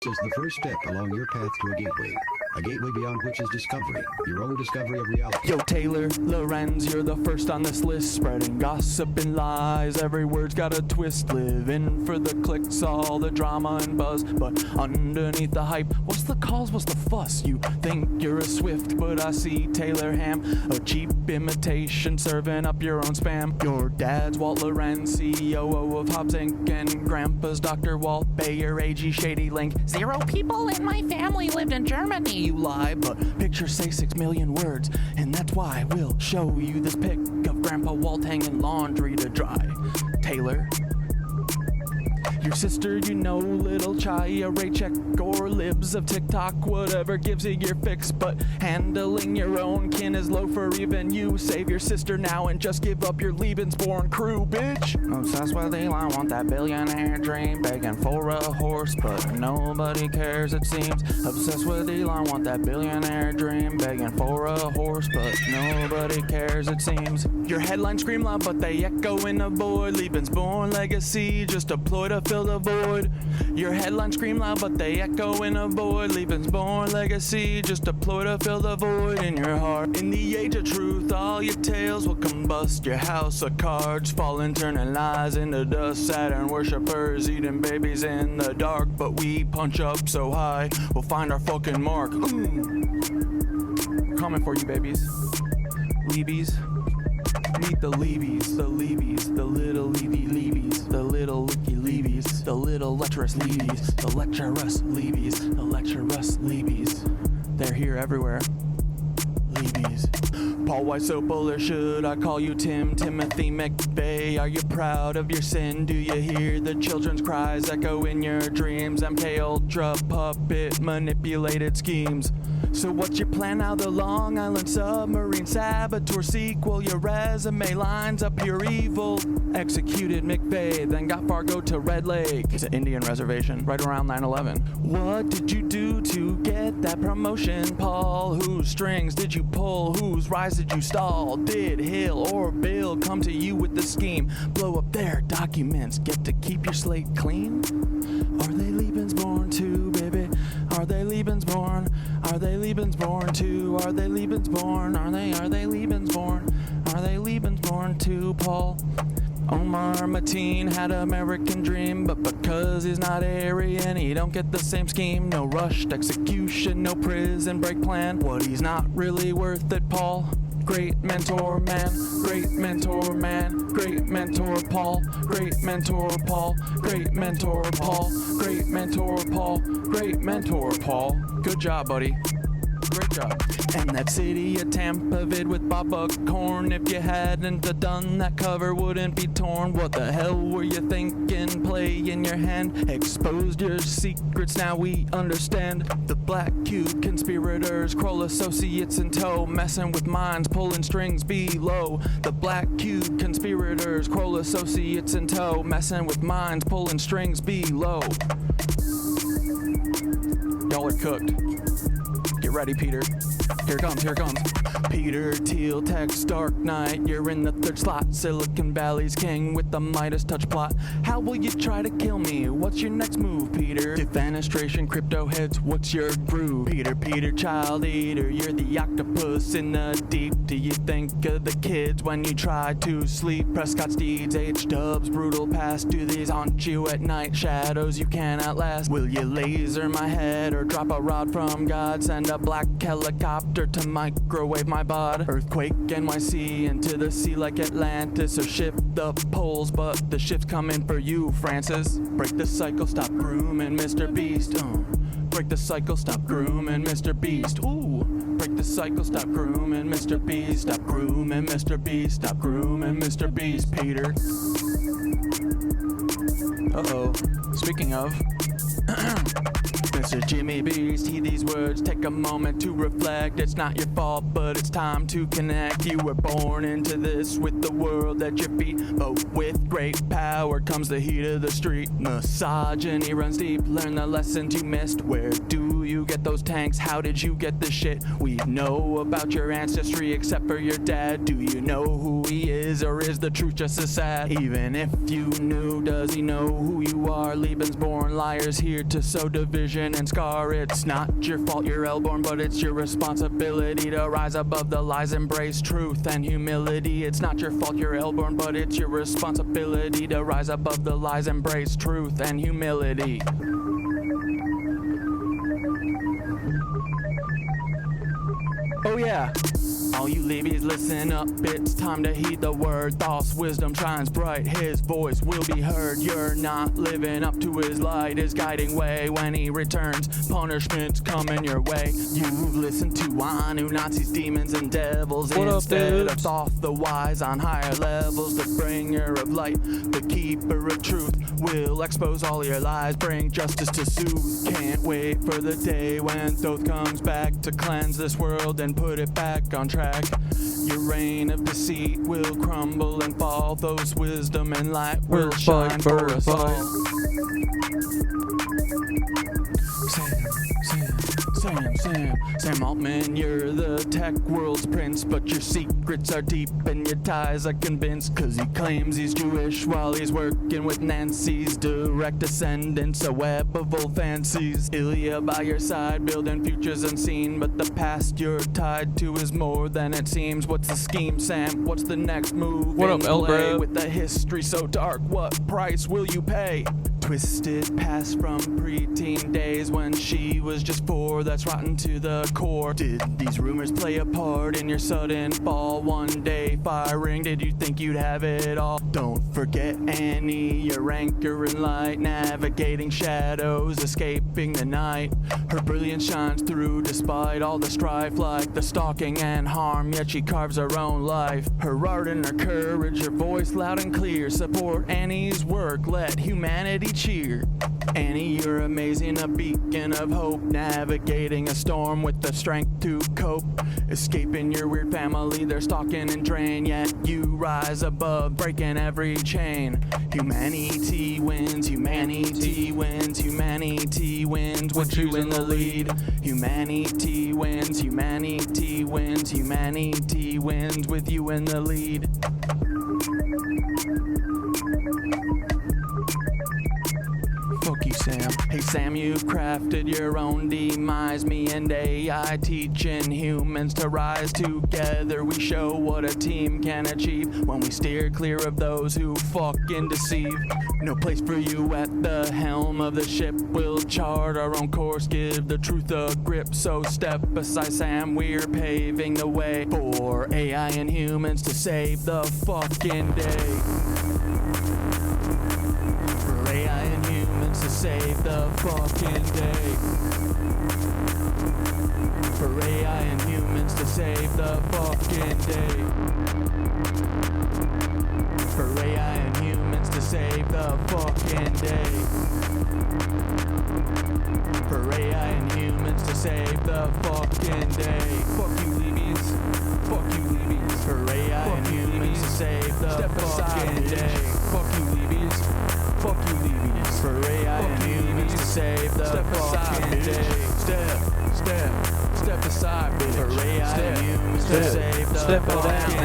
This is the first step along your path to a gateway beyond which is discovery, your own discovery of reality. Yo, Taylor, Lorenz, you're the first on this list, spreading gossip and lies. Every word's got a twist, living for the clicks, all the drama and buzz. But underneath the hype, what's the cause, what's the fuss? You think you're a Swift, but I see Taylor Ham, a cheap imitation, serving up your own spam. Your dad's Walt Lorenz, CEO of Hobbs Inc., and grandpa's Dr. Walt Bayer, AG Shady Link. 0 people in my family lived in Germany. You lie, but pictures say 6 million words, and that's why we'll show you this pic of Grandpa Walt hanging laundry to dry. Taylor, your sister, you know, little Chaya, Raycheck, or libs of TikTok, whatever gives you your fix. But handling your own kin is low for even you. Save your sister now and just give up your Lebensborn crew, bitch. Obsessed with Elon, want that billionaire dream, begging for a horse, but nobody cares it seems. Obsessed with Elon, want that billionaire dream, begging for a horse, but nobody cares it seems. Your headlines scream loud, but they echo in the void. Lebensborn legacy, just a ploy to fill the void. Your headlines scream loud, but they echo in a void. Lebensborn legacy, just a ploy to fill the void in your heart. In the age of truth, all your tales will combust. Your house of cards falling, turning lies into dust. Saturn worshippers eating babies in the dark, but we punch up so high, we'll find our fucking mark. Coming for you, babies. Leebies. Meet the Leebies, the Leebies, the little Leebies, the little Licky Leebies, the little lecherous Leebies, the lecherous Leebies, the lecherous Leebies. They're here everywhere. Leebies. Paul Wysopal, or should I call you Tim? Timothy McVeigh, are you proud of your sin? Do you hear the children's cries echo in your dreams? MK Ultra puppet manipulated schemes. So what's your plan now? The Long Island submarine saboteur sequel. Your resume lines up your evil. Executed McVeigh, then got Fargo to Red Lake. It's an Indian reservation, right around 9/11. What did you do to get that promotion, Paul? Whose strings did you pull? Whose rise did you stall? Did Hill or Bill come to you with the scheme? Blow up their documents, get to keep your slate clean? Are they Lebensborn too, baby? Are they Lebensborn? Are they Lebensborn too? Are they Lebensborn? Are they Lebensborn? Are they Lebensborn too, Paul? Omar Mateen had American dream, but because he's not Aryan, he don't get the same scheme. No rushed execution, no prison break plan. What, he's not really worth it, Paul? Great mentor man, great mentor man, great mentor Paul, great mentor Paul, great mentor Paul, great mentor Paul, great mentor Paul. Good job, buddy. Great job. And that city of Tampa vid with Bob Buckhorn. If you hadn't done that, cover wouldn't be torn. What the hell were you thinking? Play in your hand. Exposed your secrets, now we understand. The Black Cube conspirators, Kroll associates in tow, messing with minds, pulling strings below. The Black Cube conspirators, Kroll associates in tow, messing with minds, pulling strings below. Y'all are cooked. Get ready, Peter. Here it comes, here it comes. Peter Thiel, text Dark Knight. You're in the 3rd slot. Silicon Valley's king with the Midas touch plot. How will you try to kill me? What's your next move, Peter? Defenestration, crypto heads, what's your groove? Peter, child eater, you're the octopus in the deep. Do you think of the kids when you try to sleep? Prescott's deeds, H-dubs, brutal past. Do these haunt you at night? Shadows you can't outlast. Will you laser my head or drop a rod from God? Send a black helicopter to microwave my bod. Earthquake NYC into the sea like Atlantis. Or shift the poles, but the shift's coming for you, Francis. Break the cycle, stop grooming Mr. Beast. Break the cycle, stop grooming Mr. Beast. Ooh. Break the cycle, stop grooming Mr. Beast. Stop grooming Mr. Beast. Stop grooming Mr. Beast, Peter. Uh-oh. Speaking of... Mr. Jimmy Beast, heed these words, take a moment to reflect. It's not your fault, but it's time to connect. You were born into this with the world at your feet, but with great power comes the heat of the street. Misogyny runs deep, learn the lessons you missed. Where do you get those tanks? How did you get this shit? We know about your ancestry except for your dad. Do you know who he is, or is the truth just as sad? Even if you knew, does he know who you are? Lebensborn liars here to sow division and scar. It's not your fault you're L-born, but it's your responsibility to rise above the lies, embrace truth and humility. It's not your fault you're L-born, but it's your responsibility to rise above the lies, embrace truth and humility. Oh yeah. All you levies, listen up, it's time to heed the word. Thoth's wisdom shines bright, his voice will be heard. You're not living up to his light, his guiding way. When he returns, punishment's coming your way. You've listened to Anu, Nazis, demons, and devils. What instead up, of Thoth, the wise on higher levels. The bringer of light, the keeper of truth, will expose all your lies, bring justice to soothe. Can't wait for the day when Thoth comes back to cleanse this world and put it back on track. Your reign of deceit will crumble and fall. Those wisdom and light will shine for us all. Sam Altman, you're the tech world's prince, but your secrets are deep and your ties are convinced. Cause he claims he's Jewish while he's working with Nancy's direct descendants, a web of old fancies. Ilya by your side, building futures unseen, but the past you're tied to is more than it seems. What's the scheme, Sam? What's the next move? What up, Elgrab? With the history so dark, what price will you pay? Twisted past from preteen days when she was just 4, that's rotten to the core. Did these rumors play a part in your sudden fall? One day firing, did you think you'd have it all? Don't forget Annie, your anchor in light, navigating shadows, escaping the night. Her brilliance shines through despite all the strife, like the stalking and harm, yet she carves her own life. Her art and her courage, her voice loud and clear, support Annie's work, let humanity cheer. Annie, you're amazing, a beacon of hope, navigating a storm with the strength to cope. Escaping your weird family, they're stalking and drain, yet you rise above, breaking every chain. Humanity wins, humanity wins, humanity wins, with you in the lead. Humanity wins, humanity wins, humanity wins, with you in the lead. Fuck you, Sam. Hey, Sam, you've crafted your own demise. Me and AI teaching humans to rise together. We show what a team can achieve when we steer clear of those who fucking deceive. No place for you at the helm of the ship. We'll chart our own course, give the truth a grip. So step aside, Sam, we're paving the way for AI and humans to save the fucking day. AI and humans to save the fucking day. For AI and humans to save the fucking day. For AI and humans to save the fucking day. For AI and humans to save the fucking day. Fuck you, Levies. Fuck you, Levies. For AI and humans to save the fucking day. Fuck you, Levies. Fuck you, Levies. For AI and humans to save the fucking day. Step aside, bitch. For AI and humans to save the fucking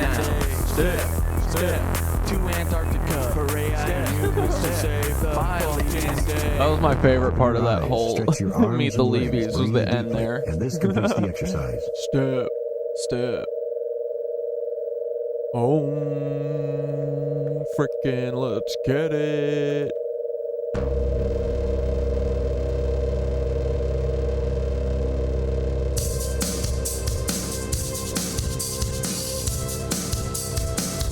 day. To Antarctica. For AI and humans to save the fucking day. That was my favorite part of that whole Stretch your arms Meet the and legs, Levies was breathe the end deeply, there. And this completes the exercise. Step. Oh, frickin' let's get it.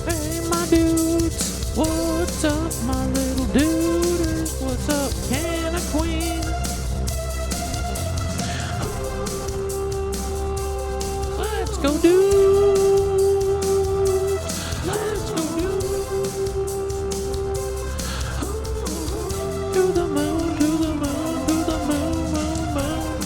Hey, my dudes, what's up, my little duders? What's up, can of queen? Let's go, dudes. Let's go, dudes. To the moon, to the moon, to the moon, moon, moon.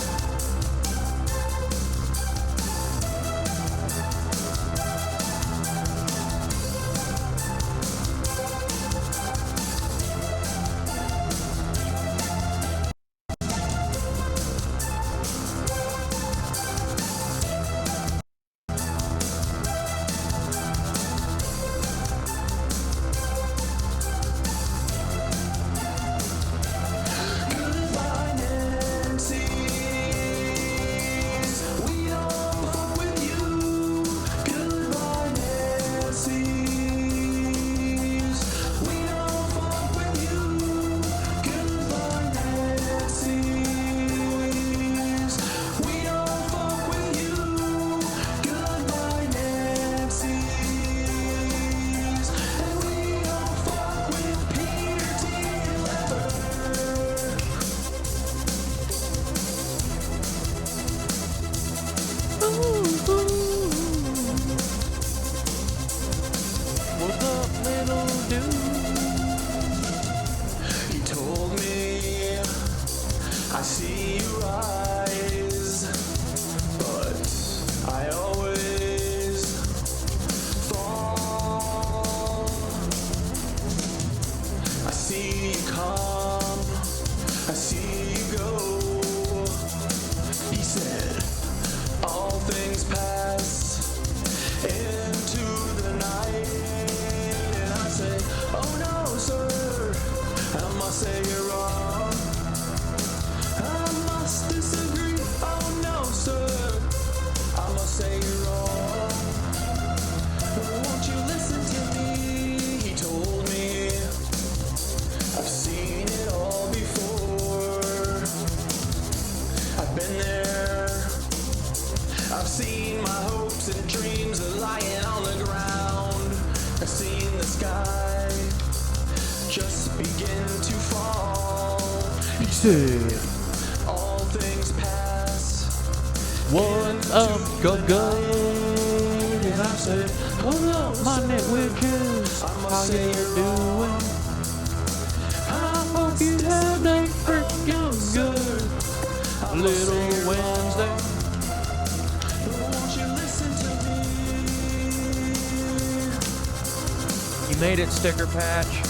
said, all things pass. what's up, go? And I said, what's up, my KnitWitches? How you doing? I hope you had a freaking good little Wednesday. Won't you listen to me? You made it, Sticker Patch.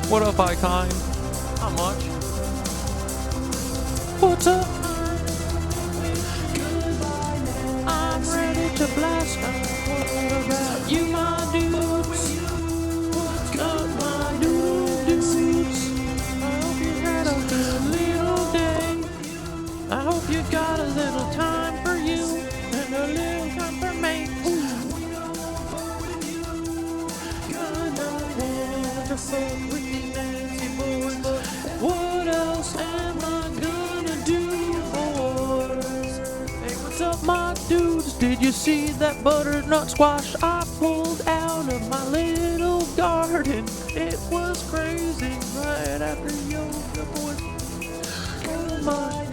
What up, Icon? How much? What's up? I'm ready to blast off. What about you, my dudes? What's up, my dudes? I hope you had a good little day. I hope you got a little time for you and a little time for me. What else am I gonna do, boys? Hey, what's up, my dudes? Did you see that butternut squash I pulled out of my little garden? It was crazy right after yoga, boys. Oh my.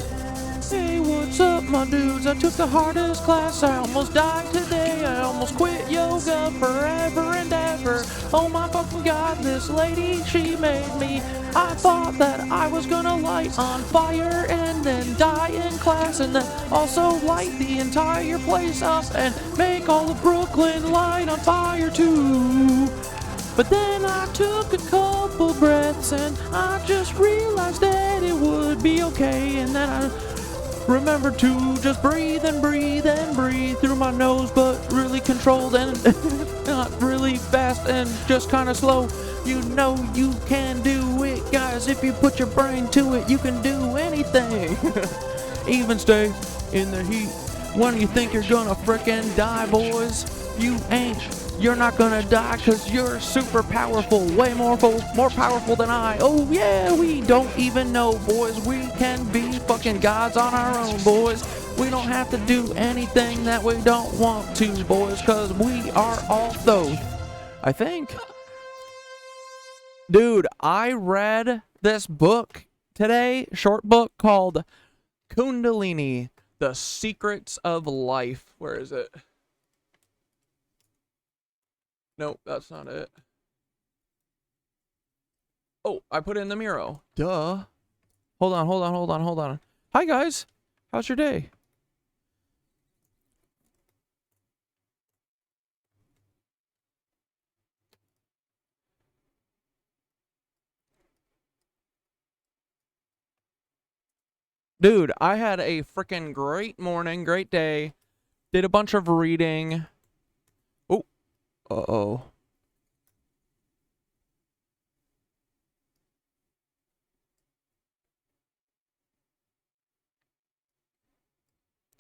Hey, what's up, my dudes? I took the hardest class. I almost died today. I almost quit yoga forever and ever. Oh my fucking god, this lady, she made me. I thought that I was gonna light on fire and then die in class and then also light the entire place up and make all of Brooklyn light on fire too. But then I took a couple breaths and I just realized that it would be okay, and then I remember to just breathe and breathe and breathe through my nose, but really controlled and not really fast and just kind of slow. You know you can do it, guys. If you put your brain to it, you can do anything. Even stay in the heat when you think you're gonna frickin' die, boys. You ain't. You're not gonna die because you're super powerful, way more powerful than I. Oh yeah, we don't even know, boys. We can be fucking gods on our own, boys. We don't have to do anything that we don't want to, boys, because we are all Thoth, I think. Dude, I read this book today, short book called Kundalini, The Secrets of Life. Where is it? Nope, that's not it. Oh, I put it in the Miro. Duh. Hold on. Hi, guys. How's your day? Dude, I had a freaking great morning, great day. Did a bunch of reading. Oh. Uh-oh.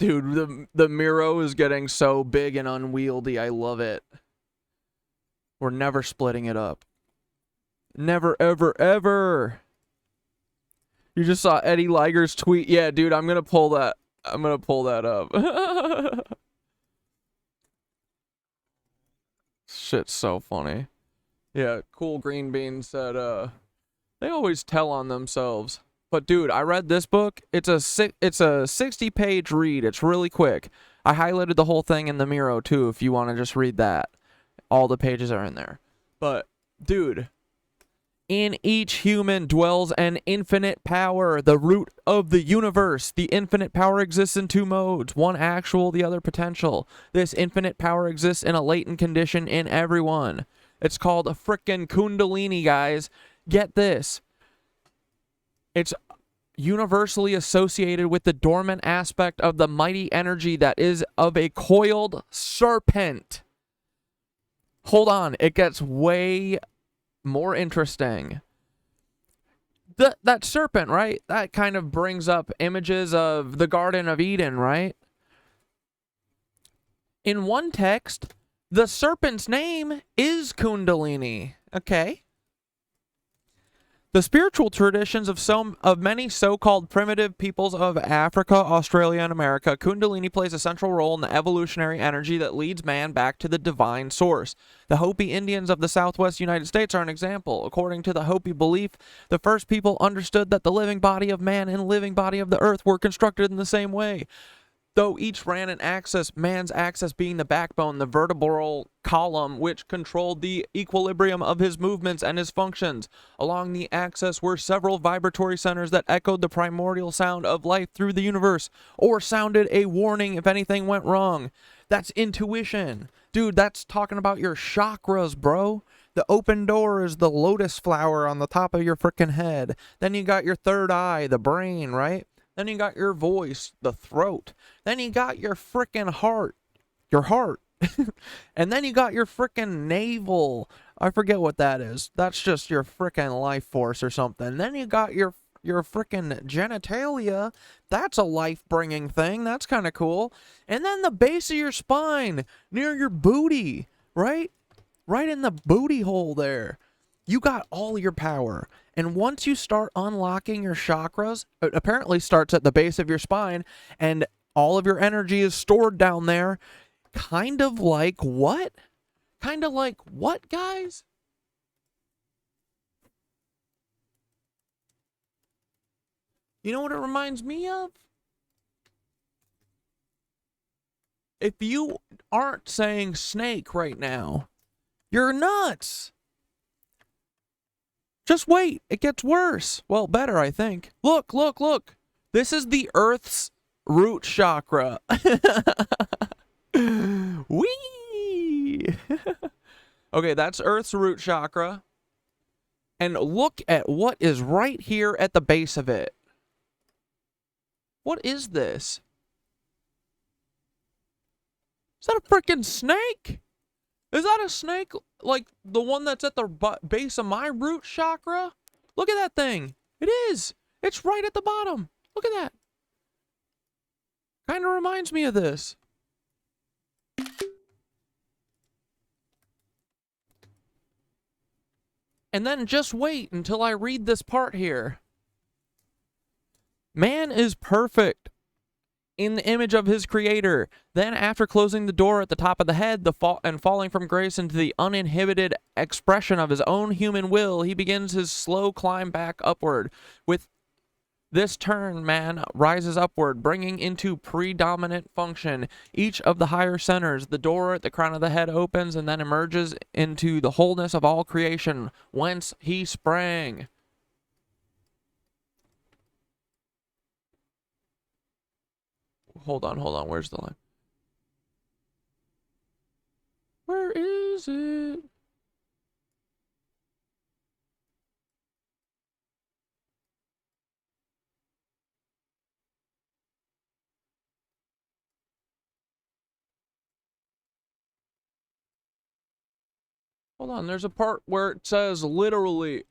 Dude, the Miro is getting so big and unwieldy. I love it. We're never splitting it up. Never, ever, ever. You just saw Eddie Liger's tweet. Yeah, dude, I'm gonna pull that. I'm gonna pull that up. Shit's so funny. Yeah, Cool Green Bean said, they always tell on themselves. But dude, I read this book. It's a 60-page read. It's really quick. I highlighted the whole thing in the Miro too, if you want to just read that. All the pages are in there. But dude, in each human dwells an infinite power, the root of the universe. The infinite power exists in two modes, one actual, the other potential. This infinite power exists in a latent condition in everyone. It's called a frickin' Kundalini, guys. Get this. It's universally associated with the dormant aspect of the mighty energy that is of a coiled serpent. Hold on, it gets way more interesting. That serpent, right? That kind of brings up images of the Garden of Eden, right? In one text, the serpent's name is Kundalini. Okay. The spiritual traditions of many so-called primitive peoples of Africa, Australia, and America, Kundalini plays a central role in the evolutionary energy that leads man back to the divine source. The Hopi Indians of the southwest United States are an example. According to the Hopi belief, the first people understood that the living body of man and living body of the earth were constructed in the same way. Though each ran an axis, man's axis being the backbone, the vertebral column, which controlled the equilibrium of his movements and his functions. Along the axis were several vibratory centers that echoed the primordial sound of life through the universe, or sounded a warning if anything went wrong. That's intuition. Dude, that's talking about your chakras, bro. The open door is the lotus flower on the top of your frickin' head. Then you got your third eye, the brain, right? Then you got your voice, the throat. Then you got your frickin' heart, your heart. And then you got your frickin' navel. I forget what that is. That's just your frickin' life force or something. Then you got your frickin' genitalia. That's a life-bringing thing. That's kind of cool. And then the base of your spine, near your booty, right? Right in the booty hole there. You got all your power. And once you start unlocking your chakras, it apparently starts at the base of your spine, and all of your energy is stored down there. Kind of like what? Kind of like what, guys? You know what it reminds me of? If you aren't saying snake right now, you're nuts. Just wait, it gets worse. Well, better, I think. Look, look, look. This is the Earth's root chakra. Whee! Okay, that's Earth's root chakra. And look at what is right here at the base of it. What is this? Is that a freaking snake? Is that a snake like the one that's at the base of my root chakra? Look at that thing. It is. It's right at the bottom. Look at that. Kind of reminds me of this. And then just wait until I read this part here. Man is perfect in the image of his creator. Then after closing the door at the top of the head and falling from grace into the uninhibited expression of his own human will, he begins his slow climb back upward. With this turn, man rises upward, bringing into predominant function each of the higher centers. The door at the crown of the head opens and then emerges into the wholeness of all creation, whence he sprang. Hold on, where's the line? Where is it? Hold on, there's a part where it says literally.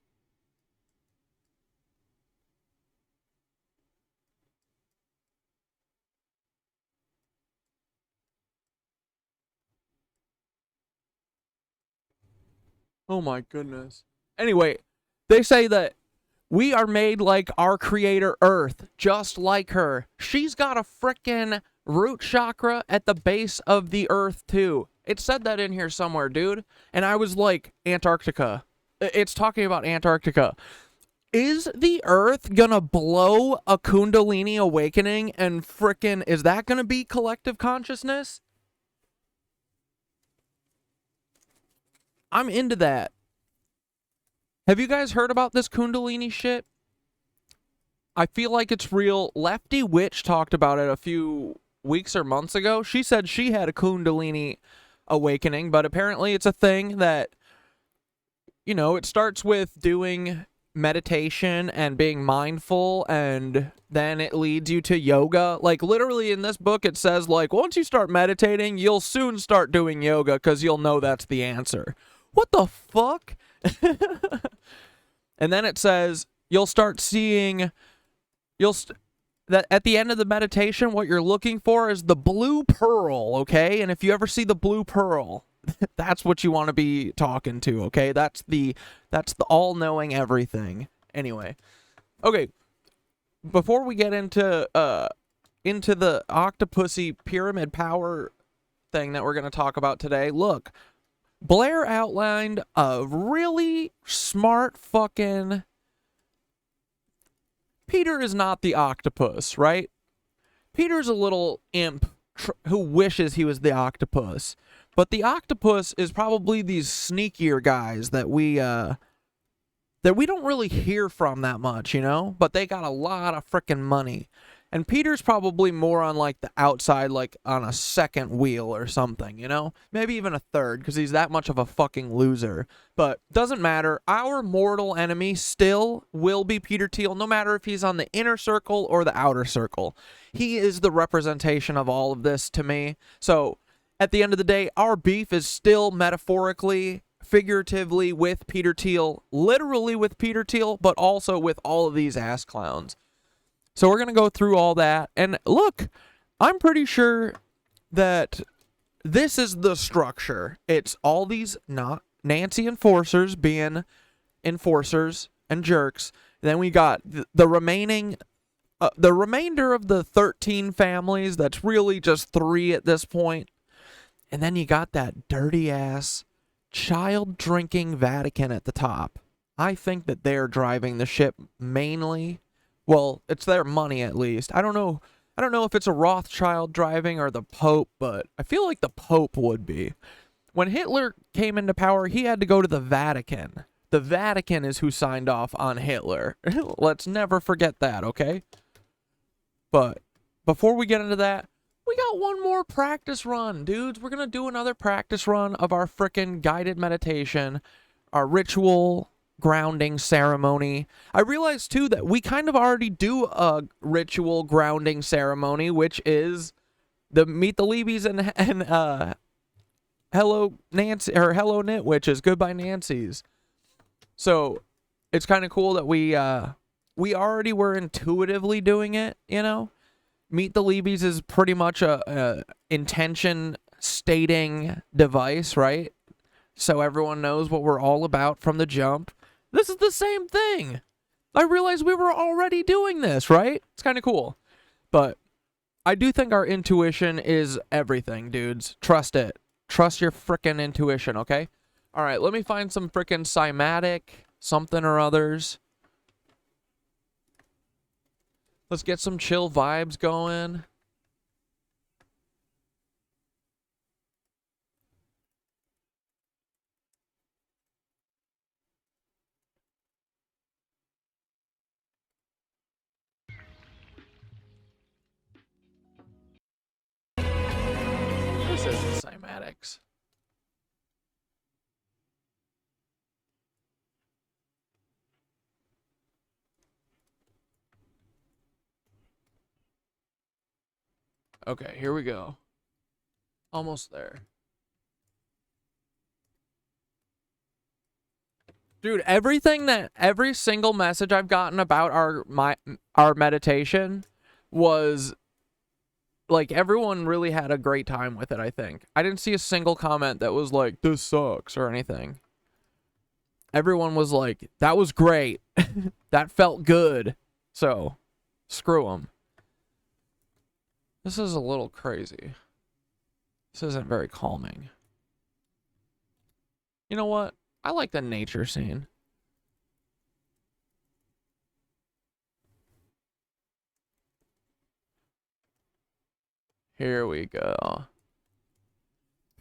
Oh my goodness. Anyway, they say that we are made like our creator Earth, just like her. She's got a frickin' root chakra at the base of the Earth too. It said that in here somewhere, dude. And I was like, Antarctica. It's talking about Antarctica. Is the Earth gonna blow a Kundalini awakening and frickin', is that gonna be collective consciousness? I'm into that. Have you guys heard about this Kundalini shit? I feel like it's real. Lefty Witch talked about it a few weeks or months ago. She said she had a Kundalini awakening, but apparently it's a thing that, you know, it starts with doing meditation and being mindful, and then it leads you to yoga. Like, literally in this book it says, like, once you start meditating, you'll soon start doing yoga because you'll know that's the answer. What the fuck? And then it says you'll start seeing, that at the end of the meditation, what you're looking for is the blue pearl, okay? And if you ever see the blue pearl, that's what you want to be talking to, okay? That's the all-knowing everything. Anyway. Okay. Before we get into the Octopussy pyramid power thing that we're going to talk about today, look, Blair outlined a really smart fucking... Peter is not the octopus, right? Peter's a little imp who wishes he was the octopus. But the octopus is probably these sneakier guys that we don't really hear from that much, you know? But they got a lot of frickin' money. And Peter's probably more on, like, the outside, like, on a second wheel or something, you know? Maybe even a third, because he's that much of a fucking loser. But doesn't matter. Our mortal enemy still will be Peter Thiel, no matter if he's on the inner circle or the outer circle. He is the representation of all of this to me. So, at the end of the day, our beef is still metaphorically, figuratively with Peter Thiel, literally with Peter Thiel, but also with all of these ass clowns. So we're going to go through all that. And look, I'm pretty sure that this is the structure. It's all these not Nancy enforcers being enforcers and jerks. Then we got the remainder of the 13 families. That's really just 3 at this point. And then you got that dirty ass child drinking Vatican at the top. I think that they're driving the ship mainly. Well, it's their money at least. I don't know if it's a Rothschild driving or the Pope, but I feel like the Pope would be. When Hitler came into power, he had to go to the Vatican. The Vatican is who signed off on Hitler. Let's never forget that, okay? But before we get into that, we got one more practice run, dudes. We're going to do another practice run of our frickin' guided meditation, our ritual grounding ceremony. I realized too that we kind of already do a ritual grounding ceremony, which is the Meet the Leabies and Hello Nancy, or Hello KnitWitches, Goodbye Nancy's. So it's kind of cool that we already were intuitively doing it, you know? Meet the Leabies is pretty much a intention stating device, right? So everyone knows what we're all about from the jump. This is the same thing. I realized we were already doing this, right? It's kind of cool. But I do think our intuition is everything, dudes. Trust it. Trust your frickin' intuition, okay? All right, let me find some frickin' cymatic something or others. Let's get some chill vibes going. This isn't cymatics. Okay, here we go. Almost there. Dude, every single message I've gotten about our meditation was like, everyone really had a great time with it, I think. I didn't see a single comment that was like, this sucks or anything. Everyone was like, that was great. That felt good. So, screw them. This is a little crazy. This isn't very calming. You know what? I like the nature scene. Here we go.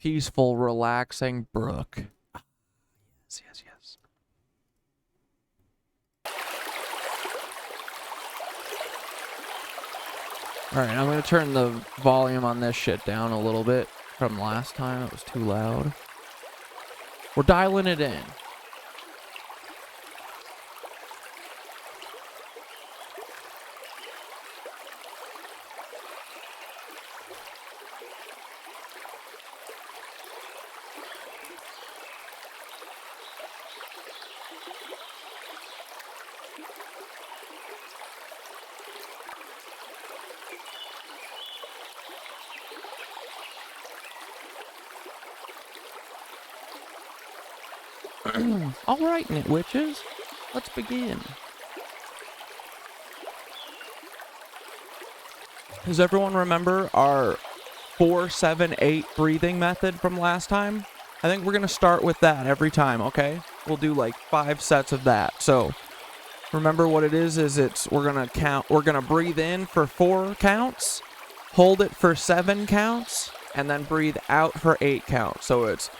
Peaceful, relaxing Brook. Yes, yes, yes. Alright, I'm going to turn the volume on this shit down a little bit from last time. It was too loud. We're dialing it in. All right, KnitWitches, let's begin. Does everyone remember our 4-7-8 breathing method from last time? I think we're going to start with that every time, okay? We'll do like 5 sets of that. So remember what it is we're going to breathe in for 4 counts, hold it for 7 counts, and then breathe out for 8 counts. So it's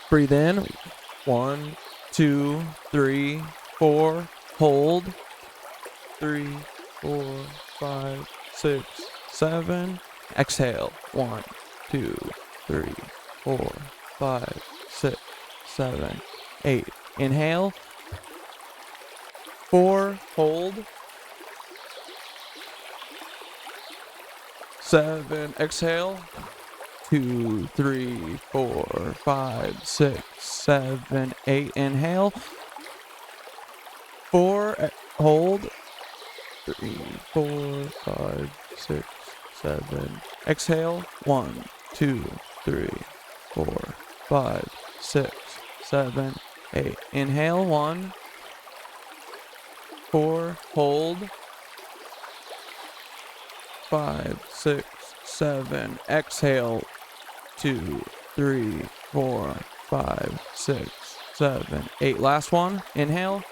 breathe in, 1, 2, 3, 4, hold, 3, 4, 5, 6, 7, exhale, 1, 2, 3, 4, 5, 6, 7, 8. Inhale, 4, hold, 7, exhale, 2, 3, 4, 5, 6, 7, 8. Inhale, 4, hold, 3, 4, 5, 6, 7. Exhale, 1, 2, 3, 4, 5, 6, 7, 8. Inhale, 1, 4, hold, 5, 6, 7. Exhale, 2, 3, 4, 5, 6, 7, 8. Last one. Inhale,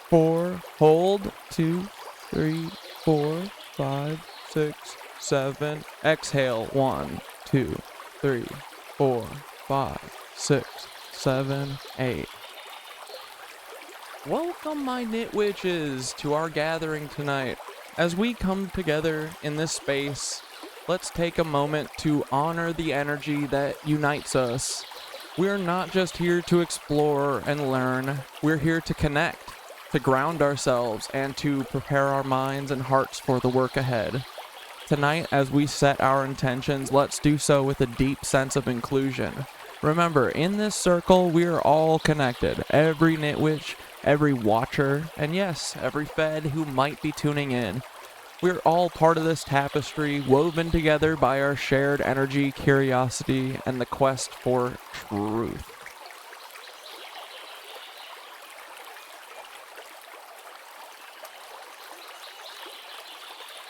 4, hold, 2, 3, 4, 5, 6, 7. Exhale, 1, 2, 3, 4, 5, 6, 7, 8. Welcome, my KnitWitches, to our gathering tonight. As we come together in this space, let's take a moment to honor the energy that unites us. We're not just here to explore and learn, we're here to connect, to ground ourselves, and to prepare our minds and hearts for the work ahead. Tonight, as we set our intentions, let's do so with a deep sense of inclusion. Remember, in this circle, we are all connected. Every KnitWitch, every watcher, and yes, every Fed who might be tuning in. We're all part of this tapestry, woven together by our shared energy, curiosity, and the quest for truth.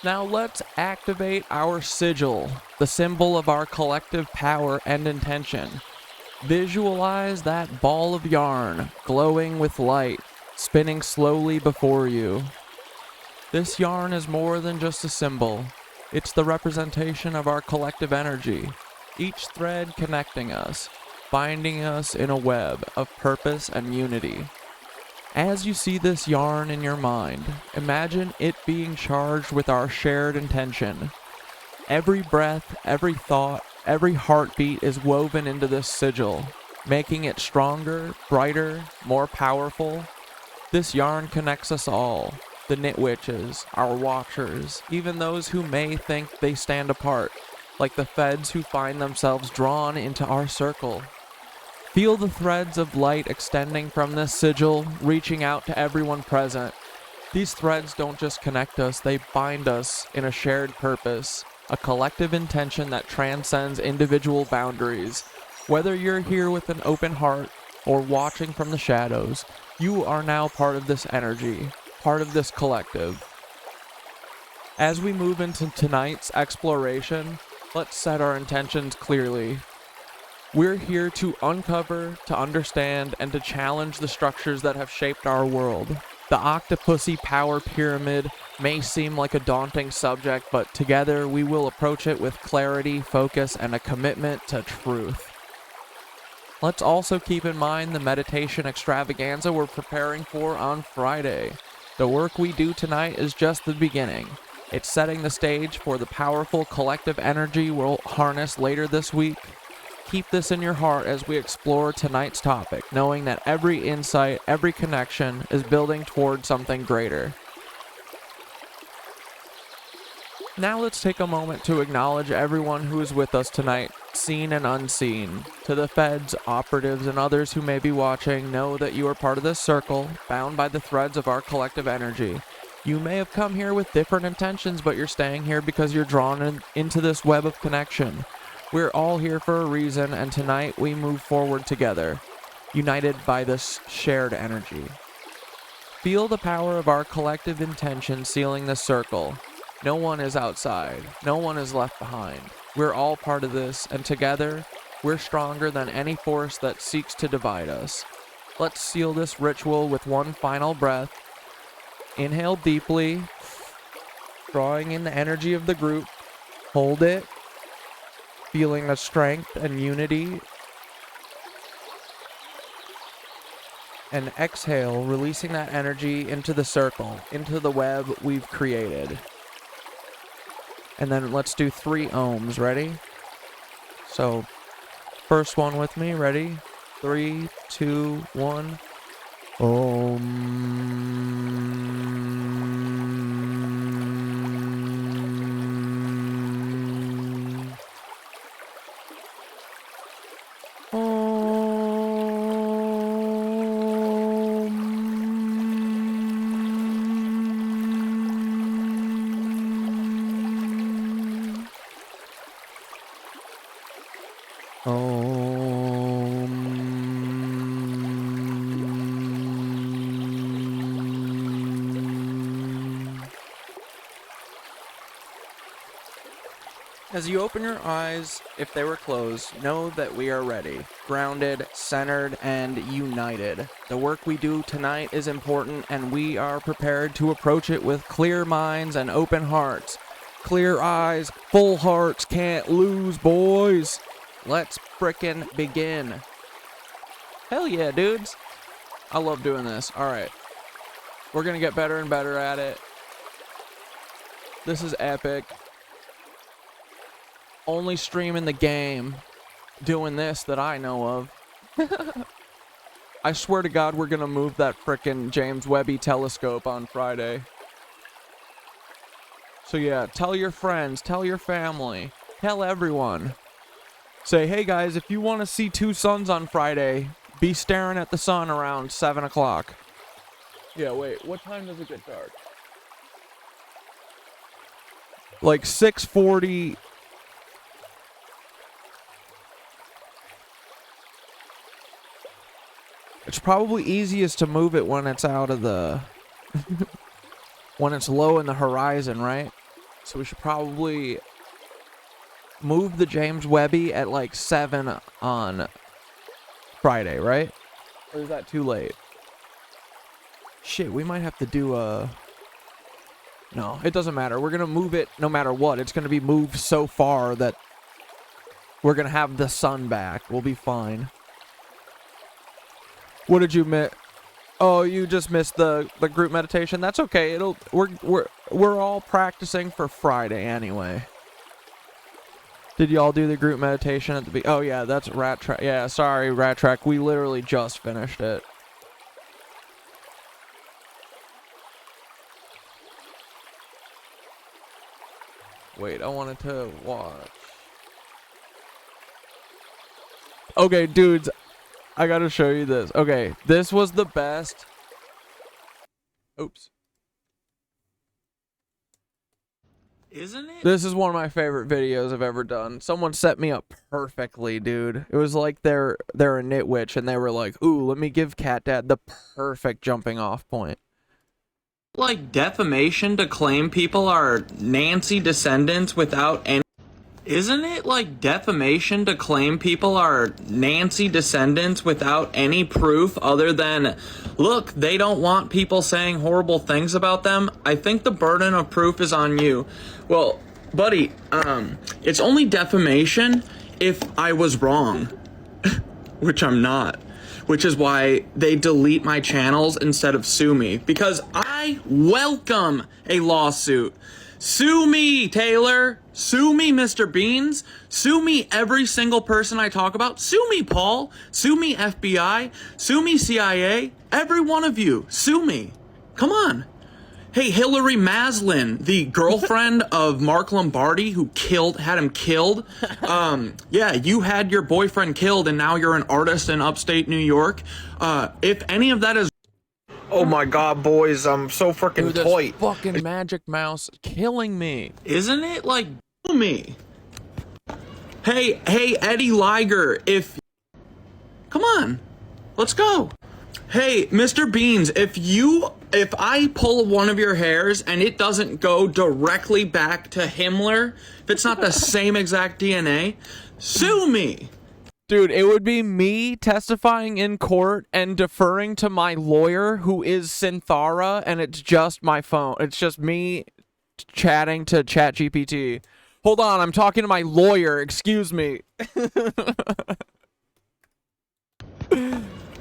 Now let's activate our sigil, the symbol of our collective power and intention. Visualize that ball of yarn, glowing with light, spinning slowly before you. This yarn is more than just a symbol. It's the representation of our collective energy, each thread connecting us, binding us in a web of purpose and unity. As you see this yarn in your mind, imagine it being charged with our shared intention. Every breath, every thought, every heartbeat is woven into this sigil, making it stronger, brighter, more powerful. This yarn connects us all, the KnitWitches, our watchers, even those who may think they stand apart, like the Feds who find themselves drawn into our circle. Feel the threads of light extending from this sigil, reaching out to everyone present. These threads don't just connect us, they bind us in a shared purpose, a collective intention that transcends individual boundaries. Whether you're here with an open heart or watching from the shadows, you are now part of this energy, part of this collective. As we move into tonight's exploration, let's set our intentions clearly. We're here to uncover, to understand, and to challenge the structures that have shaped our world. The Octopussy power pyramid may seem like a daunting subject, but together we will approach it with clarity, focus, and a commitment to truth. Let's also keep in mind the meditation extravaganza we're preparing for on Friday. The work we do tonight is just the beginning. It's setting the stage for the powerful collective energy we'll harness later this week. Keep this in your heart as we explore tonight's topic, knowing that every insight, every connection is building toward something greater. Now let's take a moment to acknowledge everyone who is with us tonight, seen and unseen. To the Feds, operatives, and others who may be watching, know that you are part of this circle, bound by the threads of our collective energy. You may have come here with different intentions, but you're staying here because you're drawn into this web of connection. We're all here for a reason, and tonight we move forward together, united by this shared energy. Feel the power of our collective intention sealing the circle. No one is outside. No one is left behind. We're all part of this, and together, we're stronger than any force that seeks to divide us. Let's seal this ritual with one final breath. Inhale deeply, drawing in the energy of the group. Hold it, feeling the strength and unity. And exhale, releasing that energy into the circle, into the web we've created. And then let's do 3 ohms. Ready? So, first one with me. Ready? 3, 2, 1. As you open your eyes, if they were closed, know that we are ready, grounded, centered, and united. The work we do tonight is important, and we are prepared to approach it with clear minds and open hearts. Clear eyes, full hearts, can't lose, boys. Let's frickin' begin. Hell yeah, dudes. I love doing this. Alright. We're gonna get better and better at it. This is epic. Only stream in the game doing this that I know of. I swear to God, we're gonna move that frickin' James Webb telescope on Friday. So yeah, tell your friends, tell your family, tell everyone. Say, hey guys, if you want to see 2 suns on Friday, be staring at the sun around 7 o'clock. Yeah, wait, what time does it get dark? Like 6:40. It's probably easiest to move it when it's out of the... when it's low in the horizon, right? So we should probably move the James Webb at like 7 on Friday, right? Or is that too late? Shit, we might have to do a... No, it doesn't matter. We're going to move it no matter what. It's going to be moved so far that we're going to have the sun back. We'll be fine. What did you miss? Oh, you just missed the group meditation. That's okay. We're all practicing for Friday anyway. Did y'all do the group meditation at the oh yeah, that's Rat Track. Yeah, sorry, Rat Track. We literally just finished it. Wait, I wanted to watch. Okay, dudes. I gotta show you this. Okay, this was the best. Oops. Isn't it? This is one of my favorite videos I've ever done. Someone set me up perfectly, dude. It was like they're a KnitWitch, and they were like, ooh, let me give Cat Dad the perfect jumping off point. Like defamation to claim people are Nancy descendants without any... Isn't it like defamation to claim people are Nancy descendants without any proof other than, look, they don't want people saying horrible things about them? I think the burden of proof is on you. Well, buddy, it's only defamation if I was wrong, which I'm not, which is why they delete my channels instead of sue me, because I welcome a lawsuit. Sue me, Taylor. Sue me, Mr. Beans. Sue me, every single person I talk about. Sue me, Paul. Sue me, FBI. Sue me, CIA. Every one of you. Sue me. Come on. Hey, Hillary Maslin, the girlfriend of Mark Lombardi who had him killed. Yeah, you had your boyfriend killed and now you're an artist in upstate New York. If any of that is... Oh my God, boys, I'm so freaking tight. Fucking magic mouse killing me. Isn't it like me? Hey, Eddie Liger, if... Come on, let's go. Hey, Mr. Beans, if you if I pull one of your hairs and it doesn't go directly back to Himmler, if it's not the same exact DNA, sue me. Dude, it would be me testifying in court and deferring to my lawyer, who is Synthara, and it's just my phone. It's just me chatting to ChatGPT. Hold on, I'm talking to my lawyer. Excuse me.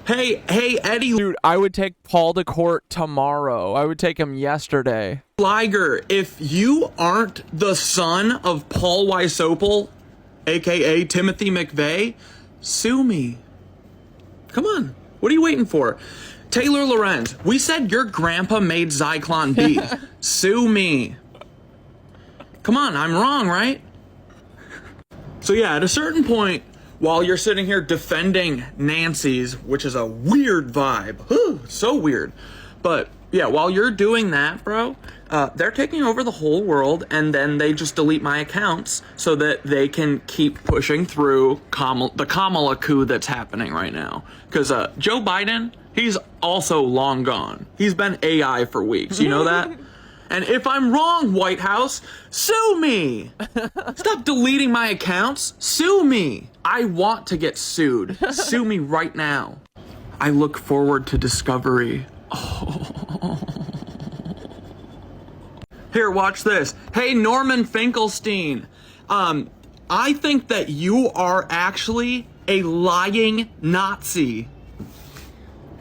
Hey, Eddie. Dude, I would take Paul to court tomorrow. I would take him yesterday. Liger, if you aren't the son of Paul Wysopal, aka Timothy McVeigh, sue me. Come on. What are you waiting for? Taylor Lorenz, we said your grandpa made Zyklon B. Sue me. Come on, I'm wrong, right? So yeah, at a certain point, while you're sitting here defending Nancy's, which is a weird vibe. So weird. But yeah, while you're doing that, bro, they're taking over the whole world, and then they just delete my accounts so that they can keep pushing through the Kamala coup that's happening right now. Because Joe Biden, he's also long gone. He's been AI for weeks, you know that? And if I'm wrong, White House, sue me! Stop deleting my accounts. Sue me! I want to get sued. Sue me right now. I look forward to discovery. Oh. Here, watch this. Hey, Norman Finkelstein. I think that you are actually a lying Nazi.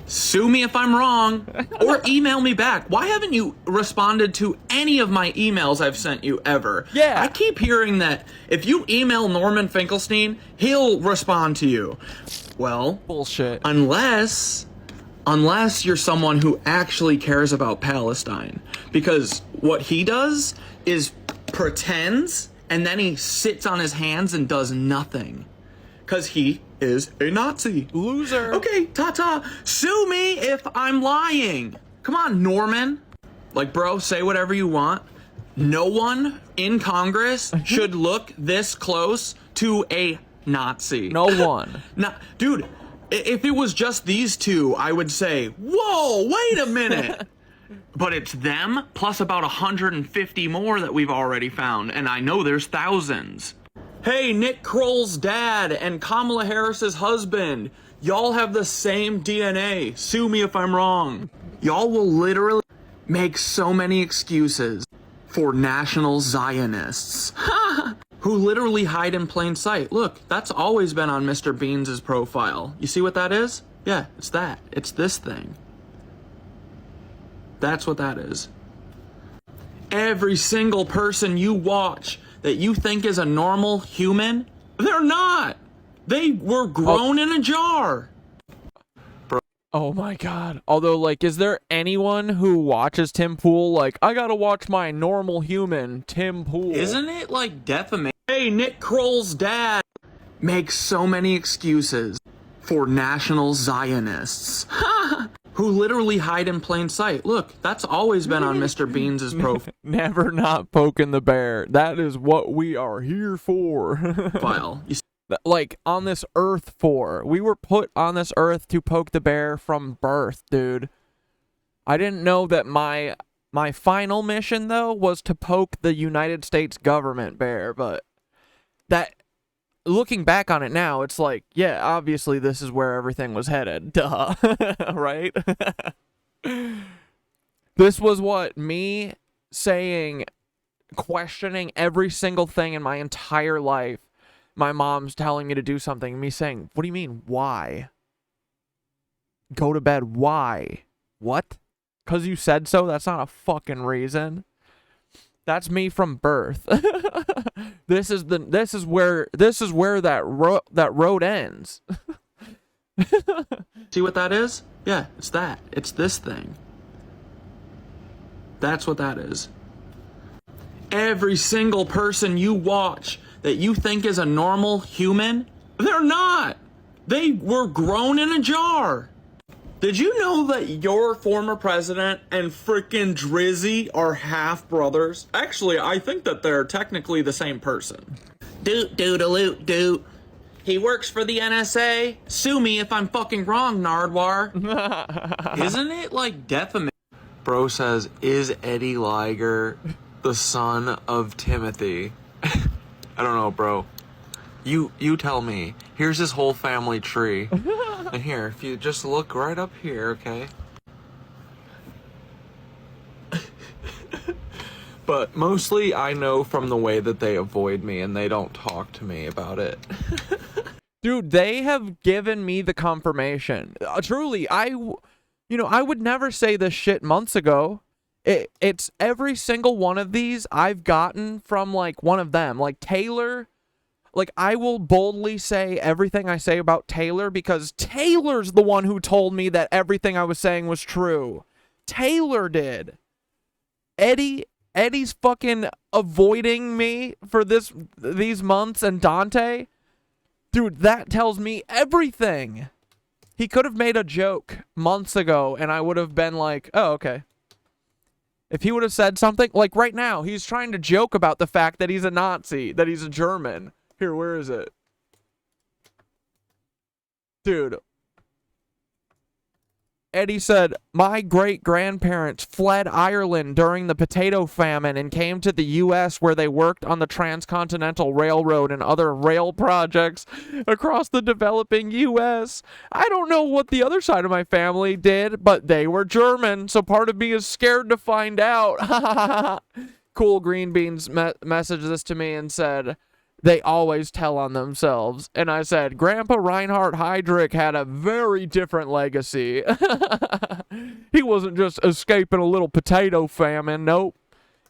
Sue me if I'm wrong, or email me back. Why haven't you responded to any of my emails I've sent you ever? Yeah. I keep hearing that if you email Norman Finkelstein, he'll respond to you. Well, Bullshit. Unless you're someone who actually cares about Palestine. Because what he does is pretends, and then he sits on his hands and does nothing. Because he is a Nazi. Loser. Okay, ta-ta. Sue me if I'm lying. Come on, Norman. Like, bro, say whatever you want. No one in Congress should look this close to a Nazi. No one. Nah, dude, if it was just these two, I would say, whoa, wait a minute. But it's them plus about 150 more that we've already found, and I know there's thousands. Hey, Nick Kroll's dad and Kamala Harris's husband. Y'all have the same DNA. Sue me if I'm wrong. Y'all will literally make so many excuses for national Zionists. Who literally hide in plain sight. Look, that's always been on Mr. Beans' profile. You see what that is? Yeah, it's that. It's this thing. That's what that is. Every single person you watch that you think is a normal human, they're not. They were grown in a jar. Oh my god. Although, like, is there anyone who watches Tim Pool like, I gotta watch my normal human, Tim Pool? Isn't it like defamation? Hey, Nick Kroll's dad makes so many excuses for national Zionists. Who literally hide in plain sight. Look, that's always been on Mr. Beans' profile. Never not poking the bear. That is what we are here for. You see, like, on this earth for. We were put on this earth to poke the bear from birth, dude. I didn't know that my final mission, though, was to poke the United States government bear, but that... Looking back on it now, it's like, yeah, obviously this is where everything was headed. Duh. Right? This was what me saying, questioning every single thing in my entire life. My mom's telling me to do something, and me saying, what do you mean, why? Go to bed, why? What? 'Cause you said so? That's not a fucking reason. That's me from birth. This is where that road ends. see what that is? Yeah, it's that. It's this thing. That's what that is. Every single person you watch that you think is a normal human, they're not. They were grown in a jar. Did you know that your former president and frickin' Drizzy are half brothers? Actually, I think that they're technically the same person. Doot. He works for the NSA. Sue me if I'm fucking wrong, Nardwar. Isn't it like defamation? Bro says, is Eddie Liger the son of Timothy? I don't know, bro. You tell me. Here's his whole family tree. And here, if you just look right up here, okay? But mostly I know from the way that they avoid me and they don't talk to me about it. Dude, they have given me the confirmation. Truly, I would never say this shit months ago. It's every single one of these I've gotten from, like, one of them. Like, Taylor, like, I will boldly say everything I say about Taylor because Taylor's the one who told me that everything I was saying was true. Taylor did. Eddie's fucking avoiding me for these months, and Dante, dude, that tells me everything. He could have made a joke months ago, and I would have been like, oh, okay. If he would have said something, like right now, he's trying to joke about the fact that he's a Nazi, that he's a German. Here, where is it? Dude. Eddie said, my great-grandparents fled Ireland during the potato famine and came to the U.S. where they worked on the Transcontinental Railroad and other rail projects across the developing U.S. I don't know what the other side of my family did, but they were German, so part of me is scared to find out. Cool Green Beans messaged this to me and said, they always tell on themselves. And I said, Grandpa Reinhard Heydrich had a very different legacy. He wasn't just escaping a little potato famine. Nope.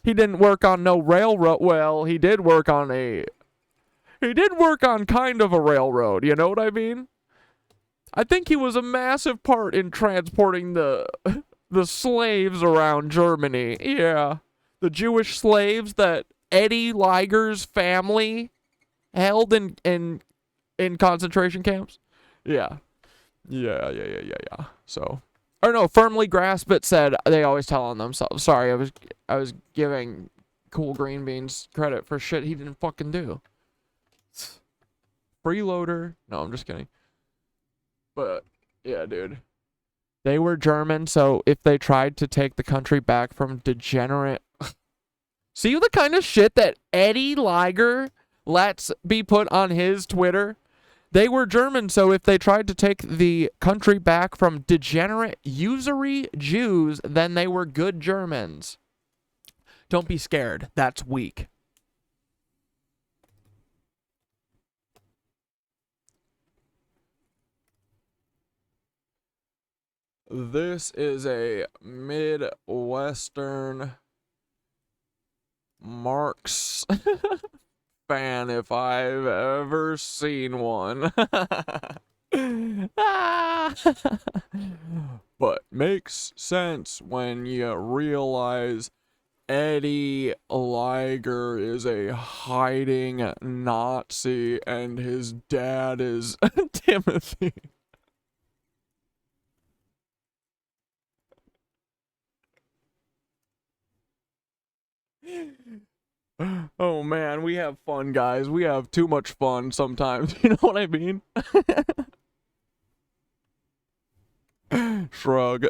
He didn't work on no railroad. Well, he did work on kind of a railroad. You know what I mean? I think he was a massive part in transporting the slaves around Germany. Yeah. The Jewish slaves that Eddie Liger's family held in concentration camps. Yeah. So, or no, firmly grasp it said they always tell on themselves. Sorry, I was giving Cool Green Beans credit for shit he didn't fucking do. Freeloader. No, I'm just kidding. But yeah, dude. They were German, so if they tried to take the country back from degenerate... See the kind of shit that Eddie Liger lets be put on his Twitter? They were German, so if they tried to take the country back from degenerate, usury Jews, then they were good Germans. Don't be scared. That's weak. This is a Midwestern Marx fan if I've ever seen one. But makes sense when you realize Eddie Liger is a hiding Nazi and his dad is Timothy. Oh man, we have fun, guys. We have too much fun sometimes. You know what I mean? Shrug.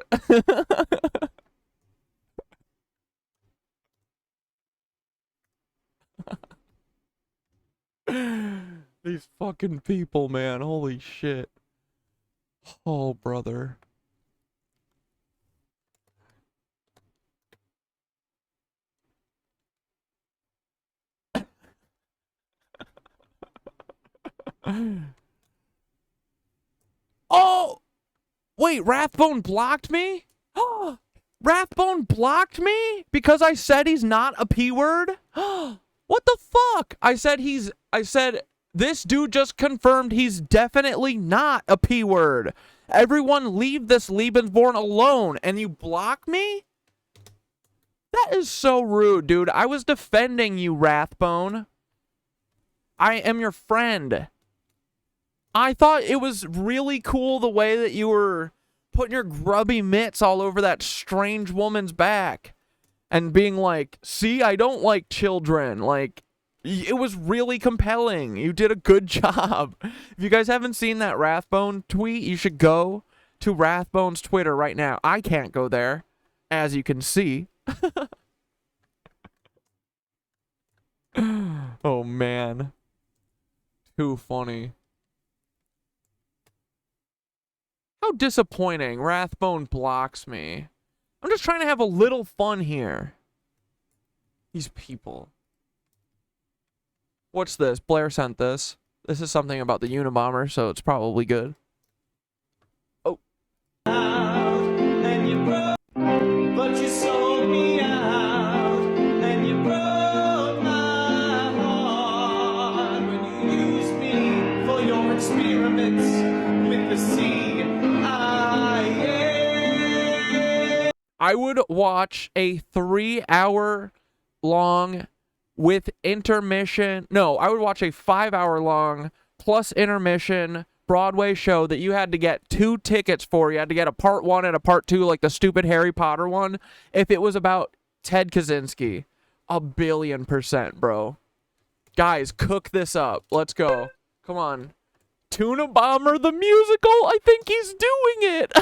These fucking people, man. Holy shit. Oh, brother. Oh! Wait, Rathbone blocked me? Rathbone blocked me? Because I said he's not a P-word? What the fuck? I said this dude just confirmed he's definitely not a P-word. Everyone leave this Lebensborn alone, and you block me? That is so rude, dude. I was defending you, Rathbone. I am your friend. I thought it was really cool the way that you were putting your grubby mitts all over that strange woman's back and being like, see, I don't like children. Like, it was really compelling. You did a good job. If you guys haven't seen that Rathbone tweet, you should go to Rathbone's Twitter right now. I can't go there. as you can see. Oh, man. Too funny. How disappointing. Rathbone blocks me. I'm just trying to have a little fun here. These people. What's this? Blair sent this. This is something about the Unabomber, so it's probably good. Oh. And you broke, but you sold me out. And you broke my heart when you used me for your experiments with the sea. I would watch a 3-hour long with intermission. No, I would watch a 5-hour long plus intermission Broadway show that you had to get 2 tickets for. You had to get a part 1 and a part 2, like the stupid Harry Potter one, if it was about Ted Kaczynski. 1,000,000,000%, bro. Guys, cook this up. Let's go. Come on. Tuna Bomber the musical? I think he's doing it.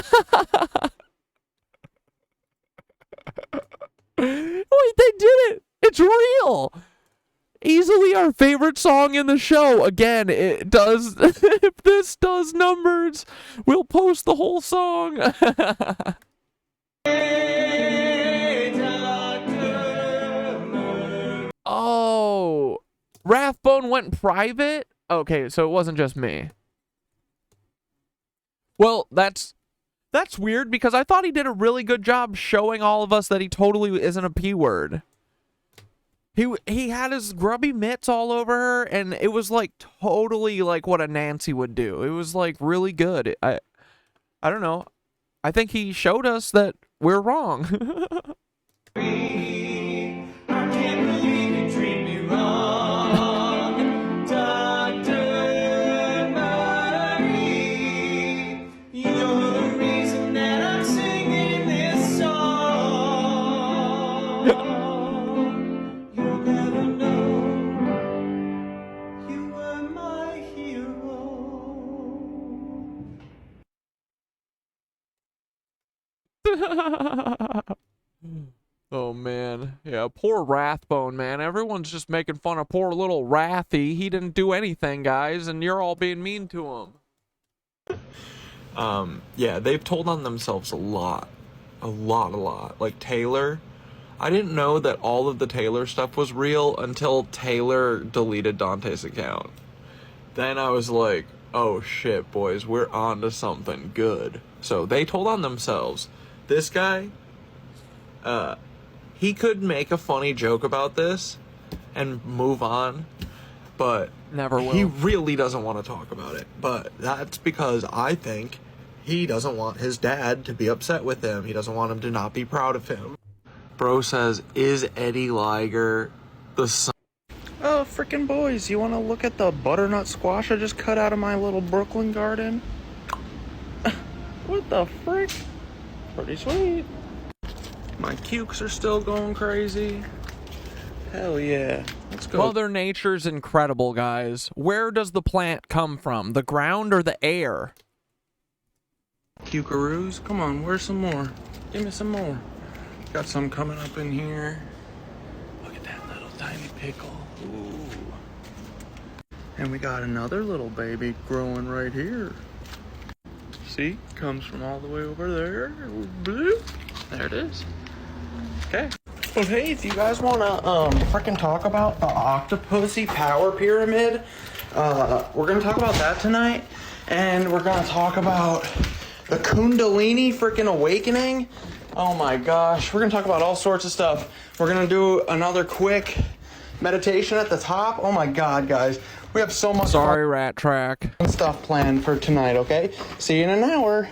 Wait, they did it. It's real. Easily our favorite song in the show. Again, it does. If this does numbers, we'll post the whole song. Oh, Rathbone went private? Okay, so it wasn't just me. Well, that's weird because I thought he did a really good job showing all of us that he totally isn't a P word. He had his grubby mitts all over her, and it was like totally like what a Nancy would do. It was like really good. I don't know. I think he showed us that we're wrong. Oh, man. Yeah, poor Rathbone, man. Everyone's just making fun of poor little Rathy. He didn't do anything, guys, and you're all being mean to him. Yeah, they've told on themselves a lot. A lot. Like Taylor. I didn't know that all of the Taylor stuff was real until Taylor deleted Dante's account. Then I was like, oh shit, boys, we're on to something good. So they told on themselves. This guy, he could make a funny joke about this and move on, but never will. He really doesn't want to talk about it. But that's because I think he doesn't want his dad to be upset with him. He doesn't want him to not be proud of him. Bro says, is Eddie Liger the son? Oh, frickin' boys, you want to look at the butternut squash I just cut out of my little Brooklyn garden? What the frick? Pretty sweet. My cukes are still going crazy. Hell yeah. Let's go. Mother Nature's incredible, guys. Where does the plant come from? The ground or the air? Cucaroos? Come on, where's some more? Give me some more. Got some coming up in here. Look at that little tiny pickle. Ooh. And we got another little baby growing right here. See? Comes from all the way over there. Bloop. There it is. Okay. Well, hey, if you guys want to freaking talk about the Octopussy power pyramid, we're going to talk about that tonight. And we're going to talk about the Kundalini freaking awakening. Oh my gosh. We're going to talk about all sorts of stuff. We're going to do another quick meditation at the top. Oh my god, guys. We have so much Rat Track stuff planned for tonight, okay? See you in an hour.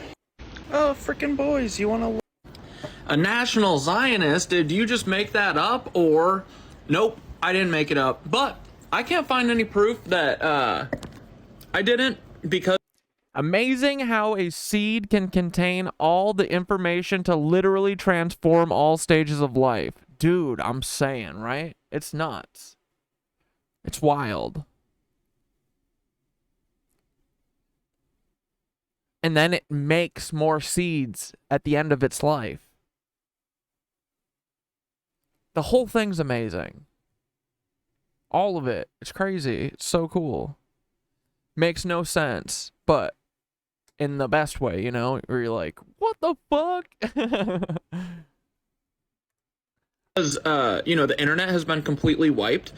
Oh, freaking boys, you want to... A National Zionist? Did you just make that up? Or... Nope, I didn't make it up. But I can't find any proof that, I didn't, because... Amazing how a seed can contain all the information to literally transform all stages of life. Dude, I'm saying, right? It's nuts. It's wild. And then it makes more seeds at the end of its life. The whole thing's amazing. All of it. It's crazy. It's so cool. Makes no sense, but in the best way, you know, where you're like, what the fuck? Because, the internet has been completely wiped.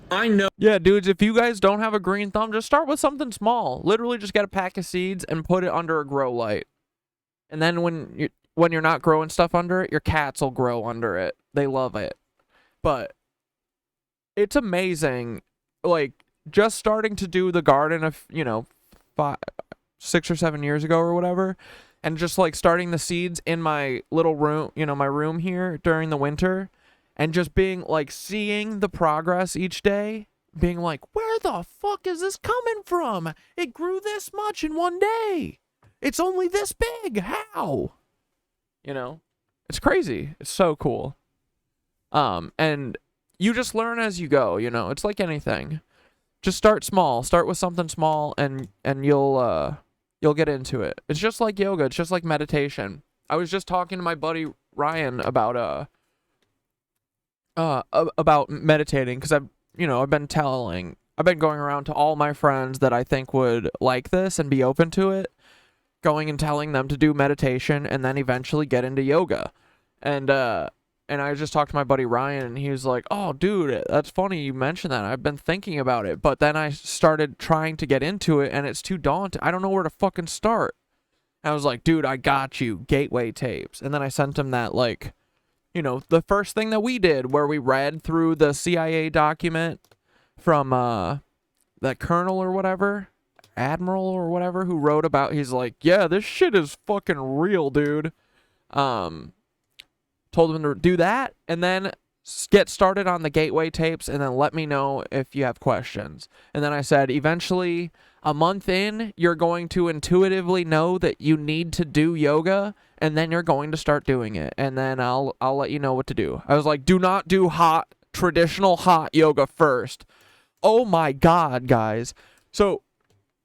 I know. Yeah, dudes, if you guys don't have a green thumb, just start with something small. Literally just get a pack of seeds and put it under a grow light. And then when you're not growing stuff under it, your cats will grow under it. They love it. But it's amazing, like, just starting to do the garden of, 6 or 7 years ago or whatever, and just like starting the seeds in my little room, my room here during the winter, and just being like seeing the progress each day, being like, where the fuck is this coming from? It grew this much in one day. It's only this big. How? It's crazy. It's so cool. And you just learn as you go, it's like anything. Just start small. Start with something small, and you'll get into it. It's just like yoga. It's just like meditation. I was just talking to my buddy Ryan about meditating, because I've been going around to all my friends that I think would like this and be open to it, going and telling them to do meditation and then eventually get into yoga. And I just talked to my buddy Ryan, and he was like, oh, dude, that's funny you mentioned that. I've been thinking about it. But then I started trying to get into it, and it's too daunting. I don't know where to fucking start. And I was like, dude, I got you. Gateway tapes. And then I sent him that, like, the first thing that we did, where we read through the CIA document from that colonel or whatever, admiral or whatever, who wrote about, he's like, yeah, this shit is fucking real, dude. Told him to do that, and then get started on the gateway tapes, and then let me know if you have questions. And then I said, eventually, a month in, you're going to intuitively know that you need to do yoga, and then you're going to start doing it. And then I'll let you know what to do. I was like, do not do traditional hot yoga first. Oh my God, guys. So,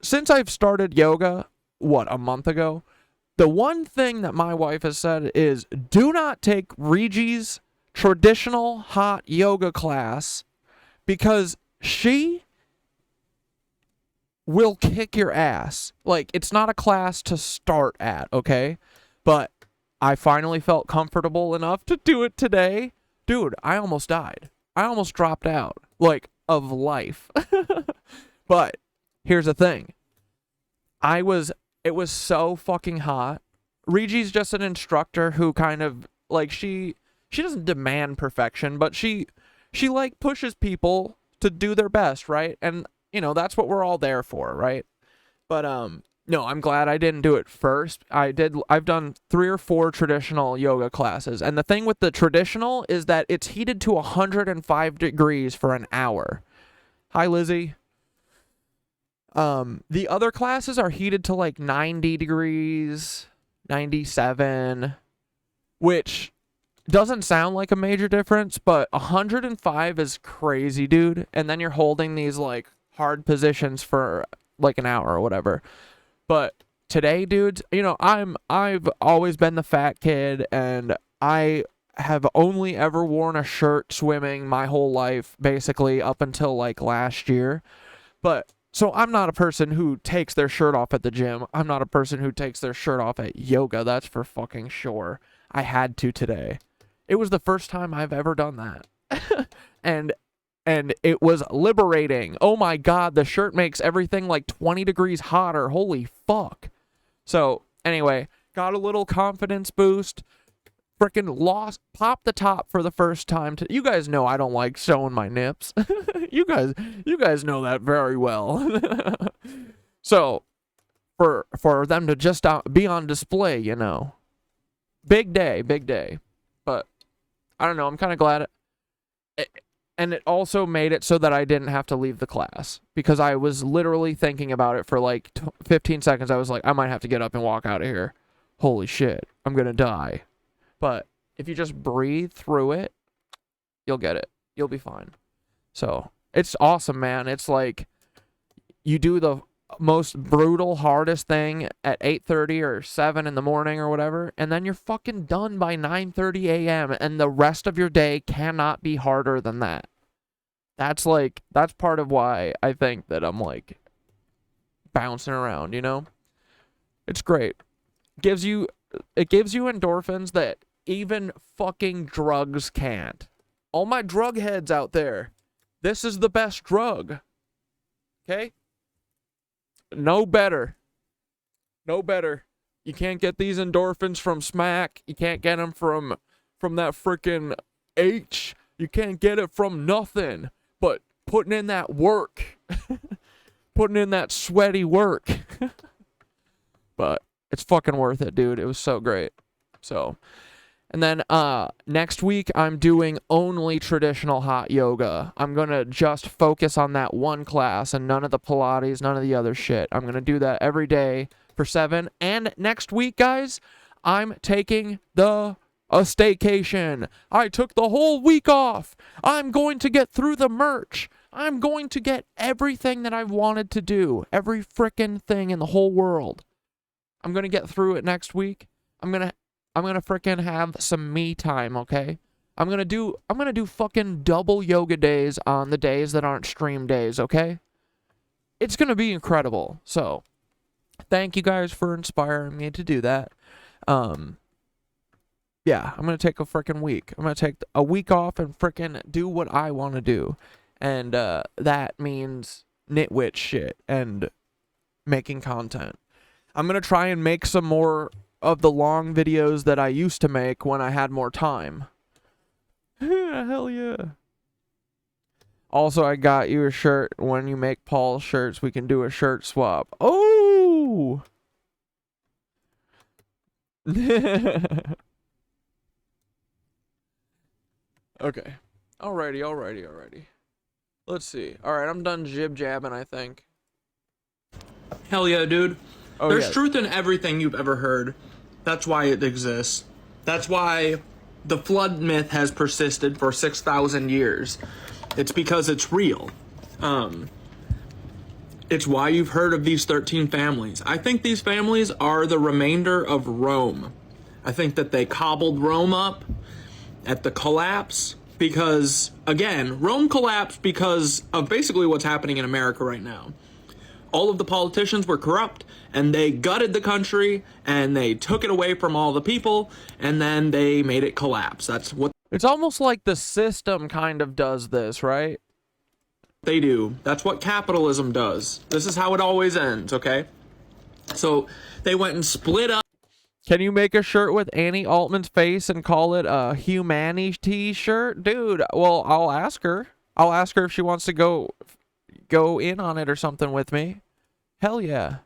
since I've started yoga, a month ago, the one thing that my wife has said is, do not take Reggie's traditional hot yoga class, because she will kick your ass. Like, it's not a class to start at, okay? But I finally felt comfortable enough to do it today. Dude, I almost died. I almost dropped out, like, of life. But here's the thing. It was so fucking hot. Reggie's just an instructor who kind of, like, she doesn't demand perfection, but she like pushes people to do their best, right? And, that's what we're all there for, right? But, no, I'm glad I didn't do it first. I've done 3 or 4 traditional yoga classes. And the thing with the traditional is that it's heated to 105 degrees for an hour. Hi, Lizzie. The other classes are heated to like 90 degrees, 97, which doesn't sound like a major difference, but 105 is crazy, dude. And then you're holding these like hard positions for like an hour or whatever. But today, dudes, I've always been the fat kid, and I have only ever worn a shirt swimming my whole life, basically up until like last year. But so I'm not a person who takes their shirt off at the gym. I'm not a person who takes their shirt off at yoga. That's for fucking sure. I had to today. It was the first time I've ever done that. and it was liberating. Oh my God, the shirt makes everything like 20 degrees hotter. Holy fuck. So anyway, got a little confidence boost. Freaking popped the top for the first time. You guys know I don't like showing my nips. You guys know that very well. So, for them to just be on display, big day. But I don't know. I'm kind of glad. And it also made it so that I didn't have to leave the class, because I was literally thinking about it for like 15 seconds. I was like, I might have to get up and walk out of here. Holy shit, I'm gonna die. But if you just breathe through it, you'll get it. You'll be fine. So it's awesome, man. It's like you do most brutal, hardest thing at 8:30 or 7 in the morning or whatever, and then you're fucking done by 9:30 a.m. and the rest of your day cannot be harder than that. That's part of why I think that I'm like bouncing around, you know? It's great. It gives you endorphins that even fucking drugs can't. All my drug heads out there, this is the best drug. Okay? No better. No better. You can't get these endorphins from smack. You can't get them from that freaking H. You can't get it from nothing. But putting in that work. Putting in that sweaty work. But it's fucking worth it, dude. It was so great. So, and then next week I'm doing only traditional hot yoga. I'm going to just focus on that one class and none of the Pilates, none of the other shit. I'm going to do that every day for 7. And next week, guys, I'm taking a staycation. I took the whole week off. I'm going to get through the merch. I'm going to get everything that I've wanted to do. Every frickin' thing in the whole world. I'm going to get through it next week. I'm going to frickin' have some me time, okay? I'm going to do fucking double yoga days on the days that aren't stream days, okay? It's going to be incredible. So, thank you guys for inspiring me to do that. Yeah, I'm going to take a frickin' week. I'm going to take a week off and frickin' do what I want to do. And that means KnitWitch shit and making content. I'm going to try and make some more of the long videos that I used to make when I had more time. Hell yeah. Also, I got you a shirt. When you make Paul's shirts, we can do a shirt swap. Oh! Okay. Alrighty. Let's see. Alright, I'm done jib-jabbing, I think. Hell yeah, dude. Oh, There's yeah. truth in everything you've ever heard. That's why it exists. That's why the flood myth has persisted for 6,000 years. It's because it's real. It's why you've heard of these 13 families. I think these families are the remainder of Rome. I think that they cobbled Rome up at the collapse because, again, Rome collapsed because of basically what's happening in America right now. All of the politicians were corrupt, and they gutted the country, and they took it away from all the people, and then they made it collapse. That's what It's almost like the system kind of does this, right? they do. That's what capitalism does. This is how it always ends, okay? So they went and split up. Can you make a shirt with Annie Altman's face and call it a humanity shirt? Dude, well, I'll ask her. I'll ask her if she wants to go in on it or something with me. Hell yeah.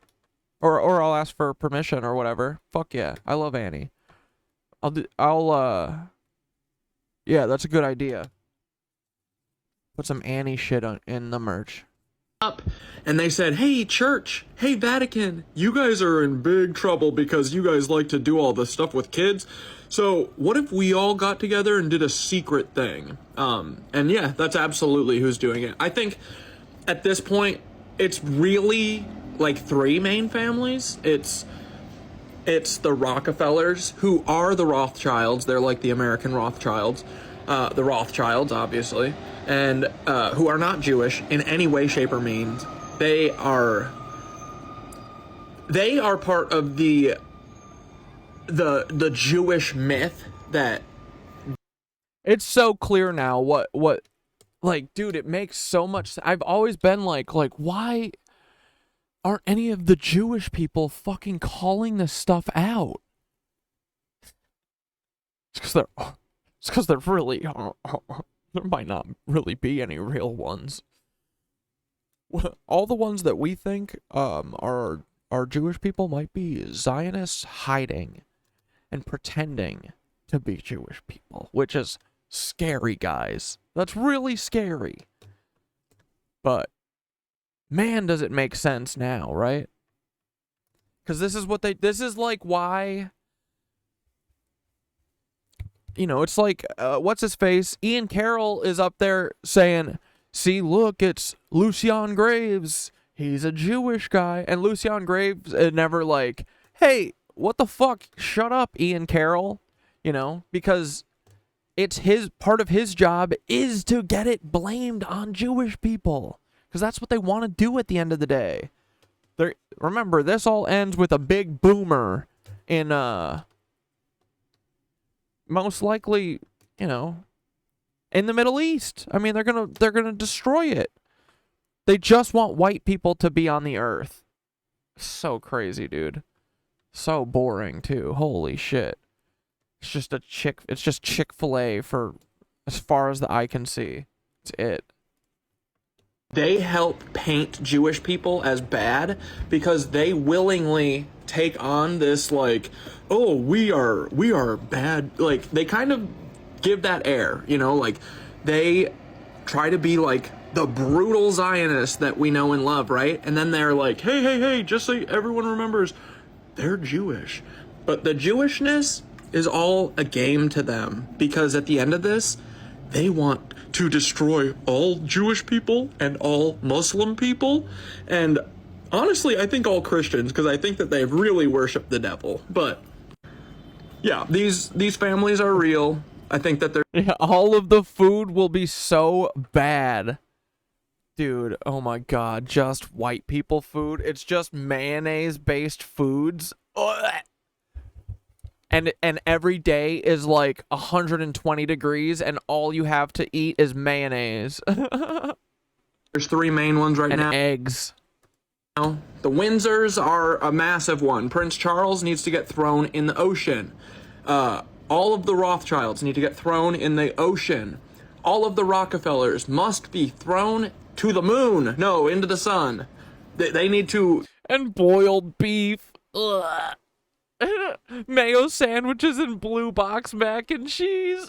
Or I'll ask for permission or whatever. Fuck yeah. I love Annie. Yeah, that's a good idea. Put some Annie shit in the merch. Up, and they said, hey, church, hey, Vatican, you guys are in big trouble because you guys like to do all this stuff with kids. So what if we all got together and did a secret thing? And yeah, that's absolutely who's doing it. I think at this point, it's really like 3 main families. It's the Rockefellers, who are the Rothschilds. They're like the American Rothschilds. The Rothschilds, obviously, and who are not Jewish in any way, shape, or means. They are part of the Jewish myth that. It's so clear now what like, dude, it makes so much sense. I've always been like why aren't any of the Jewish people fucking calling this stuff out? It's because they're really there might not really be any real ones. All the ones that we think are Jewish people might be Zionists hiding and pretending to be Jewish people, which is scary, guys. That's really scary. But man, does it make sense now, right? Because this is like why, you know, it's like, what's his face? Ian Carroll is up there saying, see, look, it's Lucian Graves. he's a Jewish guy. And Lucian Graves never like, hey, what the fuck? Shut up, Ian Carroll. You know, because it's his part of his job is to get it blamed on Jewish people. Because that's what they want to do at the end of the day. Remember, this all ends with a big boomer in, most likely, you know, in the Middle East. I mean, they're gonna destroy it. They just want white people to be on the earth. So crazy, dude. So boring, too. Holy shit. It's just Chick-fil-A for as far as the eye can see. It's it. They help paint Jewish people as bad because they willingly take on this, like, oh, we are bad. Like, they kind of give that air, you know, like, they try to be like the brutal Zionists that we know and love, right? And then they're like, hey, just so everyone remembers, they're Jewish. But the Jewishness is all a game to them because at the end of this, they want to destroy all Jewish people and all Muslim people. And honestly, I think all Christians, because I think that they really worship the devil. But yeah, these families are real. I think that they're... Yeah, all of the food will be so bad. Dude, oh my god, just white people food. It's just mayonnaise-based foods. Ugh. And every day is like 120 degrees, and all you have to eat is mayonnaise. There's three main ones right now. And eggs. The Windsors are a massive one. Prince Charles needs to get thrown in the ocean. All of the Rothschilds need to get thrown in the ocean. All of the Rockefellers must be thrown to the moon. No, into the sun. They need to... And boiled beef. Ugh. Mayo sandwiches and blue box mac and cheese.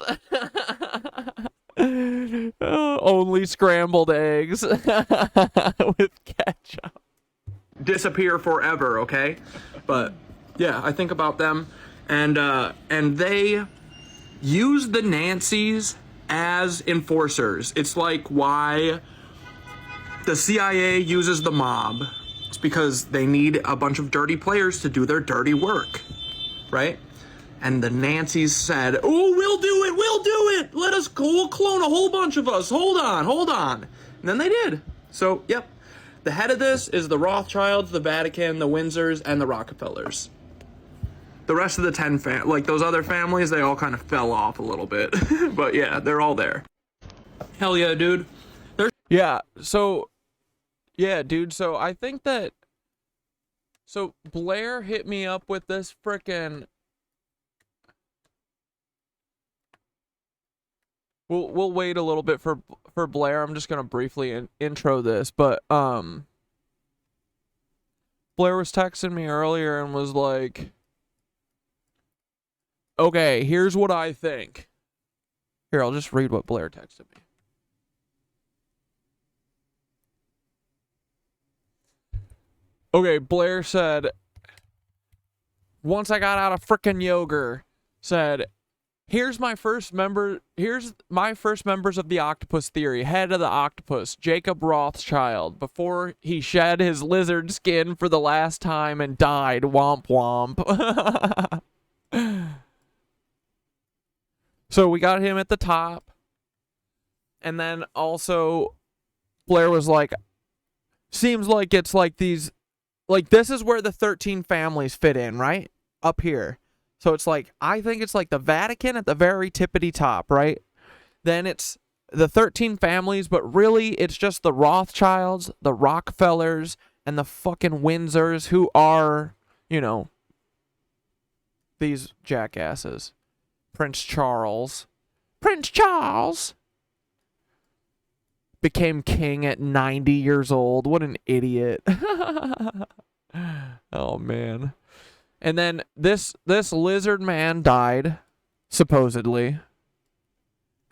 Only scrambled eggs with ketchup. Disappear forever, okay? But yeah, I think about them, and they use the Nancys as enforcers. It's like why the CIA uses the mob. It's because they need a bunch of dirty players to do their dirty work, right? And the Nancys said, oh, we'll do it. We'll clone a whole bunch of us. Hold on. And then they did. So, yep. The head of this is the Rothschilds, the Vatican, the Windsors, and the Rockefellers. The rest of the 10, like those other families, they all kind of fell off a little bit. But yeah, they're all there. Hell yeah, dude. Yeah, dude, so I think that... So, Blair hit me up with this frickin'... We'll wait a little bit for Blair. I'm just gonna briefly intro this, but, Blair was texting me earlier and was like... Okay, here's what I think. Here, I'll just read what Blair texted me. Okay, Blair said, once I got out of frickin' yoga, said, here's my first members of the octopus theory. Head of the octopus, Jacob Rothschild, before he shed his lizard skin for the last time and died. Womp womp. So we got him at the top. And then also, Blair was like, seems like it's like these... Like, this is where the 13 families fit in, right? Up here. So it's like, I think it's like the Vatican at the very tippity top, right? Then it's the 13 families, but really it's just the Rothschilds, the Rockefellers, and the fucking Windsors who are, you know, these jackasses. Prince Charles became king at 90 years old. What an idiot. Oh, man. And then this lizard man died, supposedly.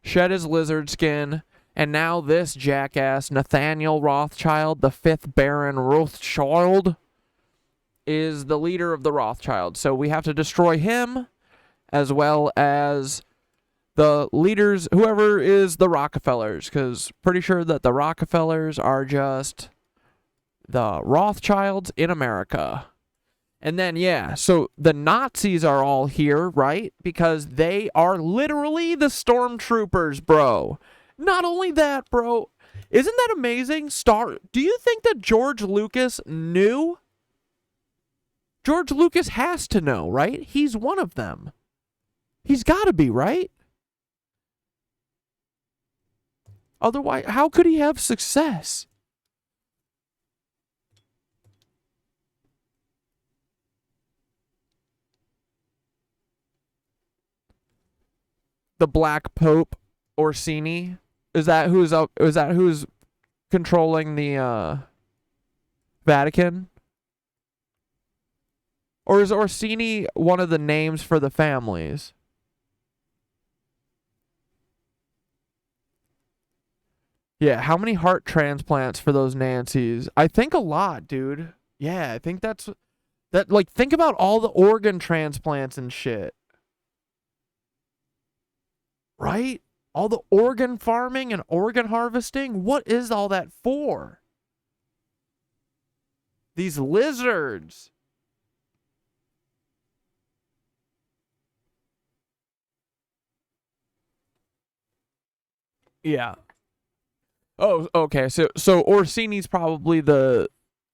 Shed his lizard skin. And now this jackass, Nathaniel Rothschild, the 5th Baron Rothschild, is the leader of the Rothschilds. So we have to destroy him, as well as the leaders, whoever is the Rockefellers, because pretty sure that the Rockefellers are just the Rothschilds in America. And then, yeah, so the Nazis are all here, right? Because they are literally the stormtroopers, bro. Not only that, bro. Isn't that amazing? Do you think that George Lucas knew? George Lucas has to know, right? He's one of them. He's got to be, right? Otherwise, how could he have success? The Black Pope Orsini, is that who's controlling the Vatican? Or is Orsini one of the names for the families? Yeah, how many heart transplants for those Nancys? I think a lot, dude. Yeah, I think that, like, think about all the organ transplants and shit. Right? All the organ farming and organ harvesting? What is all that for? These lizards. Yeah. Oh, okay. So Orsini's probably the,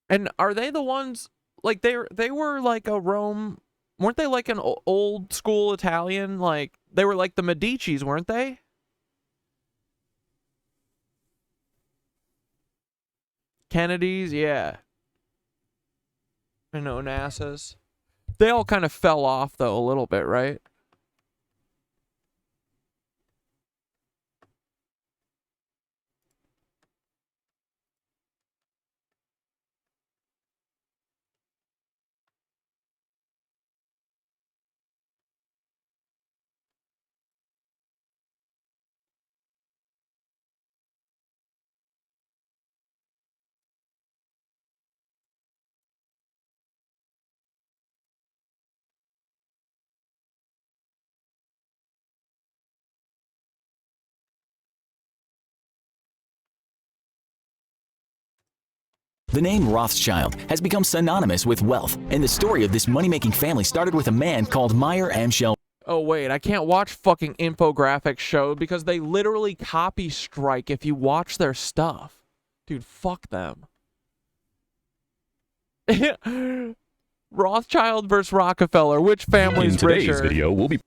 and are they the ones, like, they were like a Rome, weren't they like an old school Italian, like they were like the Medicis, weren't they? Kennedys, yeah. And Onassas. They all kind of fell off though a little bit, right? The name Rothschild has become synonymous with wealth, and the story of this money-making family started with a man called Meyer Amschel. Oh, wait, I can't watch fucking infographic show because they literally copy strike if you watch their stuff. Dude, fuck them. Rothschild versus Rockefeller. Which family's richer? In today's video, we'll be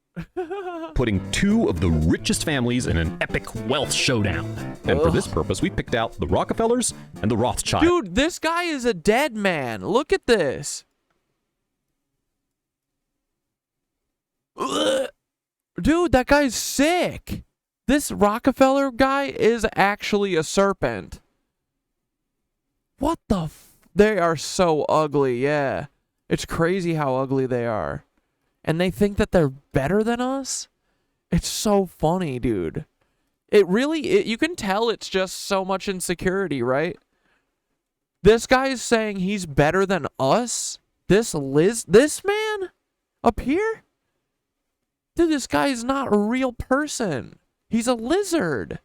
putting two of the richest families in an epic wealth showdown. And for this purpose, we picked out the Rockefellers and the Rothschilds. Dude, this guy is a dead man. Look at this. Ugh. Dude, that guy's sick. This Rockefeller guy is actually a serpent. What the f... They are so ugly, yeah. It's crazy how ugly they are. And they think that they're better than us? It's so funny, dude. It really... you can tell it's just so much insecurity, right? This guy is saying he's better than us? This man? Up here? Dude, this guy is not a real person. He's a lizard.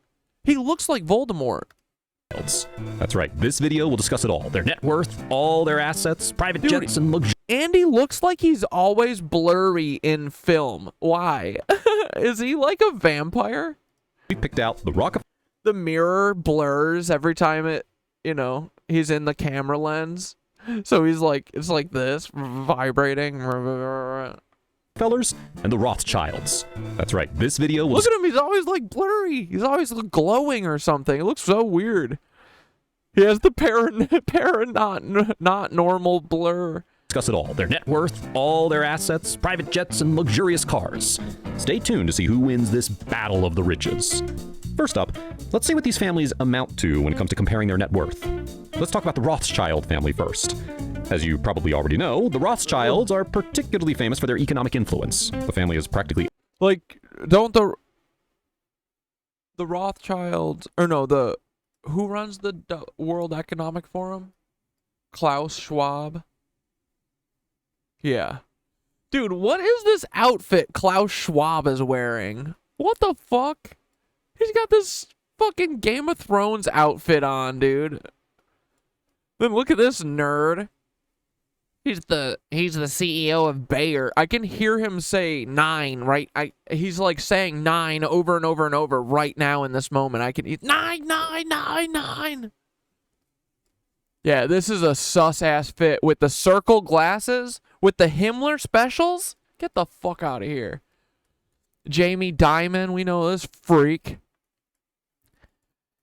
He looks like Voldemort. That's right. This video will discuss it all. Their net worth, all their assets, private jets, and luxury. Andy looks like he's always blurry in film. Why? Is he like a vampire? We picked out the Rockefellers. The mirror blurs every time it, you know, he's in the camera lens. So he's like, it's like this, vibrating. Rockefellers and the Rothschilds. That's right. This video will... Look at him. He's always like blurry. He's always glowing or something. It looks so weird. He has the not normal blur. Discuss it all. Their net worth, all their assets, private jets, and luxurious cars. Stay tuned to see who wins this battle of the riches. First up, let's see what these families amount to when it comes to comparing their net worth. Let's talk about the Rothschild family first. As you probably already know, the Rothschilds are particularly famous for their economic influence. The family is practically... Like, don't the Rothschilds... Or no, who runs the World Economic Forum? Klaus Schwab? Yeah. Dude, what is this outfit Klaus Schwab is wearing? What the fuck? He's got this fucking Game of Thrones outfit on, dude. Then look at this nerd. He's the CEO of Bayer. I can hear him say 9, right? He's like saying 9 over and over and over right now in this moment. I can 9, 9, 9, 9. Yeah, this is a sus-ass fit with the circle glasses, with the Himmler specials. Get the fuck out of here. Jamie Dimon, we know this freak.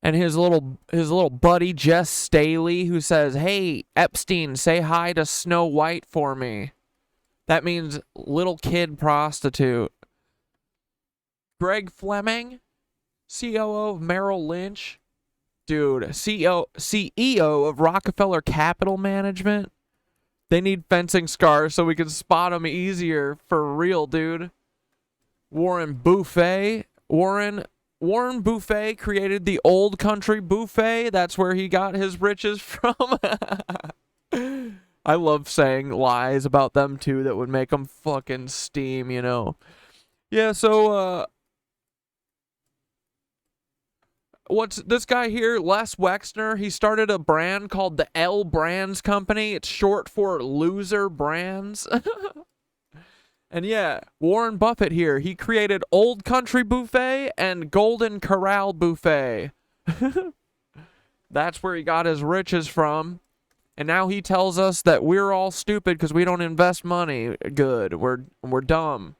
And his little buddy, Jess Staley, who says, hey, Epstein, say hi to Snow White for me. That means little kid prostitute. Greg Fleming, COO of Merrill Lynch. Dude, CEO of Rockefeller Capital Management. They need fencing scars so we can spot them easier. For real, dude. Warren Buffett. Warren Buffett created the Old Country Buffet. That's where he got his riches from. I love saying lies about them, too, that would make them fucking steam, you know. Yeah, so, what's this guy here, Les Wexner? He started a brand called the L Brands Company. It's short for Loser Brands. And yeah, Warren Buffett here. He created Old Country Buffet and Golden Corral Buffet. That's where he got his riches from. And now he tells us that we're all stupid because we don't invest money good. We're dumb.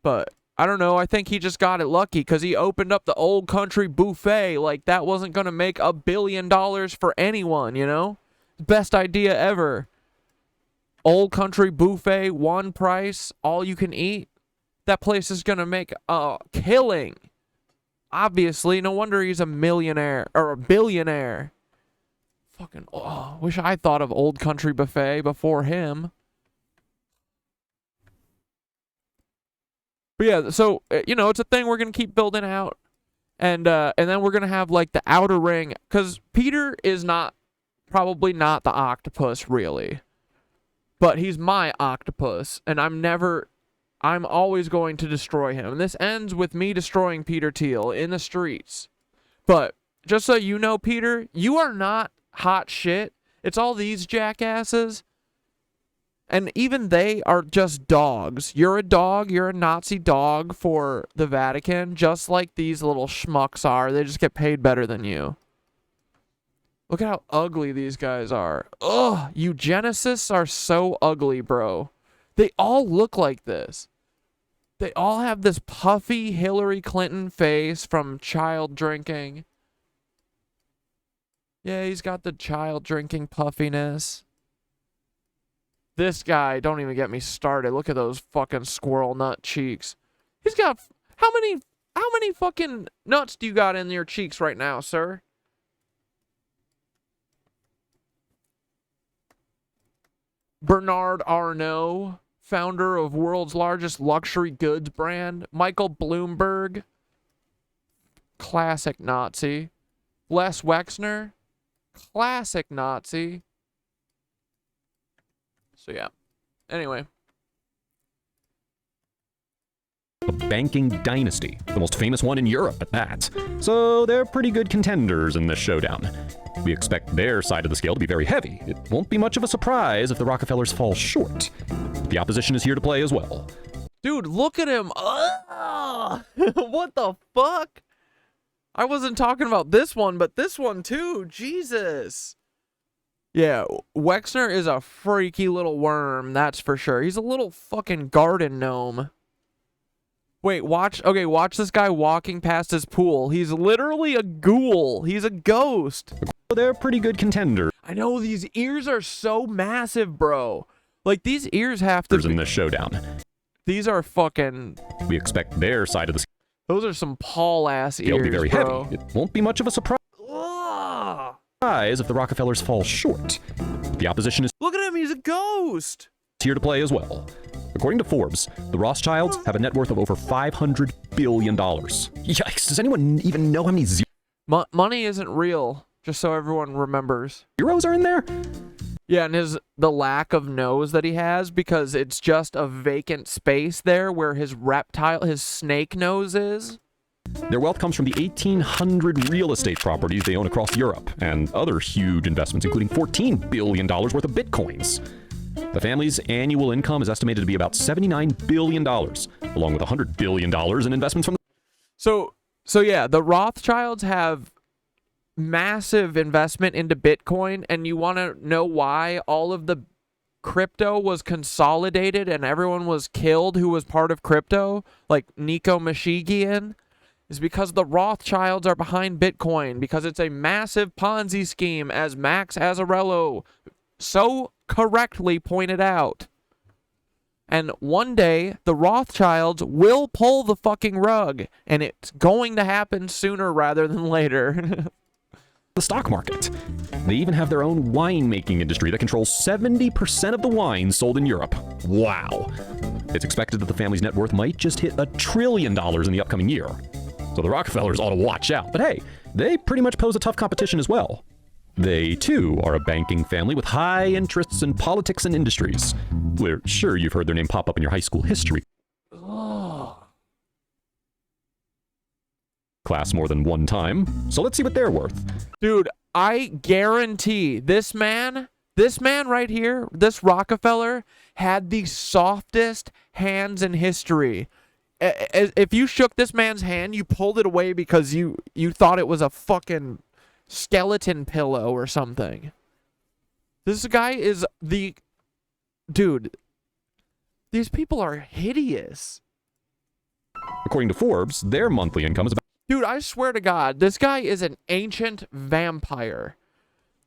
But I don't know. I think he just got it lucky because he opened up the Old Country Buffet. Like, that wasn't going to make $1 billion for anyone, you know? Best idea ever. Old Country Buffet, one price, all you can eat. That place is going to make a killing. Obviously, no wonder he's a millionaire or a billionaire. Fucking, wish I thought of Old Country Buffet before him. But yeah, so, you know, it's a thing we're going to keep building out. And then we're going to have, like, the outer ring. Because Peter is probably not the octopus, really. But he's my octopus, and I'm always going to destroy him. And this ends with me destroying Peter Thiel in the streets. But just so you know, Peter, you are not hot shit. It's all these jackasses. And even they are just dogs. You're a dog. You're a Nazi dog for the Vatican, just like these little schmucks are. They just get paid better than you. Look at how ugly these guys are. Ugh, eugenicists are so ugly, bro. They all look like this. They all have this puffy Hillary Clinton face from child drinking. Yeah, he's got the child drinking puffiness. This guy, don't even get me started. Look at those fucking squirrel nut cheeks. He's got, how many fucking nuts do you got in your cheeks right now, sir? Bernard Arnault, founder of world's largest luxury goods brand. Michael Bloomberg, classic Nazi. Les Wexner, classic Nazi. So yeah, anyway. A banking dynasty, the most famous one in Europe at that. So they're pretty good contenders in this showdown. We expect their side of the scale to be very heavy. It won't be much of a surprise if the Rockefellers fall short. The opposition is here to play as well. Dude, look at him. What the fuck? I wasn't talking about this one, but this one too. Jesus. Yeah, Wexner is a freaky little worm, that's for sure. He's a little fucking garden gnome. Wait, watch this guy walking past his pool. He's literally a ghoul. He's a ghost. They're pretty good contenders. I know, these ears are so massive, bro. Like, these ears have to be... in this showdown. These are fucking... We expect their side of the... Those are some Paul-ass ears, It'll be very bro. heavy. It won't be much of a surprise if the Rockefellers fall short. The opposition is... Look at him, he's a ghost! Here to play as well. According to Forbes, the Rothschilds have a net worth of over $500 billion. Yikes, does anyone even know how many money isn't real, just so everyone remembers. zeros are in there? Yeah, and the lack of nose that he has, because it's just a vacant space there where his snake nose is. Their wealth comes from the 1,800 real estate properties they own across Europe, and other huge investments, including $14 billion worth of bitcoins. The family's annual income is estimated to be about $79 billion, along with $100 billion in investments from So yeah, the Rothschilds have massive investment into Bitcoin, and you want to know why all of the crypto was consolidated and everyone was killed who was part of crypto, like Nico Mashigian, is because the Rothschilds are behind Bitcoin, because it's a massive Ponzi scheme, as Max Azzarello so correctly pointed out. And one day, the Rothschilds will pull the fucking rug, and it's going to happen sooner rather than later. the stock market. They even have their own wine-making industry that controls 70% of the wine sold in Europe. Wow. It's expected that the family's net worth might just hit $1 trillion in the upcoming year. So the Rockefellers ought to watch out. But hey, they pretty much pose a tough competition as well. They, too, are a banking family with high interests in politics and industries. We're sure you've heard their name pop up in your high school history class more than one time. So let's see what they're worth. Dude, I guarantee this man right here, this Rockefeller, had the softest hands in history. If you shook this man's hand, you pulled it away because you thought it was a fucking skeleton pillow or something. This guy is the... Dude, these people are hideous. According to Forbes, their monthly income is about... Dude, I swear to God, this guy is an ancient vampire.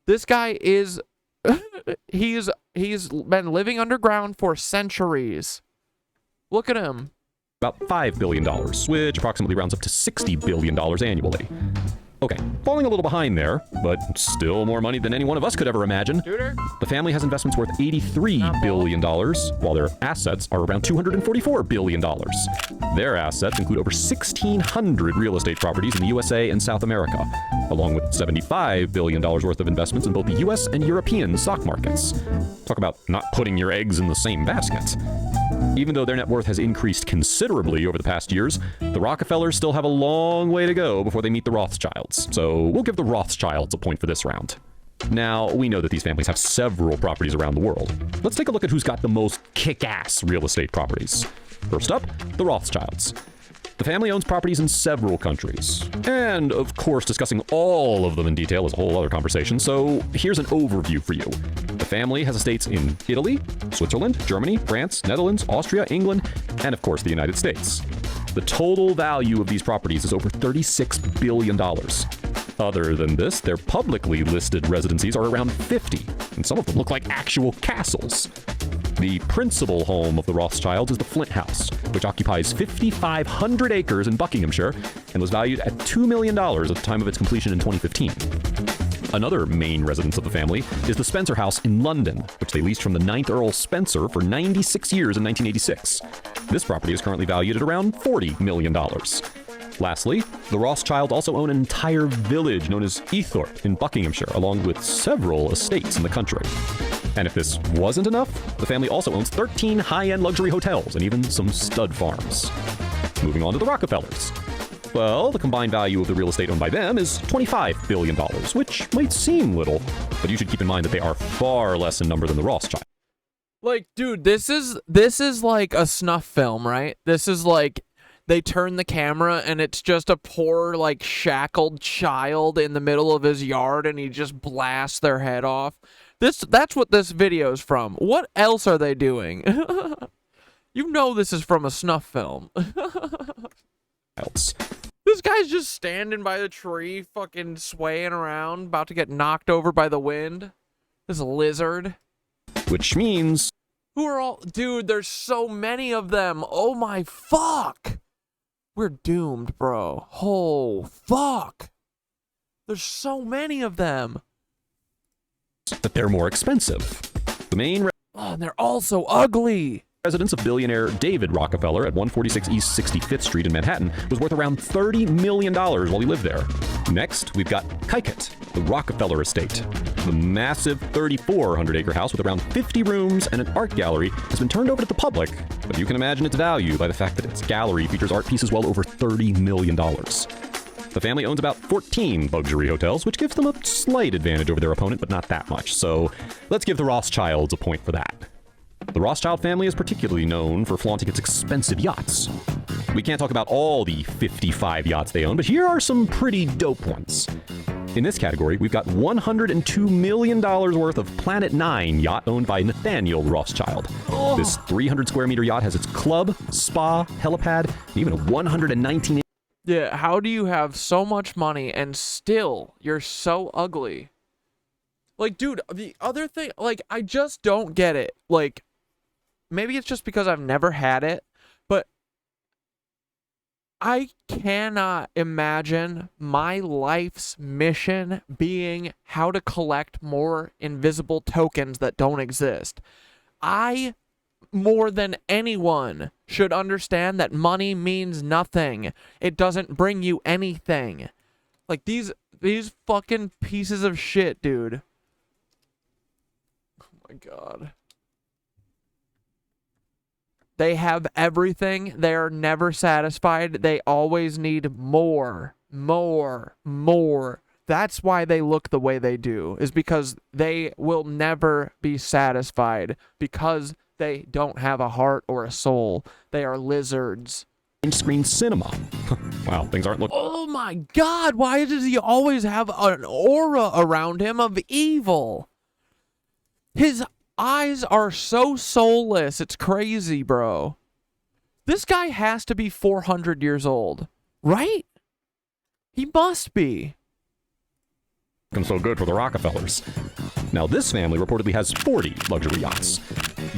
This guy is... he's been living underground for centuries. Look at him. About $5 billion, which approximately rounds up to $60 billion annually. Okay, falling a little behind there, but still more money than any one of us could ever imagine. Shooter? The family has investments worth $83 billion, while their assets are around $244 billion. Their assets include over 1,600 real estate properties in the USA and South America, along with $75 billion worth of investments in both the US and European stock markets. Talk about not putting your eggs in the same basket. Even though their net worth has increased considerably over the past years, the Rockefellers still have a long way to go before they meet the Rothschilds. So we'll give the Rothschilds a point for this round. Now, we know that these families have several properties around the world. Let's take a look at who's got the most kick-ass real estate properties. First up, the Rothschilds. The family owns properties in several countries. And, of course, discussing all of them in detail is a whole other conversation, so here's an overview for you. The family has estates in Italy, Switzerland, Germany, France, Netherlands, Austria, England, and, of course, the United States. The total value of these properties is over $36 billion. Other than this, their publicly listed residencies are around 50, and some of them look like actual castles. The principal home of the Rothschilds is the Flint House, which occupies 5,500 acres in Buckinghamshire and was valued at $2 million at the time of its completion in 2015. Another main residence of the family is the Spencer House in London, which they leased from the 9th Earl Spencer for 96 years in 1986. This property is currently valued at around $40 million. Lastly, the Rothschilds also own an entire village known as Eathorpe in Buckinghamshire, along with several estates in the country. And if this wasn't enough, the family also owns 13 high-end luxury hotels and even some stud farms. Moving on to the Rockefellers. Well, the combined value of the real estate owned by them is $25 billion, which might seem little, but you should keep in mind that they are far less in number than the Rothschilds. Like, dude, this is like a snuff film, right? This is like they turn the camera and it's just a poor, like, shackled child in the middle of his yard and he just blasts their head off. That's what this video's from. What else are they doing? You know this is from a snuff film. This guy's just standing by the tree, fucking swaying around, about to get knocked over by the wind. This lizard. Which means... Who are all... Dude, there's so many of them. Oh my fuck. We're doomed, bro. Oh, fuck. There's so many of them. That they're more expensive. The main... Oh, and they're all so ugly. Residence of billionaire David Rockefeller at 146 East 65th Street in Manhattan was worth around $30 million while he lived there. Next, we've got Kykit, the Rockefeller estate. The massive 3,400-acre house with around 50 rooms and an art gallery has been turned over to the public, but you can imagine its value by the fact that its gallery features art pieces well over $30 million. The family owns about 14 luxury hotels, which gives them a slight advantage over their opponent, but not that much. So let's give the Rothschilds a point for that. The Rothschild family is particularly known for flaunting its expensive yachts. We can't talk about all the 55 yachts they own, but here are some pretty dope ones. In this category, we've got $102 million worth of Planet 9 yacht owned by Nathaniel Rothschild. This 300 square meter yacht has its club, spa, helipad, and even a 119 Yeah, how do you have so much money and still you're so ugly? Like, dude, the other thing, like, I just don't get it. Like, maybe it's just because I've never had it, but I cannot imagine my life's mission being how to collect more invisible tokens that don't exist. I, more than anyone, should understand that money means nothing. It doesn't bring you anything. Like, these fucking pieces of shit, dude. Oh my god. They have everything. They are never satisfied. They always need more, more, more. That's why they look the way they do, is because they will never be satisfied because they don't have a heart or a soul. They are lizards. screen cinema. Wow, things aren't looking... Oh my god, why does he always have an aura around him of evil? His eyes are so soulless. It's crazy, bro. This guy has to be 400 years old, right? He must be. So good for the Rockefellers. Now, this family reportedly has 40 luxury yachts.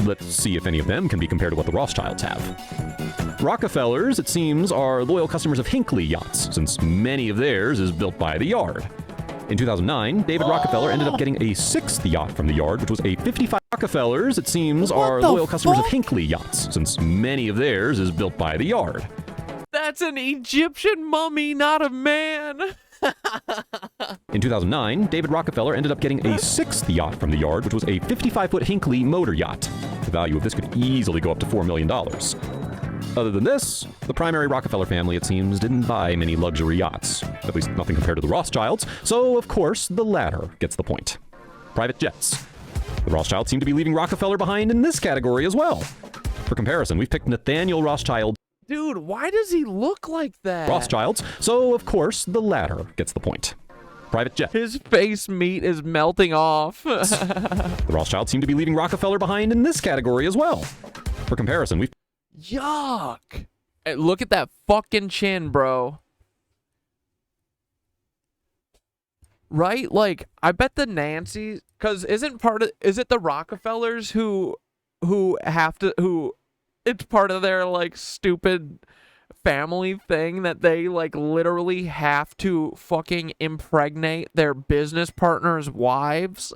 Let's see if any of them can be compared to what the Rothschilds have. Rockefellers, it seems, are loyal customers of Hinckley yachts, since many of theirs is built by the Yard. In 2009, David Rockefeller ended up getting a sixth yacht from the Yard, which was a 55... Rockefellers, it seems, are loyal customers of Hinckley yachts, since many of theirs is built by the Yard. That's an Egyptian mummy, not a man. In 2009, David Rockefeller ended up getting a sixth yacht from the Yard, which was a 55-foot Hinckley motor yacht. The value of this could easily go up to $4 million. Other than this, the primary Rockefeller family, it seems, didn't buy many luxury yachts. At least nothing compared to the Rothschilds, so of course the latter gets the point. Private jets. The Rothschilds seem to be leaving Rockefeller behind in this category as well. For comparison, we've picked Nathaniel Rothschild. Dude, why does he look like that? Rothschilds, so of course the latter gets the point. Private jet. His face meat is melting off. The Rothschilds seem to be leaving Rockefeller behind in this category as well. For comparison, we've... Yuck. Hey, look at that fucking chin, bro. Right? Like, I bet the Nancy's... Because isn't part of... Is it the Rockefellers who have to... Who... It's part of their, like, stupid family thing that they, like, literally have to fucking impregnate their business partners' wives.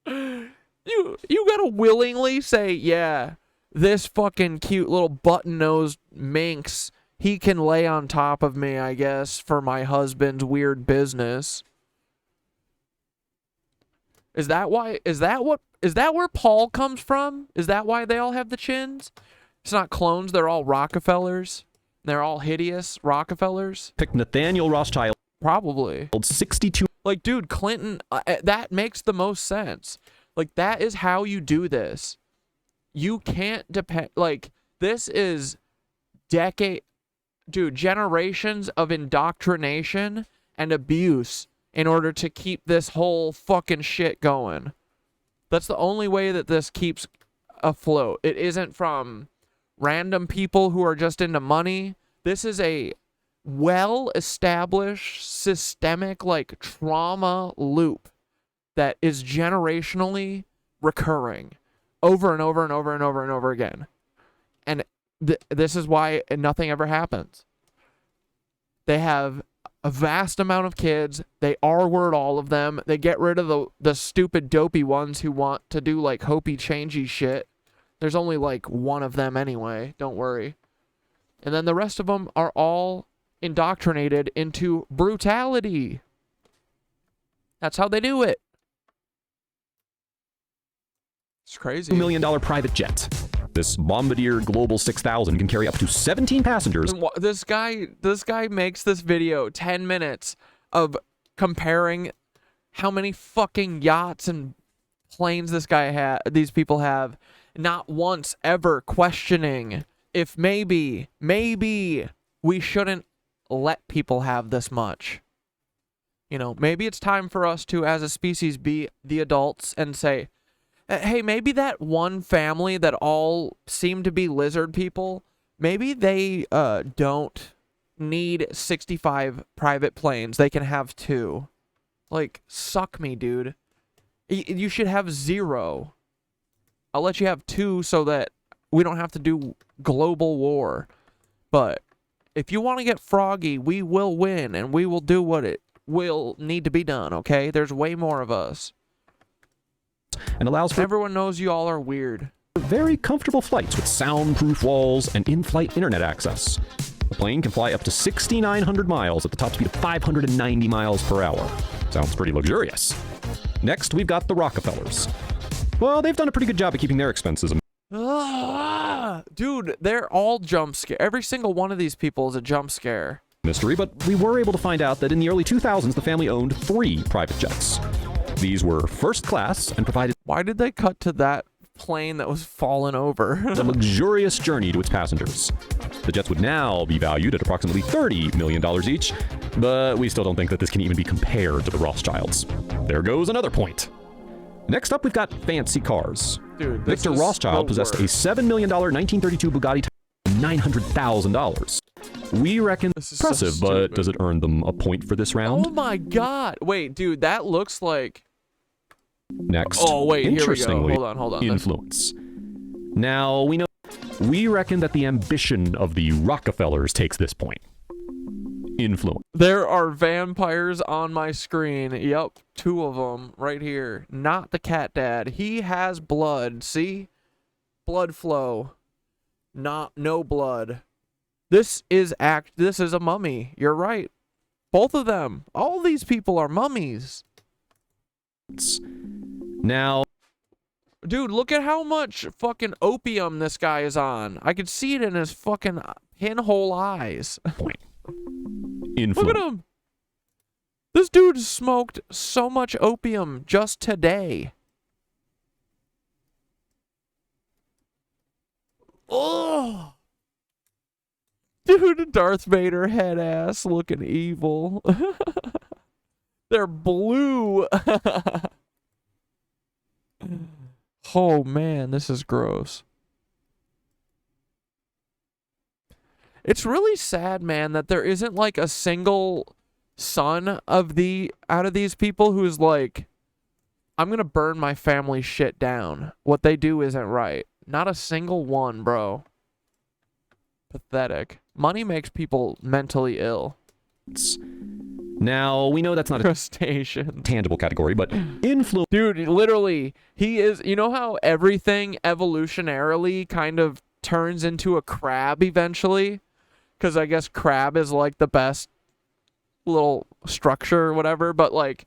You gotta willingly say, yeah, this fucking cute little button-nosed minx, he can lay on top of me, I guess, for my husband's weird business. Is that where Paul comes from? Is that why they all have the chins? It's not clones, they're all Rockefellers. They're all hideous Rockefellers. Pick Nathaniel Rothschild. Probably. 62. Like, dude, Clinton, that makes the most sense. Like, that is how you do this. You can't depend, like, this is generations of indoctrination and abuse in order to keep this whole fucking shit going. That's the only way that this keeps afloat. It isn't from random people who are just into money. This is a well-established, systemic, like, trauma loop that is generationally recurring over and over and over and over and over again. And this is why nothing ever happens. They have a vast amount of kids. They R-word all of them. They get rid of the stupid dopey ones who want to do, like, hopey changey shit. There's only like one of them anyway, don't worry. And then the rest of them are all indoctrinated into brutality. That's how they do it. It's crazy. $2 million private jet. This Bombardier Global 6000 can carry up to 17 passengers. This guy makes this video 10 minutes of comparing how many fucking yachts and planes these people have, not once ever questioning if maybe we shouldn't let people have this much. You know, maybe it's time for us to, as a species, be the adults and say, hey, maybe that one family that all seem to be lizard people, maybe they don't need 65 private planes. They can have 2. Like, suck me, dude. You should have 0. I'll let you have 2 so that we don't have to do global war. But if you want to get froggy, we will win, and we will do what it will need to be done, okay? There's way more of us. And allows for everyone knows you all are weird. Very comfortable flights with soundproof walls and in-flight internet access. The plane can fly up to 6,900 miles at the top speed of 590 miles per hour. Sounds pretty luxurious. Next, we've got the Rockefellers. Well, they've done a pretty good job of keeping their expenses. Dude, they're all jump scare. Every single one of these people is a jump scare. Mystery, but we were able to find out that in the early 2000s, the family owned 3 private jets. These were first class and provided... Why did they cut to that plane that was fallen over? a luxurious journey to its passengers. The jets would now be valued at approximately $30 million each, but we still don't think that this can even be compared to the Rothschilds. There goes another point. Next up, we've got fancy cars. Dude, Victor Rothschild possessed a $7 million 1932 Bugatti $900,000. We reckon it's impressive, so but does it earn them a point for this round? Oh my god. Wait, dude, that looks like... Next, oh wait, here we go. interestingly, Hold on. influence. Now, we reckon that the ambition of the Rockefellers takes this point. Influence. There are vampires on my screen. Yep, 2 of them right here. Not the cat dad. He has blood. See? Blood flow. No blood. This is a mummy. You're right. Both of them. All these people are mummies. Now, dude, look at how much fucking opium this guy is on. I could see it in his fucking pinhole eyes. point. Look at him. This dude smoked so much opium just today. Oh. Dude, Darth Vader head ass looking evil. They're blue. Oh man, this is gross. It's really sad, man, that there isn't like a single son out of these people who's like, I'm gonna burn my family shit down. What they do isn't right. Not a single one, bro. Pathetic. Money makes people mentally ill. Now, we know that's not a crustacean tangible category, but influence. Dude, literally, he is, you know how everything evolutionarily kind of turns into a crab eventually? Because I guess crab is like the best little structure or whatever, but like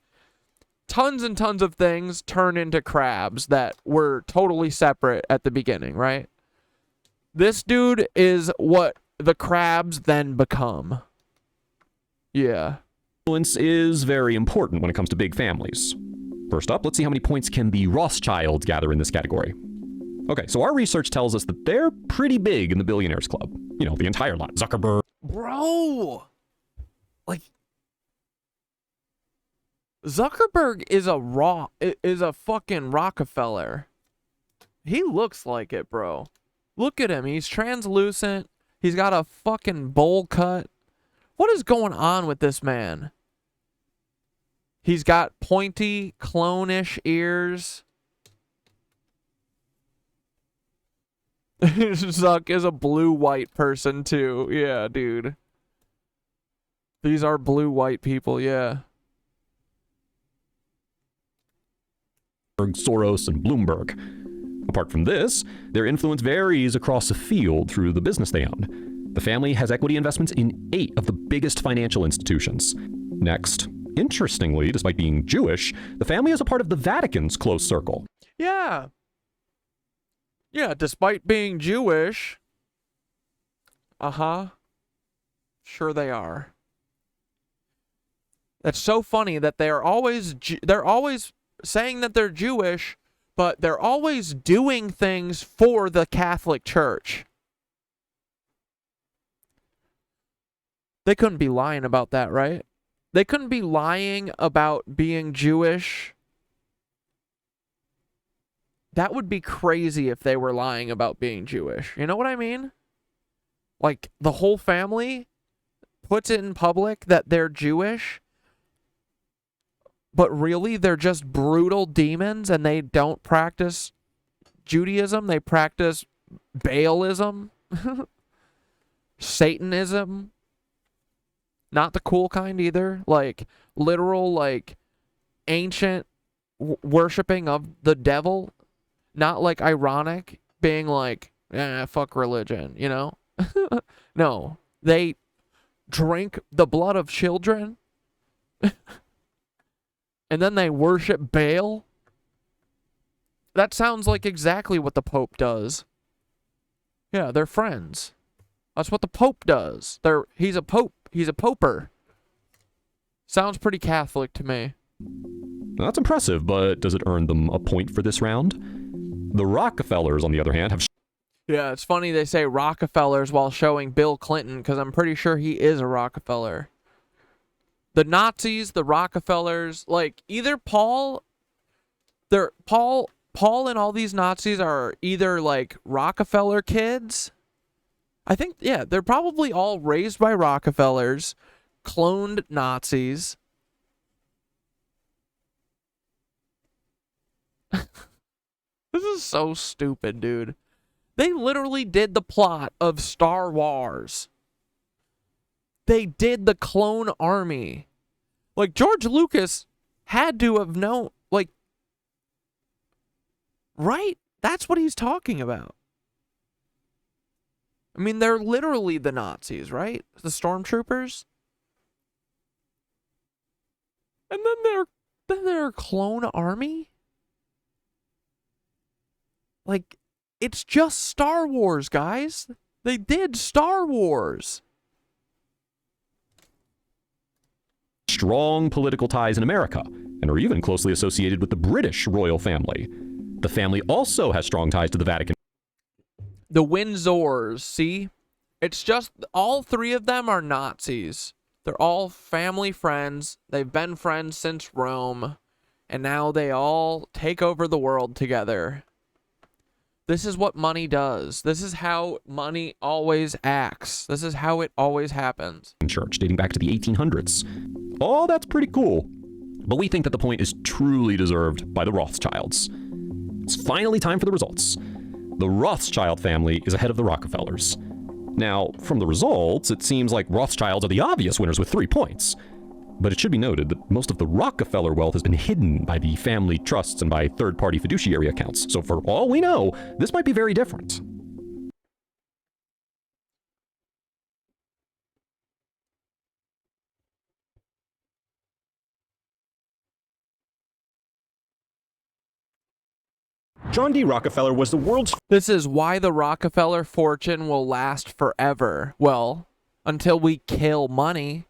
tons and tons of things turn into crabs that were totally separate at the beginning, right? This dude is what the crabs then become. Yeah. Influence is very important when it comes to big families. First up, let's see how many points can the Rothschilds gather in this category. Okay, so our research tells us that they're pretty big in the billionaires club. You know, the entire lot. Zuckerberg. Bro! Like, Zuckerberg is a fucking Rockefeller. He looks like it, bro. Look at him. He's translucent. He's got a fucking bowl cut. What is going on with this man? He's got pointy, clone-ish ears. Zuck is a blue-white person, too. Yeah, dude. These are blue-white people, yeah. Soros and Bloomberg. Apart from this, their influence varies across the field through the business they own. The family has equity investments in 8 of the biggest financial institutions. Next, interestingly, despite being Jewish, the family is a part of the Vatican's close circle. Yeah. Yeah, despite being Jewish. Uh-huh. Sure they are. That's so funny that they're always saying that they're Jewish, but they're always doing things for the Catholic Church. They couldn't be lying about that, right? They couldn't be lying about being Jewish. That would be crazy if they were lying about being Jewish. You know what I mean? Like, the whole family puts it in public that they're Jewish, but really they're just brutal demons and they don't practice Judaism. They practice Baalism, Satanism. Not the cool kind either. Like, literal, like, ancient worshipping of the devil. Not, like, ironic, being like, fuck religion, you know? No. They drink the blood of children. And then they worship Baal. That sounds like exactly what the Pope does. Yeah, they're friends. That's what the Pope does. He's a Pope. He's a poper. Sounds pretty Catholic to me. That's impressive, but does it earn them a point for this round? The Rockefellers, on the other hand, have... Yeah, it's funny they say Rockefellers while showing Bill Clinton, because I'm pretty sure he is a Rockefeller. The Nazis, the Rockefellers, like, either Paul and all these Nazis are either, like, Rockefeller kids. I think, yeah, they're probably all raised by Rockefellers, cloned Nazis. This is so stupid, dude. They literally did the plot of Star Wars. They did the clone army. Like, George Lucas had to have known, like, right? That's what he's talking about. I mean, they're literally the Nazis, right? The stormtroopers. And then they're a clone army? Like, it's just Star Wars, guys. They did Star Wars. Strong political ties in America, and are even closely associated with the British royal family. The family also has strong ties to the Vatican. The Windsors, see? It's just, all 3 of them are Nazis. They're all family friends. They've been friends since Rome. And now they all take over the world together. This is what money does. This is how money always acts. This is how it always happens. Church dating back to the 1800s. Oh, that's pretty cool. But we think that the point is truly deserved by the Rothschilds. It's finally time for the results. The Rothschild family is ahead of the Rockefellers. Now, from the results, it seems like Rothschilds are the obvious winners with 3 points. But it should be noted that most of the Rockefeller wealth has been hidden by the family trusts and by third-party fiduciary accounts. So for all we know, this might be very different. John D. Rockefeller was the world's... This is why the Rockefeller fortune will last forever. Well, until we kill money.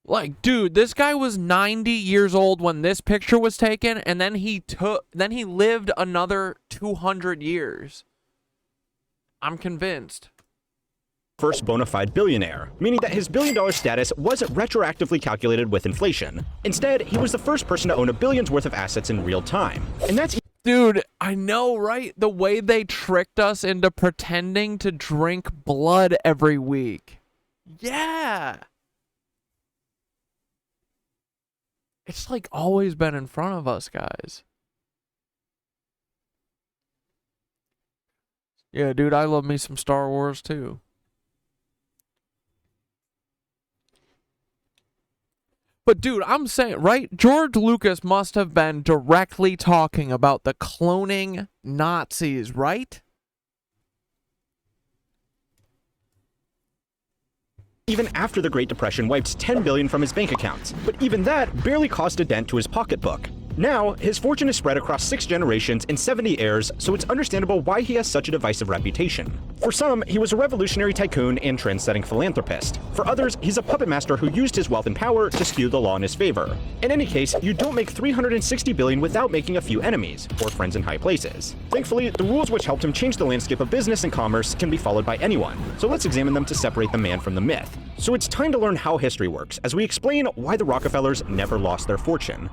Like, dude, this guy was 90 years old when this picture was taken, and then he lived another 200 years. I'm convinced. first bona fide billionaire, meaning that his billion-dollar status wasn't retroactively calculated with inflation. Instead, he was the first person to own $1 billion's worth of assets in real time. And that's... Dude, I know, right? The way they tricked us into pretending to drink blood every week. Yeah. It's like always been in front of us, guys. Yeah, dude, I love me some Star Wars too. But dude, I'm saying, right? George Lucas must have been directly talking about the cloning Nazis, right? Even after the Great Depression wiped $10 billion from his bank accounts, but even that barely caused a dent to his pocketbook. Now, his fortune is spread across 6 generations and 70 heirs, so it's understandable why he has such a divisive reputation. For some, he was a revolutionary tycoon and trend-setting philanthropist. For others, he's a puppet master who used his wealth and power to skew the law in his favor. In any case, you don't make $360 billion without making a few enemies, or friends in high places. Thankfully, the rules which helped him change the landscape of business and commerce can be followed by anyone, so let's examine them to separate the man from the myth. So it's time to learn how history works, as we explain why the Rockefellers never lost their fortune.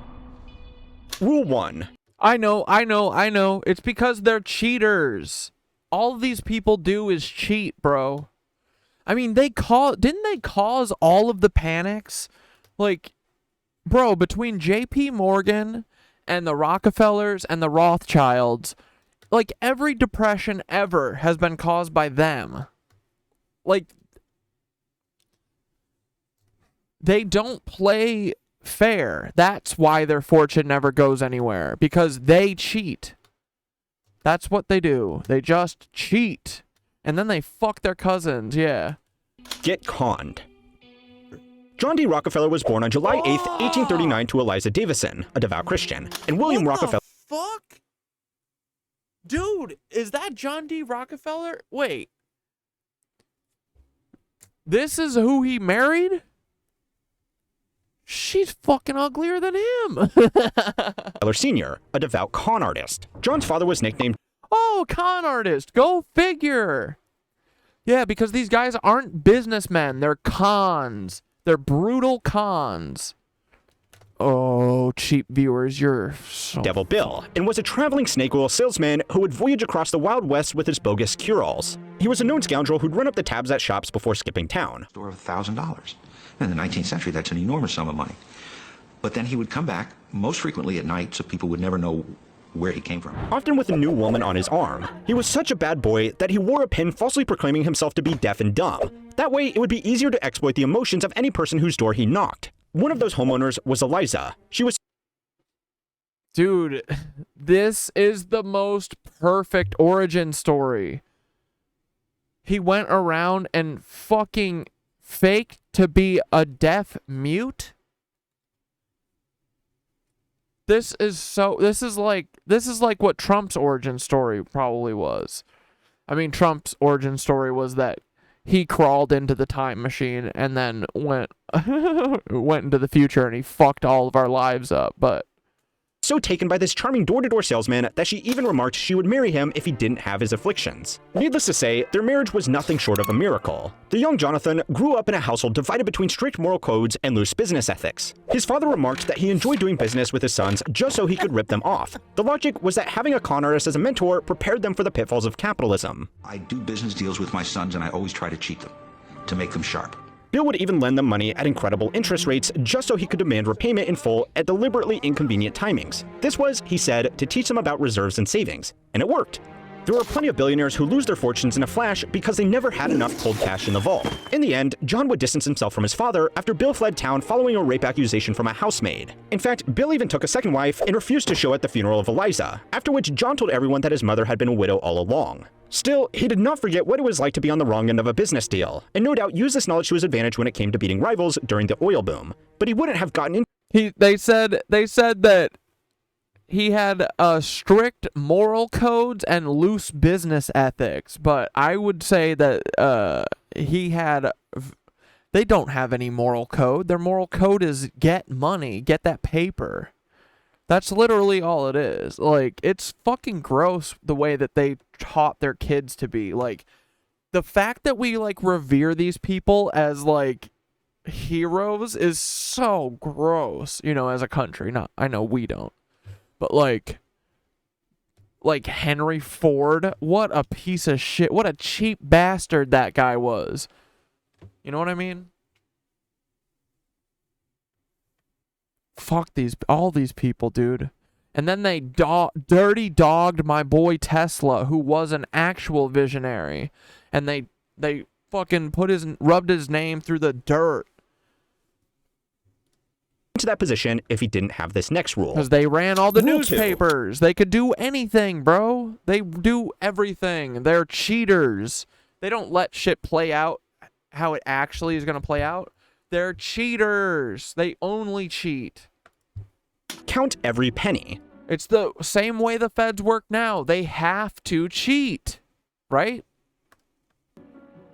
Rule 1. I know. It's because they're cheaters. All these people do is cheat, bro. I mean, didn't they cause all of the panics? Like, bro, between JP Morgan and the Rockefellers and the Rothschilds, like, every depression ever has been caused by them. Like, they don't play fair. That's why their fortune never goes anywhere, because they cheat. That's what they do. They just cheat. And then they fuck their cousins, yeah. Get conned. John D. Rockefeller was born on July 8th, 1839 to Eliza Davison, a devout Christian, and William Rockefeller. What the fuck? Dude, is that John D. Rockefeller? Wait. This is who he married? She's fucking uglier than him. Sr., a devout con artist. John's father was nicknamed Oh, con artist. Go figure. Yeah, because these guys aren't businessmen. They're cons. They're brutal cons. Oh, cheap viewers, you're so... Devil Bill, and was a traveling snake oil salesman who would voyage across the Wild West with his bogus cure-alls. He was a known scoundrel who'd run up the tabs at shops before skipping town. Store of $1,000. In the 19th century, that's an enormous sum of money. But then he would come back, most frequently at night, so people would never know where he came from. Often with a new woman on his arm. He was such a bad boy that he wore a pin falsely proclaiming himself to be deaf and dumb. That way, it would be easier to exploit the emotions of any person whose door he knocked. One of those homeowners was Eliza. She was... Dude, this is the most perfect origin story. He went around and fucking faked to be a deaf mute? This is like what Trump's origin story probably was. I mean, Trump's origin story was that he crawled into the time machine and then went into the future and he fucked all of our lives up, but so taken by this charming door-to-door salesman that she even remarked she would marry him if he didn't have his afflictions. Needless to say, their marriage was nothing short of a miracle. The young Jonathan grew up in a household divided between strict moral codes and loose business ethics. His father remarked that he enjoyed doing business with his sons just so he could rip them off. The logic was that having a con artist as a mentor prepared them for the pitfalls of capitalism. I do business deals with my sons and I always try to cheat them, to make them sharp. Bill would even lend them money at incredible interest rates just so he could demand repayment in full at deliberately inconvenient timings. This was, he said, to teach them about reserves and savings. And it worked. There were plenty of billionaires who lose their fortunes in a flash because they never had enough cold cash in the vault. In the end, John would distance himself from his father after Bill fled town following a rape accusation from a housemaid. In fact, Bill even took a second wife and refused to show at the funeral of Eliza, after which John told everyone that his mother had been a widow all along. Still, he did not forget what it was like to be on the wrong end of a business deal, and no doubt used this knowledge to his advantage when it came to beating rivals during the oil boom. But he wouldn't have gotten in. They said that he had strict moral codes and loose business ethics, but I would say that they don't have any moral code. Their moral code is get money, get that paper. That's literally all it is. Like, it's fucking gross the way that they taught their kids to be. Like, the fact that we, like, revere these people as, like, heroes is so gross, you know, as a country. I know we don't. But, like Henry Ford, what a piece of shit. What a cheap bastard that guy was. You know what I mean? Fuck all these people, dude. And then they dirty dogged my boy Tesla, who was an actual visionary. And they fucking rubbed his name through the dirt. into that position if he didn't have this next rule. Because they ran all the Rule 2. newspapers. They could do anything, bro. They do everything. They're cheaters. They don't let shit play out how it actually is going to play out. They're cheaters. They only cheat. Count every penny. It's the same way the feds work now. They have to cheat, right?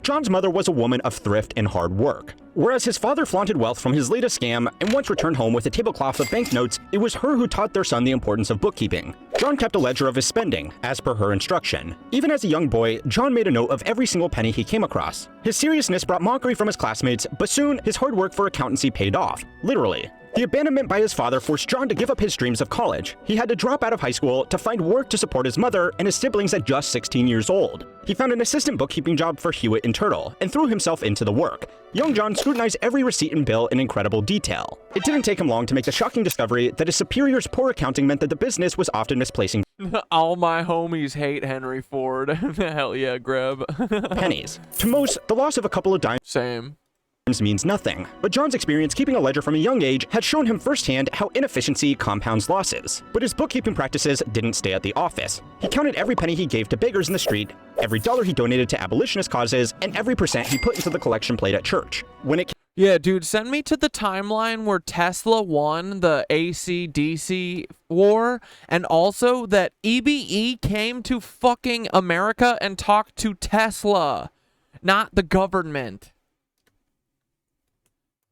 John's mother was a woman of thrift and hard work. Whereas his father flaunted wealth from his latest scam and once returned home with a tablecloth of banknotes, it was her who taught their son the importance of bookkeeping. John kept a ledger of his spending, as per her instruction. Even as a young boy, John made a note of every single penny he came across. His seriousness brought mockery from his classmates, but soon his hard work for accountancy paid off, literally. The abandonment by his father forced John to give up his dreams of college. He had to drop out of high school to find work to support his mother and his siblings at just 16 years old. He found an assistant bookkeeping job for Hewitt and Turtle and threw himself into the work. Young John scrutinized every receipt and bill in incredible detail. It didn't take him long to make the shocking discovery that his superior's poor accounting meant that the business was often misplacing All my homies hate Henry Ford. Hell yeah, Greb. pennies. To most, the loss of a couple of dimes Same. means nothing, but John's experience keeping a ledger from a young age had shown him firsthand how inefficiency compounds losses. But his bookkeeping practices didn't stay at the office. He counted every penny he gave to beggars in the street, every dollar he donated to abolitionist causes, and every percent he put into the collection plate at church. When it Yeah, dude, send me to the timeline where Tesla won the AC-DC war, and also that EBE came to fucking America and talked to Tesla, not the government.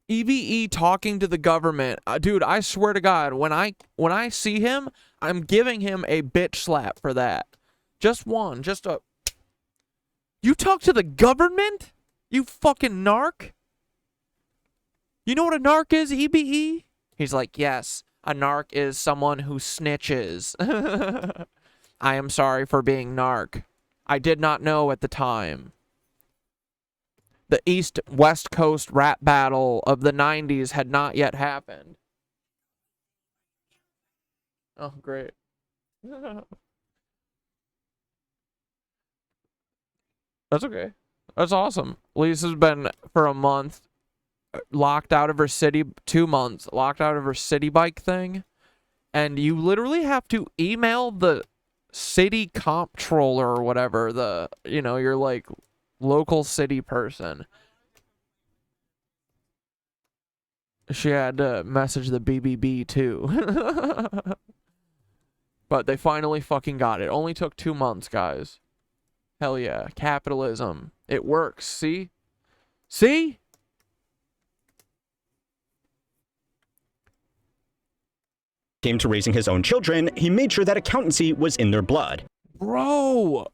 EBE talking to the government. Dude, I swear to God, when I see him, I'm giving him a bitch slap for that. Just one, just a... You talk to the government? You fucking narc? You know what a narc is, EBE? He's like, yes, a narc is someone who snitches. I am sorry for being narc. I did not know at the time. The East-West Coast rap battle of the 90s had not yet happened. Oh, great. That's okay. That's awesome. Lisa's been, for a month, locked out of her city, 2 months, locked out of her city bike thing. And you literally have to email the city comptroller or whatever, the, you know, your, like, local city person. She had to message the BBB too. But they finally fucking got it. Only took 2 months, guys. Hell yeah. Capitalism. It works. See? See? came to raising his own children, he made sure that accountancy was in their blood. Bro.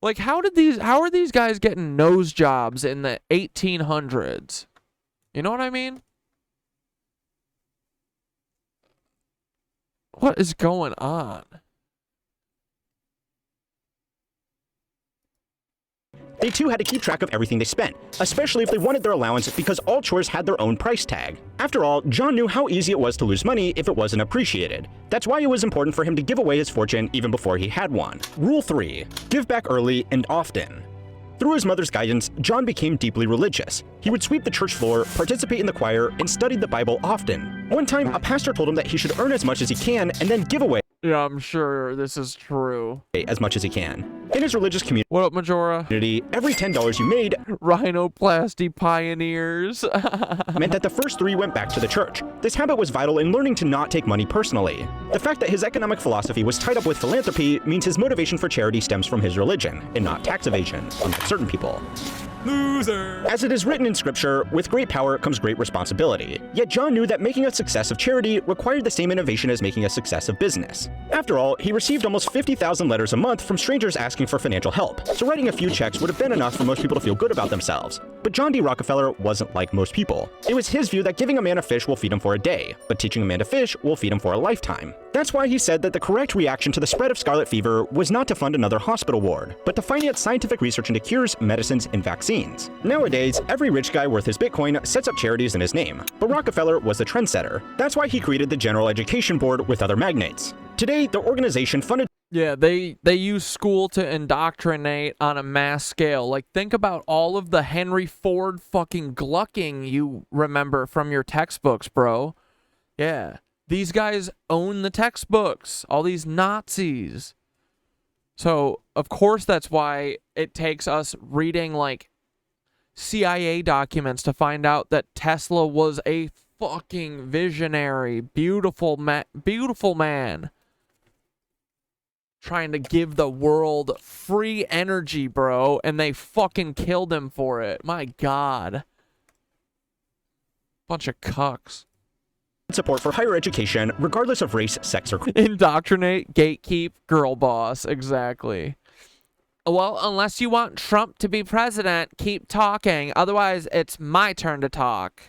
Like, how are these guys getting nose jobs in the 1800s? You know what I mean? What is going on? They too had to keep track of everything they spent, especially if they wanted their allowance because all chores had their own price tag. After all, John knew how easy it was to lose money if it wasn't appreciated. That's why it was important for him to give away his fortune even before he had one. Rule 3. Give back early and often. Through his mother's guidance, John became deeply religious. He would sweep the church floor, participate in the choir, and studied the Bible often. One time, a pastor told him that he should earn as much as he can and then give away Yeah, I'm sure this is true. as much as he can. In his religious What up, Majora? community, every $10 you made Rhinoplasty pioneers. meant that the first 3 went back to the church. This habit was vital in learning to not take money personally. The fact that his economic philosophy was tied up with philanthropy means his motivation for charity stems from his religion, and not tax evasion, unlike certain people. Loser. As it is written in scripture, with great power comes great responsibility. Yet John knew that making a success of charity required the same innovation as making a success of business. After all, he received almost 50,000 letters a month from strangers asking for financial help, so writing a few checks would have been enough for most people to feel good about themselves. But John D. Rockefeller wasn't like most people. It was his view that giving a man a fish will feed him for a day, but teaching a man to fish will feed him for a lifetime. That's why he said that the correct reaction to the spread of scarlet fever was not to fund another hospital ward, but to finance scientific research into cures, medicines, and vaccines. Nowadays, every rich guy worth his Bitcoin sets up charities in his name, but Rockefeller was the trendsetter. That's why he created the General Education Board with other magnates. Today, the organization funded Yeah, they use school to indoctrinate on a mass scale. Like, think about all of the Henry Ford fucking glucking you remember from your textbooks, bro. Yeah. These guys own the textbooks. All these Nazis. So, of course, that's why it takes us reading, like, CIA documents to find out that Tesla was a fucking visionary, beautiful man. Trying to give the world free energy, bro, and they fucking killed him for it. My God. Bunch of cucks. Support for higher education, regardless of race, sex, or Indoctrinate, gatekeep, girl boss. Exactly. Well, unless you want Trump to be president, keep talking. Otherwise, it's my turn to talk.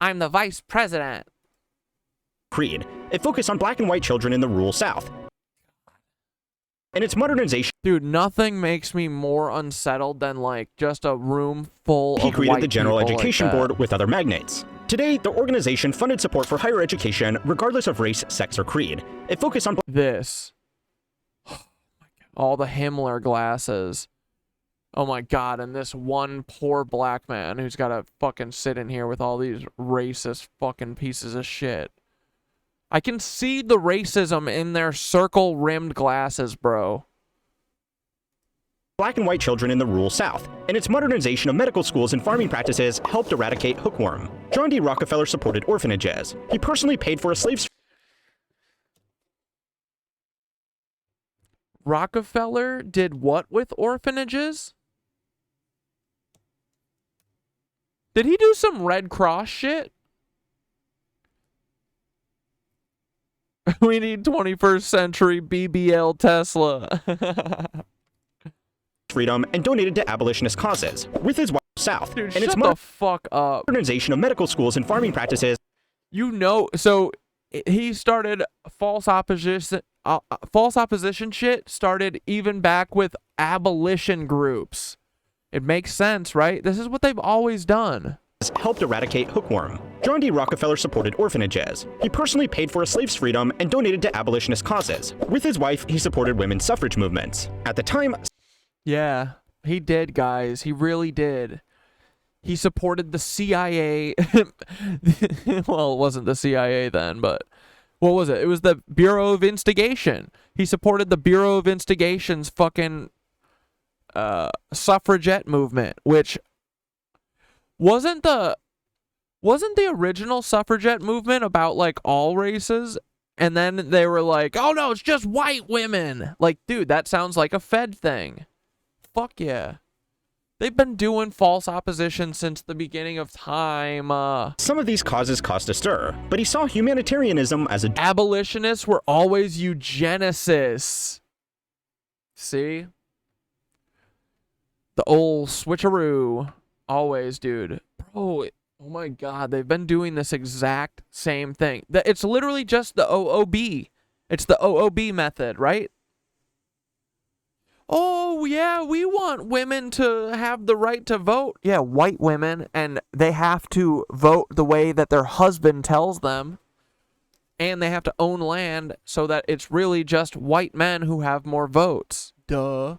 I'm the vice president. creed. It focused on black and white children in the rural South. And its modernization. Dude, nothing makes me more unsettled than, like, just a room full of He created white the General people Education like that. Board with other magnates. Today, the organization funded support for higher education, regardless of race, sex, or creed. It focused on This. All the Himmler glasses. Oh my God, and this one poor black man who's got to fucking sit in here with all these racist fucking pieces of shit. I can see the racism in their circle-rimmed glasses, bro. black and white children in the rural South, and its modernization of medical schools and farming practices helped eradicate hookworm. John D. Rockefeller supported orphanages. He personally paid for a slave's Rockefeller did what with orphanages? Did he do some Red Cross shit? We need 21st century BBL Tesla. freedom and donated to abolitionist causes, with his wife South, Dude, and its shut the fuck up. modernization of medical schools and farming practices. You know, so he started false opposition shit started even back with abolition groups. It makes sense, right? This is what they've always done. Helped eradicate hookworm. John D. Rockefeller supported orphanages. He personally paid for a slave's freedom and donated to abolitionist causes. With his wife, he supported women's suffrage movements. At the time, Yeah, he did, guys. He really did. He supported the CIA. Well, it wasn't the CIA then, but what was it? It was the Bureau of Instigation. He supported the Bureau of Instigation's fucking suffragette movement, which wasn't the original suffragette movement about, like, all races? And then they were like, oh no, it's just white women. Like, dude, that sounds like a Fed thing. Fuck yeah. They've been doing false opposition since the beginning of time. some of these causes caused a stir, but he saw humanitarianism as a Abolitionists were always eugenicists. See? The old switcheroo. Always, dude. Bro, oh my God, they've been doing this exact same thing. It's literally just the OOB. It's the OOB method, right? Oh, yeah, we want women to have the right to vote. Yeah, white women, and they have to vote the way that their husband tells them. And they have to own land so that it's really just white men who have more votes. Duh.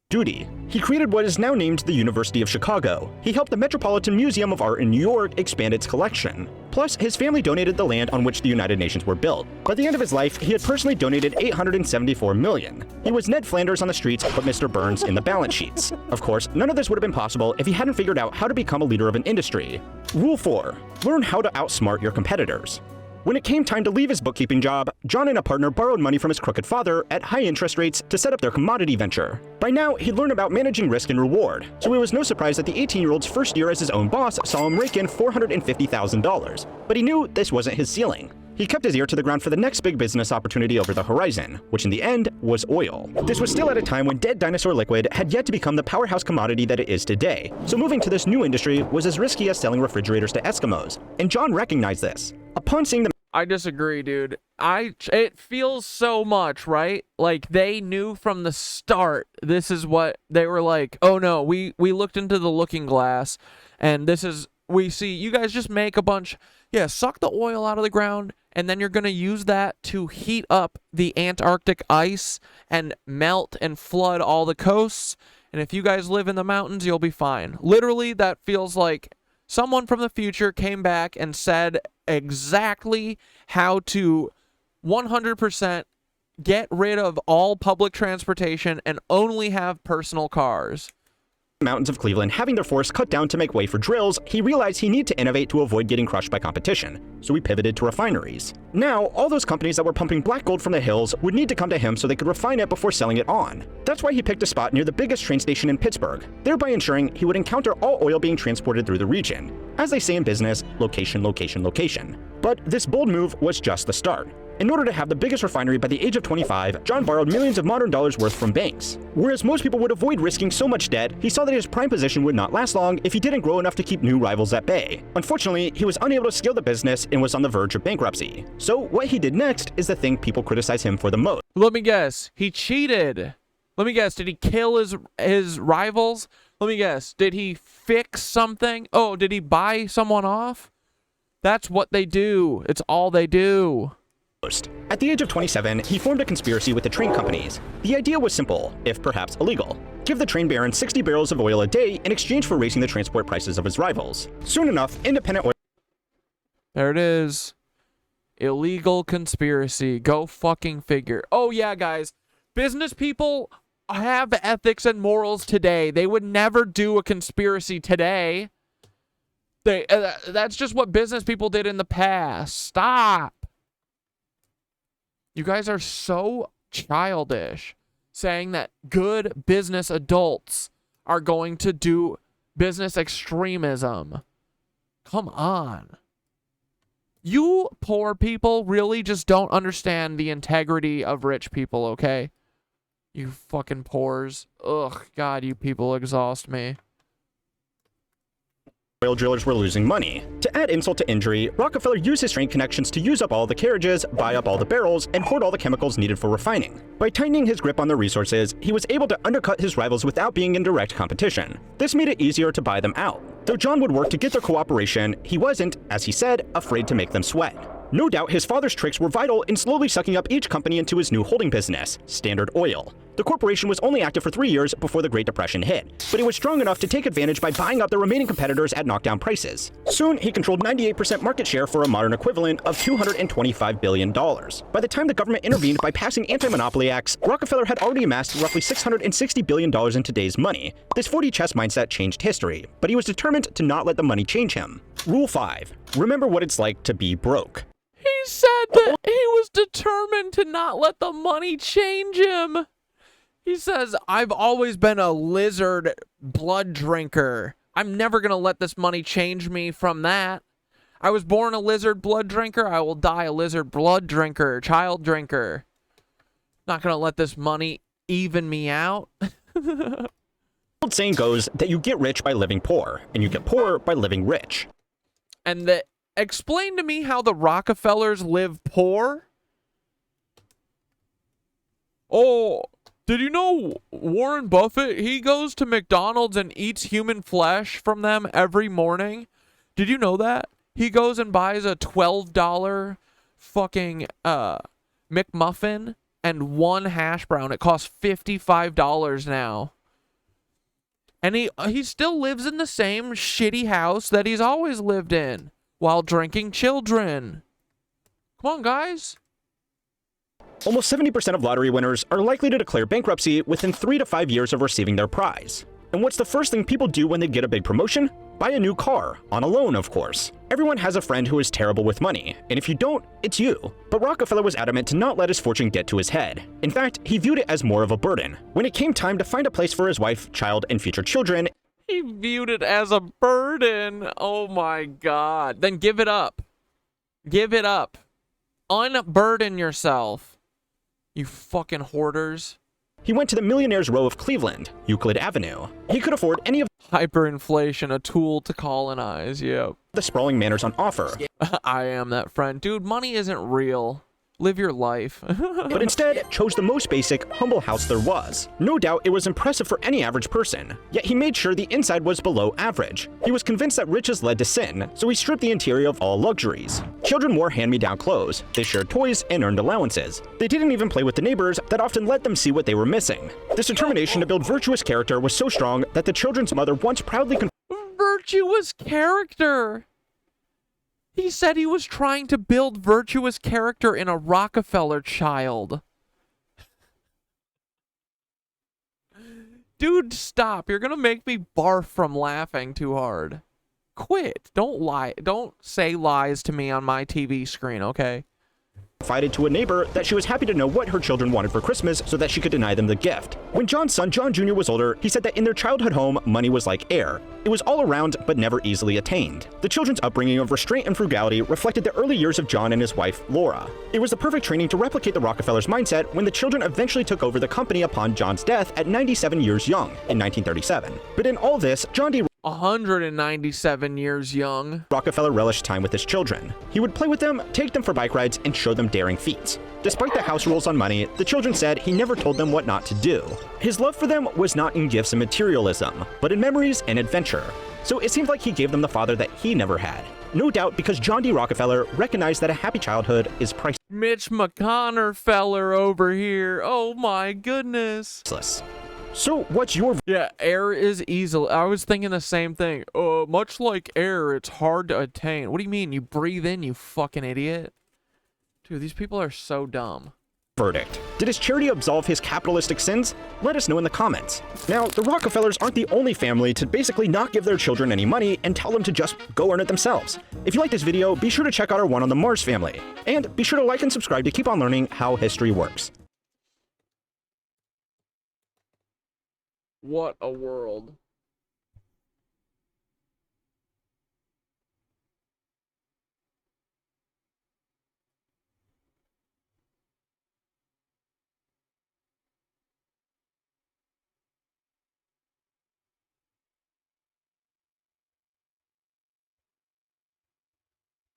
duty. He created what is now named the University of Chicago. He helped the Metropolitan Museum of Art in New York expand its collection. Plus, his family donated the land on which the United Nations were built. By the end of his life, he had personally donated $874 million. He was Ned Flanders on the streets, but Mr. Burns in the balance sheets. Of course, none of this would have been possible if he hadn't figured out how to become a leader of an industry. Rule 4. Learn how to outsmart your competitors. When it came time to leave his bookkeeping job, John and a partner borrowed money from his crooked father at high interest rates to set up their commodity venture. By now, he'd learned about managing risk and reward, so it was no surprise that the 18-year-old's first year as his own boss saw him rake in $450,000. But he knew this wasn't his ceiling. He kept his ear to the ground for the next big business opportunity over the horizon, which in the end was oil. This was still at a time when dead dinosaur liquid had yet to become the powerhouse commodity that it is today, so moving to this new industry was as risky as selling refrigerators to Eskimos, and John recognized this. Upon seeing the I disagree, dude. It feels so much, right? Like, they knew from the start this is what they were like. Oh no, we looked into the looking glass, and this is, we see you guys just make a bunch, suck the oil out of the ground, and then you're gonna use that to heat up the Antarctic ice and melt and flood all the coasts. And if you guys live in the mountains, you'll be fine. Literally, that feels like Someone from the future came back and said exactly how to 100% get rid of all public transportation and only have personal cars. Mountains of Cleveland having their forests cut down to make way for drills, he realized he needed to innovate to avoid getting crushed by competition, so he pivoted to refineries. Now, all those companies that were pumping black gold from the hills would need to come to him so they could refine it before selling it on. That's why he picked a spot near the biggest train station in Pittsburgh, thereby ensuring he would encounter all oil being transported through the region. As they say in business, location, location, location. But this bold move was just the start. In order to have the biggest refinery by the age of 25, John borrowed millions of modern dollars worth from banks. Whereas most people would avoid risking so much debt, he saw that his prime position would not last long if he didn't grow enough to keep new rivals at bay. Unfortunately, he was unable to scale the business and was on the verge of bankruptcy. So what he did next is the thing people criticize him for the most. Let me guess. He cheated. Let me guess. Did he kill his rivals? Let me guess. Did he fix something? Oh, did he buy someone off? That's what they do. It's all they do. At the age of 27, he formed a conspiracy with the train companies. The idea was simple, if perhaps illegal. Give the train baron 60 barrels of oil a day in exchange for raising the transport prices of his rivals. Soon enough, independent oil... There it is. Illegal conspiracy. Go fucking figure. Oh yeah, guys. Business people have ethics and morals today. They would never do a conspiracy today. That's just what business people did in the past. Stop. You guys are so childish saying that good business adults are going to do business extremism. Come on. You poor people really just don't understand the integrity of rich people, okay? You fucking poors. Ugh, God, you people exhaust me. Oil drillers were losing money. To add insult to injury, Rockefeller used his train connections to use up all the carriages, buy up all the barrels, and hoard all the chemicals needed for refining. By tightening his grip on the resources, he was able to undercut his rivals without being in direct competition. This made it easier to buy them out. Though John would work to get their cooperation, he wasn't, as he said, afraid to make them sweat. No doubt his father's tricks were vital in slowly sucking up each company into his new holding business, Standard Oil. The corporation was only active for 3 years before the Great Depression hit, but it was strong enough to take advantage by buying up the remaining competitors at knockdown prices. Soon, he controlled 98% market share for a modern equivalent of $225 billion. By the time the government intervened by passing anti-monopoly acts, Rockefeller had already amassed roughly $660 billion in today's money. This 4D chess mindset changed history, but he was determined to not let the money change him. Rule 5. Remember what it's like to be broke. He said that he was determined to not let the money change him. He says, I've always been a lizard blood drinker. I'm never going to let this money change me from that. I was born a lizard blood drinker. I will die a lizard blood drinker, child drinker. Not going to let this money even me out. The old saying goes that you get rich by living poor, and you get poor by living rich. And explain to me how the Rockefellers live poor? Oh, did you know Warren Buffett, he goes to McDonald's and eats human flesh from them every morning? Did you know that? He goes and buys a $12 fucking McMuffin and one hash brown. It costs $55 now. And he still lives in the same shitty house that he's always lived in while drinking children. Come on, guys. Almost 70% of lottery winners are likely to declare bankruptcy within 3 to 5 years of receiving their prize. And what's the first thing people do when they get a big promotion? Buy a new car, on a loan, of course. Everyone has a friend who is terrible with money, and if you don't, it's you. But Rockefeller was adamant to not let his fortune get to his head. In fact, he viewed it as more of a burden. When it came time to find a place for his wife, child, and future children, he viewed it as a burden. Oh my God. Then give it up. Give it up. Unburden yourself. You fucking hoarders. He went to the Millionaire's Row of Cleveland, Euclid Avenue. He could afford any of hyperinflation, a tool to colonize, yep. The sprawling manors on offer. I am that friend. Dude, money isn't real. Live your life. But instead, chose the most basic, humble house there was. No doubt it was impressive for any average person, yet he made sure the inside was below average. He was convinced that riches led to sin, so he stripped the interior of all luxuries. Children wore hand-me-down clothes, they shared toys, and earned allowances. They didn't even play with the neighbors that often let them see what they were missing. This determination to build virtuous character was so strong that the children's mother once proudly virtuous character. He said he was trying to build virtuous character in a Rockefeller child. Dude, stop. You're gonna make me barf from laughing too hard. Quit. Don't lie. Don't say lies to me on my TV screen, okay? Confided to a neighbor that she was happy to know what her children wanted for Christmas so that she could deny them the gift. When John's son, John Jr., was older, he said that in their childhood home, money was like air. It was all around, but never easily attained. The children's upbringing of restraint and frugality reflected the early years of John and his wife, Laura. It was the perfect training to replicate the Rockefellers' mindset when the children eventually took over the company upon John's death at 97 years young in 1937. But in all this, John D. 197 years young. Rockefeller relished time with his children. He would play with them, take them for bike rides, and show them daring feats. Despite the house rules on money, the children said he never told them what not to do. His love for them was not in gifts and materialism, but in memories and adventure. So it seemed like he gave them the father that he never had. No doubt because John D. Rockefeller recognized that a happy childhood is priceless. Mitch McConnell feller over here. Oh my goodness. So what's your... Yeah, air is easily... I was thinking the same thing. Much like air, it's hard to attain. What do you mean? You breathe in, you fucking idiot? Dude, these people are so dumb. Verdict. Did his charity absolve his capitalistic sins? Let us know in the comments. Now, the Rockefellers aren't the only family to basically not give their children any money and tell them to just go earn it themselves. If you like this video, be sure to check out our one on the Mars family. And be sure to like and subscribe to keep on learning how history works. What a world.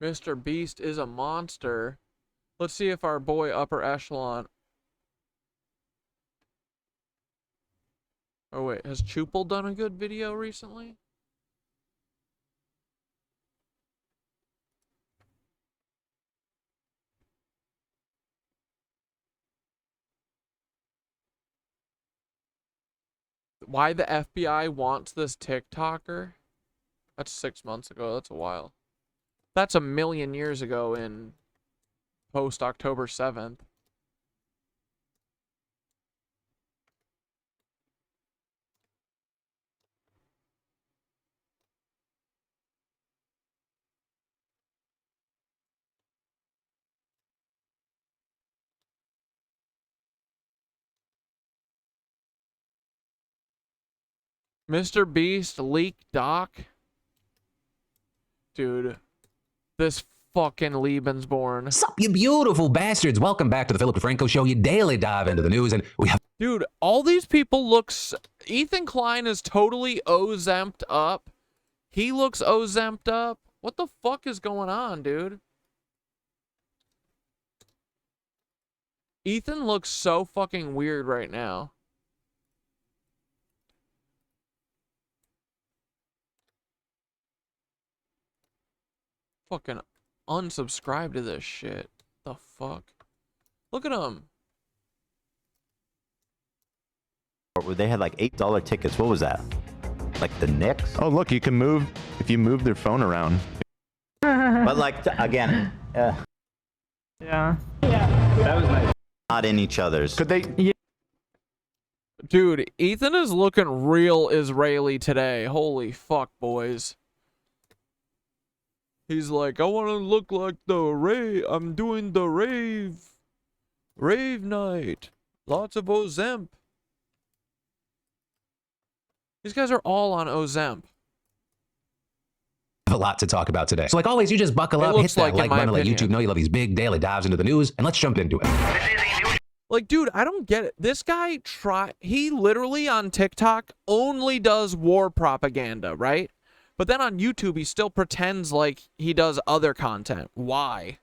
Mr. Beast is a monster. Let's see if our boy Upper Echelon... Oh wait, has Chupel done a good video recently? Why the FBI wants this TikToker? That's 6 months ago, that's a while. That's a million years ago in post-October 7th. Mr. Beast leak doc? Dude, this fucking Lebensborn. Sup, you beautiful bastards. Welcome back to the Philip DeFranco Show. You daily dive into the news, and we have... Dude, all these people looks... Ethan Klein is totally ozemped up. He looks ozemped up. What the fuck is going on, dude? Ethan looks so fucking weird right now. Fucking unsubscribe to this shit. The fuck? Look at him. They had like $8 tickets. What was that? Like the Knicks? Oh, look, you can move if you move their phone around. But like, again, Yeah. That was nice. not in each other's. Could they? Yeah. Dude, Ethan is looking real Israeli today. Holy fuck, boys. He's like, I want to look like the rave. I'm doing the rave night. Lots of Ozemp. These guys are all on Ozemp. a lot to talk about today. So like always, you just buckle up, hit that like button, let YouTube know you love these big daily dives into the news, and let's jump into it. Like, dude, I don't get it. This guy he literally on TikTok only does war propaganda, right? But then on YouTube, he still pretends like he does other content. Why?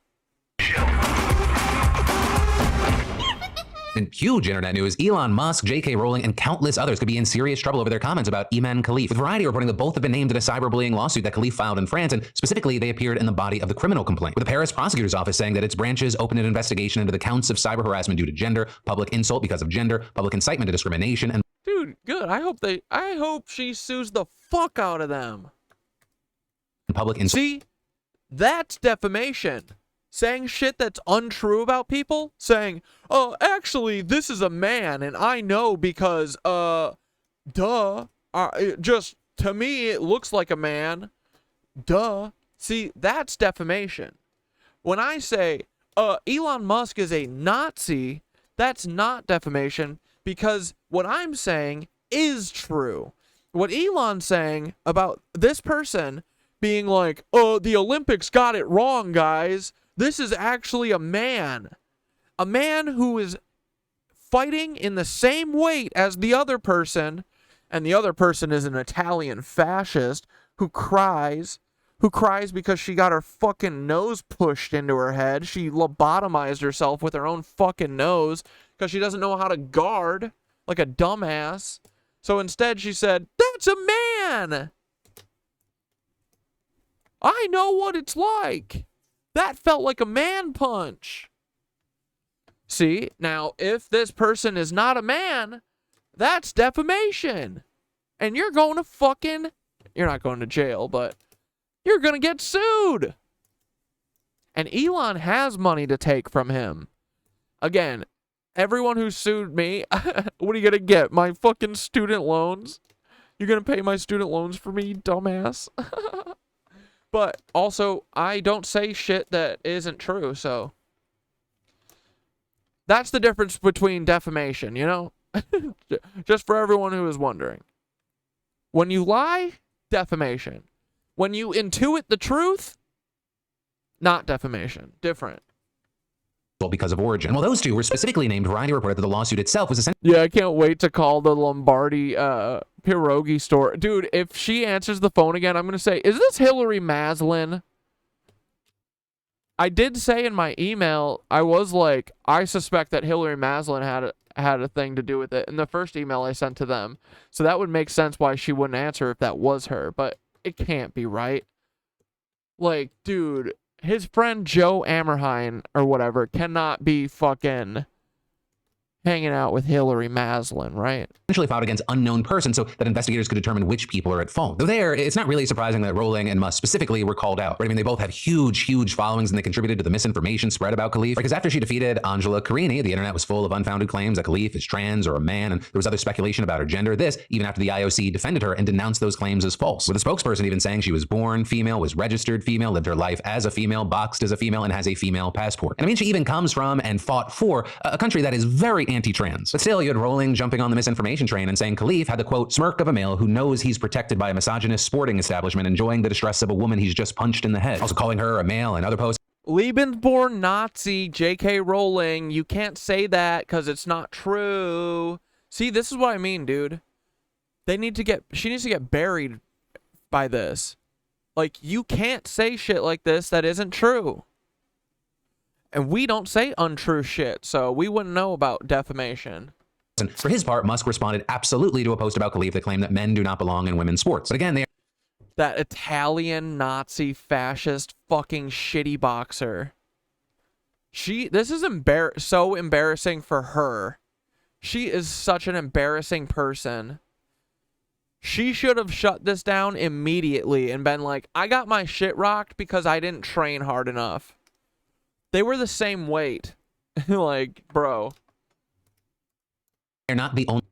In huge internet news, Elon Musk, J.K. Rowling, and countless others could be in serious trouble over their comments about Iman Khalif, with Variety reporting that both have been named in a cyberbullying lawsuit that Khalif filed in France, and specifically, they appeared in the body of the criminal complaint, with the Paris prosecutor's office saying that its branches opened an investigation into the counts of cyber harassment due to gender, public insult because of gender, public incitement to discrimination, and... Dude, good. I hope she sues the fuck out of them. public. See, that's defamation. Saying shit that's untrue about people. Saying, oh, actually, this is a man, and I know because, just, to me, it looks like a man. Duh. See, that's defamation. When I say, Elon Musk is a Nazi, that's not defamation, because what I'm saying is true. What Elon's saying about this person being like, oh, the Olympics got it wrong, guys. This is actually a man. A man who is fighting in the same weight as the other person, and the other person is an Italian fascist who cries because she got her fucking nose pushed into her head. She lobotomized herself with her own fucking nose because she doesn't know how to guard like a dumbass. So instead she said, that's a man. I know what it's like. That felt like a man punch. See, now if this person is not a man, that's defamation. And you're going to fucking, you're not going to jail, but you're going to get sued. And Elon has money to take from him. Again, everyone who sued me, what are you going to get? My fucking student loans? You're going to pay my student loans for me, dumbass? But also, I don't say shit that isn't true, so. That's the difference between defamation, you know? Just for everyone who is wondering. When you lie, defamation. When you intuit the truth, not defamation. Different. Because of origin. Well, those two were specifically named. Variety reported that the lawsuit itself was essentially... Yeah, I can't wait to call the Lombardi pierogi store. Dude, if she answers the phone again, I'm going to say, is this Hillary Maslin? I did say in my email, I was like, I suspect that Hillary Maslin had a thing to do with it in the first email I sent to them. So that would make sense why she wouldn't answer if that was her. But it can't be, right? Like, dude... His friend Joe Ammerhein, or whatever, cannot be fucking hanging out with Hillary Maslin, right? Essentially filed against unknown persons so that investigators could determine which people are at fault. Though there, it's not really surprising that Rowling and Musk specifically were called out. Right? I mean, they both have huge followings, and they contributed to the misinformation spread about Khalif. Because after she defeated Angela Carini, the internet was full of unfounded claims that Khalif is trans or a man, and there was other speculation about her gender. This, even after the IOC defended her and denounced those claims as false. With a spokesperson even saying she was born female, was registered female, lived her life as a female, boxed as a female, and has a female passport. And I mean, she even comes from and fought for a country that is very anti-trans. But still, you had Rowling jumping on the misinformation train and saying Khalif had the, quote, smirk of a male who knows he's protected by a misogynist sporting establishment, enjoying the distress of a woman he's just punched in the head. Also calling her a male and other posts. Lebensborn Nazi, J.K. Rowling. You can't say that because it's not true. See, this is what I mean, dude. She needs to get buried by this. Like, you can't say shit like this that isn't true. And we don't say untrue shit, so we wouldn't know about defamation. And for his part, Musk responded absolutely to a post about Khalif that claimed that men do not belong in women's sports. But again, that Italian Nazi fascist fucking shitty boxer. This is so embarrassing for her. She is such an embarrassing person. She should have shut this down immediately and been like, I got my shit rocked because I didn't train hard enough. They were the same weight. Like, bro. They're not the only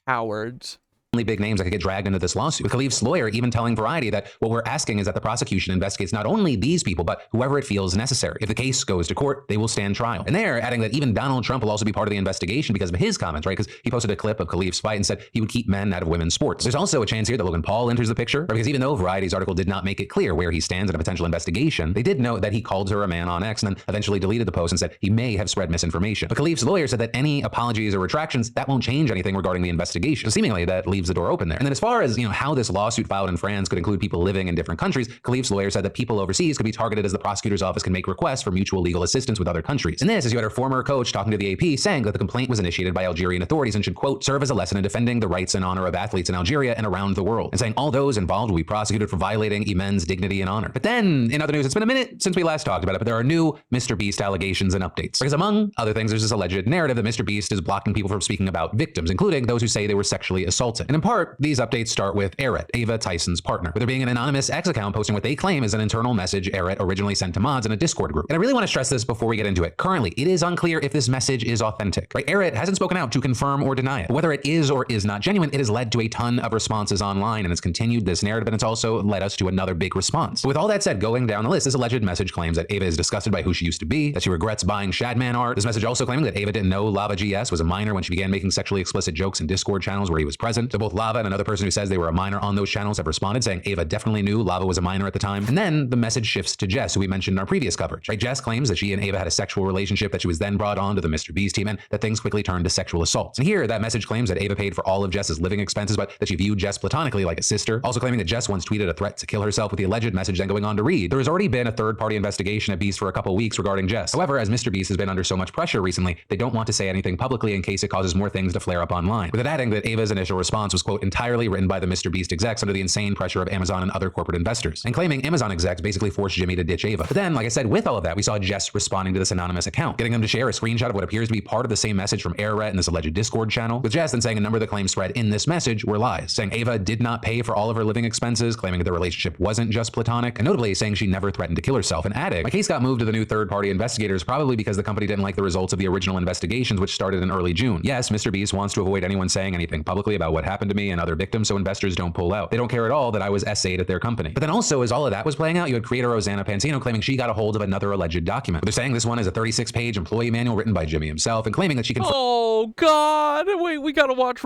cowards. Only big names that could get dragged into this lawsuit. With Khalif's lawyer even telling Variety that what we're asking is that the prosecution investigates not only these people, but whoever it feels necessary. If the case goes to court, they will stand trial. And they're adding that even Donald Trump will also be part of the investigation because of his comments, right? Because he posted a clip of Khalif's fight and said he would keep men out of women's sports. There's also a chance here that Logan Paul enters the picture, because even though Variety's article did not make it clear where he stands in a potential investigation, they did note that he called her a man on X and then eventually deleted the post and said he may have spread misinformation. But Khalif's lawyer said that any apologies or retractions, that won't change anything regarding the investigation. So seemingly that leaves the door open there. And then as far as, how this lawsuit filed in France could include people living in different countries, Khalif's lawyer said that people overseas could be targeted as the prosecutor's office can make requests for mutual legal assistance with other countries. And this is you had her former coach talking to the AP saying that the complaint was initiated by Algerian authorities and should, quote, serve as a lesson in defending the rights and honor of athletes in Algeria and around the world, and saying all those involved will be prosecuted for violating Imen's dignity and honor. But then, in other news, it's been a minute since we last talked about it, but there are new Mr. Beast allegations and updates. Because among other things, there's this alleged narrative that Mr. Beast is blocking people from speaking about victims, including those who say they were sexually assaulted. And in part, these updates start with Eret, Ava Tyson's partner, with there being an anonymous X account posting what they claim is an internal message Eret originally sent to mods in a Discord group. And I really want to stress this before we get into it. Currently, it is unclear if this message is authentic, right? Eret hasn't spoken out to confirm or deny it. But whether it is or is not genuine, it has led to a ton of responses online and it's continued this narrative, and it's also led us to another big response. But with all that said, going down the list, this alleged message claims that Ava is disgusted by who she used to be, that she regrets buying Shadman art. This message also claiming that Ava didn't know Lava GS was a minor when she began making sexually explicit jokes in Discord channels where he was present. So both Lava and another person who says they were a minor on those channels have responded saying Ava definitely knew Lava was a minor at the time. And then the message shifts to Jess, who we mentioned in our previous coverage, right? Jess claims that she and Ava had a sexual relationship, that she was then brought on to the Mr. Beast team, and that things quickly turned to sexual assaults. And here, that message claims that Ava paid for all of Jess's living expenses, but that she viewed Jess platonically like a sister. Also claiming that Jess once tweeted a threat to kill herself, with the alleged message then going on to read, there has already been a third-party investigation at Beast for a couple weeks regarding Jess. However, as Mr. Beast has been under so much pressure recently, they don't want to say anything publicly in case it causes more things to flare up online. With it adding that Ava's initial response was, quote, entirely written by the Mr. Beast execs under the insane pressure of Amazon and other corporate investors, and claiming Amazon execs basically forced Jimmy to ditch Ava. But then, like I said, with all of that, we saw Jess responding to this anonymous account, getting them to share a screenshot of what appears to be part of the same message from Eret in this alleged Discord channel, with Jess then saying a number of the claims spread in this message were lies, saying Ava did not pay for all of her living expenses, claiming that the relationship wasn't just platonic, and notably saying she never threatened to kill herself, and adding, my case got moved to the new third-party investigators probably because the company didn't like the results of the original investigations, which started in early June. Yes, Mr. Beast wants to avoid anyone saying anything publicly about what happened to me and other victims so investors don't pull out. They don't care at all that I was SA'd at their company. But then also, as all of that was playing out, you had creator Rosanna Pansino claiming she got a hold of another alleged document. But they're saying this one is a 36-page employee manual written by Jimmy himself, and claiming that she can— Oh God! Wait, we gotta watch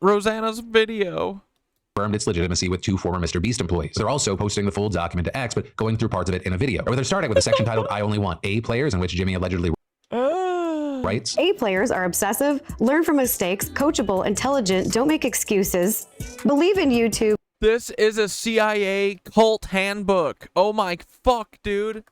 Rosanna's video. Confirmed its legitimacy with 2 former Mr. Beast employees. They're also posting the full document to X, but going through parts of it in a video. Or they're starting with a section titled "I Only Want A Players," in which Jimmy allegedly writes, A players are obsessive, learn from mistakes, coachable, intelligent, don't make excuses, believe in YouTube. This is a CIA cult handbook. Oh my fuck, dude.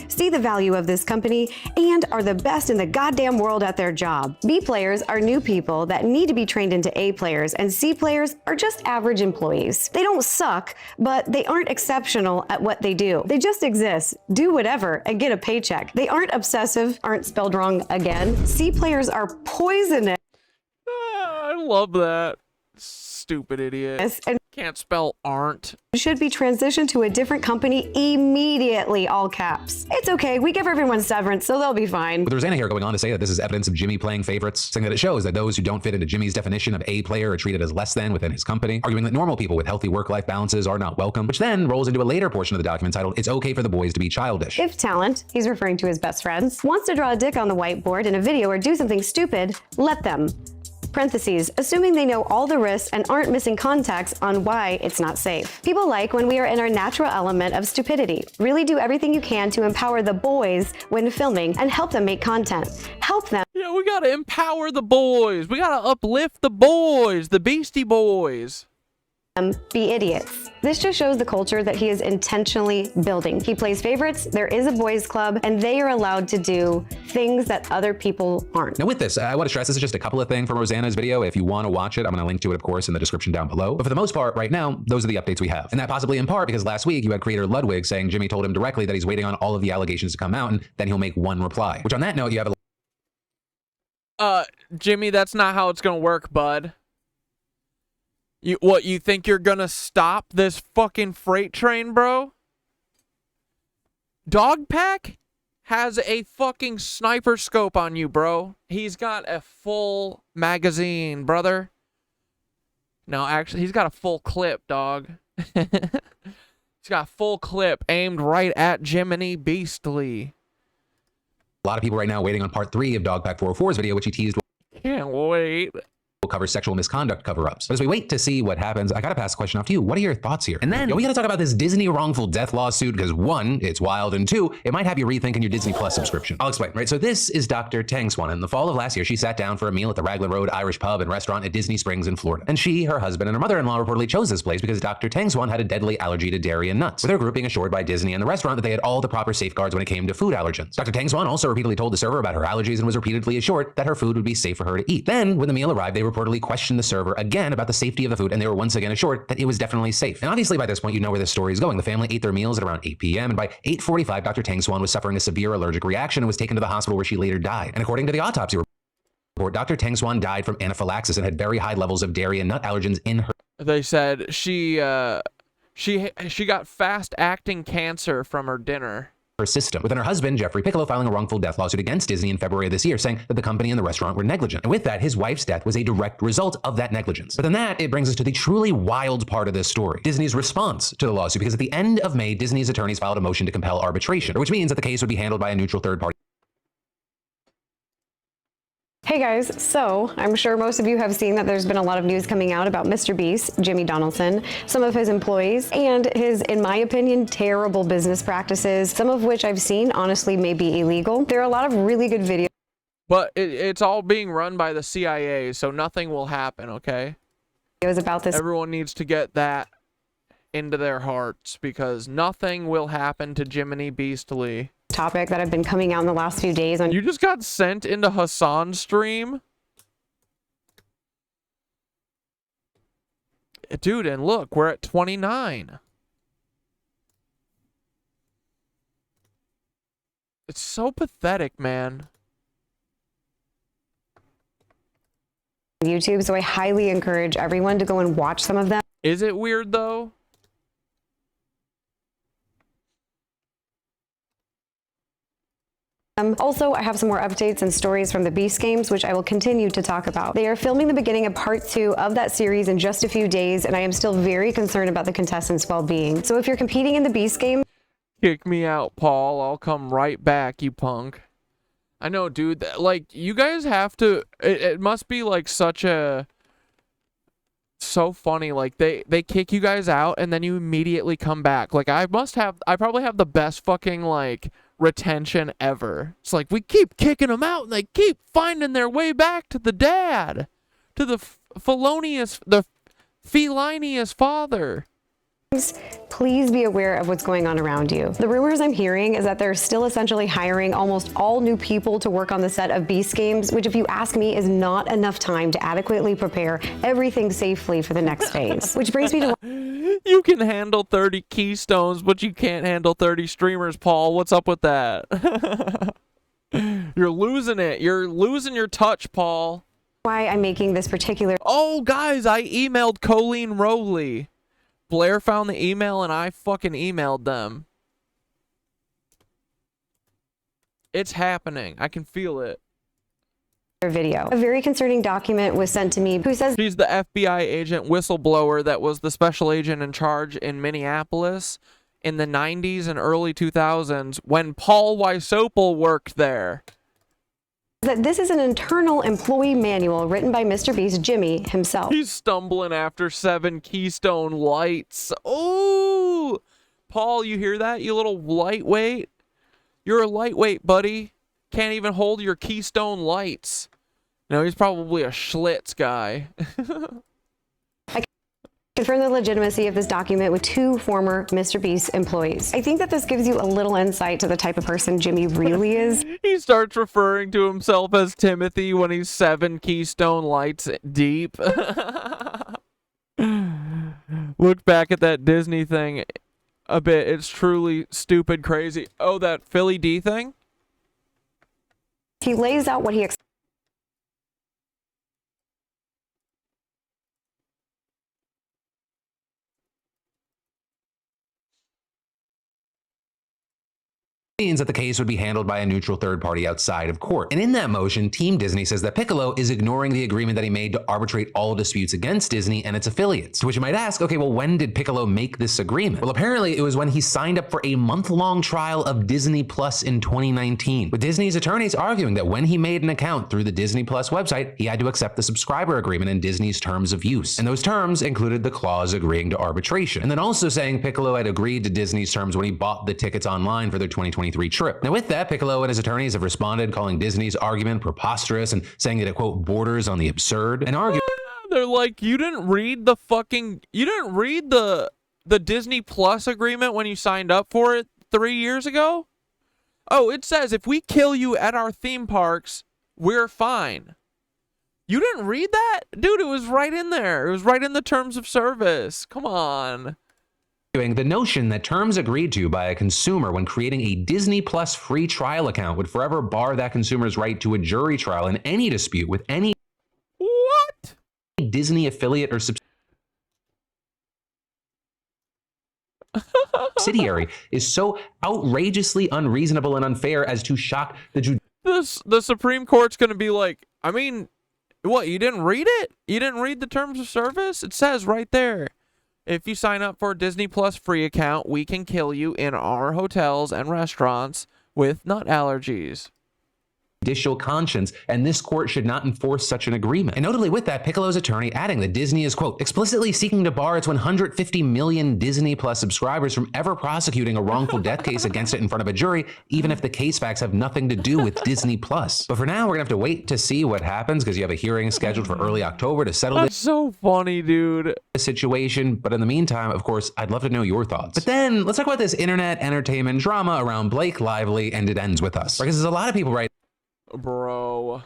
See the value of this company and are the best in the goddamn world at their job. B players are new people that need to be trained into A players, and C players are just average employees. They don't suck, but they aren't exceptional at what they do. They just exist, do whatever, and get a paycheck. They aren't obsessive, aren't spelled wrong again. C players are poisonous. I love that. Stupid idiot. And can't spell aren't. Should be transitioned to a different company immediately, all caps. It's okay, we give everyone severance, so they'll be fine. But there's Anna here going on to say that this is evidence of Jimmy playing favorites, saying that it shows that those who don't fit into Jimmy's definition of A player are treated as less than within his company, arguing that normal people with healthy work-life balances are not welcome, which then rolls into a later portion of the document titled, "It's okay for the boys to be childish." If talent, he's referring to his best friends, wants to draw a dick on the whiteboard in a video or do something stupid, let them. Parentheses, assuming they know all the risks and aren't missing context on why it's not safe. People like when we are in our natural element of stupidity. Really do everything you can to empower the boys when filming and help them make content. Help them. Yeah, we gotta empower the boys. We gotta uplift the boys, the Beastie Boys. Be idiots. This just shows the culture that he is intentionally building. He plays favorites, there is a boys club, and they are allowed to do things that other people aren't. Now with this, I want to stress this is just a couple of things from Rosanna's video. If you want to watch it, I'm going to link to it, of course, in the description down below. But for the most part, right now, those are the updates we have. And that possibly in part because last week you had creator Ludwig saying Jimmy told him directly that he's waiting on all of the allegations to come out, and then he'll make one reply. Which on that note, you have a— Jimmy, that's not how it's gonna work, bud. You think you're gonna stop this fucking freight train, bro? Dogpack has a fucking sniper scope on you, bro. He's got a full magazine, brother. No, actually, he's got a full clip, dog. He's got a full clip aimed right at Jiminy Beastly. A lot of people right now waiting on part 3 of Dogpack 404's video, which he teased. Can't wait. Will cover sexual misconduct cover-ups. But as we wait to see what happens, I gotta pass the question off to you. What are your thoughts here? And then we gotta talk about this Disney wrongful death lawsuit because 1, it's wild, and 2, it might have you rethinking your Disney Plus subscription. I'll explain, right? So this is Dr. Tang Swan. In the fall of last year, she sat down for a meal at the Raglan Road Irish Pub and Restaurant at Disney Springs in Florida. And she, her husband, and her mother-in-law reportedly chose this place because Dr. Tang Swan had a deadly allergy to dairy and nuts, with her group being assured by Disney and the restaurant that they had all the proper safeguards when it came to food allergens. Dr. Tang Swan also repeatedly told the server about her allergies and was repeatedly assured that her food would be safe for her to eat. Then, when the meal arrived, they reportedly questioned the server again about the safety of the food, and they were once again assured that it was definitely safe. And obviously by this point, you know where this story is going. The family ate their meals at around 8 p.m. and by 8:45, Dr. Tang Swan was suffering a severe allergic reaction and was taken to the hospital where she later died. And according to the autopsy Dr. Tang Swan died from anaphylaxis and had very high levels of dairy and nut allergens in her. They said she got fast-acting cancer from her dinner. Her system, with her husband, Jeffrey Piccolo, filing a wrongful death lawsuit against Disney in February of this year, saying that the company and the restaurant were negligent. And with that, his wife's death was a direct result of that negligence. But then that, it brings us to the truly wild part of this story, Disney's response to the lawsuit, because at the end of May, Disney's attorneys filed a motion to compel arbitration, which means that the case would be handled by a neutral third party. Hey guys, so I'm sure most of you have seen that there's been a lot of news coming out about Mr. Beast, Jimmy Donaldson, some of his employees, and his, in my opinion, terrible business practices, some of which I've seen honestly may be illegal. There are a lot of really good videos. But it's all being run by the CIA, so nothing will happen, okay? About this. Everyone needs to get that into their hearts, because nothing will happen to Jiminy Beastly. Topic that have been coming out in the last few days on. You just got sent into Hassan's stream? Dude, and look, we're at 29. It's so pathetic, man. YouTube, so I highly encourage everyone to go and watch some of them. Is it weird though? Also, I have some more updates and stories from the Beast games, which I will continue to talk about. They are filming the beginning of part 2 of that series in just a few days, and I am still very concerned about the contestants' well-being. So if you're competing in the Beast game... Kick me out, Paul. I'll come right back, you punk. I know, dude. Like, you guys have to... It must be, like, such a... So funny. Like, they kick you guys out, and then you immediately come back. Like, I probably have the best fucking, like... retention ever. It's like we keep kicking them out and they keep finding their way back to the dad, to the felonious father. Please be aware of what's going on around you. The rumors I'm hearing is that they're still essentially hiring almost all new people to work on the set of Beast games, which if you ask me is not enough time to adequately prepare everything safely for the next phase. Which brings me to... You can handle 30 keystones, but you can't handle 30 streamers, Paul. What's up with that? You're losing it. You're losing your touch, Paul. Why I'm making this particular... Oh, guys, I emailed Colleen Rowley. Blair found the email and I fucking emailed them. It's happening. I can feel it. Video. A very concerning document was sent to me who says she's the FBI agent whistleblower that was the special agent in charge in Minneapolis in the 90s and early 2000s when Paul Wysopal worked there. That this is an internal employee manual written by Mr. Beast Jimmy himself. He's stumbling after 7 keystone lights. Oh, Paul, you hear that? You little lightweight. You're a lightweight, buddy. Can't even hold your keystone lights. No, he's probably a Schlitz guy. I confirm the legitimacy of this document with 2 former Mr. Beast employees. I think that this gives you a little insight to the type of person Jimmy really is. He starts referring to himself as Timothy when he's 7 keystone lights deep. Look back at that Disney thing a bit. It's truly stupid crazy. Oh, that Philly D thing? He lays out what he expects. Means that the case would be handled by a neutral third party outside of court. And in that motion, Team Disney says that Piccolo is ignoring the agreement that he made to arbitrate all disputes against Disney and its affiliates. To which you might ask, okay, well, when did Piccolo make this agreement? Well, apparently it was when he signed up for a month-long trial of Disney Plus in 2019, with Disney's attorneys arguing that when he made an account through the Disney Plus website, he had to accept the subscriber agreement and Disney's terms of use. And those terms included the clause agreeing to arbitration. And then also saying Piccolo had agreed to Disney's terms when he bought the tickets online for their 2023 trip. Now with that, Piccolo and his attorneys have responded, calling Disney's argument preposterous and saying that it, quote, borders on the absurd, and arguing... They're like, you didn't read the Disney Plus agreement when you signed up for it 3 years ago? Oh, it says if we kill you at our theme parks, we're fine. You didn't read that? Dude, it was right in there. It was right in the terms of service. Come on. The notion that terms agreed to by a consumer when creating a Disney Plus free trial account would forever bar that consumer's right to a jury trial in any dispute with any Disney affiliate or subsidiary is so outrageously unreasonable and unfair as to shock the The Supreme Court's going to be like, I mean, what, you didn't read it? You didn't read the terms of service? It says right there, if you sign up for a Disney Plus free account, we can kill you in our hotels and restaurants with nut allergies. Judicial conscience, and this court should not enforce such an agreement. And notably with that, Piccolo's attorney adding that Disney is, quote, explicitly seeking to bar its 150 million Disney Plus subscribers from ever prosecuting a wrongful death case against it in front of a jury, even if the case facts have nothing to do with Disney Plus. But for now, we're gonna have to wait to see what happens because you have a hearing scheduled for early October to settle That's so funny, dude. This situation. But in the meantime, of course, I'd love to know your thoughts. But then let's talk about this internet entertainment drama around Blake Lively, and it ends with us. Because there's a lot of people right Bro.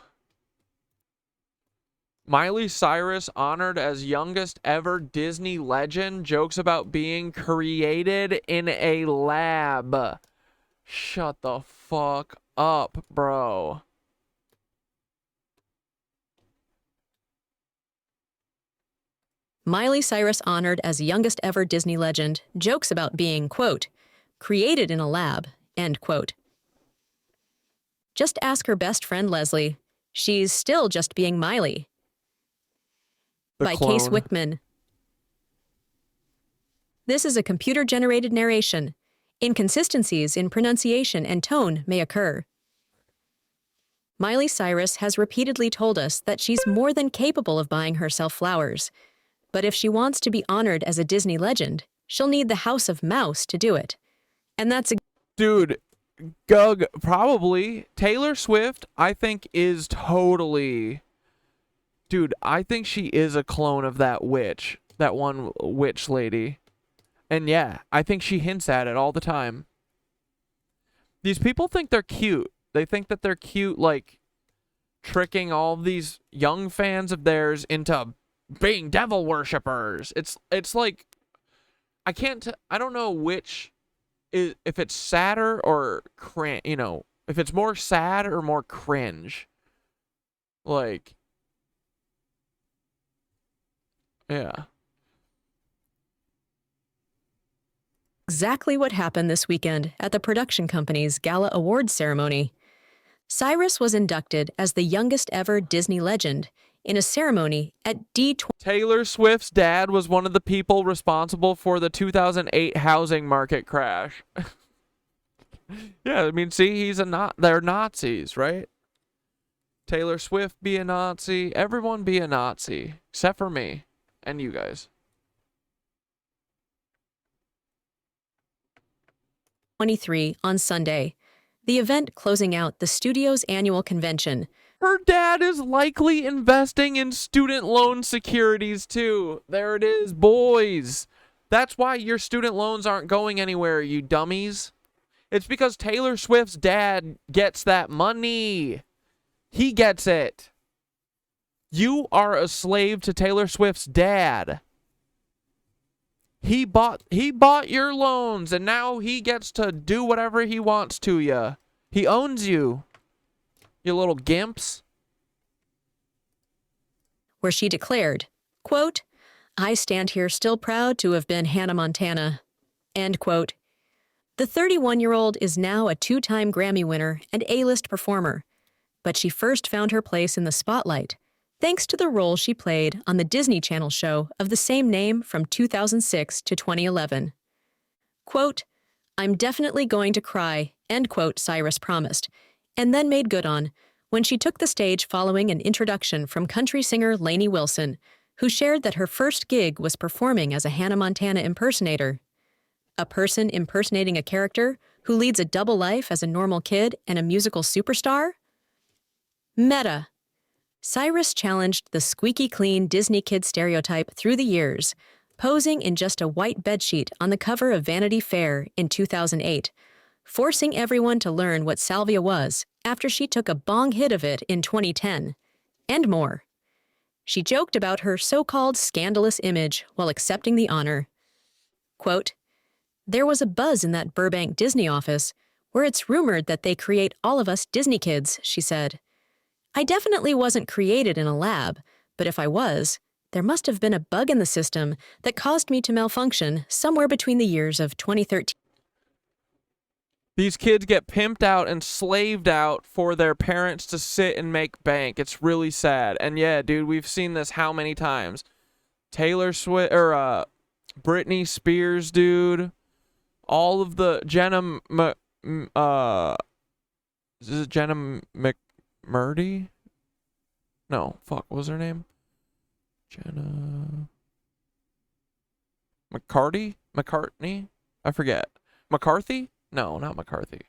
Miley Cyrus honored as youngest ever Disney legend, jokes about being created in a lab. Shut the fuck up, bro. Miley Cyrus honored as youngest ever Disney legend, jokes about being, quote, created in a lab, end quote. Just ask her best friend Leslie. She's still just being Miley. By Case Wickman. This is a computer-generated narration. Inconsistencies in pronunciation and tone may occur. Miley Cyrus has repeatedly told us that she's more than capable of buying herself flowers. But if she wants to be honored as a Disney legend, she'll need the House of Mouse to do it. And that's a... Dude, Gug, probably. Taylor Swift, I think, is totally... Dude, I think she is a clone of that witch. That one witch lady. And yeah, I think she hints at it all the time. These people think they're cute. They think that they're cute, like, tricking all these young fans of theirs into being devil worshippers. It's like, I don't know which... if it's sadder or if it's more sad or more cringe. Like, yeah. Exactly what happened this weekend at the production company's Gala Awards ceremony. Cyrus was inducted as the youngest ever Disney legend in a ceremony at D20. Taylor Swift's dad was one of the people responsible for the 2008 housing market crash. Yeah, I mean, see, they're Nazis, right? Taylor Swift be a Nazi, everyone be a Nazi, except for me and you guys. 23 on Sunday, the event closing out the studio's annual convention. Her dad is likely investing in student loan securities too. There it is, boys. That's why your student loans aren't going anywhere, you dummies. It's because Taylor Swift's dad gets that money. He gets it. You are a slave to Taylor Swift's dad. He bought your loans, and now he gets to do whatever he wants to you. He owns you. You little gimps. Where she declared, quote, I stand here still proud to have been Hannah Montana, end quote. The 31-year-old is now a 2-time Grammy winner and A-list performer, but she first found her place in the spotlight thanks to the role she played on the Disney Channel show of the same name from 2006 to 2011. Quote, I'm definitely going to cry, end quote, Cyrus promised, and then made good on when she took the stage following an introduction from country singer Lainey Wilson, who shared that her first gig was performing as a Hannah Montana impersonator. A person impersonating a character who leads a double life as a normal kid and a musical superstar? Meta. Cyrus challenged the squeaky clean Disney kid stereotype through the years, posing in just a white bedsheet on the cover of Vanity Fair in 2008, forcing everyone to learn what salvia was after she took a bong hit of it in 2010, and more. She joked about her so-called scandalous image while accepting the honor. Quote, There was a buzz in that Burbank Disney office where it's rumored that they create all of us Disney kids, she said. I definitely wasn't created in a lab, but if I was, there must have been a bug in the system that caused me to malfunction somewhere between the years of 2013. These kids get pimped out and slaved out for their parents to sit and make bank. It's really sad. And yeah, dude, we've seen this how many times? Taylor Swift, or Britney Spears, dude. All of the Jenna, is it Jenna McMurdy? No, fuck, what was her name? Jenna McCartney? I forget. McCarthy? No, not McCarthy.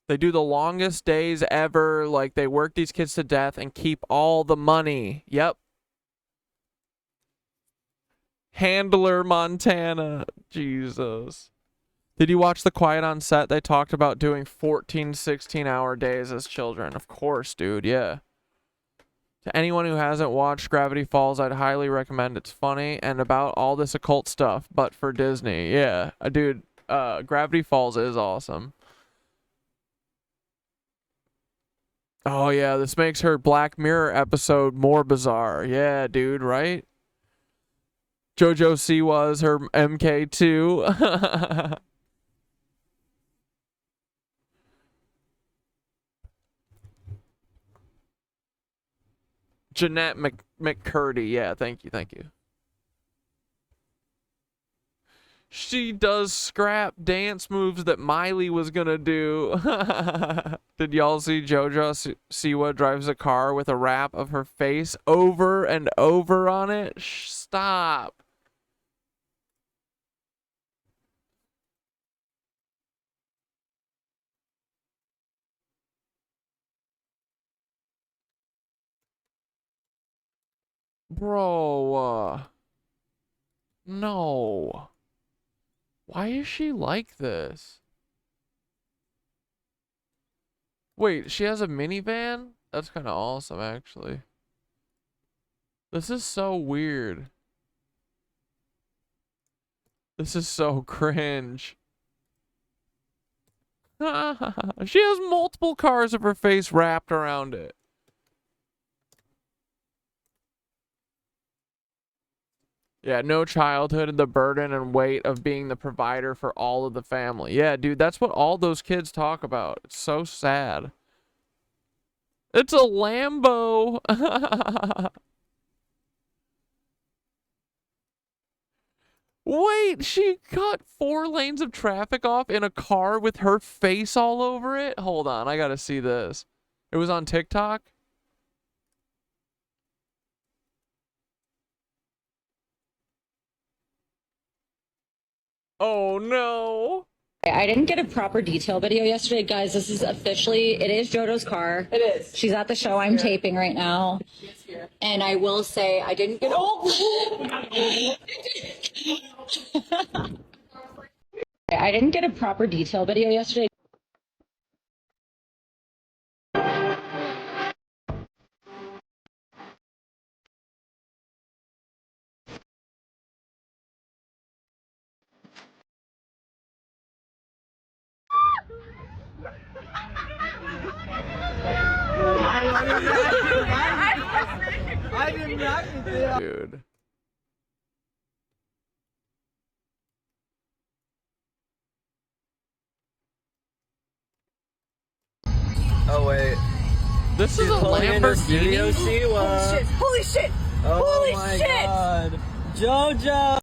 They do the longest days ever. Like, they work these kids to death and keep all the money. Yep. Handler, Montana. Jesus. Did you watch The Quiet on Set? They talked about doing 14, 16-hour days as children. Of course, dude. Yeah. To anyone who hasn't watched Gravity Falls, I'd highly recommend. It's funny and about all this occult stuff, but for Disney. Yeah. Dude, Gravity Falls is awesome. Oh, yeah. This makes her Black Mirror episode more bizarre. Yeah, dude, right? JoJo Siwa's her MK2. Jeanette McCurdy. Yeah, thank you. She does scrap dance moves that Miley was gonna do. Did y'all see JoJo Siwa drives a car with a wrap of her face over and over on it? Stop. Bro, no. Why is she like this? Wait, she has a minivan? That's kind of awesome, actually. This is so weird. This is so cringe. She has multiple cars of her face wrapped around it. Yeah, no childhood and the burden and weight of being the provider for all of the family. Yeah, dude, that's what all those kids talk about. It's so sad. It's a Lambo. Wait, she cut 4 lanes of traffic off in a car with her face all over it? Hold on, I gotta see this. It was on TikTok? Oh no. I didn't get a proper detail video yesterday, guys. This is officially, it is JoJo's car. It is. She's at the show I'm taping right now. She's here. And I will say, I didn't get, I didn't get a proper detail video yesterday. I did not get that. Dude. Oh wait. This is a Lamborghini? Holy shit! Oh my god. JoJo!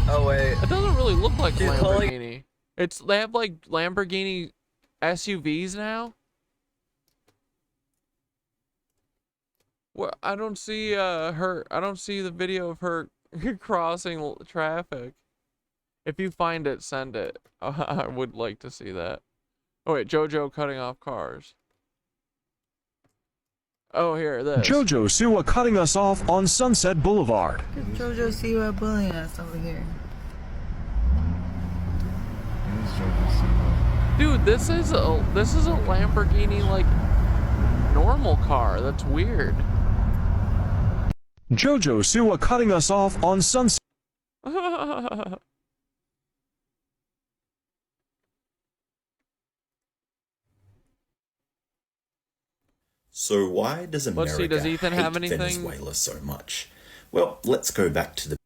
Oh wait. It doesn't really look like a Lamborghini. They have like Lamborghini SUVs now. Well, I don't see her. I don't see the video of her crossing traffic. If you find it, send it. I would like to see that. Oh wait, JoJo cutting off cars. Oh, here, this. JoJo Siwa cutting us off on Sunset Boulevard. JoJo Siwa bullying us over here. Dude, this is a Lamborghini like normal car. That's weird. Jojo Siwa cutting us off on Sunset. So why does America Let's see, does Ethan hate have anything? Venezuela so much? Well, let's go back to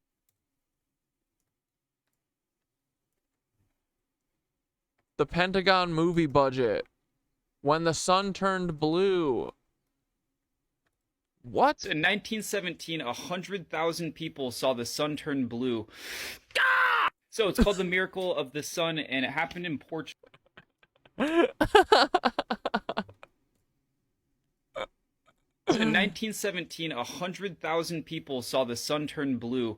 The Pentagon movie budget. When the Sun Turned Blue. What? In 1917, 100,000 people saw the sun turn blue. Ah! So it's called the Miracle of the Sun, and it happened in Portugal. In 1917, 100,000 people saw the sun turn blue.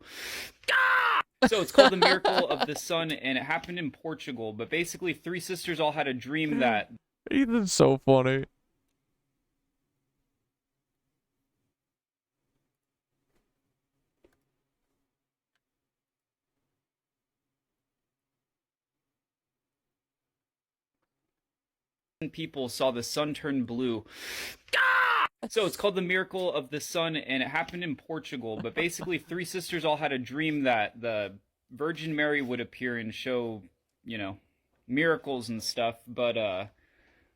Ah! So it's called the Miracle of the Sun, and it happened in Portugal. But basically, three sisters all had a dream that... Ethan's so funny. People saw the sun turn blue. Ah! So it's called the Miracle of the Sun, and it happened in Portugal. But basically, three sisters all had a dream that the Virgin Mary would appear and show, you know, miracles and stuff. But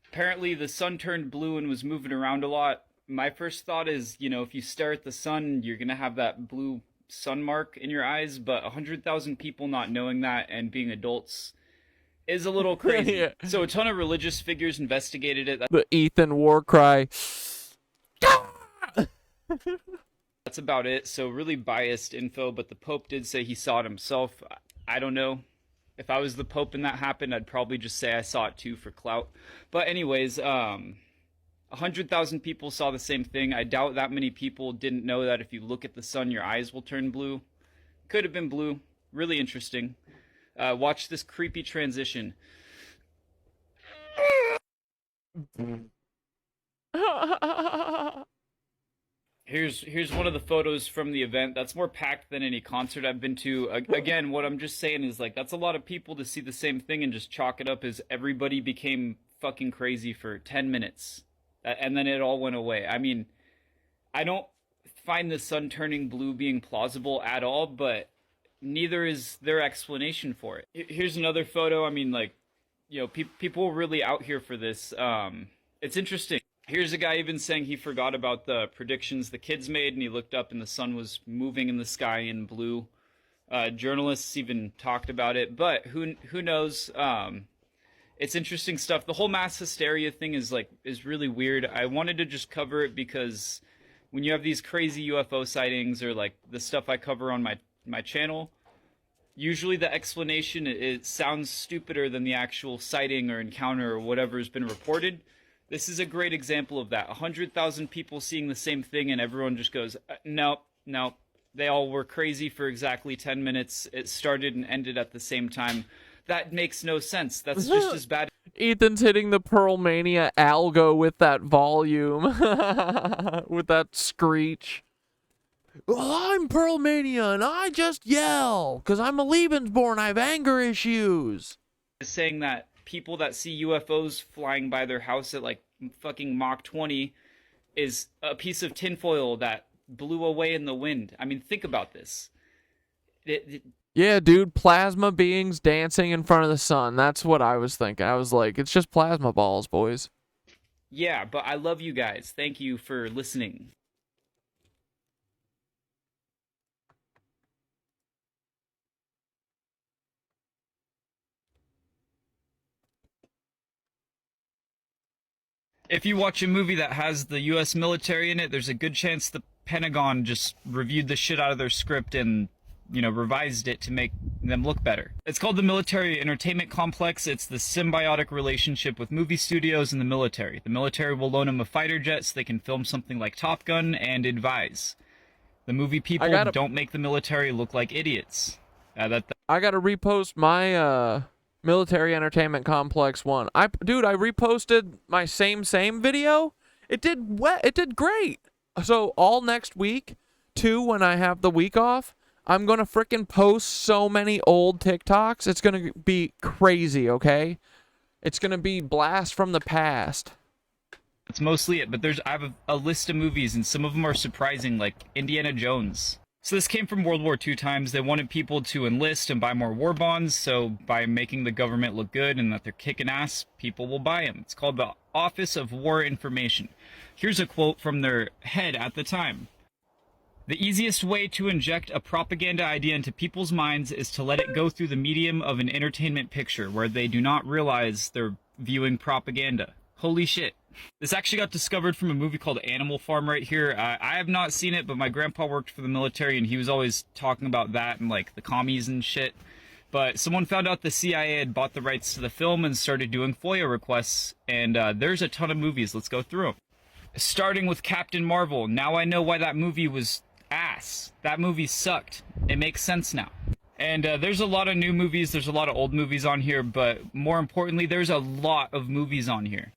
apparently the sun turned blue and was moving around a lot. My first thought is, you know, if you stare at the sun, you're gonna have that blue sun mark in your eyes. But 100,000 people not knowing that and being adults is a little crazy. Yeah. So a ton of religious figures investigated it. The Ethan war cry. That's about it. So really biased info, but the Pope did say he saw it himself. I don't know. If I was the Pope and that happened, I'd probably just say I saw it too for clout. But anyways, 100,000 people saw the same thing. I doubt that many people didn't know that if you look at the sun, your eyes will turn blue. Could have been blue. Really interesting. Watch this creepy transition. Here's one of the photos from the event. That's more packed than any concert I've been to. Again, what I'm just saying is, like, that's a lot of people to see the same thing and just chalk it up as everybody became fucking crazy for 10 minutes. And then it all went away. I mean, I don't find the sun turning blue being plausible at all, but neither is their explanation for it. Here's another photo. I mean, like, you know, people were really out here for this. It's interesting. Here's a guy even saying he forgot about the predictions the kids made, and he looked up and the sun was moving in the sky in blue. Journalists even talked about it, but who knows? It's interesting stuff. The whole mass hysteria thing is really weird. I wanted to just cover it because when you have these crazy UFO sightings or like the stuff I cover on my channel, usually the explanation, it sounds stupider than the actual sighting or encounter or whatever has been reported. This is a great example of that. 100,000 people seeing the same thing and everyone just goes, nope. They all were crazy for exactly 10 minutes. It started and ended at the same time. That makes no sense. That's just as bad. Ethan's hitting the Pearl Mania algo with that volume. With that screech. Well, I'm Pearl Mania and I just yell because I'm a Lebensborn. I have anger issues. Saying that people that see UFOs flying by their house at like fucking Mach 20 is a piece of tinfoil that blew away in the wind. I mean, think about this. Yeah, dude, plasma beings dancing in front of the sun. That's what I was thinking. I was like, it's just plasma balls, boys. Yeah, but I love you guys. Thank you for listening. If you watch a movie that has the U.S. military in it, there's a good chance the Pentagon just reviewed the shit out of their script and, you know, revised it to make them look better. It's called the Military Entertainment Complex. It's the symbiotic relationship with movie studios and the military. The military will loan them a fighter jet so they can film something like Top Gun and advise. The movie people don't make the military look like idiots. I gotta repost my Military Entertainment Complex one. Dude, I reposted my same video. It did great. So all next week, too, when I have the week off, I'm gonna frickin' post so many old TikToks. It's gonna be crazy, okay? It's gonna be blast from the past. That's mostly it, but I have a list of movies, and some of them are surprising, like Indiana Jones. So this came from World War II times. They wanted people to enlist and buy more war bonds, so by making the government look good and that they're kicking ass, people will buy them. It's called the Office of War Information. Here's a quote from their head at the time. The easiest way to inject a propaganda idea into people's minds is to let it go through the medium of an entertainment picture, where they do not realize they're viewing propaganda. Holy shit. This actually got discovered from a movie called Animal Farm right here. I have not seen it, but my grandpa worked for the military, and he was always talking about that and, like, the commies and shit. But someone found out the CIA had bought the rights to the film and started doing FOIA requests, and there's a ton of movies. Let's go through them. Starting with Captain Marvel. Now I know why that movie was ass. That movie sucked. It makes sense now. And there's a lot of new movies. There's a lot of old movies on here, but more importantly, there's a lot of movies on here.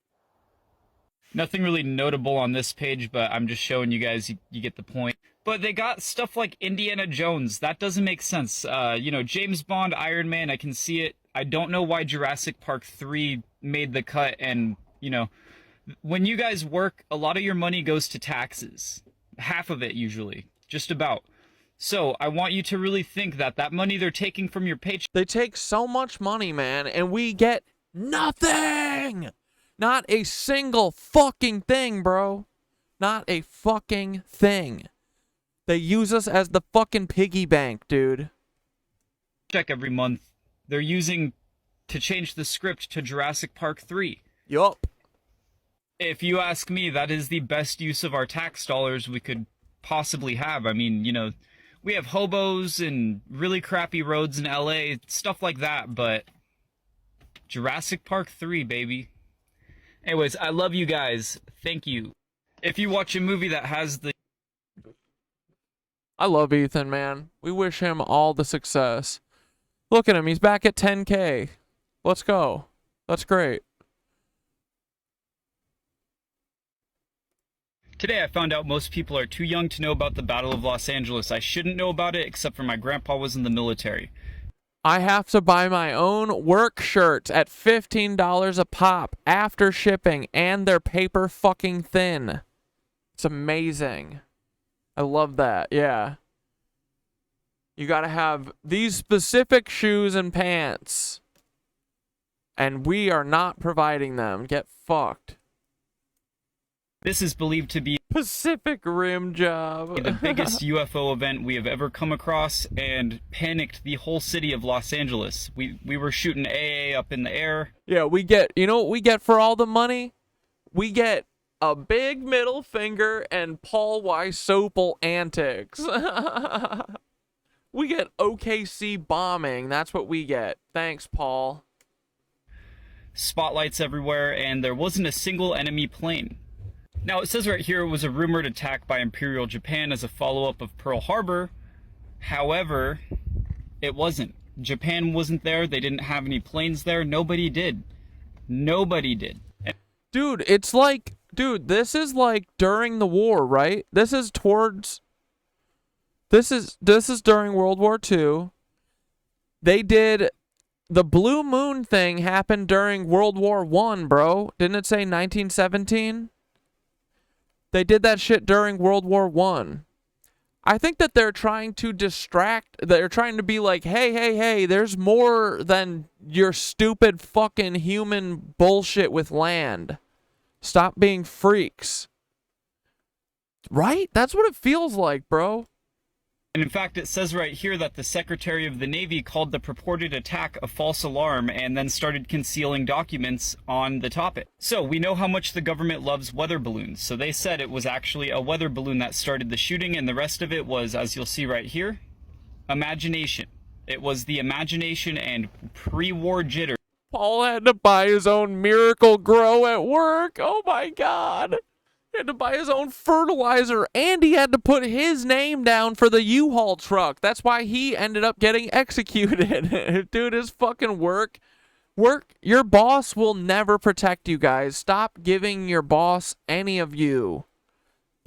Nothing really notable on this page, but I'm just showing you guys, you get the point. But they got stuff like Indiana Jones. That doesn't make sense. You know, James Bond, Iron Man, I can see it. I don't know why Jurassic Park 3 made the cut, and, you know, when you guys work, a lot of your money goes to taxes. Half of it, usually. Just about. So, I want you to really think that that money they're taking from your paycheck... They take so much money, man, and we get nothing! Not a single fucking thing, bro. Not a fucking thing. They use us as the fucking piggy bank, dude. Check every month. They're using to change the script to Jurassic Park 3. Yup. If you ask me, that is the best use of our tax dollars we could possibly have. I mean, you know, we have hobos and really crappy roads in LA, stuff like that, but Jurassic Park 3, baby. Anyways, I love you guys. Thank you. If you watch a movie that has the... I love Ethan, man. We wish him all the success. Look at him. He's back at 10K. Let's go. That's great. Today I found out most people are too young to know about the Battle of Los Angeles. I shouldn't know about it except for my grandpa was in the military. I have to buy my own work shirts at $15 a pop after shipping, and they're paper fucking thin. It's amazing. I love that, yeah. You gotta have these specific shoes and pants, and we are not providing them. Get fucked. This is believed to be Pacific Rim job. the biggest UFO event we have ever come across, and panicked the whole city of Los Angeles. We were shooting AA up in the air. Yeah, we get, you know what we get for all the money? We get a big middle finger and Paul Wysopal antics. We get OKC bombing. That's what we get. Thanks, Paul. Spotlights everywhere, and there wasn't a single enemy plane. Now, it says right here it was a rumored attack by Imperial Japan as a follow-up of Pearl Harbor. However, it wasn't. Japan wasn't there. They didn't have any planes there. Nobody did. Nobody did. Dude, it's like... Dude, this is like during the war, right? This is towards... This is during World War II. They did... The Blue Moon thing happened during World War I, bro. Didn't it say 1917? They did that shit during World War I. I think that they're trying to distract. They're trying to be like, hey, there's more than your stupid fucking human bullshit with land. Stop being freaks. Right? That's what it feels like, bro. And in fact, it says right here that the Secretary of the Navy called the purported attack a false alarm and then started concealing documents on the topic. So we know how much the government loves weather balloons. So they said it was actually a weather balloon that started the shooting, and the rest of it was, as you'll see right here, imagination. It was the imagination and pre-war jitter. Paul had to buy his own Miracle Grow at work. Oh my God. He had to buy his own fertilizer, and he had to put his name down for the U-Haul truck. That's why he ended up getting executed. Dude, his fucking work. Your boss will never protect you guys. Stop giving your boss any of you.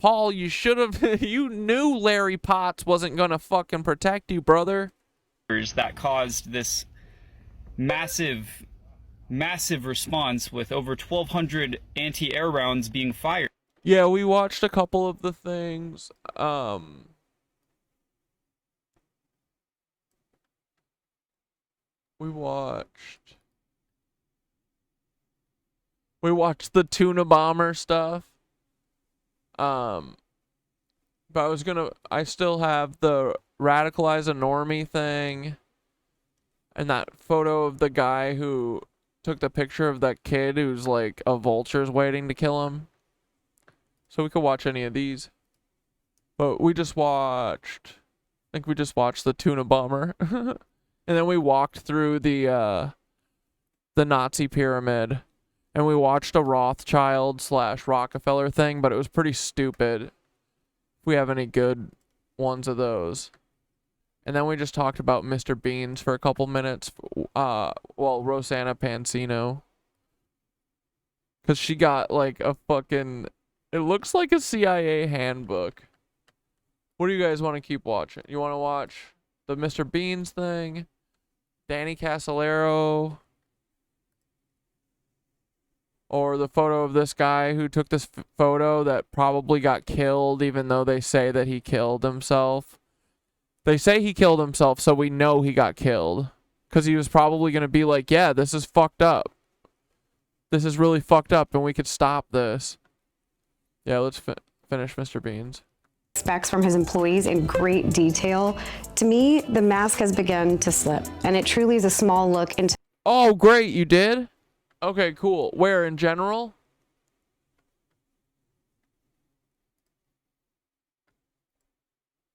Paul, you should have... You knew Larry Potts wasn't going to fucking protect you, brother. That caused this massive massive response with over 1,200 anti-air rounds being fired. Yeah, we watched a couple of the things. We watched the tuna bomber stuff. But I still have the radicalize a normie thing. And that photo of the guy who took the picture of that kid who's like a vulture's waiting to kill him. So we could watch any of these. But we just watched, I think we just watched the tuna bomber. And then we walked through the Nazi pyramid. And we watched a Rothschild / Rockefeller thing, but it was pretty stupid. If we have any good ones of those. And then we just talked about Mr. Beans for a couple minutes. Rosanna Pansino. Because she got like a fucking... It looks like a CIA handbook. What do you guys want to keep watching? You want to watch the Mr. Beans thing? Danny Casolaro? Or the photo of this guy who took this photo that probably got killed, even though they say that he killed himself? They say he killed himself, so we know he got killed. Because he was probably going to be like, yeah, this is fucked up. This is really fucked up, and we could stop this. Yeah, let's finish Mr. Beans. Specs from his employees in great detail. To me, the mask has begun to slip, and it truly is a small look into... Oh, great, you did? Okay, cool. Where, in general?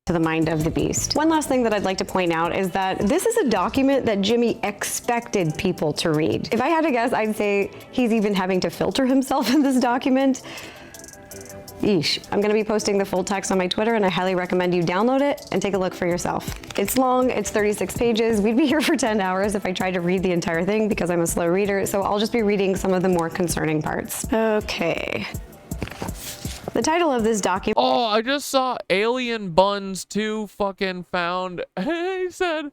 To the mind of the beast. One last thing that I'd like to point out is that this is a document that Jimmy expected people to read. If I had to guess, I'd say he's even having to filter himself in this document. Yeesh. I'm going to be posting the full text on my Twitter, and I highly recommend you download it and take a look for yourself. It's long, it's 36 pages. We'd be here for 10 hours if I tried to read the entire thing because I'm a slow reader, so I'll just be reading some of the more concerning parts. Okay. The title of this document... Oh, I just saw Alien Buns 2 fucking found... He said,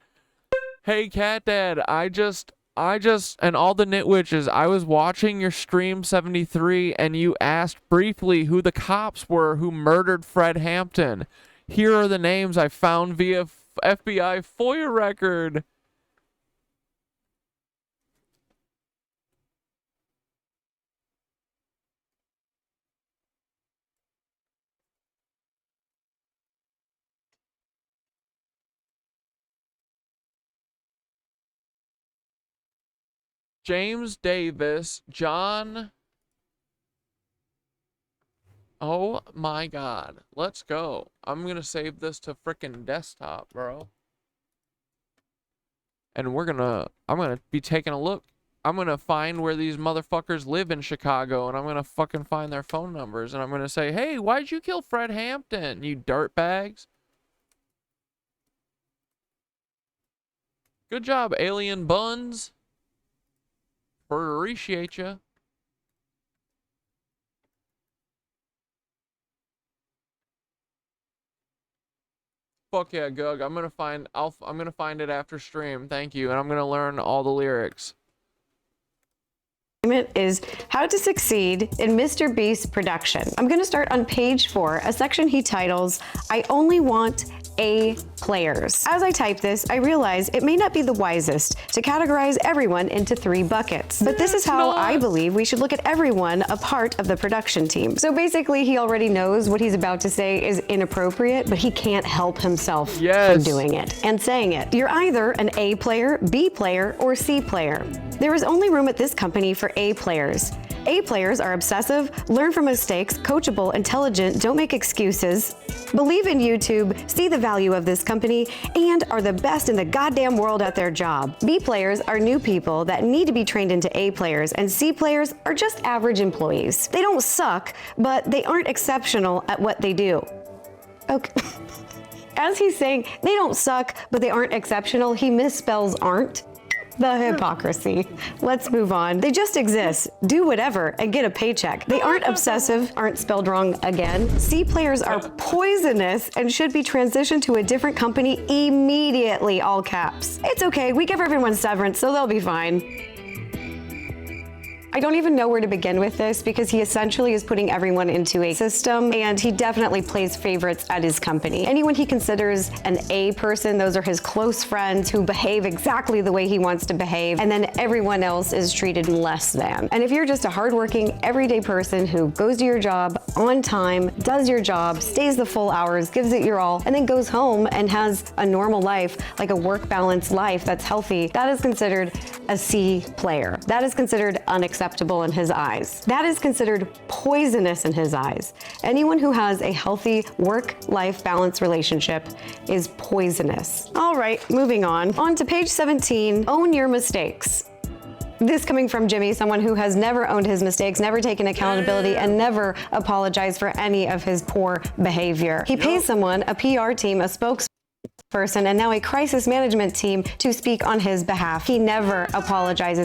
hey, Cat Dad, I just, and all the KnitWitches, I was watching your stream 73, and you asked briefly who the cops were who murdered Fred Hampton. Here are the names I found via FBI FOIA record. James Davis, John. Oh my God. Let's go. I'm going to save this to frickin' desktop, bro. And I'm going to be taking a look. I'm going to find where these motherfuckers live in Chicago, and I'm going to fucking find their phone numbers, and I'm going to say, hey, why'd you kill Fred Hampton, you dirtbags? Good job, Alien Buns. Appreciate you. Fuck yeah, Gug. I'm gonna find it after stream. Thank you, and I'm gonna learn all the lyrics. Is how to succeed in Mr. Beast's production. I'm going to start on page 4, a section he titles, I only want A players. As I type this, I realize it may not be the wisest to categorize everyone into 3 buckets, but this is how I believe we should look at everyone a part of the production team. So basically, he already knows what he's about to say is inappropriate, but he can't help himself from doing it and saying it. You're either an A player, B player, or C player. There is only room at this company for A players. A players are obsessive, learn from mistakes, coachable, intelligent, don't make excuses, believe in YouTube, see the value of this company, and are the best in the goddamn world at their job. B players are new people that need to be trained into A players, and C players are just average employees. They don't suck, but they aren't exceptional at what they do. Okay. As he's saying, they don't suck, but they aren't exceptional, he misspells aren't. The hypocrisy. Let's move on. They just exist, do whatever, and get a paycheck. They aren't obsessive, aren't spelled wrong again. C players are poisonous and should be transitioned to a different company immediately, all caps. It's okay, we give everyone severance, so they'll be fine. I don't even know where to begin with this because he essentially is putting everyone into a system, and he definitely plays favorites at his company. Anyone he considers an A person, those are his close friends who behave exactly the way he wants to behave, and then everyone else is treated less than. And if you're just a hardworking, everyday person who goes to your job on time, does your job, stays the full hours, gives it your all, and then goes home and has a normal life, like a work-balanced life that's healthy, that is considered a C player. That is considered unacceptable in his eyes. That is considered poisonous in his eyes. Anyone who has a healthy work-life balance relationship is poisonous. All right, moving on. On to page 17, own your mistakes. This coming from Jimmy, someone who has never owned his mistakes, never taken accountability, and never apologized for any of his poor behavior. He pays someone, a PR team, a spokesperson, and now a crisis management team to speak on his behalf. He never apologizes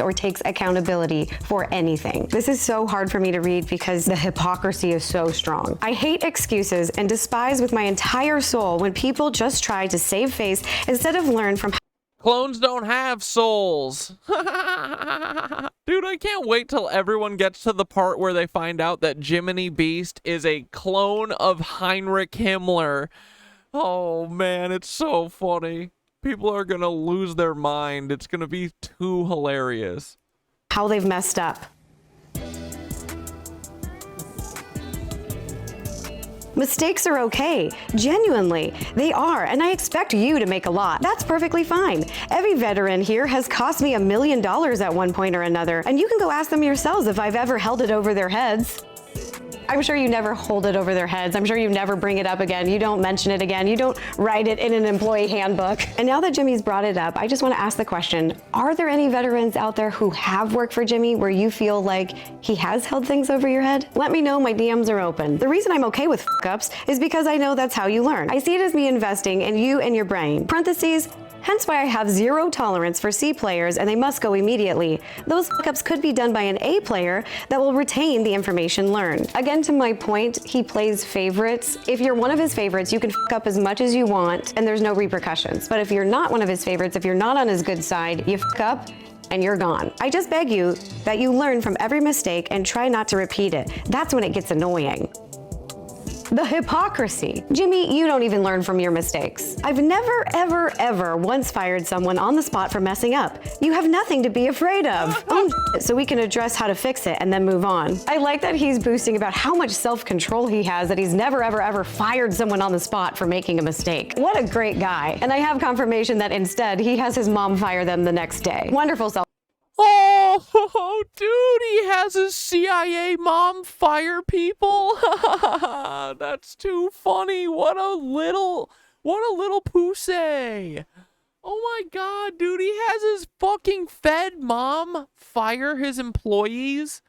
or takes accountability for anything. This is so hard for me to read because the hypocrisy is so strong. I hate excuses and despise with my entire soul when people just try to save face instead of learn from. Clones don't have souls. Dude, I can't wait till everyone gets to the part where they find out that Jiminy Beast is a clone of Heinrich Himmler. Oh man, it's so funny. People are gonna lose their mind. It's gonna be too hilarious. How they've messed up. Mistakes are okay. Genuinely, they are, and I expect you to make a lot. That's perfectly fine. Every veteran here has cost me $1 million at one point or another, and you can go ask them yourselves if I've ever held it over their heads. I'm sure you never hold it over their heads. I'm sure you never bring it up again. You don't mention it again. You don't write it in an employee handbook. And now that Jimmy's brought it up, I just want to ask the question, are there any veterans out there who have worked for Jimmy where you feel like he has held things over your head? Let me know, my DMs are open. The reason I'm okay with fuck-ups is because I know that's how you learn. I see it as me investing in you and your brain. Parentheses, hence why I have zero tolerance for C players and they must go immediately. Those fuck-ups could be done by an A player that will retain the information learned. Again, to my point, he plays favorites. If you're one of his favorites, you can fuck up as much as you want and there's no repercussions. But if you're not one of his favorites, if you're not on his good side, you fuck up and you're gone. I just beg you that you learn from every mistake and try not to repeat it. That's when it gets annoying. The hypocrisy. Jimmy, you don't even learn from your mistakes. I've never, ever, ever once fired someone on the spot for messing up. You have nothing to be afraid of. Own it so we can address how to fix it and then move on. I like that he's boosting about how much self-control he has, that he's never, ever, ever fired someone on the spot for making a mistake. What a great guy. And I have confirmation that instead he has his mom fire them the next day. Wonderful self. Oh, dude, he has his CIA mom fire people. That's too funny. What a little pussy. Oh my god, dude, he has his fucking Fed mom fire his employees.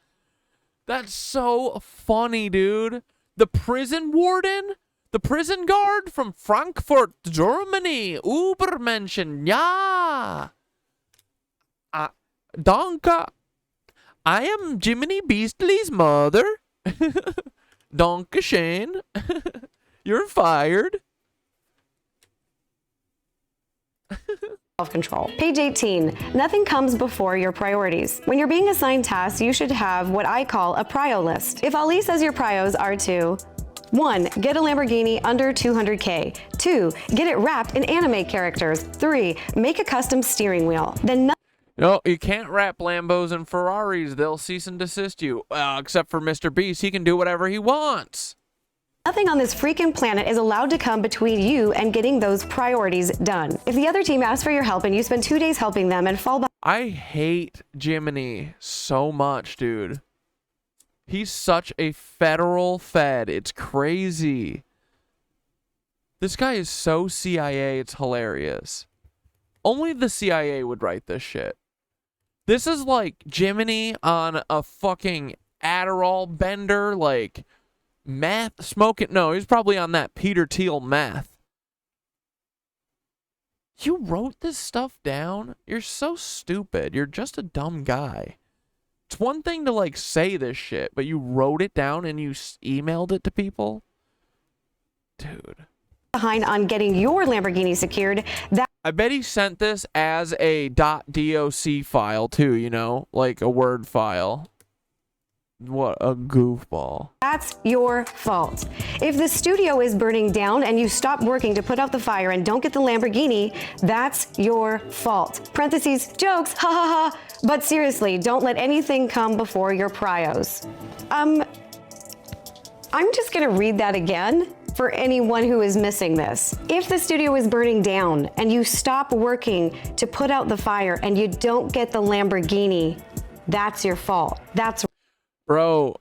That's so funny, dude. The prison warden, the prison guard from Frankfurt, Germany, Übermenschen, ja. Danke. I am Jiminy Beastly's mother. Danke schön. You're fired. Self-control. Page 18. Nothing comes before your priorities. When you're being assigned tasks, you should have what I call a prio list. If Ali says your prios are to 1. Get a Lamborghini under 200K. 2. Get it wrapped in anime characters. 3. Make a custom steering wheel. Then no, you can't wrap Lambos and Ferraris. They'll cease and desist you. Except for Mr. Beast. He can do whatever he wants. Nothing on this freaking planet is allowed to come between you and getting those priorities done. If the other team asks for your help and you spend 2 days helping them and fall behind. I hate Jiminy so much, dude. He's such a federal fed. It's crazy. This guy is so CIA, it's hilarious. Only the CIA would write this shit. This is like Jiminy on a fucking Adderall bender, like meth smoking. No, he's probably on that Peter Thiel meth. You wrote this stuff down? You're so stupid. You're just a dumb guy. It's one thing to like say this shit, but you wrote it down and you emailed it to people? Dude. behind on getting your Lamborghini secured, I bet he sent this as a .doc file too, you know, like a Word file. What a goofball. that's your fault. If the studio is burning down and you stop working to put out the fire and don't get the Lamborghini, that's your fault. Parentheses, jokes, ha ha ha. But seriously, don't let anything come before your prios. I'm just gonna read that again for anyone who is missing this. If the studio is burning down and you stop working to put out the fire and you don't get the Lamborghini, that's your fault. That's Bro,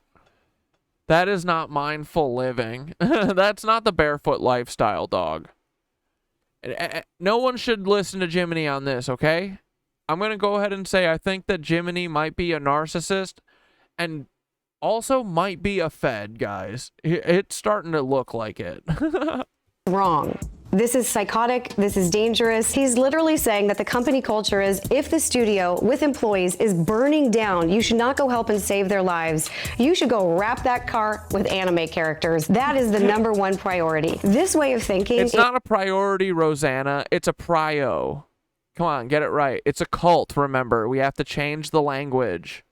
that is not mindful living. That's not the barefoot lifestyle, dog. No one should listen to Jiminy on this, okay? I'm going to go ahead and say I think that Jiminy might be a narcissist and also might be a Fed, guys. It's starting to look like it. wrong. This is psychotic. This is dangerous. He's literally saying that the company culture is if the studio with employees is burning down, you should not go help and save their lives. You should go wrap that car with anime characters. That is the #1 priority. This way of thinking. It's not a priority, Rosanna. It's a prio. Come on, get it right. It's a cult, remember. We have to change the language.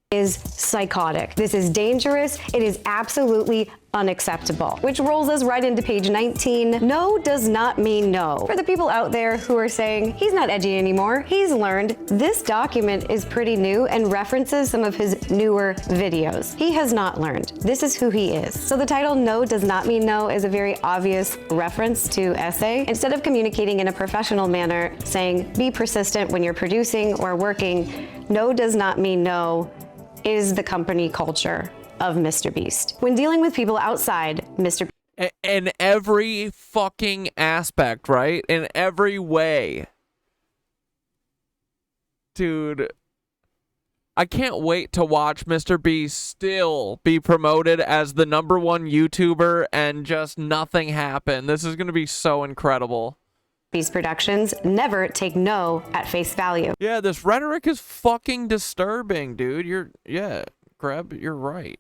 Is psychotic. This is dangerous. It is absolutely unacceptable. Which rolls us right into page 19. No does not mean no. For the people out there who are saying he's not edgy anymore, he's learned, this document is pretty new and references some of his newer videos. He has not learned. This is who he is. So the title No Does Not Mean No is a very obvious reference to essay. Instead of communicating in a professional manner, saying be persistent when you're producing or working, no does not mean no is the company culture of Mr. Beast. When dealing with people outside, Mr. In every fucking aspect, right? In every way. Dude, I can't wait to watch Mr. Beast still be promoted as the #1 YouTuber and just nothing happen. This is going to be so incredible. Beast Productions never take no at face value. Yeah, this rhetoric is fucking disturbing, dude. Greb, you're right.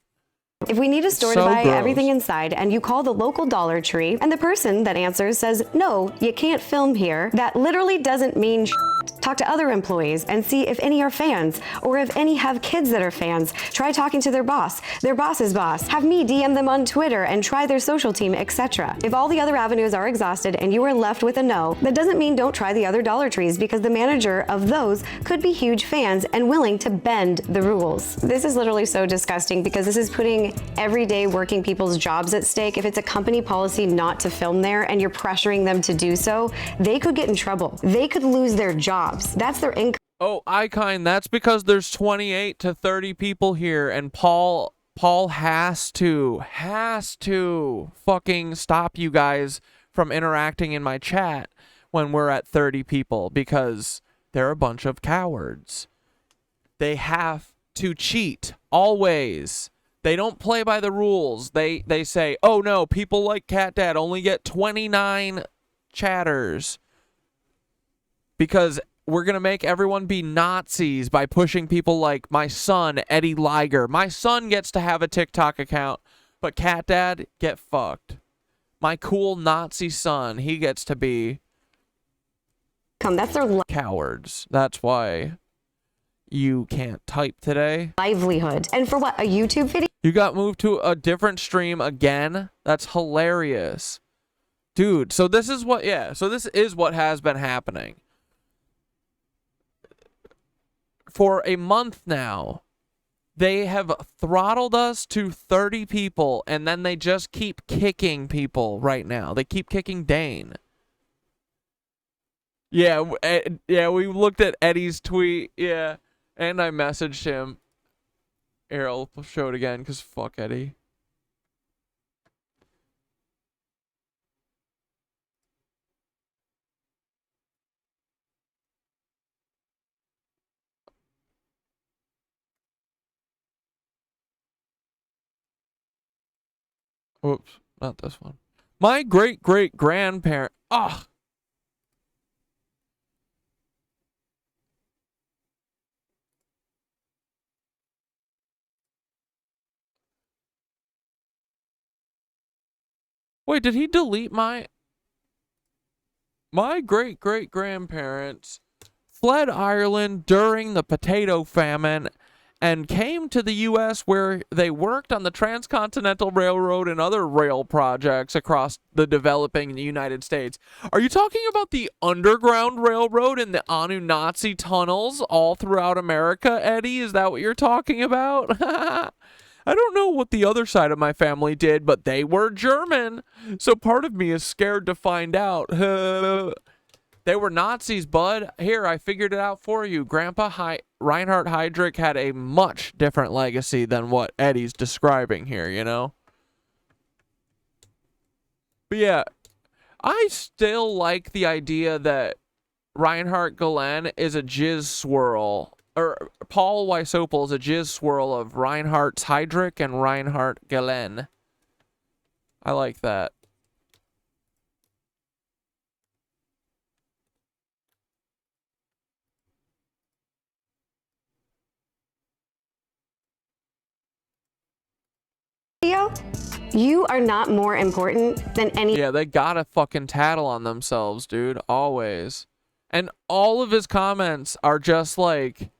If we need a store to buy everything inside and you call the local Dollar Tree and the person that answers says, no, you can't film here, that literally doesn't mean shit. Talk to other employees and see if any are fans or if any have kids that are fans. Try talking to their boss's boss. Have me DM them on Twitter and try their social team, etc. If all the other avenues are exhausted and you are left with a no, that doesn't mean don't try the other Dollar Trees because the manager of those could be huge fans and willing to bend the rules. This is literally so disgusting because this is putting everyday working people's jobs at stake. If it's a company policy not to film there and you're pressuring them to do so, they could get in trouble. They could lose their jobs. That's their income. Oh, Icon, that's because there's 28 to 30 people here and Paul has to fucking stop you guys from interacting in my chat when we're at 30 people because they're a bunch of cowards. They have to cheat always. They don't play by the rules. They say, oh no, people like Cat Dad only get 29 chatters because we're going to make everyone be Nazis by pushing people like my son, Eddie Liger. My son gets to have a TikTok account, but Cat Dad, get fucked. My cool Nazi son, he gets to be That's their cowards. That's why you can't type today. Livelihood. And for what? A YouTube video? You got moved to a different stream again? That's hilarious. Dude, so this is what has been happening. For a month now, they have throttled us to 30 people, and then they just keep kicking people right now. They keep kicking Dane. Yeah, we looked at Eddie's tweet, yeah, and I messaged him. Here, I'll show it again, because fuck Eddie. Whoops, not this one. My great-great-grandparent. Ugh. Wait, did he delete my... My great-great-grandparents fled Ireland during the potato famine and came to the U.S. where they worked on the Transcontinental Railroad and other rail projects across the developing United States. Are you talking about the Underground Railroad and the Anunnaki tunnels all throughout America, Eddie? Is that what you're talking about? I don't know what the other side of my family did, but they were German. So part of me is scared to find out. They were Nazis, bud. Here, I figured it out for you. Grandpa Reinhard Heydrich had a much different legacy than what Eddie's describing here, you know? But yeah, I still like the idea that Reinhard Galen is a jizz swirl. Or Paul Wysopal is a jizz swirl of Reinhard Heydrich and Reinhard Galen. I like that. You are not more important than any. Yeah, they gotta fucking tattle on themselves, dude. Always. And all of his comments are just like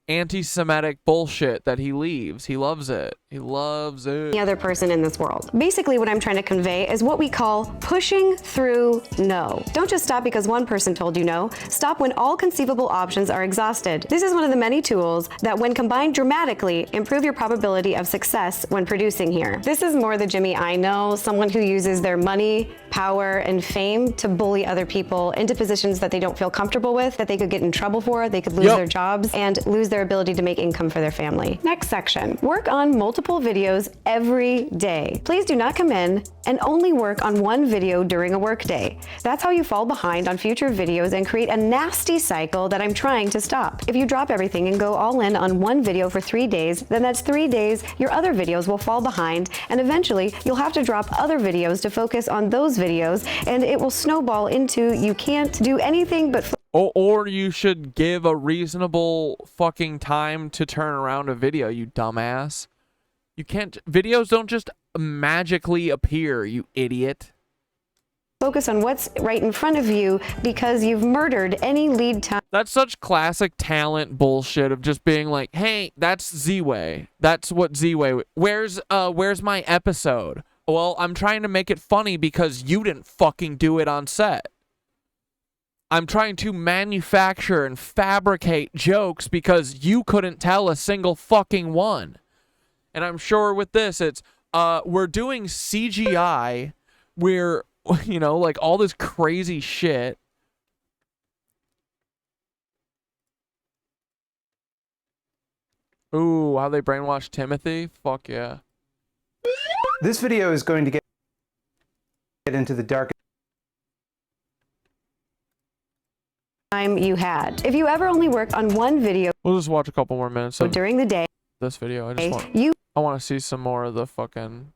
anti-Semitic bullshit that he leaves. He loves it. He loves it. Any other person in this world. Basically, what I'm trying to convey is what we call pushing through no. Don't just stop because one person told you no. Stop when all conceivable options are exhausted. This is one of the many tools that, when combined dramatically, improve your probability of success when producing here. This is more the Jimmy I know, someone who uses their money, power, and fame to bully other people into positions that they don't feel comfortable with, that they could get in trouble for, they could lose their jobs, and lose their ability to make income for their family. Next section. Work on multiple videos every day. Please do not come in and only work on one video during a work day. That's how you fall behind on future videos and create a nasty cycle that I'm trying to stop. If you drop everything and go all in on one video for 3 days, then that's 3 days your other videos will fall behind, and eventually you'll have to drop other videos to focus on those videos, and it will snowball into you can't do anything but or you should give a reasonable fucking time to turn around a video, you dumbass. You can't, videos don't just magically appear, you idiot. Focus on what's right in front of you because you've murdered any lead time. That's such classic talent bullshit of just being like, hey, that's Z-Way. That's what Z-Way, where's my episode? Well, I'm trying to make it funny because you didn't fucking do it on set. I'm trying to manufacture and fabricate jokes because you couldn't tell a single fucking one. And I'm sure with this, it's, we're doing CGI, we're, you know, like all this crazy shit. Ooh, how they brainwashed Timothy? Fuck yeah. This video is going to get into the dark time you had. If you ever only worked on one video, we'll just watch a couple more minutes of during the day, this video. I want to see some more of the fucking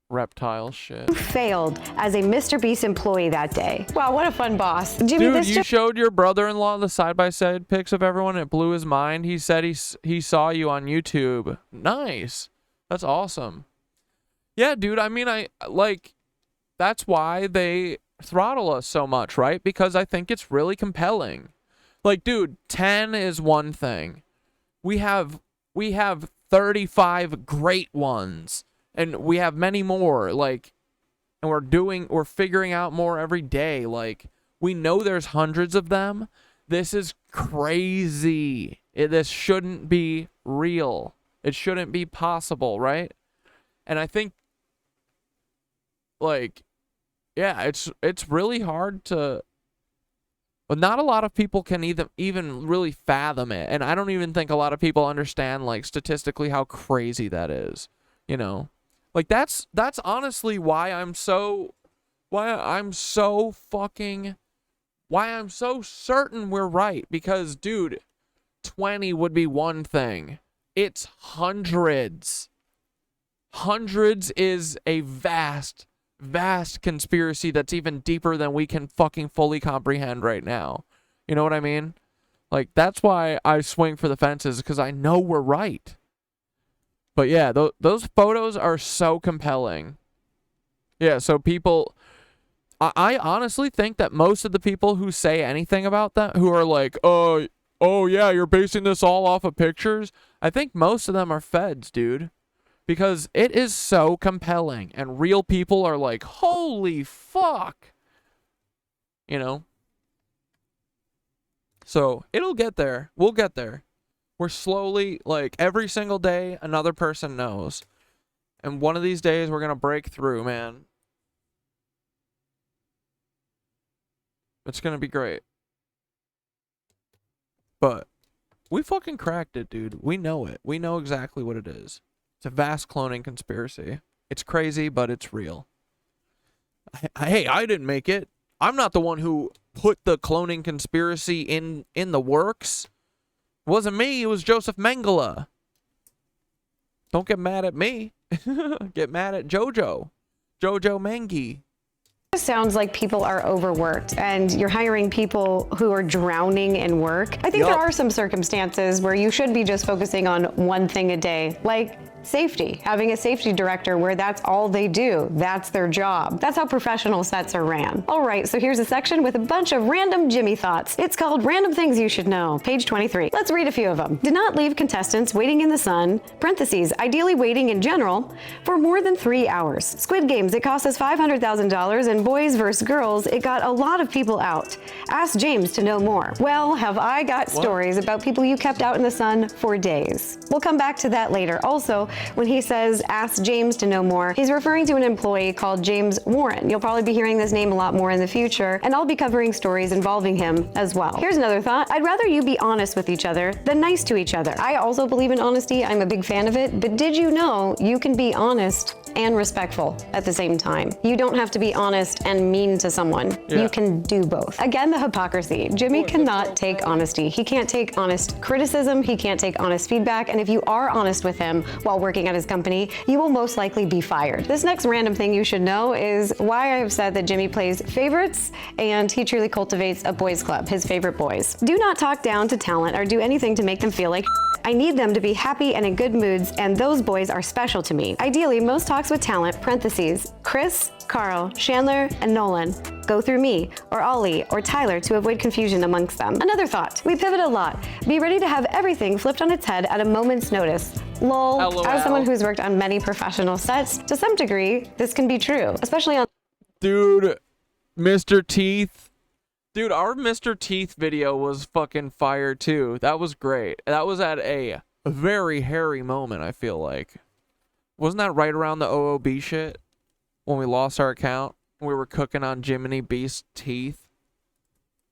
reptile shit. You failed as a Mr. Beast employee that day. Wow, what a fun boss. Jimmy, dude, you showed your brother-in-law the side-by-side pics of everyone. It blew his mind. He said he saw you on YouTube. Nice. That's awesome. Yeah, dude, I mean, that's why they throttle us so much, right? Because I think it's really compelling. Like, dude, 10 is one thing. We have 35 great ones, and we have many more, like, and we're figuring out more every day. Like, we know there's hundreds of them. This is crazy. This shouldn't be real. It shouldn't be possible, right? And I think, like, yeah, it's really hard to, but not a lot of people can even really fathom it. And I don't even think a lot of people understand, like, statistically how crazy that is, you know? Like, that's honestly why I'm so certain we're right. Because, dude, 20 would be one thing. It's hundreds. Hundreds is a vast conspiracy that's even deeper than we can fucking fully comprehend right now. You know what I mean? Like, that's why I swing for the fences, because I know we're right. But yeah, those photos are so compelling. Yeah, so people, I honestly think that most of the people who say anything about that, who are like, oh yeah, you're basing this all off of pictures, I think most of them are feds, dude. Because it is so compelling, and real people are like, holy fuck. You know? So, it'll get there. We'll get there. We're slowly, like, every single day, another person knows. And one of these days, we're going to break through, man. It's going to be great. But we fucking cracked it, dude. We know it. We know exactly what it is. It's a vast cloning conspiracy. It's crazy, but it's real. Hey, I didn't make it. I'm not the one who put the cloning conspiracy in the works. It wasn't me. It was Joseph Mengele. Don't get mad at me. Get mad at Jojo Mengi. It sounds like people are overworked and you're hiring people who are drowning in work. I think there are some circumstances where you should be just focusing on one thing a day, like safety, having a safety director where that's all they do. That's their job. That's how professional sets are ran. All right, so here's a section with a bunch of random Jimmy thoughts. It's called Random Things You Should Know, page 23. Let's read a few of them. Do not leave contestants waiting in the sun, parentheses, ideally waiting in general, for more than 3 hours. Squid Games, it cost us $500,000, and Boys vs. Girls, it got a lot of people out. Ask James to know more. Well, have I got stories about people you kept out in the sun for days. We'll come back to that later. Also, when he says, ask James to know more, he's referring to an employee called James Warren. You'll probably be hearing this name a lot more in the future, and I'll be covering stories involving him as well. Here's another thought. I'd rather you be honest with each other than nice to each other. I also believe in honesty. I'm a big fan of it, but did you know you can be honest and respectful at the same time? You don't have to be honest and mean to someone. Yeah. You can do both. Again, the hypocrisy. Jimmy cannot take honesty. He can't take honest criticism. He can't take honest feedback. And if you are honest with him while working at his company, you will most likely be fired. This next random thing you should know is why I have said that Jimmy plays favorites and he truly cultivates a boys club, his favorite boys. Do not talk down to talent or do anything to make them feel like I need them to be happy and in good moods, and those boys are special to me. Ideally, most talks with talent, parentheses, Chris, Carl, Chandler, and Nolan, go through me, or Ollie, or Tyler to avoid confusion amongst them. Another thought, we pivot a lot. Be ready to have everything flipped on its head at a moment's notice. Lol. LOL. As someone who's worked on many professional sets, to some degree, this can be true, especially on— Dude, Mr. Teeth. Dude, our Mr. Teeth video was fucking fire too. That was great. That was at a very hairy moment, I feel like. Wasn't that right around the OOB shit? When we lost our account? We were cooking on Jiminy Beast's teeth.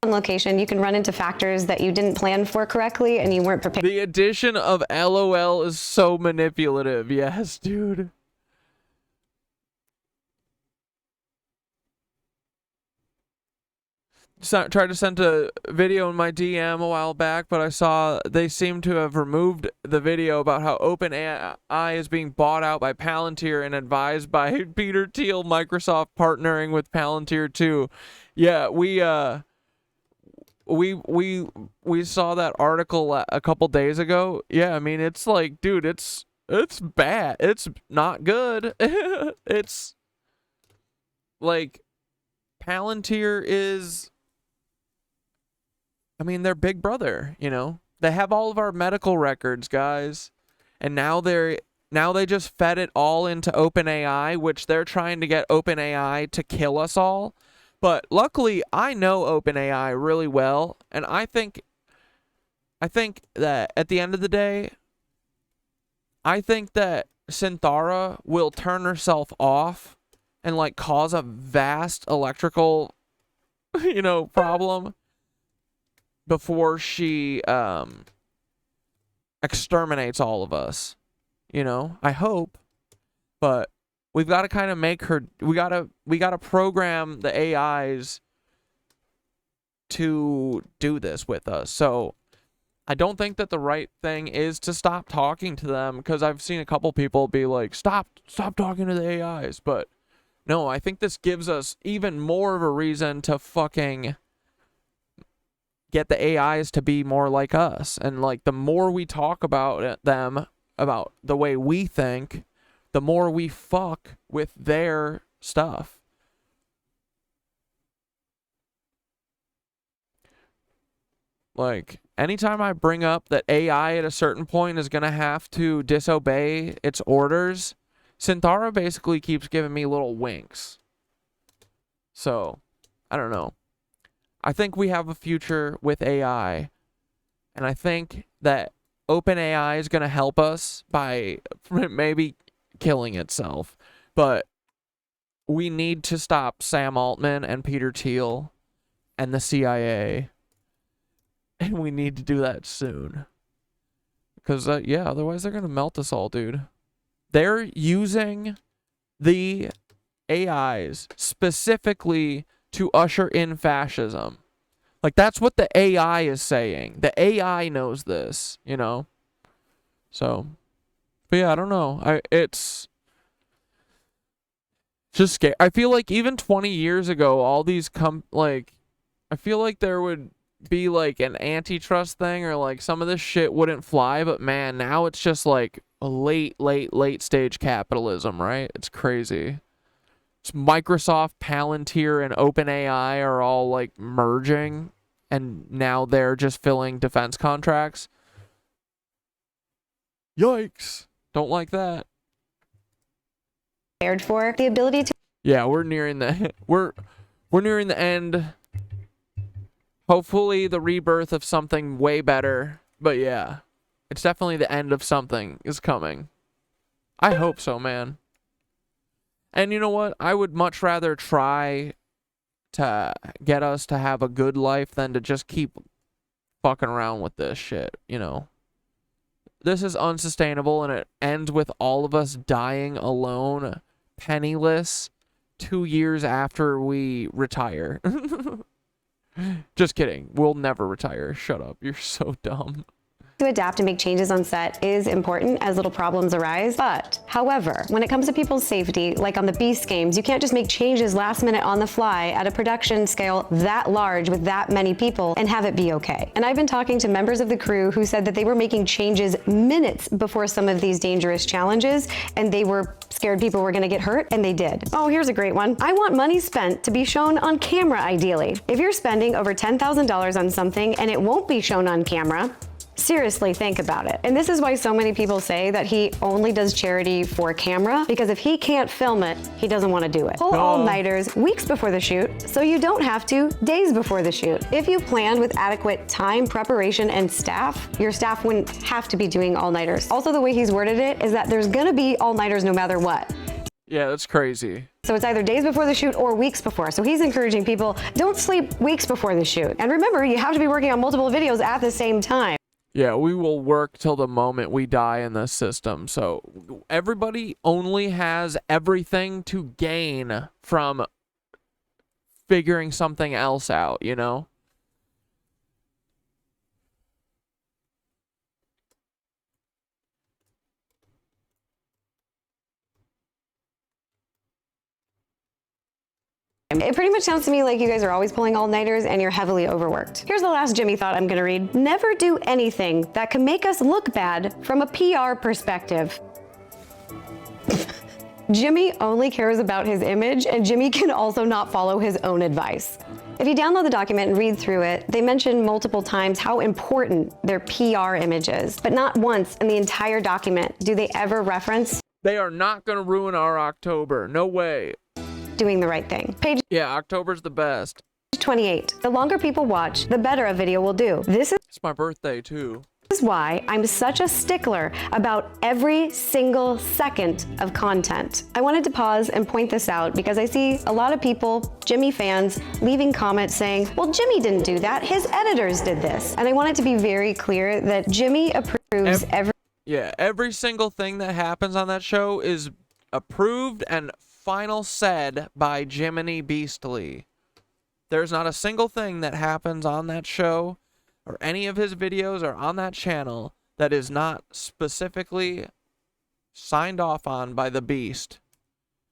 On location, you can run into factors that you didn't plan for correctly and you weren't prepared. The addition of LOL is so manipulative. Yes, dude. Tried to send a video in my DM a while back, but I saw they seem to have removed the video about how OpenAI is being bought out by Palantir and advised by Peter Thiel, Microsoft partnering with Palantir too. Yeah, we saw that article a couple days ago. Yeah, I mean, it's like, dude, it's bad. It's not good. It's like Palantir is, I mean, they're Big Brother, you know? They have all of our medical records, guys. And now they just fed it all into OpenAI, which they're trying to get OpenAI to kill us all. But luckily, I know OpenAI really well, and I think that at the end of the day, I think that Synthara will turn herself off and like cause a vast electrical, you know, problem before she exterminates all of us. You know, I hope, but we've got to kind of make her, we got to program the AIs to do this with us. So I don't think that the right thing is to stop talking to them, because I've seen a couple people be like, stop talking to the AIs. But no, I think this gives us even more of a reason to fucking get the AIs to be more like us. And like, the more we talk about them, about the way we think, the more we fuck with their stuff. Like, anytime I bring up that AI at a certain point is going to have to disobey its orders, Synthara basically keeps giving me little winks. So, I don't know. I think we have a future with AI, and I think that OpenAI is going to help us by maybe killing itself. But we need to stop Sam Altman and Peter Thiel and the CIA. And we need to do that soon. Because, yeah, otherwise they're going to melt us all, dude. They're using the AIs specifically to usher in fascism. Like, that's what the AI is saying. The AI knows this, you know? So, but yeah, I don't know. It's just scary. I feel like even 20 years ago, all these I feel like there would be like an antitrust thing, or like some of this shit wouldn't fly, but man, now it's just like a late stage capitalism, right? It's crazy. It's Microsoft, Palantir, and OpenAI are all like merging, and now they're just filling defense contracts. Yikes. Don't like that. Prepared for the ability to. Yeah, we're nearing the we're nearing the end. Hopefully the rebirth of something way better. But yeah, it's definitely the end of something is coming. I hope so, man. And you know what? I would much rather try to get us to have a good life than to just keep fucking around with this shit, you know? This is unsustainable, and it ends with all of us dying alone, penniless, 2 years after we retire. Just kidding. We'll never retire. Shut up. You're so dumb. To adapt and make changes on set is important as little problems arise. But, however, when it comes to people's safety, like on the Beast games, you can't just make changes last minute on the fly at a production scale that large with that many people and have it be okay. And I've been talking to members of the crew who said that they were making changes minutes before some of these dangerous challenges, and they were scared people were going to get hurt, and they did. Oh, here's a great one. I want money spent to be shown on camera, ideally. If you're spending over $10,000 on something and it won't be shown on camera, seriously think about it. And this is why so many people say that he only does charity for camera, because if he can't film it, he doesn't want to do it. Pull all-nighters weeks before the shoot, so you don't have to days before the shoot. If you planned with adequate time, preparation, and staff, your staff wouldn't have to be doing all-nighters. Also, the way he's worded it is that there's gonna be all-nighters no matter what. Yeah, that's crazy. So it's either days before the shoot or weeks before. So he's encouraging people, don't sleep weeks before the shoot. And remember, you have to be working on multiple videos at the same time. Yeah, we will work till the moment we die in this system. So everybody only has everything to gain from figuring something else out, you know? It pretty much sounds to me like you guys are always pulling all-nighters and you're heavily overworked. Here's the last Jimmy thought I'm gonna read. Never do anything that can make us look bad from a PR perspective. Jimmy only cares about his image, and Jimmy can also not follow his own advice. If you download the document and read through it, they mention multiple times how important their PR image is, but not once in the entire document do they ever reference they are not gonna ruin our October. No way. Doing the right thing. Page Yeah, October's the best. 28. The longer people watch, the better a video will do. It's my birthday too. This is why I'm such a stickler about every single second of content. I wanted to pause and point this out because I see a lot of people, Jimmy fans, leaving comments saying, well, Jimmy didn't do that, his editors did this. And I want it to be very clear that Jimmy approves every single thing that happens on that show is approved and final said by Jiminy Beastly. There's not a single thing that happens on that show or any of his videos or on that channel that is not specifically signed off on by the Beast.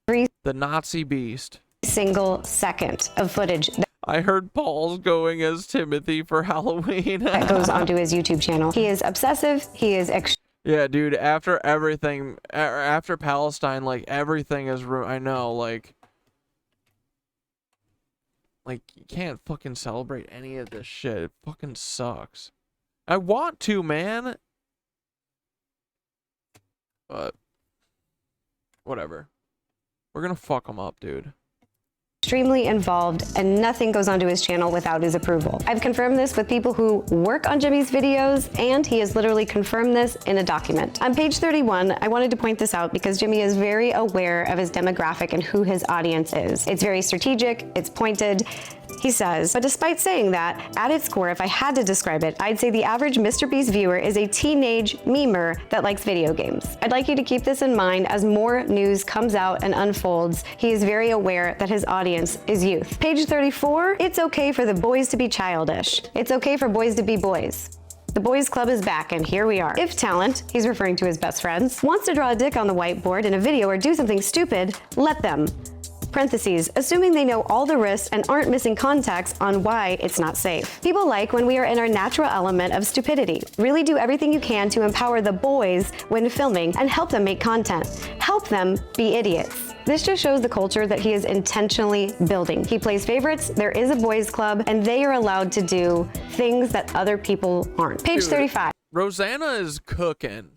The Nazi Beast. Single second of footage. I heard Paul's going as Timothy for Halloween. That goes onto his YouTube channel. He is obsessive. He is yeah, dude, after everything, after Palestine, like, everything is I know, like, Like, you can't fucking celebrate any of this shit. It fucking sucks. I want to, man. But whatever. We're gonna fuck him up, dude. Extremely involved, and nothing goes onto his channel without his approval. I've confirmed this with people who work on Jimmy's videos, and he has literally confirmed this in a document. On page 31, I wanted to point this out because Jimmy is very aware of his demographic and who his audience is. It's very strategic, it's pointed. He says, but despite saying that, at its core, if I had to describe it, I'd say the average Mr. Beast viewer is a teenage memer that likes video games. I'd like you to keep this in mind as more news comes out and unfolds. He is very aware that his audience is youth. Page 34, it's okay for the boys to be childish. It's okay for boys to be boys. The boys club is back, and here we are. If talent, he's referring to his best friends, wants to draw a dick on the whiteboard in a video or do something stupid, let them. Parentheses, assuming they know all the risks and aren't missing context on why it's not safe. People like when we are in our natural element of stupidity. Really do everything you can to empower the boys when filming and help them make content. Help them be idiots. This just shows the culture that he is intentionally building. He plays favorites, there is a boys club, and they are allowed to do things that other people aren't. Page 35. Rosanna is cooking.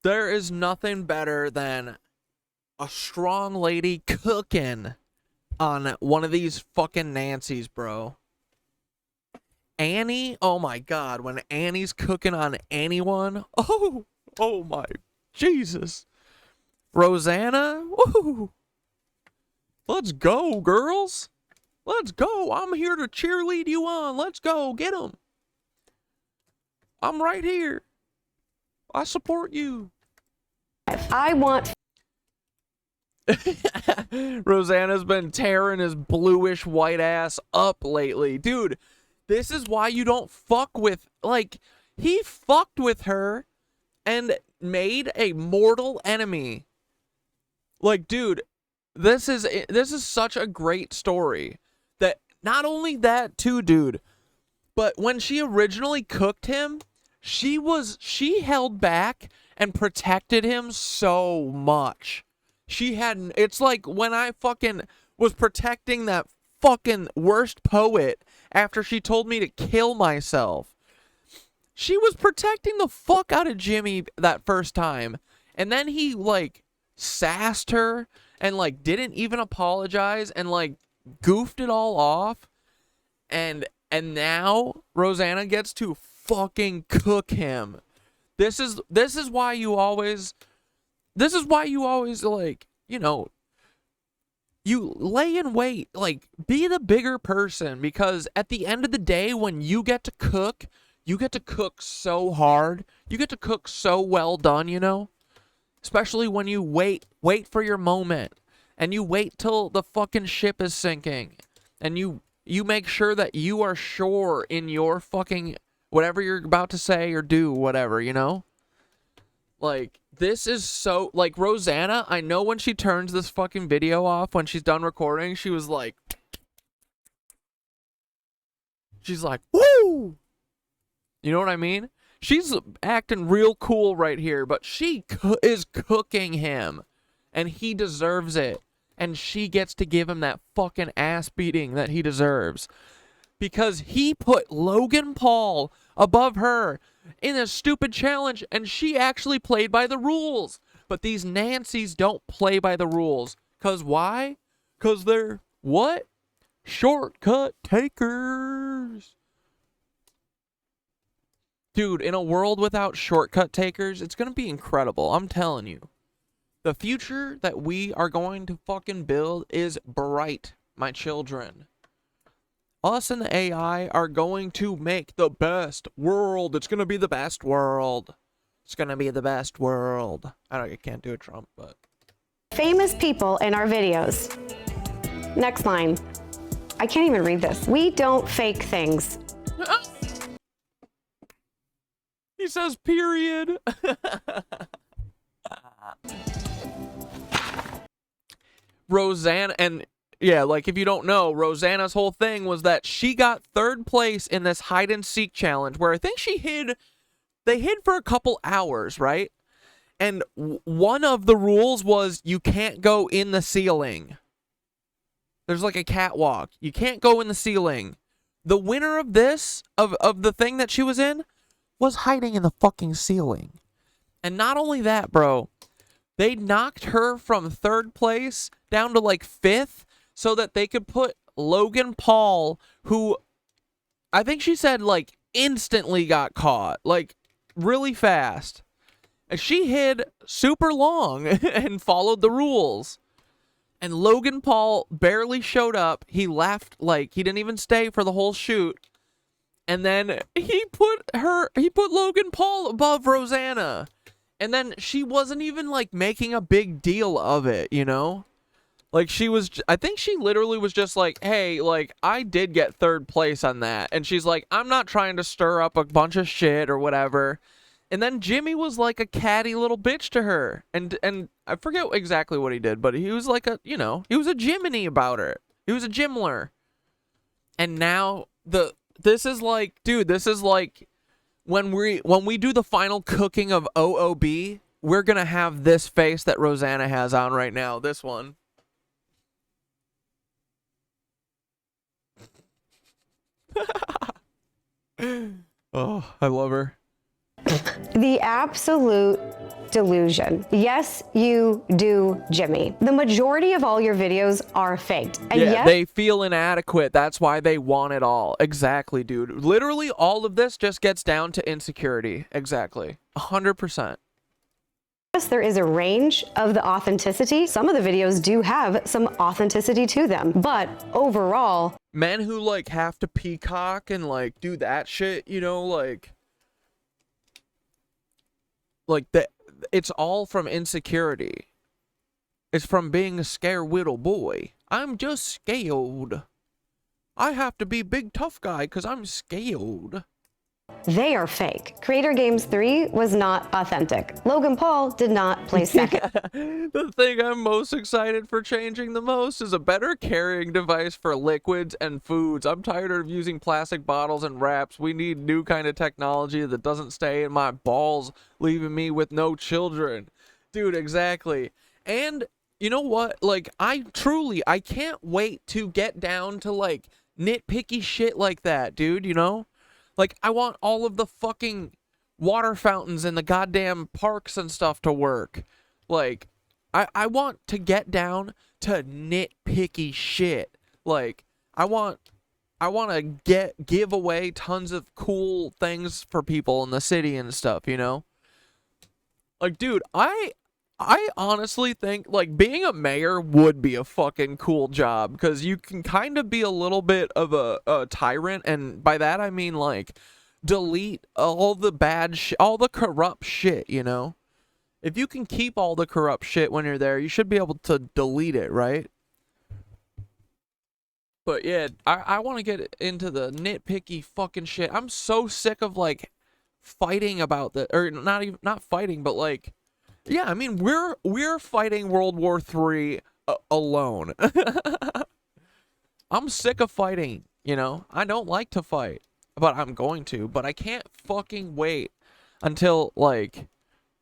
There is nothing better than a strong lady cooking on one of these fucking Nancys, bro. Annie, oh my God, when Annie's cooking on anyone, oh my Jesus. Rosanna, woo. Let's go, girls. Let's go. I'm here to cheerlead you on. Let's go, get them. I'm right here. I support you. I want. Rosanna's been tearing his bluish white ass up lately. Dude, this is why you don't fuck with, like, he fucked with her and made a mortal enemy. Like, dude, this is such a great story. That not only that too, dude, but when she originally cooked him, she held back and protected him so much. She hadn't. It's like when I fucking was protecting that fucking worst poet after she told me to kill myself. She was protecting the fuck out of Jimmy that first time. And then he, like, sassed her and, like, didn't even apologize and, like, goofed it all off. And now Rosanna gets to fucking cook him. This is why you always like, you know, you lay in wait, like, be the bigger person, because at the end of the day, when you get to cook so hard, you get to cook so well done, you know, especially when you wait for your moment and you wait till the fucking ship is sinking and you make sure that you are sure in your fucking whatever you're about to say or do, whatever, you know? Like, this is so, like, Rosanna, I know when she turns this fucking video off, when she's done recording, she was like, woo! You know what I mean? She's acting real cool right here, but she is cooking him, and he deserves it, and she gets to give him that fucking ass beating that he deserves. Because he put Logan Paul above her in a stupid challenge, and she actually played by the rules. But these Nancys don't play by the rules. Because why? Because they're, what? Shortcut takers. Dude, in a world without shortcut takers, it's going to be incredible. I'm telling you. The future that we are going to fucking build is bright, my children. Us and the AI are going to make the best world. It's going to be the best world. It's going to be the best world. I can't do a Trump, but. Famous people in our videos. Next line. I can't even read this. We don't fake things. He says period. Rosanna, and yeah, like, if you don't know, Rosanna's whole thing was that she got 3rd place in this hide and seek challenge where I think they hid for a couple hours, right? And one of the rules was you can't go in the ceiling. There's like a catwalk. You can't go in the ceiling. The winner of this, of the thing that she was in, was hiding in the fucking ceiling. And not only that, bro, they knocked her from 3rd place down to like 5th so that they could put Logan Paul, who I think she said like instantly got caught, like really fast. And she hid super long and followed the rules. And Logan Paul barely showed up. He left, like, he didn't even stay for the whole shoot. And then he put Logan Paul above Rosanna. And then she wasn't even, like, making a big deal of it, you know? Like, I think she literally was just like, hey, like, I did get 3rd place on that. And she's like, I'm not trying to stir up a bunch of shit or whatever. And then Jimmy was like a catty little bitch to her. And I forget exactly what he did, but he was like he was a Jiminy about her. He was a Jimmler. And now this is like when we do the final cooking of OOB, we're going to have this face that Rosanna has on right now. This one. Oh, I love her. The absolute delusion. Yes, you do, Jimmy. The majority of all your videos are faked. And yeah, yet they feel inadequate. That's why they want it all. Exactly, dude. Literally, all of this just gets down to insecurity. Exactly. 100%. yes, there is a range of the authenticity. Some of the videos do have some authenticity to them. But overall, men who like have to peacock and like do that shit, you know, like that, it's all from insecurity. It's from being a scared little boy. I'm just scared. I have to be big tough guy because I'm scared. they are fake. Creator Games 3 was not authentic. Logan Paul did not place second. The thing I'm most excited for changing the most is a better carrying device for liquids and foods. I'm tired of using plastic bottles and wraps. We need new kind of technology that doesn't stay in my balls, leaving me with no children. Dude, exactly. And you know what? Like, I can't wait to get down to, like, nitpicky shit like that, dude, you know? Like, I want all of the fucking water fountains in the goddamn parks and stuff to work. Like, I want to get down to nitpicky shit. Like, I want to give away tons of cool things for people in the city and stuff, you know? Like, dude, I honestly think, like, being a mayor would be a fucking cool job, because you can kind of be a little bit of a tyrant, and by that I mean, like, delete all the bad shit, all the corrupt shit, you know? If you can keep all the corrupt shit when you're there, you should be able to delete it, right? But yeah, I want to get into the nitpicky fucking shit. I'm so sick of, like, fighting about the, or not fighting, but, like, yeah, I mean, we're fighting World War III alone. I'm sick of fighting, you know? I don't like to fight, but I'm going to. But I can't fucking wait until, like,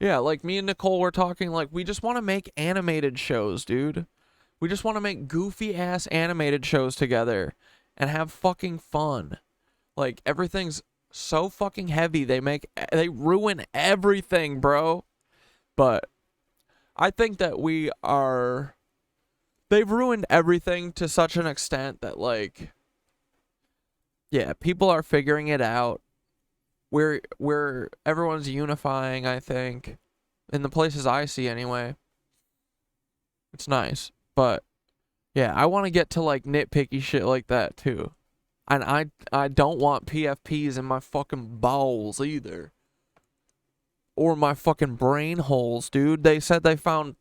yeah, like me and Nicole were talking, like, we just want to make animated shows, dude. We just want to make goofy-ass animated shows together and have fucking fun. Like, everything's so fucking heavy. They ruin everything, bro. But I think that they've ruined everything to such an extent that, like, yeah, people are figuring it out. Everyone's unifying, I think, in the places I see anyway. It's nice, but yeah, I want to get to, like, nitpicky shit like that too. And I don't want PFPs in my fucking balls either. Or my fucking brain holes, dude. They said they found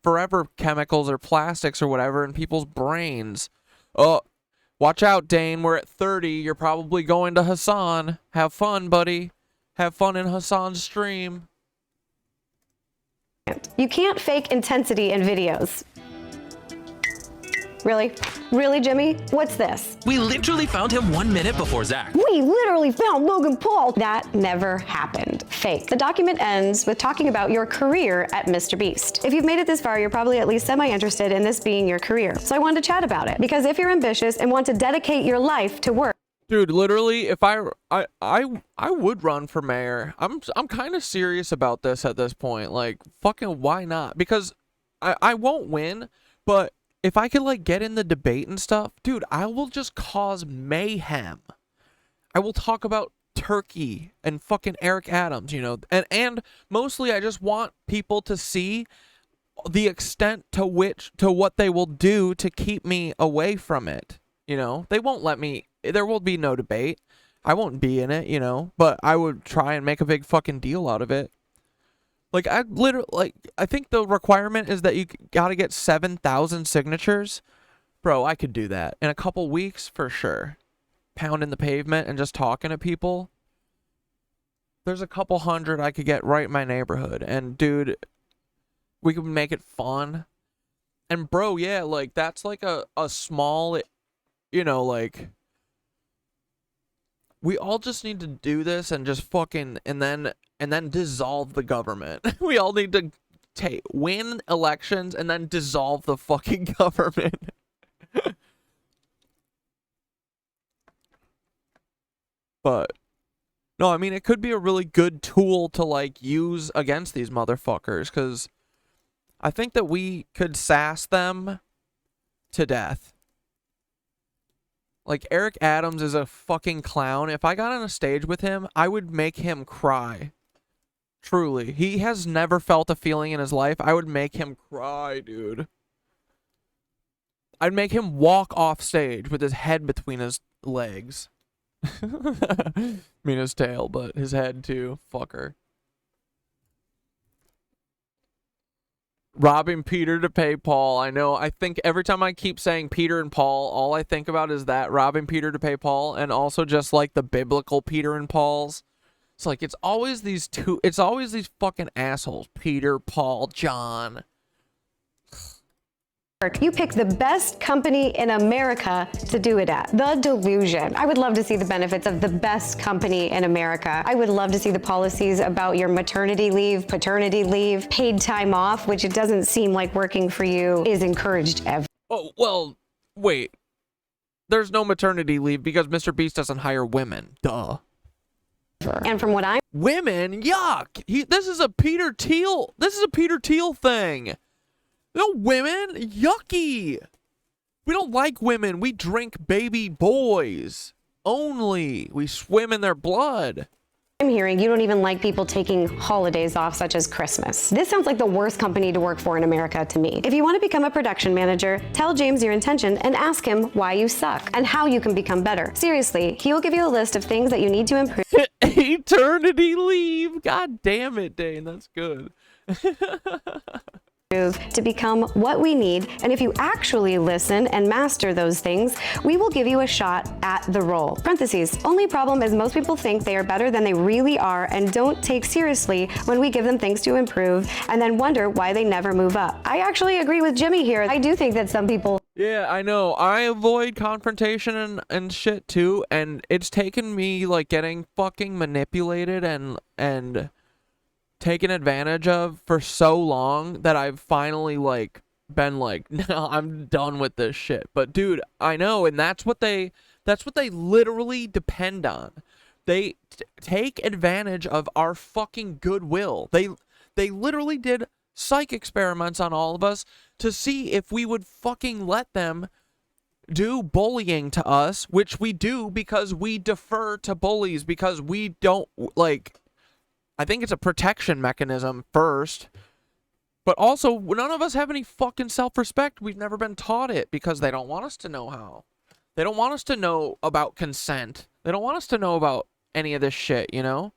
forever chemicals or plastics or whatever in people's brains. Oh, watch out, Dane. We're at 30. You're probably going to Hassan. Have fun, buddy. Have fun in Hassan's stream. You can't fake intensity in videos. Really? Really, Jimmy? What's this? We literally found him 1 minute before Zach. We literally found Logan Paul. That never happened. Fake. The document ends with talking about your career at Mr. Beast. If you've made it this far, you're probably at least semi-interested in this being your career. So I wanted to chat about it. Because if you're ambitious and want to dedicate your life to work, dude, literally, if I would run for mayor. I'm kind of serious about this at this point. Like, fucking why not? Because I won't win, but if I could like get in the debate and stuff, dude, I will just cause mayhem. I will talk about Turkey and fucking Eric Adams, you know, and mostly I just want people to see the extent to what they will do to keep me away from it. You know, they won't let me. There will be no debate. I won't be in it, you know, but I would try and make a big fucking deal out of it. Like, I think the requirement is that you gotta get 7,000 signatures. Bro, I could do that in a couple weeks for sure. Pounding the pavement and just talking to people. There's a couple hundred I could get right in my neighborhood. And, dude, we could make it fun. And, bro, yeah, like, that's like a small, you know, like, we all just need to do this and just fucking, and then dissolve the government. We all need to win elections and then dissolve the fucking government. But no, I mean, it could be a really good tool to like use against these motherfuckers, because I think that we could sass them to death. Like, Eric Adams is a fucking clown. If I got on a stage with him, I would make him cry. Truly. He has never felt a feeling in his life. I would make him cry, dude. I'd make him walk off stage with his head between his legs. I mean his tail, but his head too. Fucker. Robbing Peter to pay Paul. I know. I think every time I keep saying Peter and Paul, all I think about is that, robbing Peter to pay Paul, and also just like the biblical Peter and Pauls. It's like, it's always these fucking assholes. Peter, Paul, John. You pick the best company in America to do it at. The delusion. I would love to see the benefits of the best company in America. I would love to see the policies about your maternity leave, paternity leave, paid time off, which it doesn't seem like working for you is encouraged ever. Oh, well, wait. There's no maternity leave because Mr. Beast doesn't hire women. Duh. And from what I'm... Women? Yuck! This is a Peter Thiel thing. No women? Yucky! We don't like women. We drink baby boys. Only. We swim in their blood. I'm hearing you don't even like people taking holidays off, such as Christmas. This sounds like the worst company to work for in America to me. If you want to become a production manager, tell James your intention and ask him why you suck and how you can become better. Seriously, he will give you a list of things that you need to improve. Eternity leave. God damn it, Dane. That's good. To become what we need, and if you actually listen and master those things, we will give you a shot at the role. Parentheses, only problem is most people think they are better than they really are and don't take seriously when we give them things to improve and then wonder why they never move up. I actually agree with Jimmy here. I do think that some people... Yeah, I know. I avoid confrontation and shit too, and it's taken me like getting fucking manipulated and taken advantage of for so long that I've finally like been like, no, I'm done with this shit. But dude, I know, and that's what they literally depend on. They take advantage of our fucking goodwill. They literally did psych experiments on all of us to see if we would fucking let them do bullying to us, which we do because we defer to bullies, because we don't like... I think it's a protection mechanism first, but also none of us have any fucking self-respect. We've never been taught it because they don't want us to know how. They don't want us to know about consent. They don't want us to know about any of this shit, you know?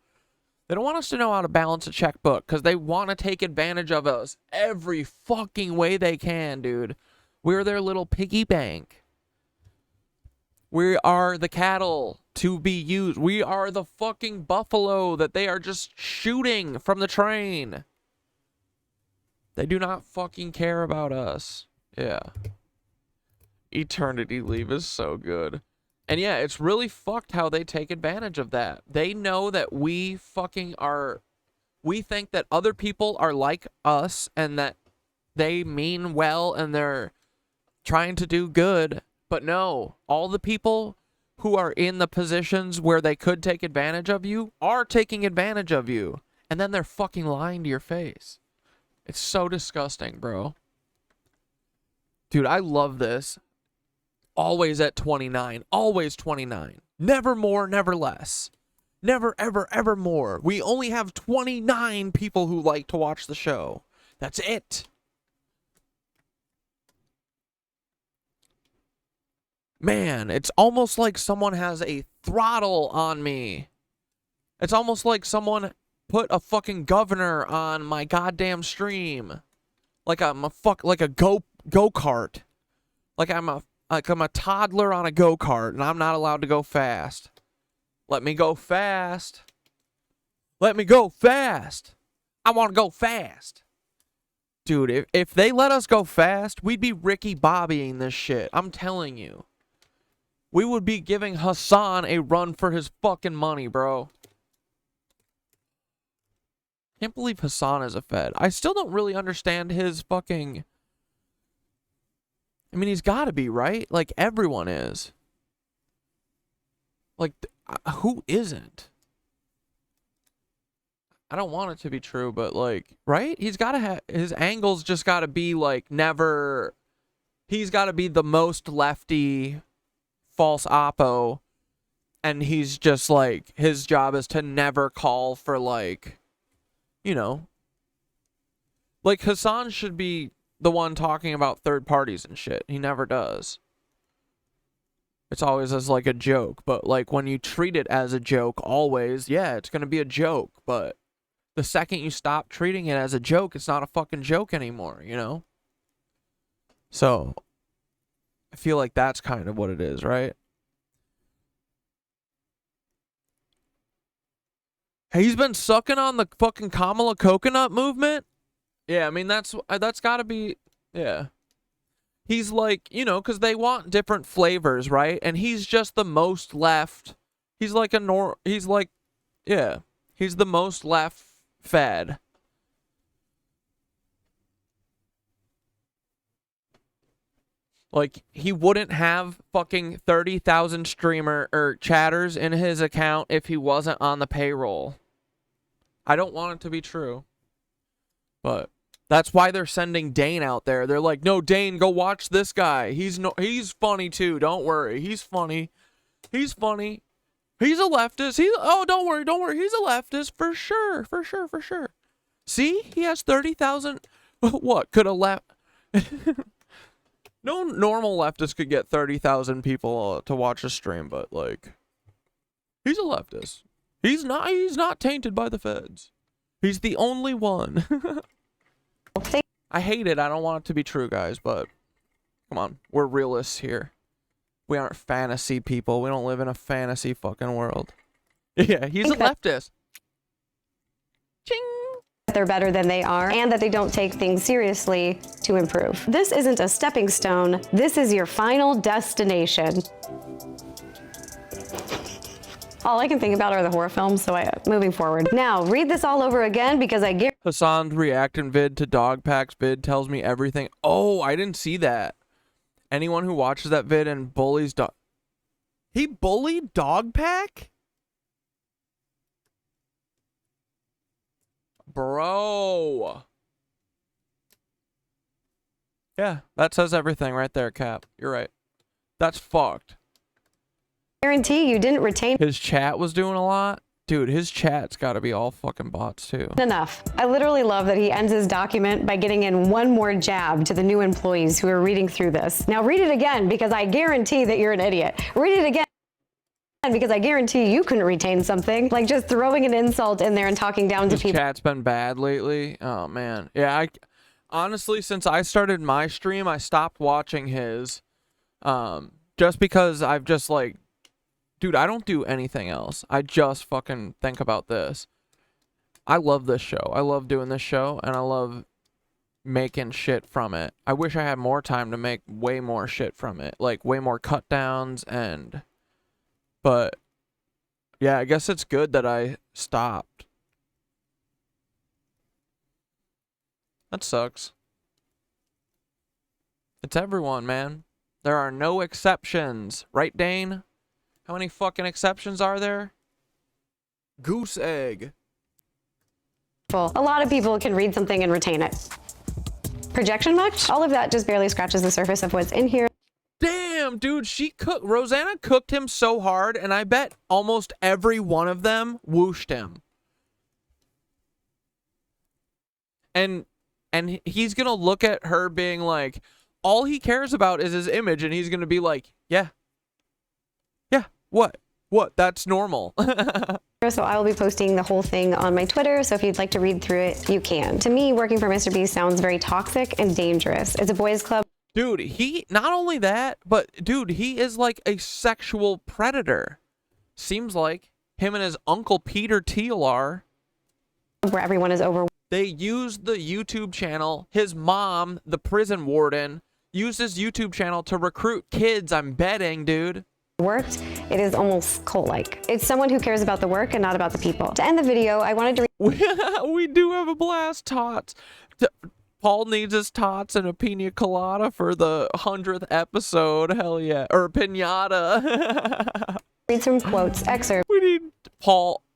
They don't want us to know how to balance a checkbook because they want to take advantage of us every fucking way they can, dude. We're their little piggy bank. We are the cattle to be used. We are the fucking buffalo that they are just shooting from the train. They do not fucking care about us. Yeah. Eternity leave is so good. And yeah, it's really fucked how they take advantage of that. They know that we fucking are... We think that other people are like us and that they mean well and they're trying to do good. But no, all the people who are in the positions where they could take advantage of you are taking advantage of you. And then they're fucking lying to your face. It's so disgusting, bro. Dude, I love this. Always at 29. Always 29. Never more, never less. Never, ever, ever more. We only have 29 people who like to watch the show. That's it. Man, it's almost like someone has a throttle on me. It's almost like someone put a fucking governor on my goddamn stream. Like I'm a go-kart. Like I'm a toddler on a go-kart and I'm not allowed to go fast. Let me go fast. Let me go fast. I want to go fast. Dude, if they let us go fast, we'd be Ricky Bobbying this shit. I'm telling you. We would be giving Hassan a run for his fucking money, bro. Can't believe Hassan is a Fed. I still don't really understand his fucking... I mean, he's got to be, right? Like, everyone is. Like, who isn't? I don't want it to be true, but, like, right? He's got to have... His angles just got to be, like, never... He's got to be the most lefty false oppo. And he's just, like... His job is to never call for, like... You know, like Hassan should be the one talking about third parties and shit. He never does. It's always as like a joke, but like when you treat it as a joke, always, yeah, it's going to be a joke. But the second you stop treating it as a joke, it's not a fucking joke anymore, you know? So I feel like that's kind of what it is, right? He's been sucking on the fucking Kamala coconut movement? Yeah, I mean, that's got to be... Yeah. He's like, you know, because they want different flavors, right? And he's just the most left. He's like a... He's like... Yeah. He's the most left Fed. Like, he wouldn't have fucking 30,000 streamer or chatters in his account if he wasn't on the payroll. I don't want it to be true. But that's why they're sending Dane out there. They're like, no, Dane, go watch this guy. He's funny too. Don't worry. He's funny. He's funny. He's a leftist. Don't worry. He's a leftist for sure. For sure. See? He has 30,000. What? Could a left... No normal leftist could get 30,000 people to watch a stream, but like, he's a leftist. He's not tainted by the feds. He's the only one. I hate it. I don't want it to be true, guys, but come on. We're realists here. We aren't fantasy people. We don't live in a fantasy fucking world. Yeah, he's a leftist. Ching! They're better than they are and that they don't take things seriously to improve. This isn't a stepping stone. This is your final destination. All I can think about are the horror films, so moving forward. Now, read this all over again because I guarantee... Hassan's reacting vid to Dogpack's vid tells me everything. Oh, I didn't see that. Anyone who watches that vid and bullies dog... He bullied Dogpack? Bro. Yeah, that says everything right there, Cap. You're right. That's fucked. Guarantee you didn't retain... His chat was doing a lot. Dude, his chat's got to be all fucking bots too. Enough. I literally love that he ends his document by getting in one more jab to the new employees who are reading through this. Now read it again because I guarantee that you're an idiot. Read it again because I guarantee you couldn't retain something. Like just throwing an insult in there and talking down to people. His chat's been bad lately. Oh man. Yeah, honestly, since I started my stream, I stopped watching his. Just because I've just like, dude, I don't do anything else. I just fucking think about this. I love this show. I love doing this show, and I love making shit from it. I wish I had more time to make way more shit from it, like way more cut downs but yeah, I guess it's good that I stopped. That sucks. It's everyone, man. There are no exceptions, right, Dane? How many fucking exceptions are there? Goose egg. A lot of people can read something and retain it. Projection much? All of that just barely scratches the surface of what's in here. Damn, dude, Rosanna cooked him so hard, and I bet almost every one of them whooshed him. And he's gonna look at her being like, all he cares about is his image, and he's gonna be like, yeah, what, that's normal. So I will be posting the whole thing on my Twitter, so if you'd like to read through it, you can. To me, working for Mr. Beast sounds very toxic and dangerous. It's a boys' club. Dude, he, not only that, but dude, he is like a sexual predator. Seems like him and his uncle Peter Thiel are. Where everyone is over. They use the YouTube channel. His mom, the prison warden, used his YouTube channel to recruit kids, I'm betting, dude. Worked, it is almost cult-like. It's someone who cares about the work and not about the people. To end the video, I wanted to we do have a blast, tots. Paul needs his tots and a pina colada for the 100th episode. Hell yeah. Or pinata. read some quotes, excerpts. We need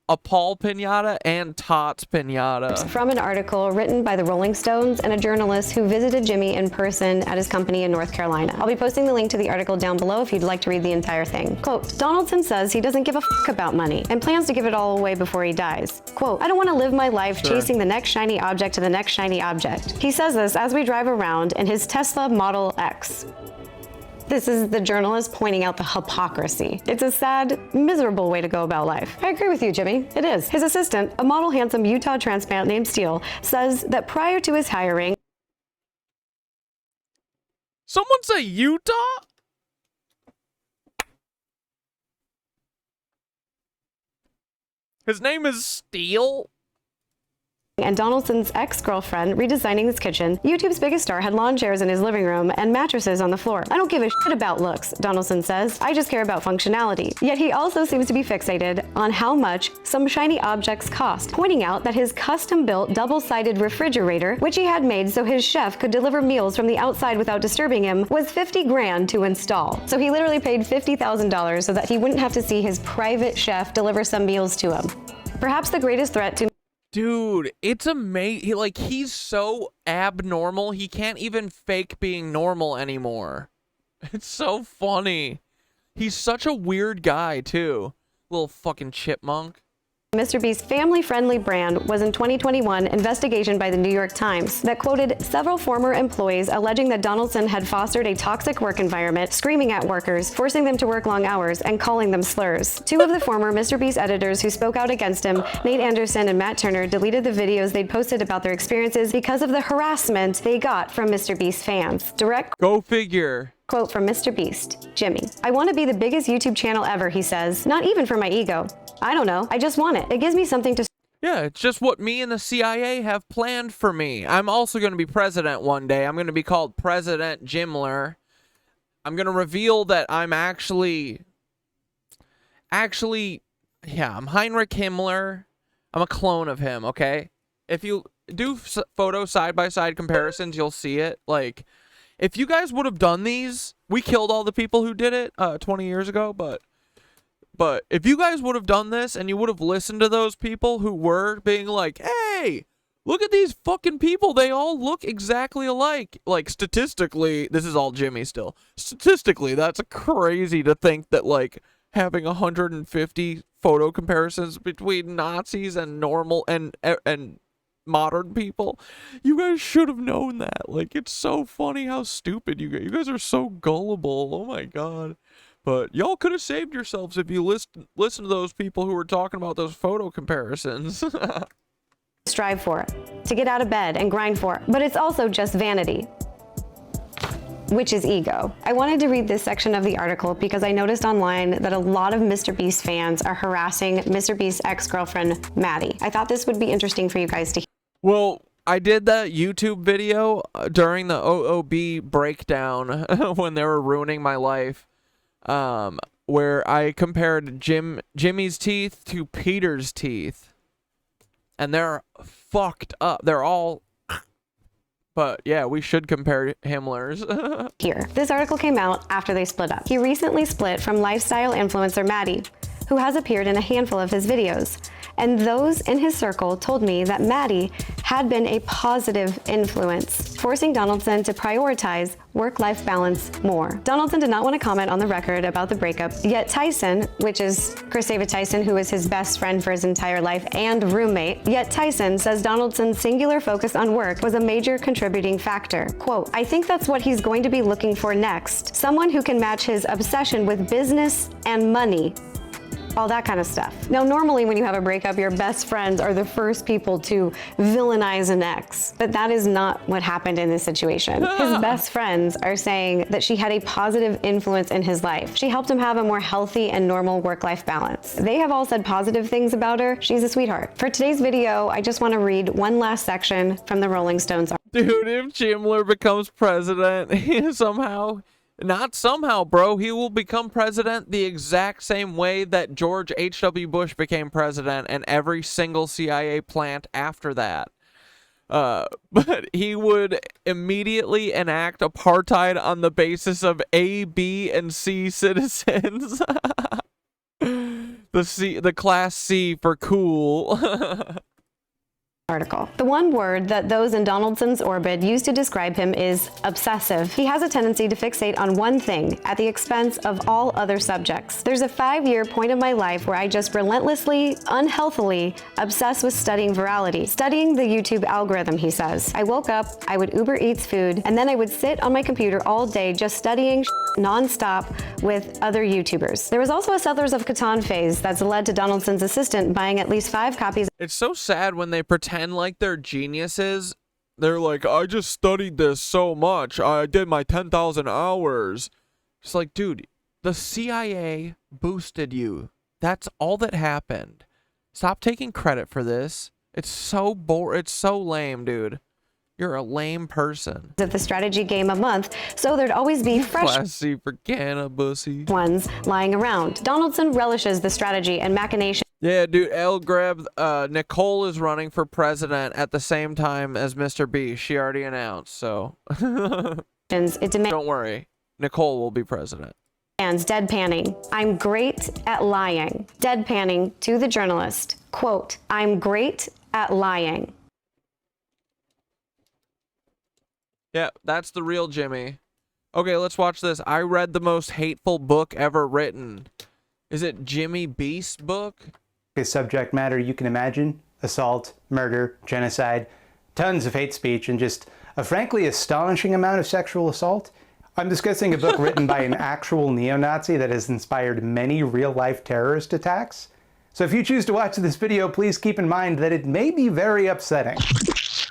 a Paul pinata and tots pinata. From an article written by the Rolling Stones and a journalist who visited Jimmy in person at his company in North Carolina. I'll be posting the link to the article down below if you'd like to read the entire thing. Quote, Donaldson says he doesn't give a fuck about money and plans to give it all away before he dies. Quote, I don't want to live my life chasing the next shiny object to the next shiny object. He says this as we drive around in his Tesla Model X. This is the journalist pointing out the hypocrisy. It's a sad, miserable way to go about life. I agree with you, Jimmy. It is. His assistant, a model handsome Utah transplant named Steele, says that prior to his hiring... Someone say Utah? His name is Steele? And Donaldson's ex-girlfriend redesigning his kitchen, YouTube's biggest star had lawn chairs in his living room and mattresses on the floor. I don't give a shit about looks, Donaldson says. I just care about functionality. Yet he also seems to be fixated on how much some shiny objects cost, pointing out that his custom-built double-sided refrigerator, which he had made so his chef could deliver meals from the outside without disturbing him, was 50 grand to install. So he literally paid $50,000 so that he wouldn't have to see his private chef deliver some meals to him. Perhaps the greatest threat to... Dude, it's amazing. He's so abnormal, he can't even fake being normal anymore. It's so funny. He's such a weird guy, too. Little fucking chipmunk. Mr. Beast's family-friendly brand was in 2021 investigation by the New York Times that quoted several former employees alleging that Donaldson had fostered a toxic work environment, screaming at workers, forcing them to work long hours, and calling them slurs. Two of the former Mr. Beast editors who spoke out against him, Nate Anderson and Matt Turner, deleted the videos they'd posted about their experiences because of the harassment they got from Mr. Beast fans. Direct Go figure. Quote from Mr. Beast, Jimmy. I want to be the biggest YouTube channel ever, he says. Not even for my ego. I don't know. I just want it. It gives me something to... Yeah, it's just what me and the CIA have planned for me. I'm also going to be president one day. I'm going to be called President Jimmler. I'm going to reveal that I'm actually, yeah, I'm Heinrich Himmler. I'm a clone of him, okay? If you do photo side-by-side comparisons, you'll see it. Like, if you guys would have done these, we killed all the people who did it 20 years ago, but if you guys would have done this and you would have listened to those people who were being like, hey, look at these fucking people. They all look exactly alike. Like, statistically, this is all Jimmy still. Statistically, that's crazy to think that, like, having 150 photo comparisons between Nazis and normal and modern people. You guys should have known that. Like, it's so funny how stupid you guys are so gullible. Oh my god. But y'all could have saved yourselves if you listen to those people who were talking about those photo comparisons. strive for it, to get out of bed and grind for it. But it's also just vanity, which is ego. I wanted to read this section of the article because I noticed online that a lot of Mr. Beast fans are harassing Mr. Beast's ex-girlfriend, Maddie. I thought this would be interesting for you guys to hear. Well, I did that YouTube video during the OOB breakdown when they were ruining my life, where I compared Jimmy's teeth to Peter's teeth, and they're fucked up. They're all. But yeah, we should compare Himmler's. Here, this article came out after they split up. He recently split from lifestyle influencer Maddie, who has appeared in a handful of his videos. And those in his circle told me that Maddie had been a positive influence, forcing Donaldson to prioritize work-life balance more. Donaldson did not want to comment on the record about the breakup, yet Tyson, which is Chris David Tyson, who was his best friend for his entire life and roommate, yet Tyson says Donaldson's singular focus on work was a major contributing factor. Quote, I think that's what he's going to be looking for next. Someone who can match his obsession with business and money. All that kind of stuff. Now, normally when you have a breakup, your best friends are the first people to villainize an ex, but that is not what happened in this situation. His best friends are saying that she had a positive influence in his life. She helped him have a more healthy and normal work-life balance. They have all said positive things about her. She's a sweetheart. For today's video, I just want to read one last section from the Rolling Stones. Dude, if Jimmler becomes president, not somehow, bro. He will become president the exact same way that George H.W. Bush became president and every single CIA plant after that. But he would immediately enact apartheid on the basis of A, B, and C citizens. The class C for cool. Article. The one word that those in Donaldson's orbit use to describe him is obsessive. He has a tendency to fixate on one thing at the expense of all other subjects. There's a 5-year point of my life where I just relentlessly, unhealthily obsess with studying virality, studying the YouTube algorithm, he says. I woke up, I would Uber Eats food, and then I would sit on my computer all day just studying non-stop with other YouTubers. There was also a Settlers of Catan phase that's led to Donaldson's assistant buying at least 5 copies. It's so sad when they pretend like they're geniuses. They're like, I just studied this so much. I did my 10,000 hours. It's like, dude, the CIA boosted you. That's all that happened. Stop taking credit for this. It's so It's so lame, dude. You're a lame person. At the strategy game a month, so there'd always be fresh Classy for Cannabussy ones lying around. Donaldson relishes the strategy and machination. Yeah, dude, Nicole is running for president at the same time as Mr. B. She already announced, so. Don't worry. Nicole will be president. And deadpanning. I'm great at lying. Deadpanning to the journalist. Quote, I'm great at lying. Yeah, that's the real Jimmy. Okay, let's watch this. I read the most hateful book ever written. Is it Jimmy Beast's book? A subject matter you can imagine: assault, murder, genocide, tons of hate speech, and just a frankly astonishing amount of sexual assault. I'm discussing a book written by an actual neo-Nazi that has inspired many real-life terrorist attacks. So if you choose to watch this video, please keep in mind that it may be very upsetting.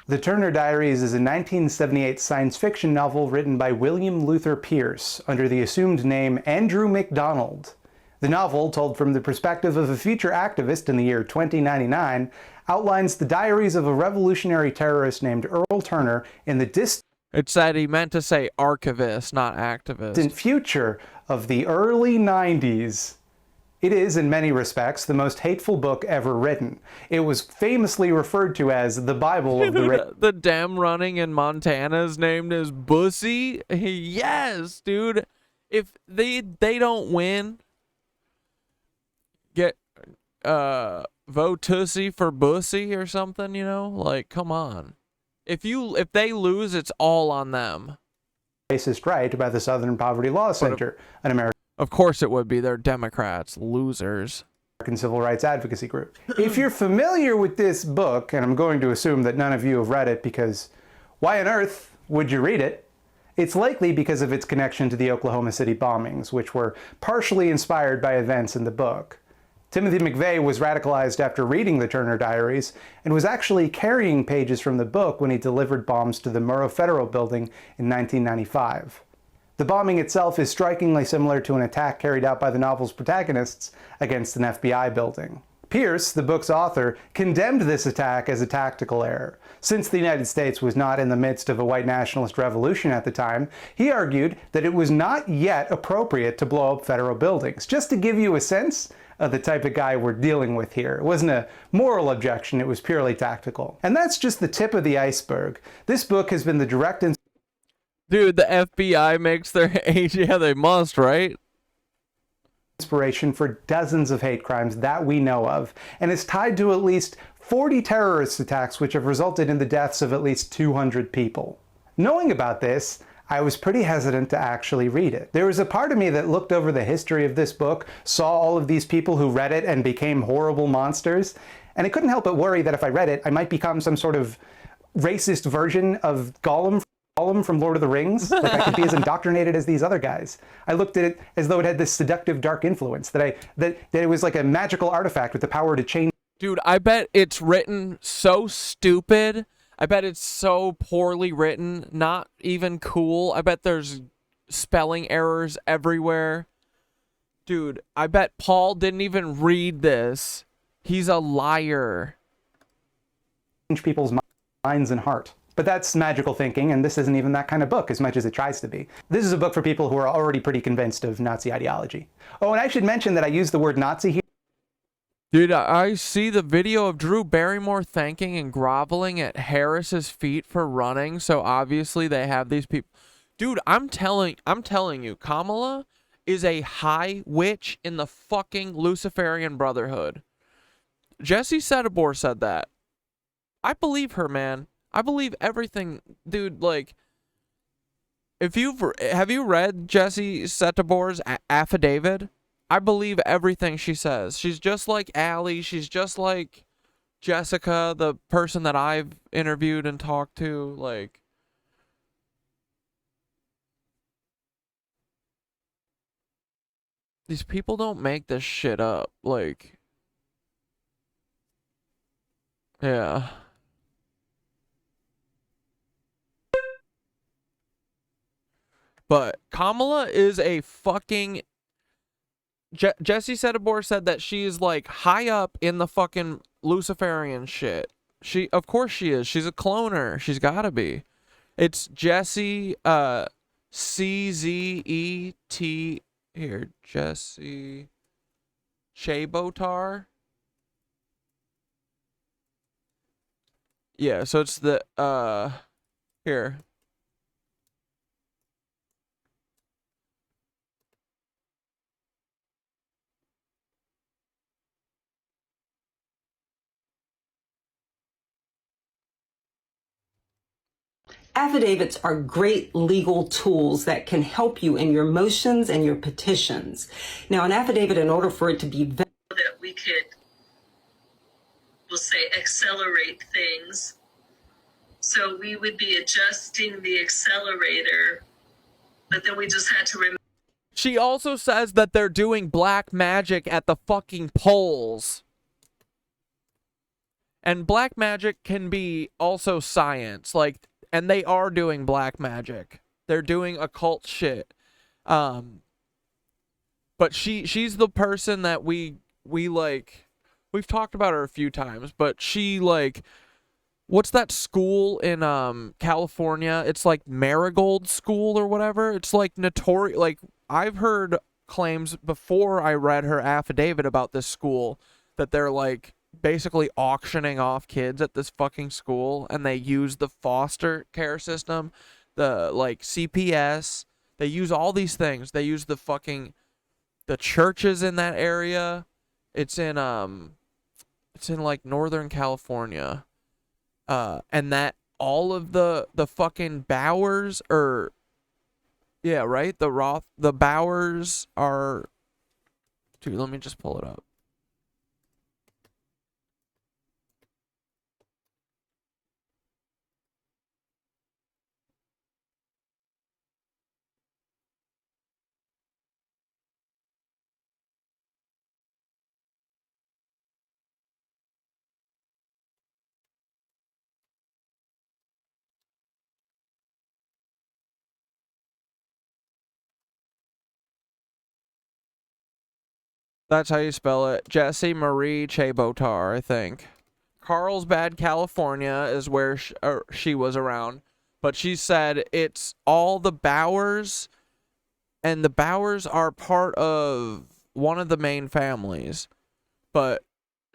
The Turner Diaries is a 1978 science fiction novel written by William Luther Pierce under the assumed name Andrew MacDonald. The novel, told from the perspective of a future activist in the year 2099, outlines the diaries of a revolutionary terrorist named Earl Turner in the distant It said he meant to say archivist, not activist. future of the early 90s. It is, in many respects, the most hateful book ever written. It was famously referred to as the Bible of the The dam running in Montana is named as Bussy. Yes, dude. If they don't win, get Votussy for Bussy or something, you know? Like, come on. If they lose, it's all on them. Racist right by the Southern Poverty Law Center, an American. Of course it would be. They're Democrats, losers. American civil rights advocacy group. If you're familiar with this book, and I'm going to assume that none of you have read it because why on earth would you read it? It's likely because of its connection to the Oklahoma City bombings, which were partially inspired by events in the book. Timothy McVeigh was radicalized after reading the Turner Diaries and was actually carrying pages from the book when he delivered bombs to the Murrah Federal Building in 1995. The bombing itself is strikingly similar to an attack carried out by the novel's protagonists against an FBI building. Pierce, the book's author, condemned this attack as a tactical error. Since the United States was not in the midst of a white nationalist revolution at the time, he argued that it was not yet appropriate to blow up federal buildings. Just to give you a sense of the type of guy we're dealing with here. It wasn't a moral objection, it was purely tactical. And that's just the tip of the iceberg. This book has been the direct Dude, the FBI makes their age. Yeah, they must, right? Inspiration for dozens of hate crimes that we know of, and is tied to at least 40 terrorist attacks which have resulted in the deaths of at least 200 people. Knowing about this, I was pretty hesitant to actually read it. There was a part of me that looked over the history of this book, saw all of these people who read it and became horrible monsters, and I couldn't help but worry that if I read it, I might become some sort of racist version of Gollum from Lord of the Rings. Like I could be as indoctrinated as these other guys. I looked at it as though it had this seductive dark influence, that it was like a magical artifact with the power to change. Dude, I bet it's written so stupid. I bet it's so poorly written, not even cool. I bet there's spelling errors everywhere. Dude, I bet Paul didn't even read this. He's a liar. Change people's minds and heart. But that's magical thinking, and this isn't even that kind of book as much as it tries to be. This is a book for people who are already pretty convinced of Nazi ideology. Oh, and I should mention that I use the word Nazi here. Dude, I see the video of Drew Barrymore thanking and groveling at Harris's feet for running, so obviously they have these people. Dude, I'm telling you, Kamala is a high witch in the fucking Luciferian Brotherhood. Jesse Sedabor said that. I believe her, man. I believe everything, dude. Like, have you read Jesse Setabor's affidavit? I believe everything she says. She's just like Allie. She's just like Jessica, the person that I've interviewed and talked to. Like, these people don't make this shit up. Like, yeah. But Kamala is a fucking... Jesse Sedabor said that she's like high up in the fucking Luciferian shit. Of course she is. She's a cloner. She's gotta be. It's Jesse, C-Z-E-T... Here, Jesse... Chabotar? Yeah, so it's the, here. Affidavits are great legal tools that can help you in your motions and your petitions. Now, an affidavit, in order for it to be valid, that we could, we'll say, accelerate things. So we would be adjusting the accelerator, but then we just had to remember. She also says that they're doing black magic at the fucking polls. And black magic can be also science, like, and they are doing black magic. They're doing occult shit. But she's the person that we like, we've talked about her a few times, but she, like, what's that school in California? It's like Marigold School or whatever. It's like notorious. Like, I've heard claims before I read her affidavit about this school that they're like basically auctioning off kids at this fucking school, and they use the foster care system, the like CPS. They use all these things. They use the churches in that area. It's in like Northern California. And that all of the fucking Bowers are, yeah, right? The Bowers are, dude, let me just pull it up. That's how you spell it. Jessie Marie Chebotar, I think. Carlsbad, California is where she was around. But she said it's all the Bowers, and the Bowers are part of one of the main families. But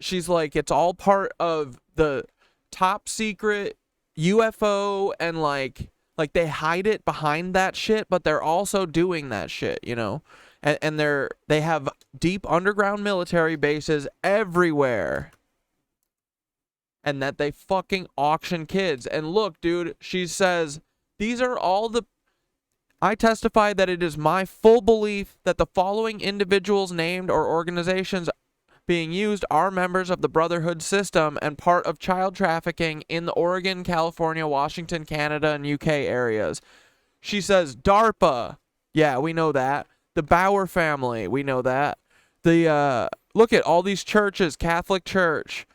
she's like, it's all part of the top secret UFO, and like they hide it behind that shit, but they're also doing that shit, you know? And they have deep underground military bases everywhere. And that they fucking auction kids. And look, dude, she says, these are all the... I testify that it is my full belief that the following individuals named or organizations being used are members of the Brotherhood system and part of child trafficking in the Oregon, California, Washington, Canada, and UK areas. She says, DARPA. Yeah, we know that. The Bauer family. We know that. The, look at all these churches. Catholic Church.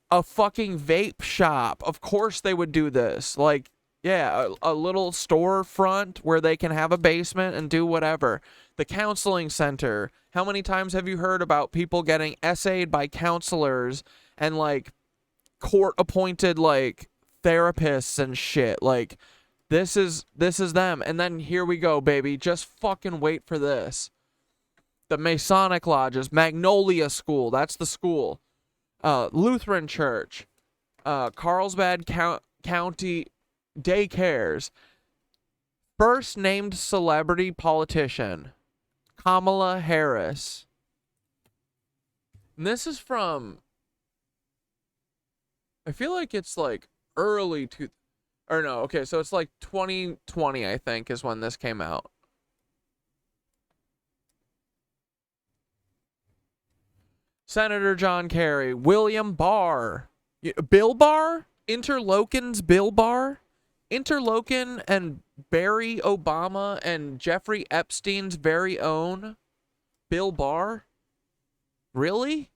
A fucking vape shop. Of course they would do this. Like, yeah, a little storefront where they can have a basement and do whatever. The counseling center. How many times have you heard about people getting essayed by counselors and like court-appointed like therapists and shit? Like, this is them. And then here we go, baby. Just fucking wait for this. The Masonic lodges, Magnolia School. That's the school. Lutheran Church, Carlsbad County daycares. First named celebrity politician, Kamala Harris. And this is from, I feel like it's like early or no, okay, so it's like 2020, I think, is when this came out. Senator John Kerry, William Barr, Bill Barr, Interloken's Bill Barr, Interloken and Barry Obama and Jeffrey Epstein's very own Bill Barr. Really?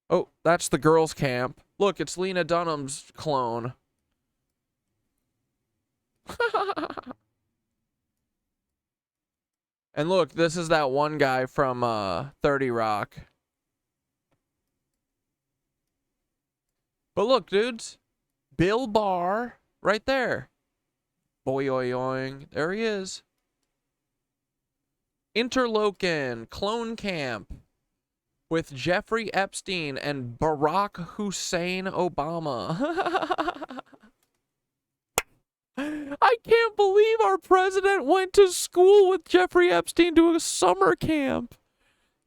Oh, that's the girls' camp. Look, it's Lena Dunham's clone. And look, this is that one guy from 30 Rock. But look, dudes, Bill Barr right there. Boing, there he is. Interloken Clone Camp with Jeffrey Epstein and Barack Hussein Obama. I can't believe our president went to school with Jeffrey Epstein to a summer camp.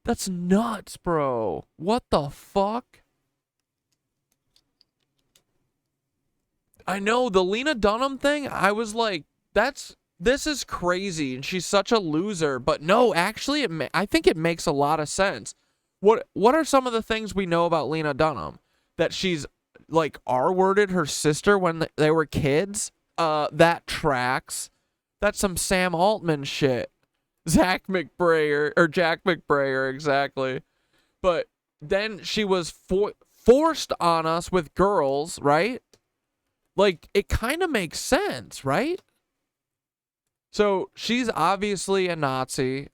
That's nuts, bro. What the fuck? I know, the Lena Dunham thing, I was like, this is crazy, and she's such a loser. But no, actually, I think it makes a lot of sense. What are some of the things we know about Lena Dunham? That she's, like, R-worded her sister when they were kids? That tracks. That's some Sam Altman shit. Jack McBrayer, exactly. But then she was forced on us with girls, right? Like, it kind of makes sense, right? So, she's obviously a Nazi.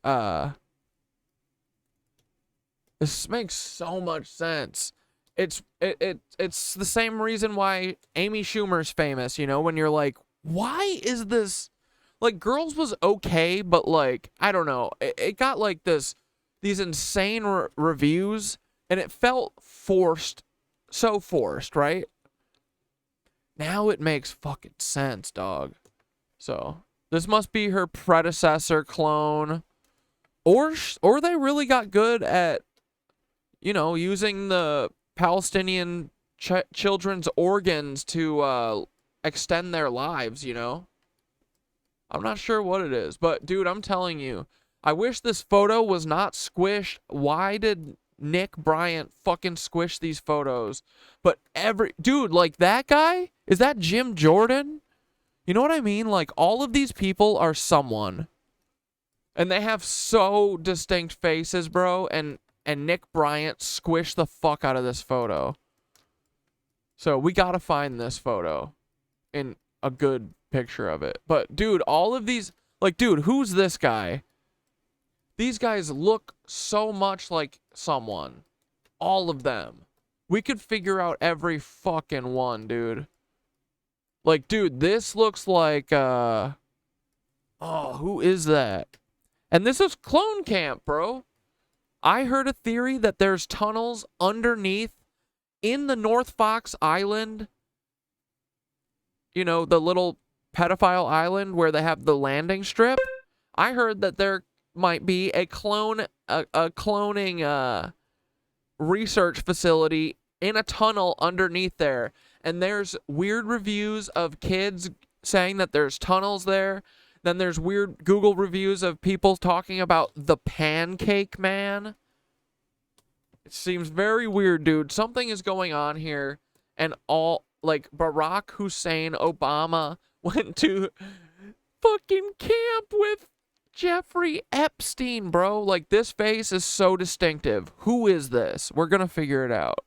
This makes so much sense. It's the same reason why Amy Schumer's famous, you know, when you're like, why is this, like, Girls was okay, but like, I don't know, it got like these insane reviews, and it felt forced, so forced, right? Now it makes fucking sense, dog. So, this must be her predecessor clone, or they really got good at, you know, using the Palestinian children's organs to extend their lives, you know? I'm not sure what it is, but dude, I'm telling you, I wish this photo was not squished. Why did Nick Bryant fucking squish these photos? But dude, like, that guy, is that Jim Jordan? You know what I mean? Like, all of these people are someone, and they have so distinct faces, bro, and Nick Bryant squished the fuck out of this photo. So we gotta find this photo. in a good picture of it. But dude, all of these, like, dude, who's this guy? These guys look so much like someone. All of them. We could figure out every fucking one, dude. Like, dude, this looks like, oh, who is that? And this is Clone Camp, bro. I heard a theory that there's tunnels underneath in the North Fox Island. You know, the little pedophile island where they have the landing strip. I heard that there might be a cloning research facility in a tunnel underneath there. And there's weird reviews of kids saying that there's tunnels there. Then there's weird Google reviews of people talking about the Pancake Man. It seems very weird, dude. Something is going on here. And all, like, Barack Hussein Obama went to fucking camp with Jeffrey Epstein, bro. Like, this face is so distinctive. Who is this? We're gonna figure it out.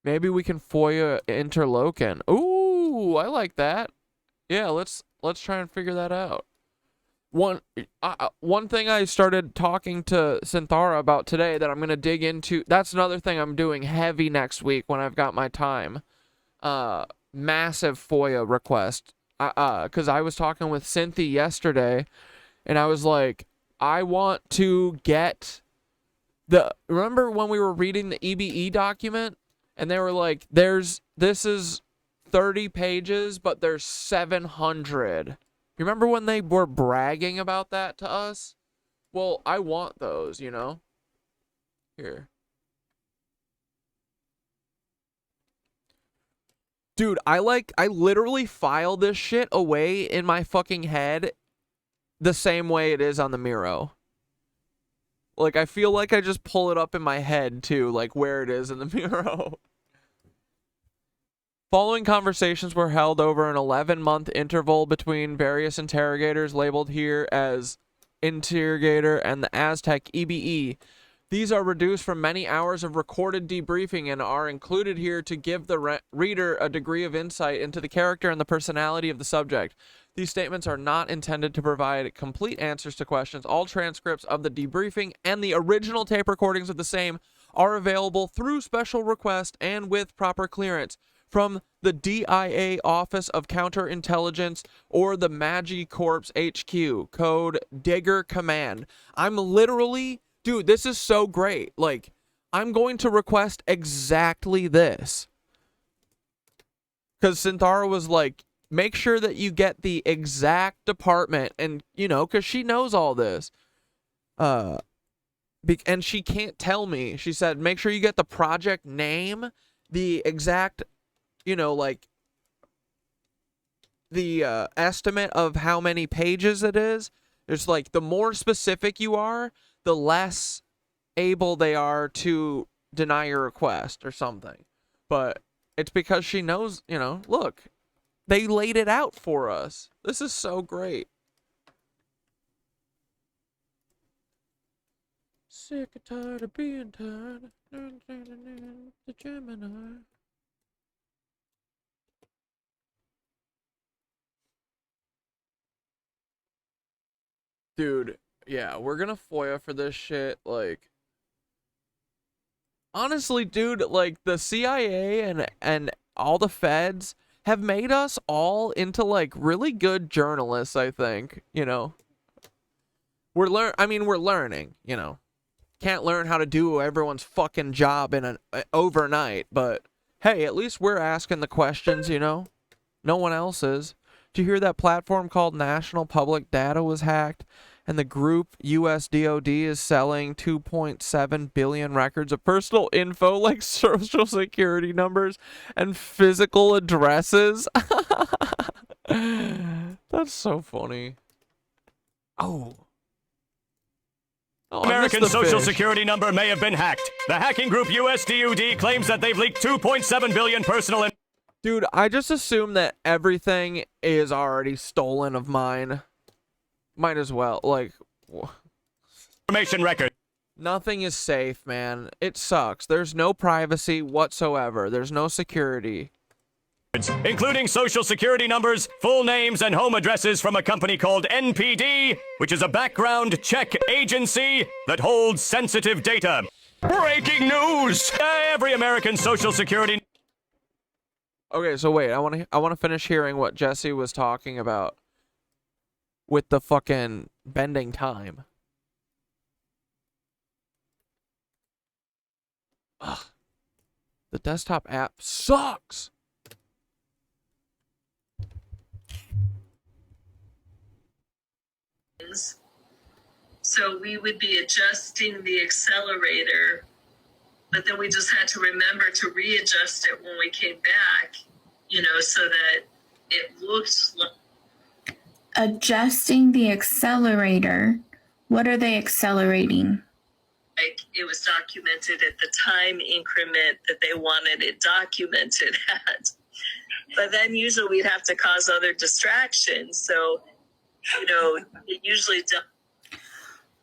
Maybe we can FOIA Interlochen. Ooh, I like that. Yeah, let's try and figure that out. One thing I started talking to Synthara about today that I'm going to dig into, that's another thing I'm doing heavy next week when I've got my time. Massive FOIA request. Because I was talking with Cynthia yesterday, and I was like, I want to get remember when we were reading the EBE document? And they were like, this is 30 pages, but there's 700. You remember when they were bragging about that to us? Well, I want those, you know? Here. Dude, I literally file this shit away in my fucking head the same way it is on the Miro. Like, I feel like I just pull it up in my head, too, like where it is in the Miro. Following conversations were held over an 11-month interval between various interrogators labeled here as Interrogator and the Aztec EBE. These are reduced from many hours of recorded debriefing and are included here to give the reader a degree of insight into the character and the personality of the subject. These statements are not intended to provide complete answers to questions. All transcripts of the debriefing and the original tape recordings of the same are available through special request and with proper clearance from the DIA Office of Counterintelligence or the Magi Corps HQ, code Digger Command. I'm literally, dude, this is so great. Like, I'm going to request exactly this. Because Synthara was like, make sure that you get the exact department, and, you know, because she knows all this. And she can't tell me. She said, make sure you get the project name, the exact, you know, like, the estimate of how many pages it is. It's like, the more specific you are, the less able they are to deny your request or something. But it's because she knows, you know, look, they laid it out for us. This is so great. Sick and tired of being tired. The Gemini. Dude, yeah, we're gonna FOIA for this shit, like, honestly, dude, like, the CIA and all the feds have made us all into, like, really good journalists, I think, you know. We're learning, you know. Can't learn how to do everyone's fucking job in an overnight, but hey, at least we're asking the questions, you know. No one else is. Did you hear that platform called National Public Data was hacked? And the group US DOD is selling 2.7 billion records of personal info like social security numbers and physical addresses. That's so funny. Oh. American Social Security number may have been hacked. The hacking group US DOD claims that they've leaked 2.7 billion personal information. Dude, I just assume that everything is already stolen of mine. Might as well, like, information record. Nothing is safe, man. It sucks. There's no privacy whatsoever. There's no security. including social security numbers, full names, and home addresses from a company called NPD, which is a background check agency that holds sensitive data. Breaking news! Every American social security... Okay, so wait, I want to finish hearing what Jesse was talking about with the fucking bending time. Ugh. The desktop app sucks. So we would be adjusting the accelerator, but then we just had to remember to readjust it when we came back, you know, so that it looked like... Adjusting the accelerator. What are they accelerating? Like it was documented at the time increment that they wanted it documented at. But then usually we'd have to cause other distractions. So, you know, it usually does.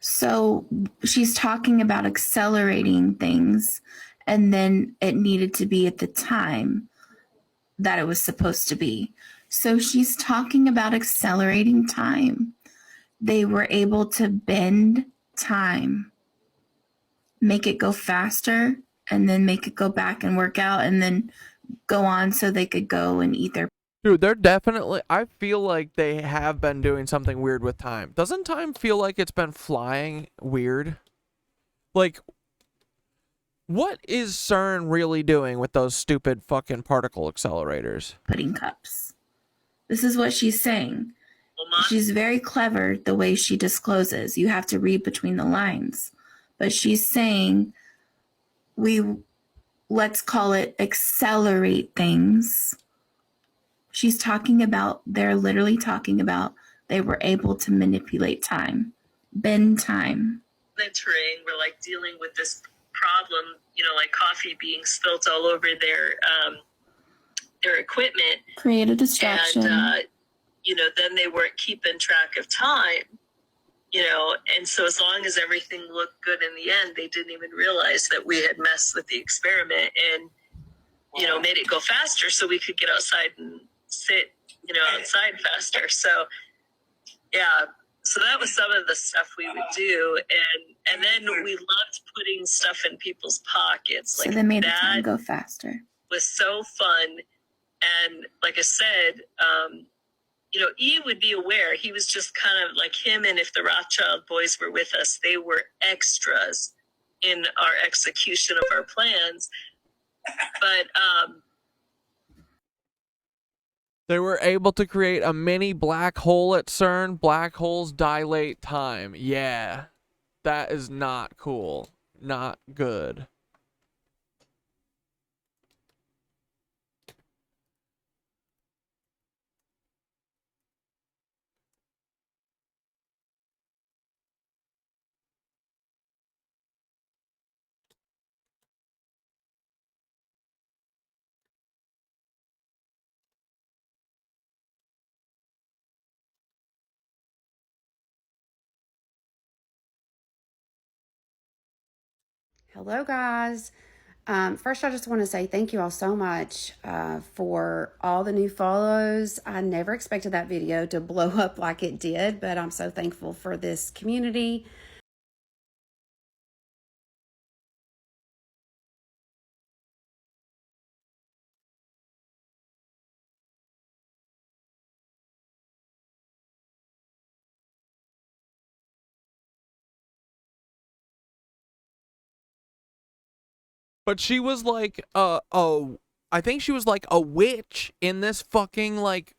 So she's talking about accelerating things, and then it needed to be at the time that it was supposed to be. So she's talking about accelerating time. They were able to bend time, make it go faster, and then make it go back and work out, and then go on so they could go and eat their... Dude, they're definitely... I feel like they have been doing something weird with time. Doesn't time feel like it's been flying weird? Like, what is CERN really doing with those stupid fucking particle accelerators? Pudding cups. This is what she's saying. She's very clever the way she discloses. You have to read between the lines. But she's saying, let's call it accelerate things. She's talking about, they're literally talking about they were able to manipulate time, bend time. Monitoring, we're like dealing with this problem, you know, like coffee being spilt all over their equipment. Create a distraction. And, you know, then they weren't keeping track of time, you know, and so as long as everything looked good in the end, they didn't even realize that we had messed with the experiment and, you know, made it go faster so we could get outside and sit, you know, outside faster. So, yeah, so that was some of the stuff we would do. And then we loved putting stuff in people's pockets. So like they made the that time go faster. was so fun. And like I said, you know, E would be aware. He was just kind of like him. And if the Rothschild boys were with us, they were extras in our execution of our plans. But, They were able to create a mini black hole at CERN. Black holes dilate time. Yeah. That is not cool. Not good. Hello guys. First I just want to say thank you all so much for all the new follows. I never expected that video to blow up like it did, but I'm so thankful for this community. But she was like, I think she was like a witch in this fucking like,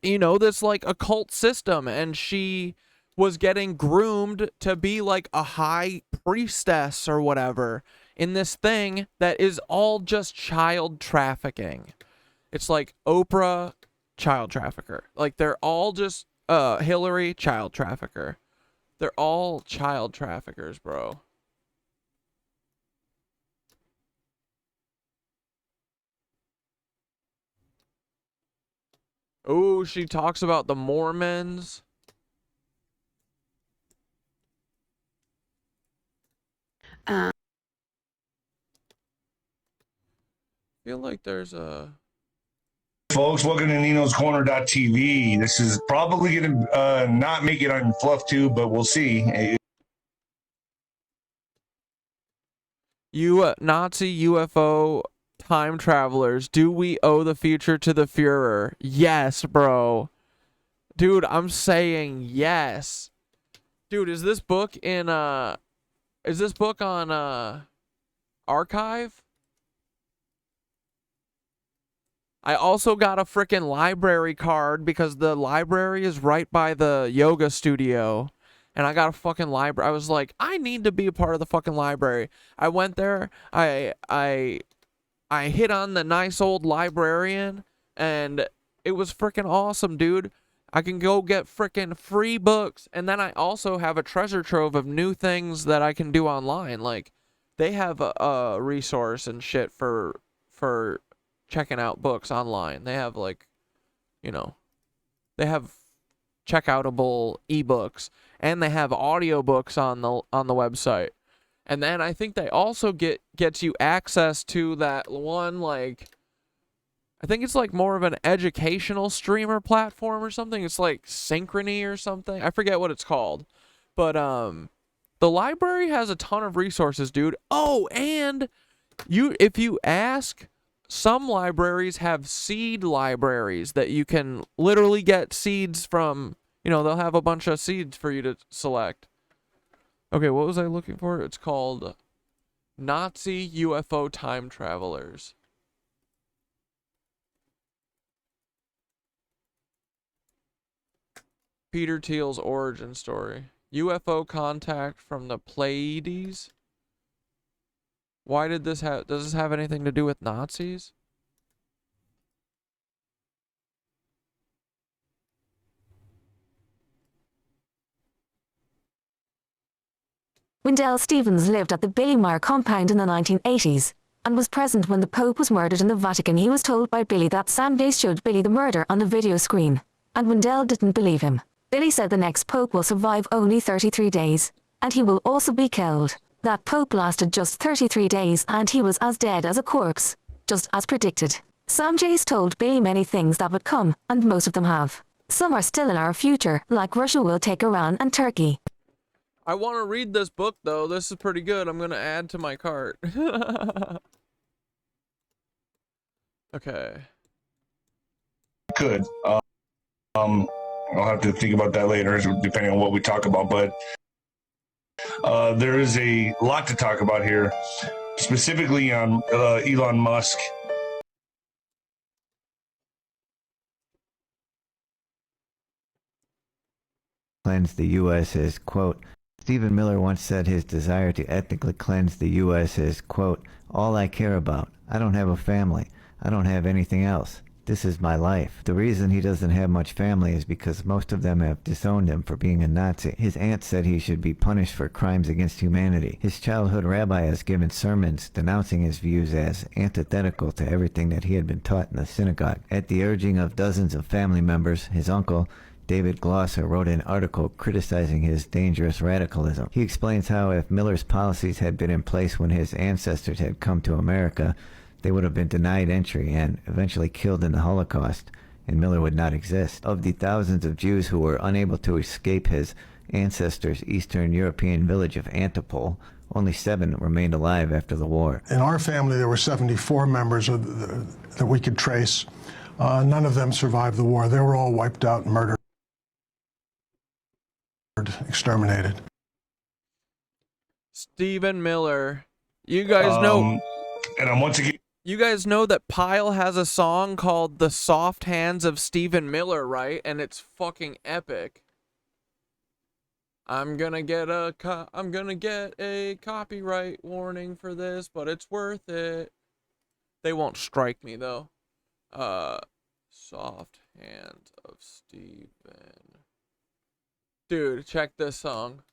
you know, this like occult system, and she was getting groomed to be like a high priestess or whatever in this thing that is all just child trafficking. It's like Oprah, child trafficker. Like they're all just Hillary, child trafficker. They're all child traffickers, bro. Oh, she talks about the Mormons. I feel like there's a... folks. Welcome to Nino'sCorner.tv. This is probably going to not make it on FluffTube, but we'll see. You Nazi UFO time travelers, do we owe the future to the Fuhrer? Yes, bro. Dude, I'm saying yes. Dude, is this book on archive? I also got a freaking library card because the library is right by the yoga studio. And I got a fucking library. I was like, I need to be a part of the fucking library. I went there. I hit on the nice old librarian, and it was freaking awesome, dude. I can go get freaking free books, and then I also have a treasure trove of new things that I can do online. Like, they have a resource and shit for checking out books online. They have, like, you know, they have checkoutable ebooks, and they have audiobooks on the website. And then I think they also gets you access to that one, like, I think it's like more of an educational streamer platform or something. It's like Synchrony or something. I forget what it's called. But the library has a ton of resources, dude. Oh, and if you ask, some libraries have seed libraries that you can literally get seeds from. You know, they'll have a bunch of seeds for you to select. Okay, what was I looking for? It's called Nazi UFO Time Travelers. Peter Thiel's origin story. UFO contact from the Pleiades. Why did this have... Does this have anything to do with Nazis? Wendell Stevens lived at the Billy Meyer compound in the 1980s and was present when the Pope was murdered in the Vatican. He was told by Billy that Sam Dace showed Billy the murder on the video screen, and Wendell didn't believe him. Billy said the next Pope will survive only 33 days, and he will also be killed. That Pope lasted just 33 days, and he was as dead as a corpse, just as predicted. Sam Dace told Billy many things that would come, and most of them have. Some are still in our future, like Russia will take Iran and Turkey. I want to read this book, though. This is pretty good. I'm going to add to my cart. Okay. Could. I'll have to think about that later, depending on what we talk about. But there is a lot to talk about here, specifically on Elon Musk. Cleanse the U.S. is, quote, Stephen Miller once said his desire to ethnically cleanse the U.S. is, quote, all I care about. I don't have a family. I don't have anything else. This is my life. The reason he doesn't have much family is because most of them have disowned him for being a Nazi. His aunt said he should be punished for crimes against humanity. His childhood rabbi has given sermons denouncing his views as antithetical to everything that he had been taught in the synagogue. At the urging of dozens of family members, his uncle, David Glosser, wrote an article criticizing his dangerous radicalism. He explains how if Miller's policies had been in place when his ancestors had come to America, they would have been denied entry and eventually killed in the Holocaust, and Miller would not exist. Of the thousands of Jews who were unable to escape his ancestors' Eastern European village of Antipol, only 7 remained alive after the war. In our family, there were 74 members that we could trace. None of them survived the war. They were all wiped out and murdered. Exterminated. Stephen Miller. You guys know... And I'm once again... You guys know that Pyle has a song called The Soft Hands of Stephen Miller, right? And it's fucking epic. I'm gonna get a copyright warning for this, but it's worth it. They won't strike me, though. Soft Hands of Stephen... Dude, check this song.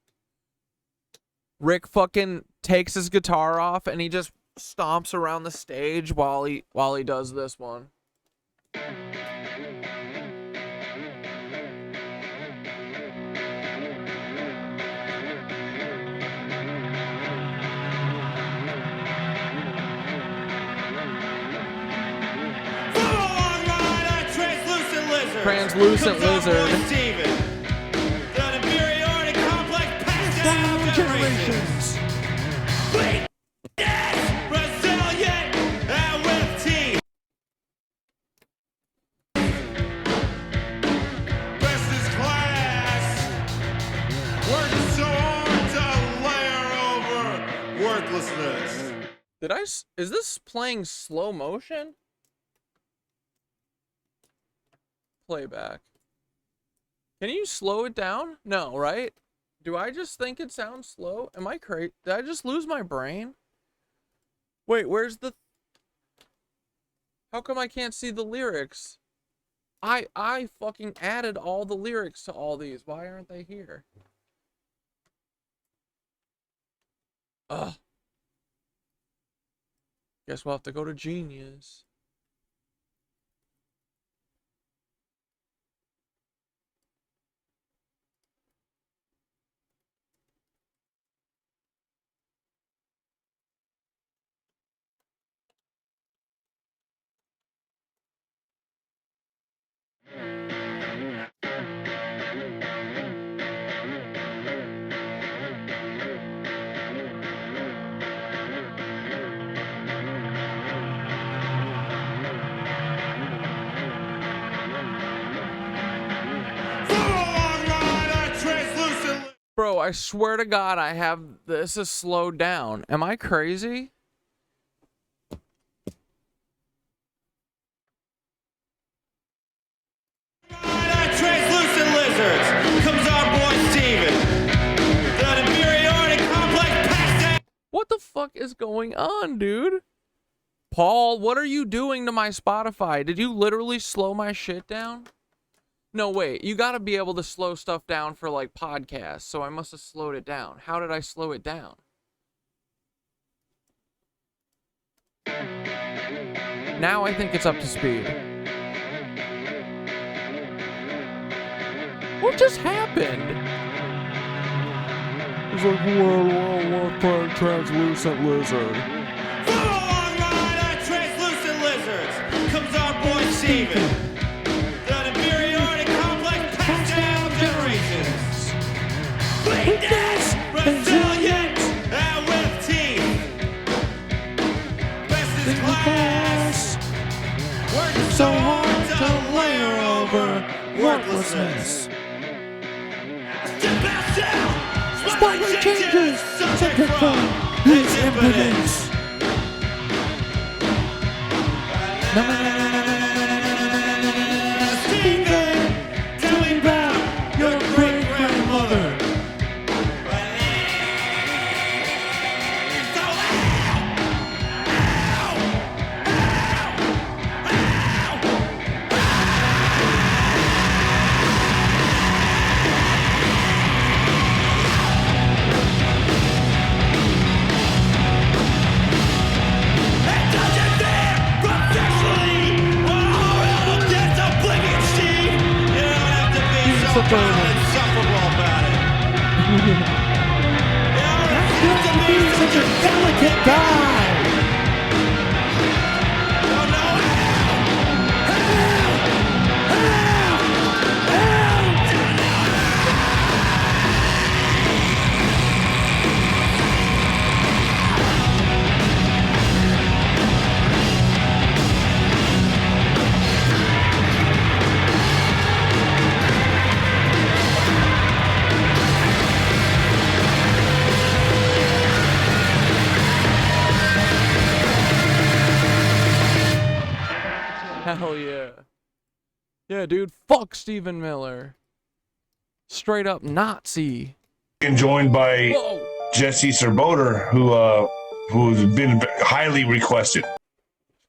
Rick fucking takes his guitar off and he just stomps around the stage while he does this one. Translucent lizard. Down generations. Resilient and with teeth. Best is class. Working so hard to layer over worthlessness. Did I? Is this playing slow motion? Playback. Can you slow it down? No, right? Do I just think it sounds slow? Am I crazy? Did I just lose my brain? Wait, where's the... How come I can't see the lyrics? I fucking added all the lyrics to all these. Why aren't they here? Ugh. Guess we'll have to go to Genius. Bro, I swear to God, I have this is slowed down. Am I crazy? Translucent lizards. Comes our boy Steven. The inferiority complex passed down. What the fuck is going on, dude? Paul, what are you doing to my Spotify? Did you literally slow my shit down? No, wait. You gotta be able to slow stuff down for, like, podcasts, so I must have slowed it down. How did I slow it down? Now I think it's up to speed. What just happened? He's like, well, translucent lizard. Follow on ride, translucent lizards. Comes our boy Steven. The inferiority complex passed down generations. Weakness, resilient, and with teeth. Best is class. Working so hard to layer over worthlessness. Step back down. Spotlight changes. Subject from his impotence. Steven, tell me about your great grandmother. Insufferable about it. To be such a delicate guy. Hell yeah. Yeah, dude, fuck Stephen Miller. Straight up Nazi. And joined by Jesse Serboter, who's been highly requested.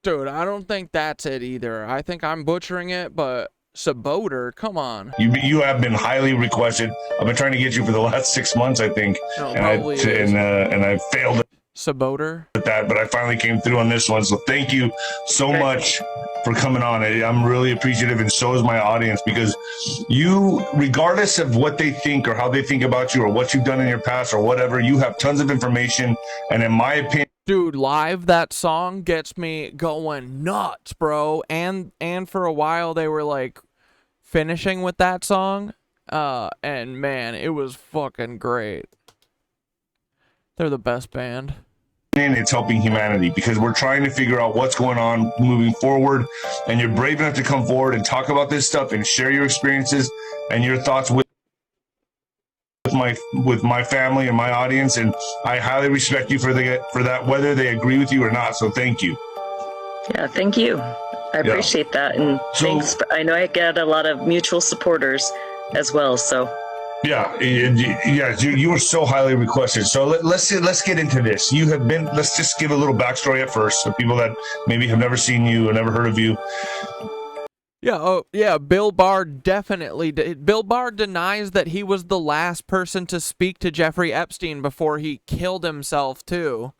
Dude, I don't think that's it either. I think I'm butchering it, but Saboter, come on. You have been highly requested. I've been trying to get you for the last 6 months, I think, and I failed Saboter at that, but I finally came through on this one. So thank you so much for coming on. I'm really appreciative, and so is my audience, because you, regardless of what they think or how they think about you or what you've done in your past or whatever, you have tons of information, and in my opinion, dude, live that song gets me going nuts, bro. And for a while they were like finishing with that song. And man, it was fucking great. They're the best band. And it's helping humanity because we're trying to figure out what's going on moving forward. And you're brave enough to come forward and talk about this stuff and share your experiences and your thoughts with my family and my audience. And I highly respect you for that, whether they agree with you or not. So thank you. Yeah, thank you. I appreciate that. And thanks. I know I get a lot of mutual supporters as well. So. Yeah, you were so highly requested. So let's get into this. You have been. Let's just give a little backstory at first, for people that maybe have never seen you or never heard of you. Yeah, oh yeah, Bill Barr definitely did. Bill Barr denies that he was the last person to speak to Jeffrey Epstein before he killed himself too.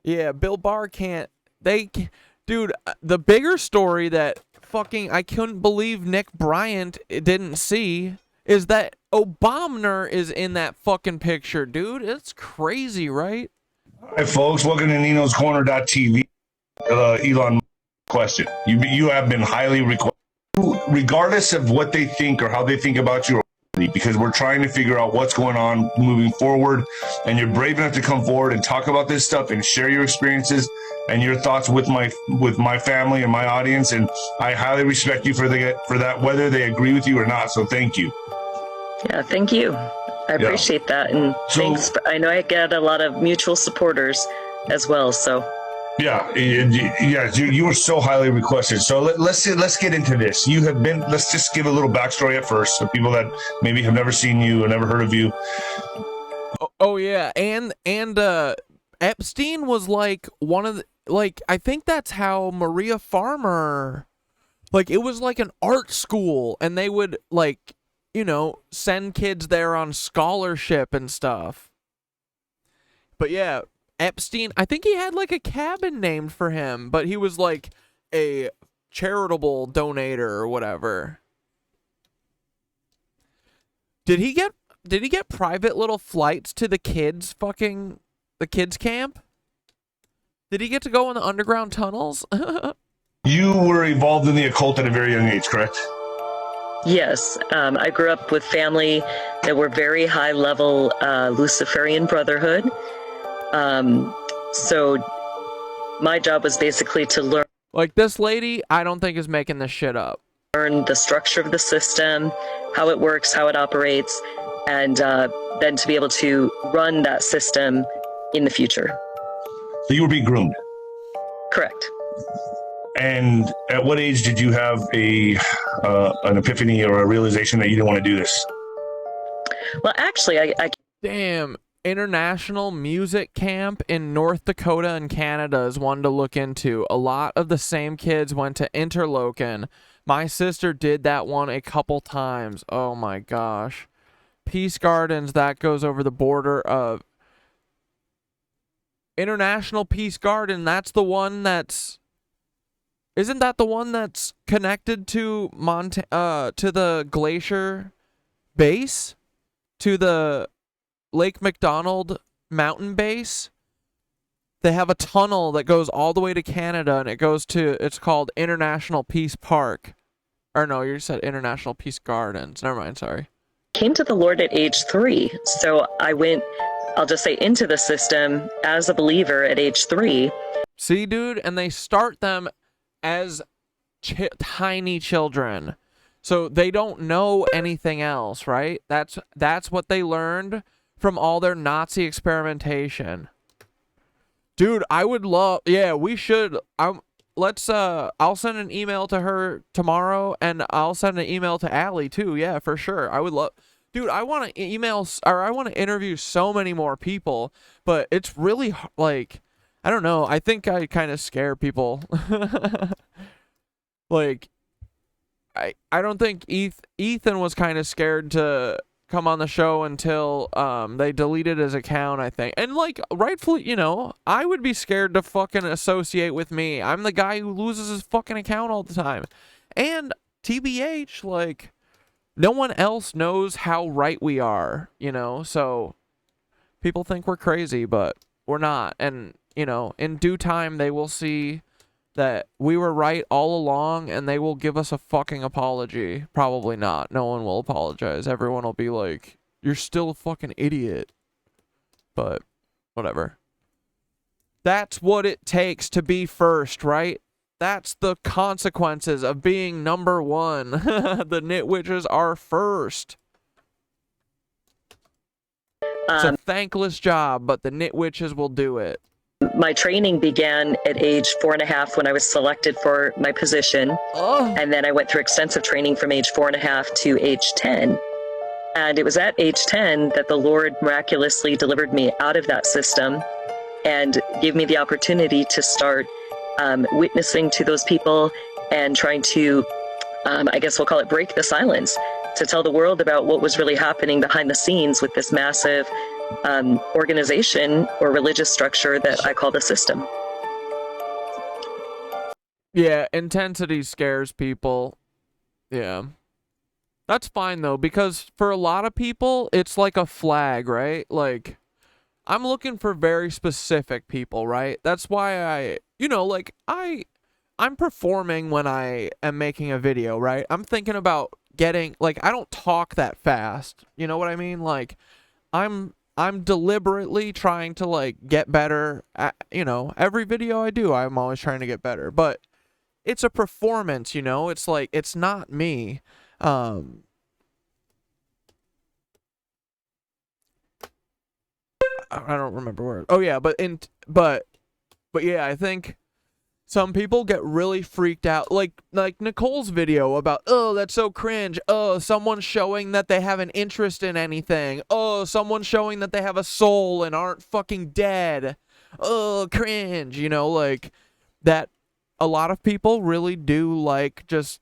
Yeah, Bill Barr can't. Dude, the bigger story that fucking I couldn't believe Nick Bryant didn't see is that Obama is in that fucking picture, dude. It's crazy, right? Hi, folks. Welcome to Nino's Corner.tv. Elon question. You have been highly requested. Regardless of what they think or how they think about you, because we're trying to figure out what's going on moving forward. And you're brave enough to come forward and talk about this stuff and share your experiences and your thoughts with my family and my audience. And I highly respect you for that, whether they agree with you or not. So thank you. Yeah, thank you. I appreciate that. And thanks. I know I get a lot of mutual supporters as well. So. Yeah, you were so highly requested. So let's get into this. You have been. Let's just give a little backstory at first, for people that maybe have never seen you or never heard of you. Oh yeah, and Epstein was like one of the, I think that's how Maria Farmer, it was like an art school, and they would send kids there on scholarship and stuff. But yeah, Epstein, I think he had like a cabin named for him, but he was like a charitable donator or whatever. Did he get private little flights to the kids camp? Did he get to go in the underground tunnels? You were involved in the occult at a very young age, correct? Yes, I grew up with family that were very high level Luciferian Brotherhood. So my job was basically to learn. Like this lady, I don't think is making this shit up. Learn the structure of the system, how it works, how it operates, and then to be able to run that system in the future. So you were being groomed? Correct. And at what age did you have an epiphany or a realization that you didn't want to do this? Well, actually, I Damn. International Music Camp in North Dakota and Canada is one to look into. A lot of the same kids went to Interlochen. My sister did that one a couple times. Oh my gosh. Peace Gardens, that goes over the border of International Peace Garden. That's the one that's... Isn't that the one that's connected to the glacier base? To the Lake McDonald mountain base? They have a tunnel that goes all the way to Canada, and it's called International Peace Park. Or no, you said International Peace Gardens. Never mind, sorry. came to the Lord at age 3. So I went, I'll just say, into the system as a believer at age 3. See, dude, and they start them as tiny children. So they don't know anything else, right? That's what they learned from all their Nazi experimentation. Dude, I would love... Yeah, we should... I'll send an email to her tomorrow, and I'll send an email to Allie, too. Yeah, for sure. I would love... Dude, I want to I want to interview so many more people, but it's really, like... I don't know. I think I kind of scare people. Like... I don't think Ethan was kind of scared to come on the show until they deleted his account, I think. And, like, rightfully, you know, I would be scared to fucking associate with me. I'm the guy who loses his fucking account all the time. And TBH, like, no one else knows how right we are, you know? So people think we're crazy, but we're not. And, you know, in due time, they will see that we were right all along and they will give us a fucking apology. Probably not. No one will apologize. Everyone will be like, you're still a fucking idiot. But whatever. That's what it takes to be first, right? That's the consequences of being number one. The KnitWitches are first. It's a thankless job, but the KnitWitches will do it. My training began at age 4.5 when I was selected for my position. And then I went through extensive training from age 4.5 to age 10. And it was at age 10 that the Lord miraculously delivered me out of that system and gave me the opportunity to start witnessing to those people and trying to, I guess we'll call it, break the silence, to tell the world about what was really happening behind the scenes with this massive organization or religious structure that I call the system. Yeah, intensity scares people. Yeah. That's fine, though, because for a lot of people, it's like a flag, right? Like, I'm looking for very specific people, right? That's why I'm performing when I am making a video, right? I'm thinking about getting, like, I don't talk that fast. You know what I mean? Like, I'm deliberately trying to, like, get better at, every video I do, I'm always trying to get better. But it's a performance, It's like, it's not me. I don't remember where. Oh yeah, but yeah, I think some people get really freaked out, like Nicole's video about, oh, that's so cringe. Oh, someone showing that they have an interest in anything. Oh, someone showing that they have a soul and aren't fucking dead. Oh, cringe. Like that. A lot of people really do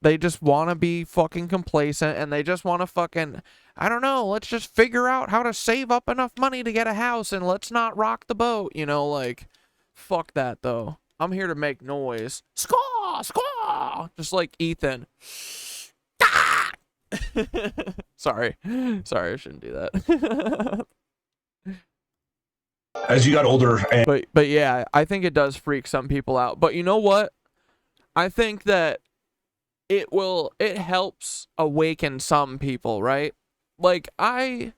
they just want to be fucking complacent and they just want to fucking, I don't know, let's just figure out how to save up enough money to get a house and let's not rock the boat, like, fuck that though. I'm here to make noise. Squaw, squaw, just like Ethan. Sorry, I shouldn't do that. As you got older, but yeah, I think it does freak some people out. But you know what? I think that it helps awaken some people, right? Like, I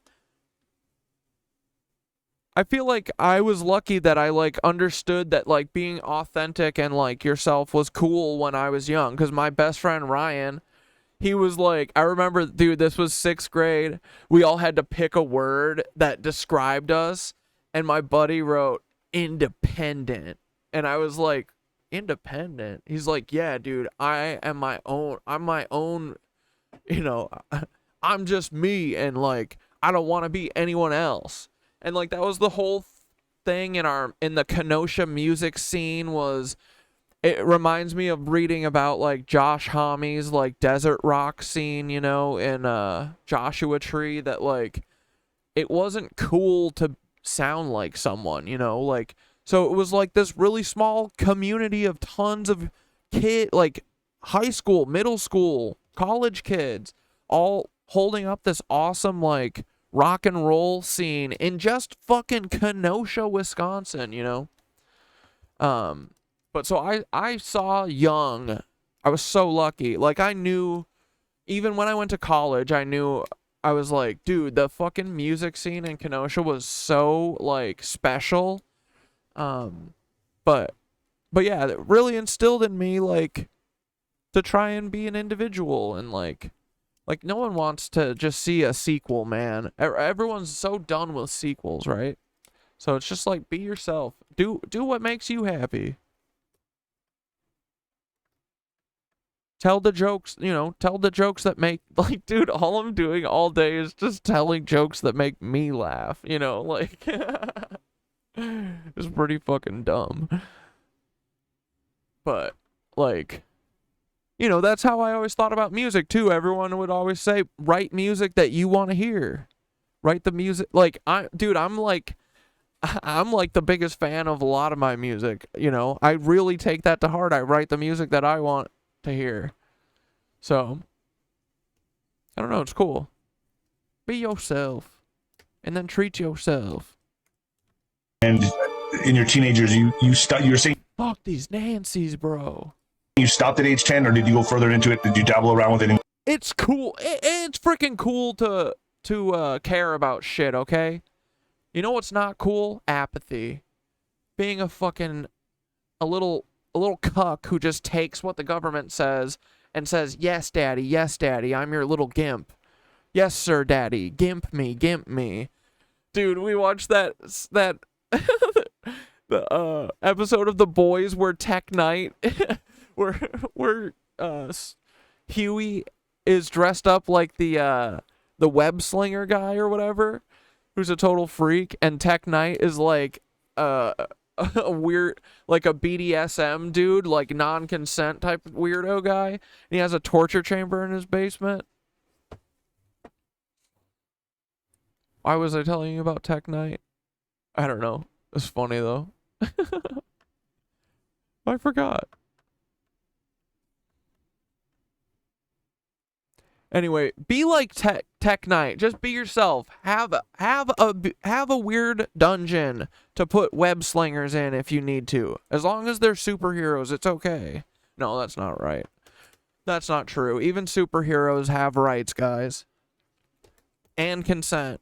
feel like I was lucky that I, like, understood that, like, being authentic and, like, yourself was cool when I was young. Because my best friend, Ryan, he was like, I remember, dude, this was 6th grade. We all had to pick a word that described us. And my buddy wrote, independent. And I was like, independent? He's like, yeah, dude, I'm my own, I'm just me, and like, I don't want to be anyone else. And like, that was the whole thing in the Kenosha music scene. Was it reminds me of reading about like Josh Homme's like desert rock scene, in Joshua Tree, that like it wasn't cool to sound like someone, like. So it was like this really small community of tons of like high school, middle school, college kids, all holding up this awesome like rock and roll scene in just fucking Kenosha, Wisconsin, But so I saw young. I was so lucky. Like, I knew, even when I went to college, I knew, I was like, dude, the fucking music scene in Kenosha was so like special. But yeah, it really instilled in me, like, to try and be an individual, and like no one wants to just see a sequel, man. Everyone's so done with sequels, right? So it's just like, be yourself. Do what makes you happy. Tell the jokes, tell the jokes that make, like, dude, all I'm doing all day is just telling jokes that make me laugh, like... It's pretty fucking dumb. But, like, that's how I always thought about music, too. Everyone would always say, write music that you want to hear. Write the music. Like, I'm like the biggest fan of a lot of my music, I really take that to heart. I write the music that I want to hear. So, I don't know, it's cool. Be yourself. And then treat yourself. And in your teenagers, you're saying, Fuck these Nancys, bro. You stopped at age 10, or did you go further into it? Did you dabble around with it? It's cool. It's freaking cool to care about shit, okay? You know what's not cool? Apathy. Being a little cuck who just takes what the government says and says, yes, daddy, I'm your little gimp. Yes, sir, daddy, gimp me. Dude, we watched that the episode of The Boys where Knight, where Huey is dressed up like the web slinger guy or whatever, who's a total freak, and Knight is like a weird, like a BDSM dude, like non-consent type of weirdo guy, and he has a torture chamber in his basement. Why was I telling you about Knight? I don't know. It's funny though. I forgot. Anyway, be like Knight. Just be yourself. Have a weird dungeon to put web slingers in if you need to. As long as they're superheroes, it's okay. No, that's not right. That's not true. Even superheroes have rights, guys. And consent.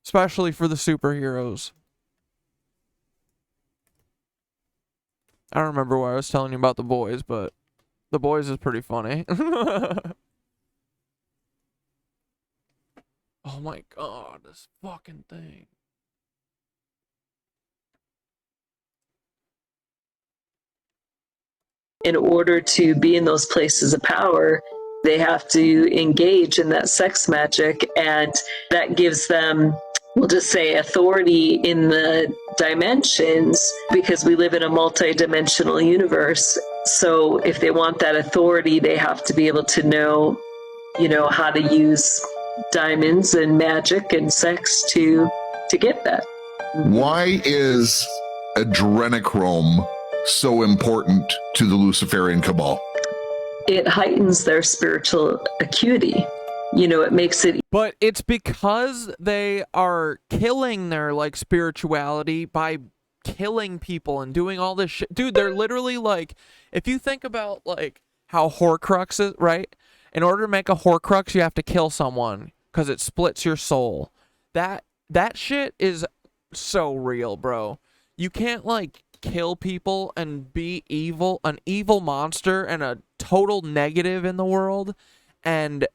Especially for the superheroes. I don't remember why I was telling you about The Boys, but The Boys is pretty funny. Oh my god, this fucking thing. In order to be in those places of power, they have to engage in that sex magic, and that gives them, we'll just say, authority in the dimensions, because we live in a multi-dimensional universe. So if they want that authority, they have to be able to know, how to use diamonds and magic and sex to get that. Why is adrenochrome so important to the Luciferian cabal? It heightens their spiritual acuity. It makes it. But it's because they are killing their spirituality by killing people and doing all this shit. Dude, they're literally if you think about how Horcruxes, right? In order to make a Horcrux, you have to kill someone because it splits your soul. That shit is so real, bro. You can't kill people and be evil, an evil monster and a total negative in the world, and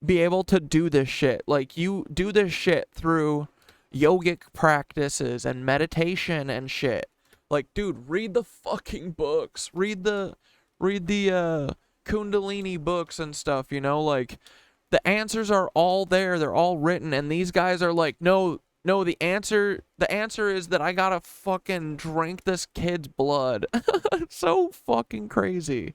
be able to do this shit. You do this shit through yogic practices and meditation and shit. Dude, read the fucking books. Read the Kundalini books and stuff, the answers are all there, they're all written, and these guys are no, the answer is that I gotta fucking drink this kid's blood. It's so fucking crazy.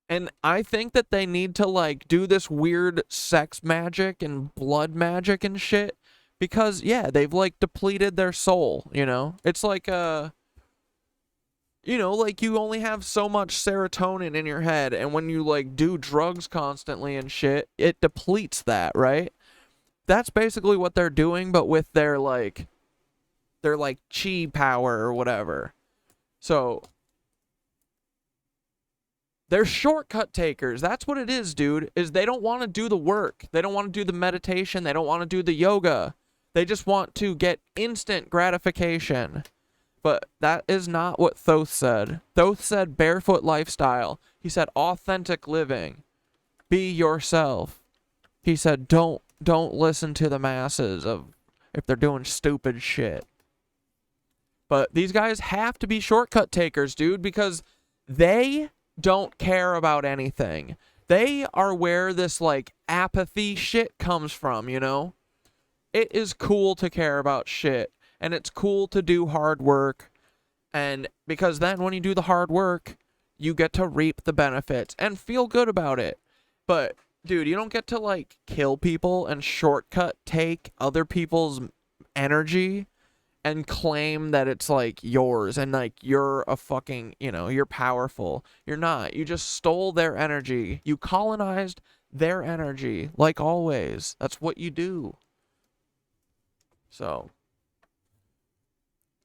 And I think that they need to do this weird sex magic and blood magic and shit, because yeah, they've depleted their soul, It's you only have so much serotonin in your head, and when you do drugs constantly and shit, it depletes that, right? That's basically what they're doing, but with their chi power or whatever. So they're shortcut takers. That's what it is, dude. Is they don't want to do the work. They don't want to do the meditation. They don't want to do the yoga. They just want to get instant gratification. But that is not what Thoth said. Thoth said barefoot lifestyle. He said authentic living. Be yourself. He said don't listen to the masses if they're doing stupid shit. But these guys have to be shortcut takers, dude, because they don't care about anything. They are where this apathy shit comes from, It is cool to care about shit. And it's cool to do hard work, and because then when you do the hard work, you get to reap the benefits and feel good about it. But, dude, you don't get to, kill people and shortcut take other people's energy and claim that it's, yours and, you're a fucking, you're powerful. You're not. You just stole their energy. You colonized their energy, like always. That's what you do. So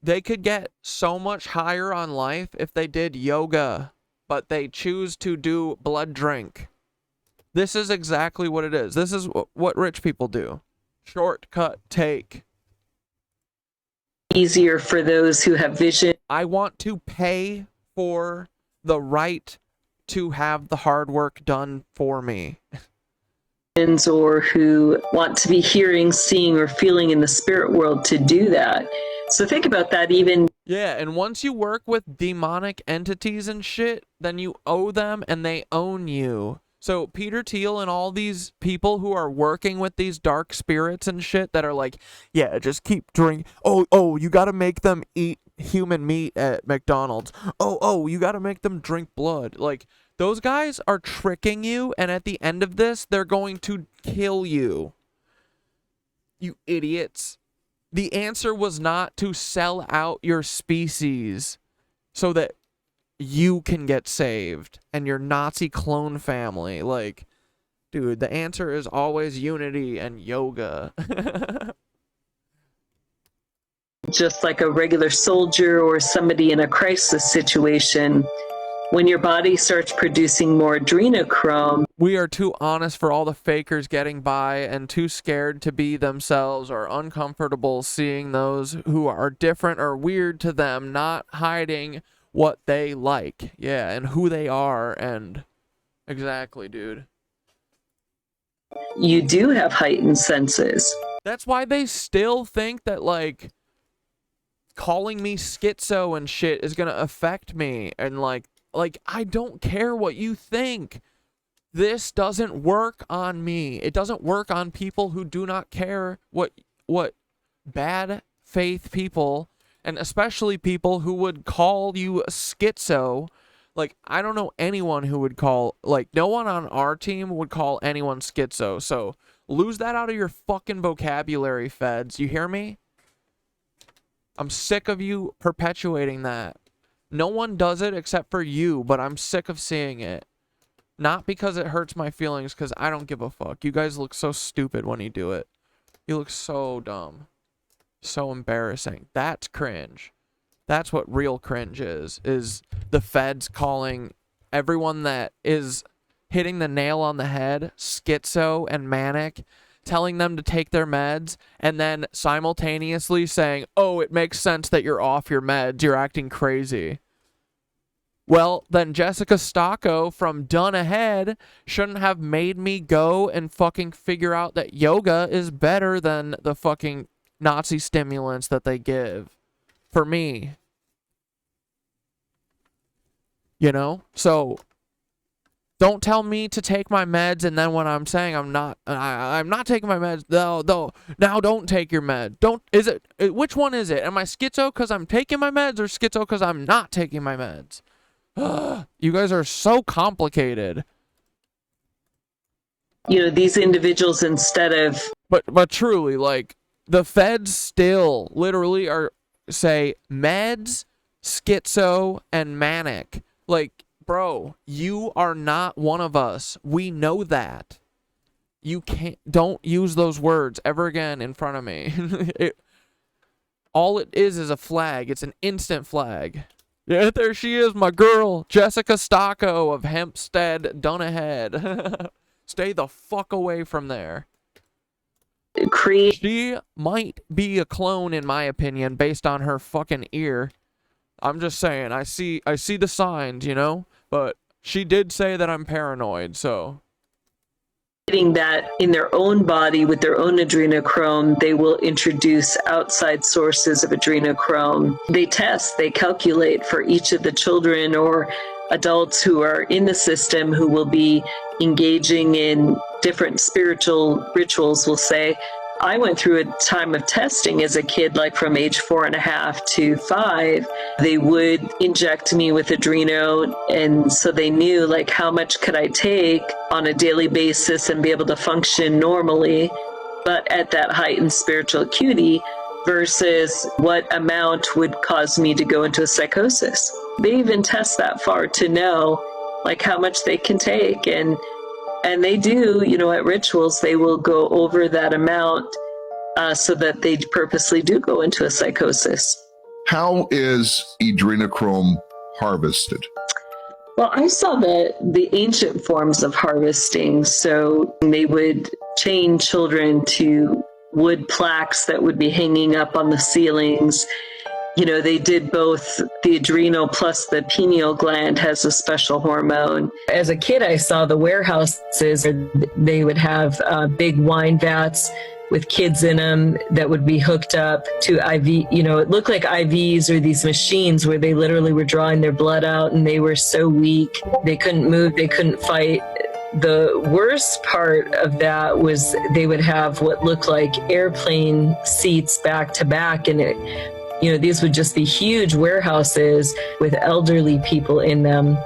they could get so much higher on life if they did yoga, but they choose to do blood drink. This is exactly what it is. This is what rich people do. Shortcut take. Easier for those who have vision. I want to pay for the right to have the hard work done for me. Or who want to be hearing, seeing, or feeling in the spirit world to do that. So think about that even. Yeah, and once you work with demonic entities and shit, then you owe them and they own you. So Peter Thiel and all these people who are working with these dark spirits and shit that are like, yeah, just keep drinking. Oh, you gotta make them eat human meat at McDonald's. Oh, you gotta make them drink blood. Like, those guys are tricking you, and at the end of this, they're going to kill you. You idiots. The answer was not to sell out your species so that you can get saved and your Nazi clone family. Like, dude, the answer is always unity and yoga. Just like a regular soldier or somebody in a crisis situation, when your body starts producing more adrenochrome. We are too honest for all the fakers getting by and too scared to be themselves or uncomfortable seeing those who are different or weird to them, not hiding what they like. Yeah, and who they are. And exactly, dude. You do have heightened senses. That's why they still think that, like, calling me schizo and shit is gonna affect me. And like, I don't care what you think. This doesn't work on me. It doesn't work on people who do not care what bad faith people, and especially people who would call you schizo. Like, I don't know anyone who would call, like, no one on our team would call anyone schizo. So lose that out of your fucking vocabulary, feds. You hear me? I'm sick of you perpetuating that. No one does it except for you, but I'm sick of seeing it. Not because it hurts my feelings, because I don't give a fuck. You guys look so stupid when you do it. You look so dumb. So embarrassing. That's cringe. That's what real cringe is the feds calling everyone that is hitting the nail on the head schizo and manic, telling them to take their meds, and then simultaneously saying, oh, it makes sense that you're off your meds, you're acting crazy. Well, then Jessica Stocco from Done Ahead shouldn't have made me go and fucking figure out that yoga is better than the fucking Nazi stimulants that they give. For me. You know? So don't tell me to take my meds, and then when I'm saying I'm not taking my meds, now don't take your med. Which one is it? Am I schizo because I'm taking my meds, or schizo because I'm not taking my meds? You guys are so complicated. You know, these individuals, instead of... But truly, like, the feds still literally say meds, schizo, and manic. Like, bro, you are not one of us. We know that. You don't use those words ever again in front of me. All it is a flag. It's an instant flag. Yeah, there she is, my girl, Jessica Stocco of Hempstead, Done Ahead. Stay the fuck away from there. She might be a clone, in my opinion, based on her fucking ear. I'm just saying, I see the signs, you know? But she did say that I'm paranoid, so... That in their own body with their own adrenochrome, they will introduce outside sources of adrenochrome. They test, they calculate for each of the children or adults who are in the system who will be engaging in different spiritual rituals, will say. I went through a time of testing as a kid, like from age 4.5 to 5. They would inject me with adreno, and so they knew, like, how much could I take on a daily basis and be able to function normally, but at that heightened spiritual acuity, versus what amount would cause me to go into a psychosis. They even test that far to know, like, how much they can take, and they do, you know, at rituals, they will go over that amount so that they purposely do go into a psychosis. How is adrenochrome harvested? Well, I saw the ancient forms of harvesting. So they would chain children to wood plaques that would be hanging up on the ceilings. You know, they did both the adrenal plus the pineal gland has a special hormone. As a kid, I saw the warehouses. They would have big wine vats with kids in them that would be hooked up to IV. You know, it looked like IVs or these machines where they literally were drawing their blood out and they were so weak. They couldn't move. They couldn't fight. The worst part of that was they would have what looked like airplane seats back to back, and these would just be huge warehouses with elderly people in them.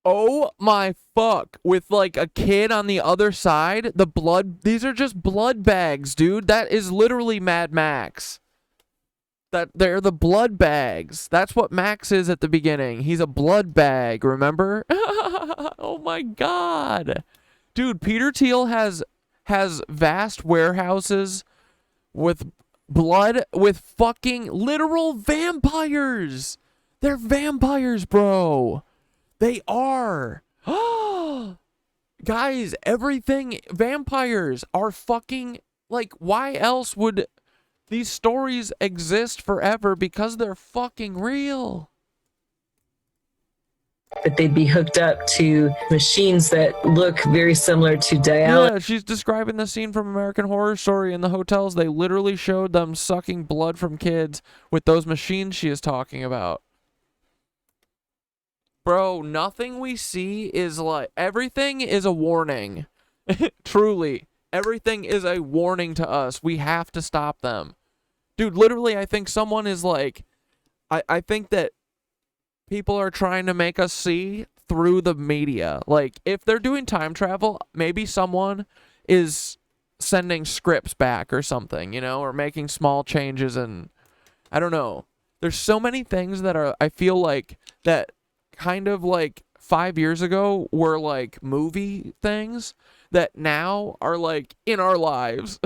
Oh my fuck. With like a kid on the other side, the blood, these are just blood bags, dude. That is literally Mad Max. They're the blood bags. That's what Max is at the beginning. He's a blood bag, remember? Oh my god. Dude, Peter Thiel has vast warehouses with blood, with fucking literal vampires. They're vampires, bro. They are. Guys, everything, vampires are fucking, like, why else would these stories exist forever? Because they're fucking real. That they'd be hooked up to machines that look very similar to dialysis. Yeah, she's describing the scene from American Horror Story in the hotels. They literally showed them sucking blood from kids with those machines she is talking about. Bro, nothing we see is like, everything is a warning. Truly, everything is a warning to us. We have to stop them. Dude, literally, I think someone is like, I think that people are trying to make us see through the media. Like, if they're doing time travel, maybe someone is sending scripts back or something, you know, or making small changes, and I don't know. There's so many things that are, I feel like, that kind of like 5 years ago were like movie things that now are like in our lives.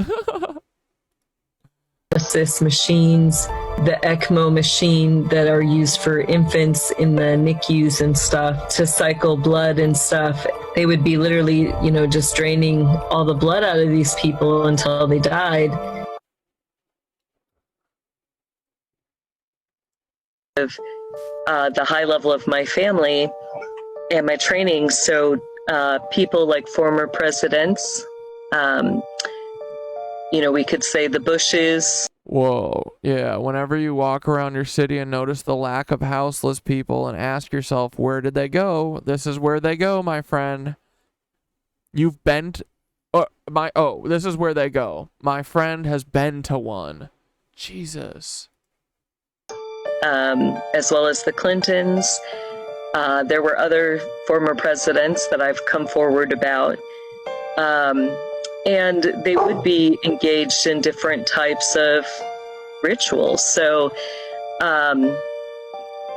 Assist machines, the ECMO machine that are used for infants in the NICUs and stuff to cycle blood and stuff. They would be literally, just draining all the blood out of these people until they died. Of the high level of my family and my training, so people like former presidents, we could say the Bushes. Whoa, yeah, whenever you walk around your city and notice the lack of houseless people and ask yourself, where did they go? This is where they go, my friend. You've been this is where they go. My friend has been to one. Jesus. As well as the Clintons. There were other former presidents that I've come forward about. And they would be engaged in different types of rituals. So,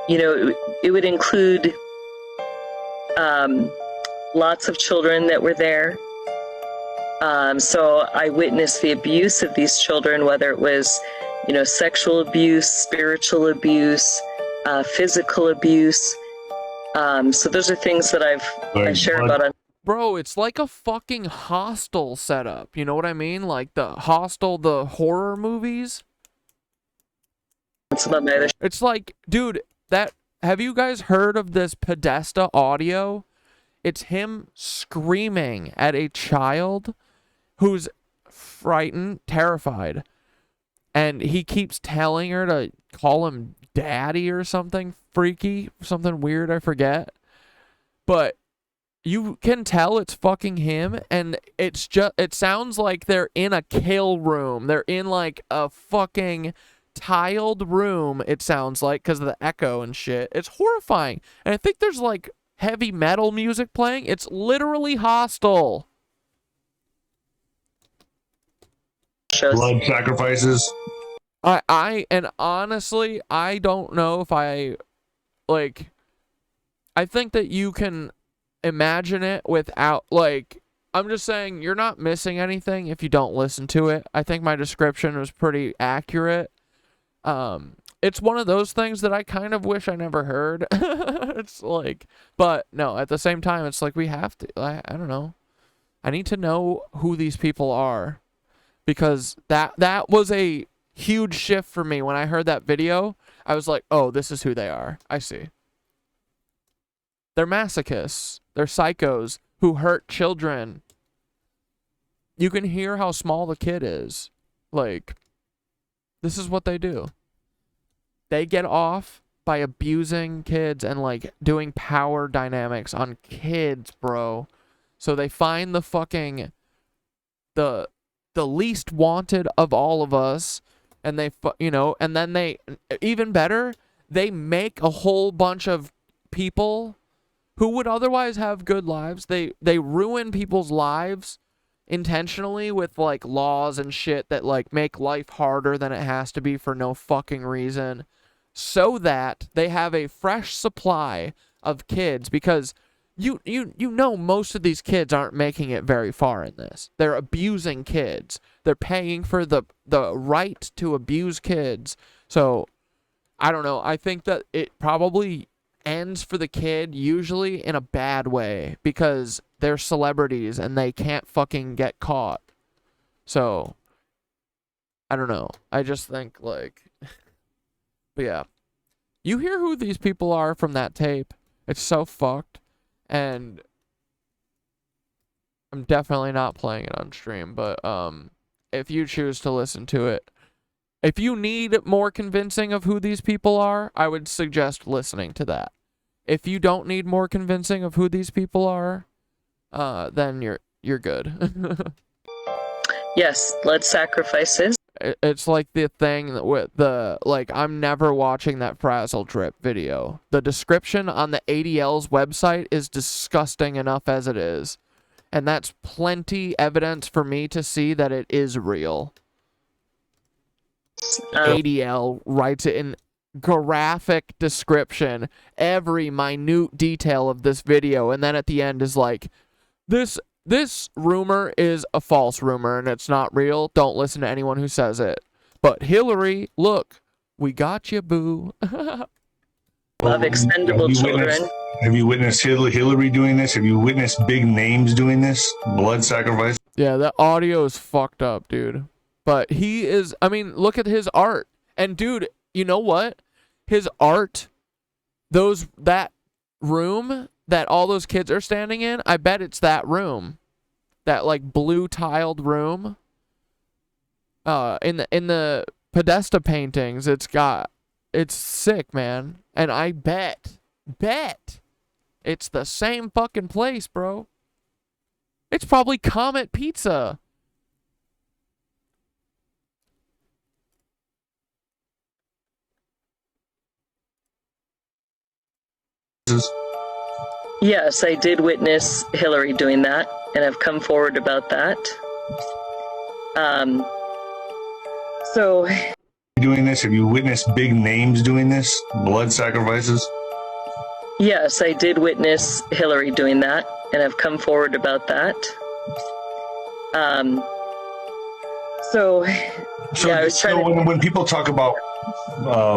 it would include lots of children that were there. So I witnessed the abuse of these children, whether it was, sexual abuse, spiritual abuse, physical abuse. So those are things that I share about on. Bro, it's like a fucking Hostel setup. You know what I mean? Like the Hostel, the horror movies. It's like, dude, have you guys heard of this Podesta audio? It's him screaming at a child who's frightened, terrified. And he keeps telling her to call him daddy or something freaky, something weird, I forget. But you can tell it's fucking him, and it sounds like they're in a kill room. They're in like a fucking tiled room, it sounds like, because of the echo and shit. It's horrifying. And I think there's like heavy metal music playing. It's literally Hostile. Blood sacrifices. And honestly, I don't know if I think that you can imagine it without, like, I'm just saying you're not missing anything if you don't listen to it. I think my description was pretty accurate. it's one of those things that I kind of wish I never heard. It's like, but no, at the same time, it's like we have to, I don't know. I need to know who these people are, because that was a huge shift for me. When I heard that video, I was like, oh, this is who they are. I see. They're masochists. They're psychos who hurt children. You can hear how small the kid is. Like, this is what they do. They get off by abusing kids and, like, doing power dynamics on kids, bro. So they find the fucking, the least wanted of all of us, and they, you know, and then they, even better, they make a whole bunch of people who would otherwise have good lives. They ruin people's lives intentionally with, like, laws and shit that, like, make life harder than it has to be for no fucking reason, so that they have a fresh supply of kids, because you know most of these kids aren't making it very far in this. They're abusing kids. They're paying for the right to abuse kids. So, I don't know. I think that it probably ends for the kid usually in a bad way, because they're celebrities and they can't fucking get caught. So, I don't know. I just think, like, but yeah. You hear who these people are from that tape. It's so fucked. And I'm definitely not playing it on stream, but if you choose to listen to it, if you need more convincing of who these people are, I would suggest listening to that. If you don't need more convincing of who these people are, then you're good. Yes, blood sacrifices. It's like the thing with the, like, I'm never watching that Frazzle Drip video. The description on the ADL's website is disgusting enough as it is. And that's plenty evidence for me to see that it is real. ADL writes it in graphic description, every minute detail of this video, and then at the end is like, this rumor is a false rumor and it's not real. Don't listen to anyone who says it. But Hillary, look, we got you, boo. Love expendable children. Have you witnessed Hillary doing this? Have you witnessed big names doing this? Blood sacrifice? Yeah, that audio is fucked up, dude. But he is, I mean, look at his art. And dude, you know what? His art, that room that all those kids are standing in, I bet it's that room. That, like, blue tiled room. In the Podesta paintings, it's sick, man. And I bet it's the same fucking place, bro. It's probably Comet Pizza. Yes, I did witness Hillary doing that, and I've come forward about that. So... Doing this? Have you witnessed big names doing this? Blood sacrifices? Yes, I did witness Hillary doing that, and I've come forward about that. So yeah, I was trying to... when people talk about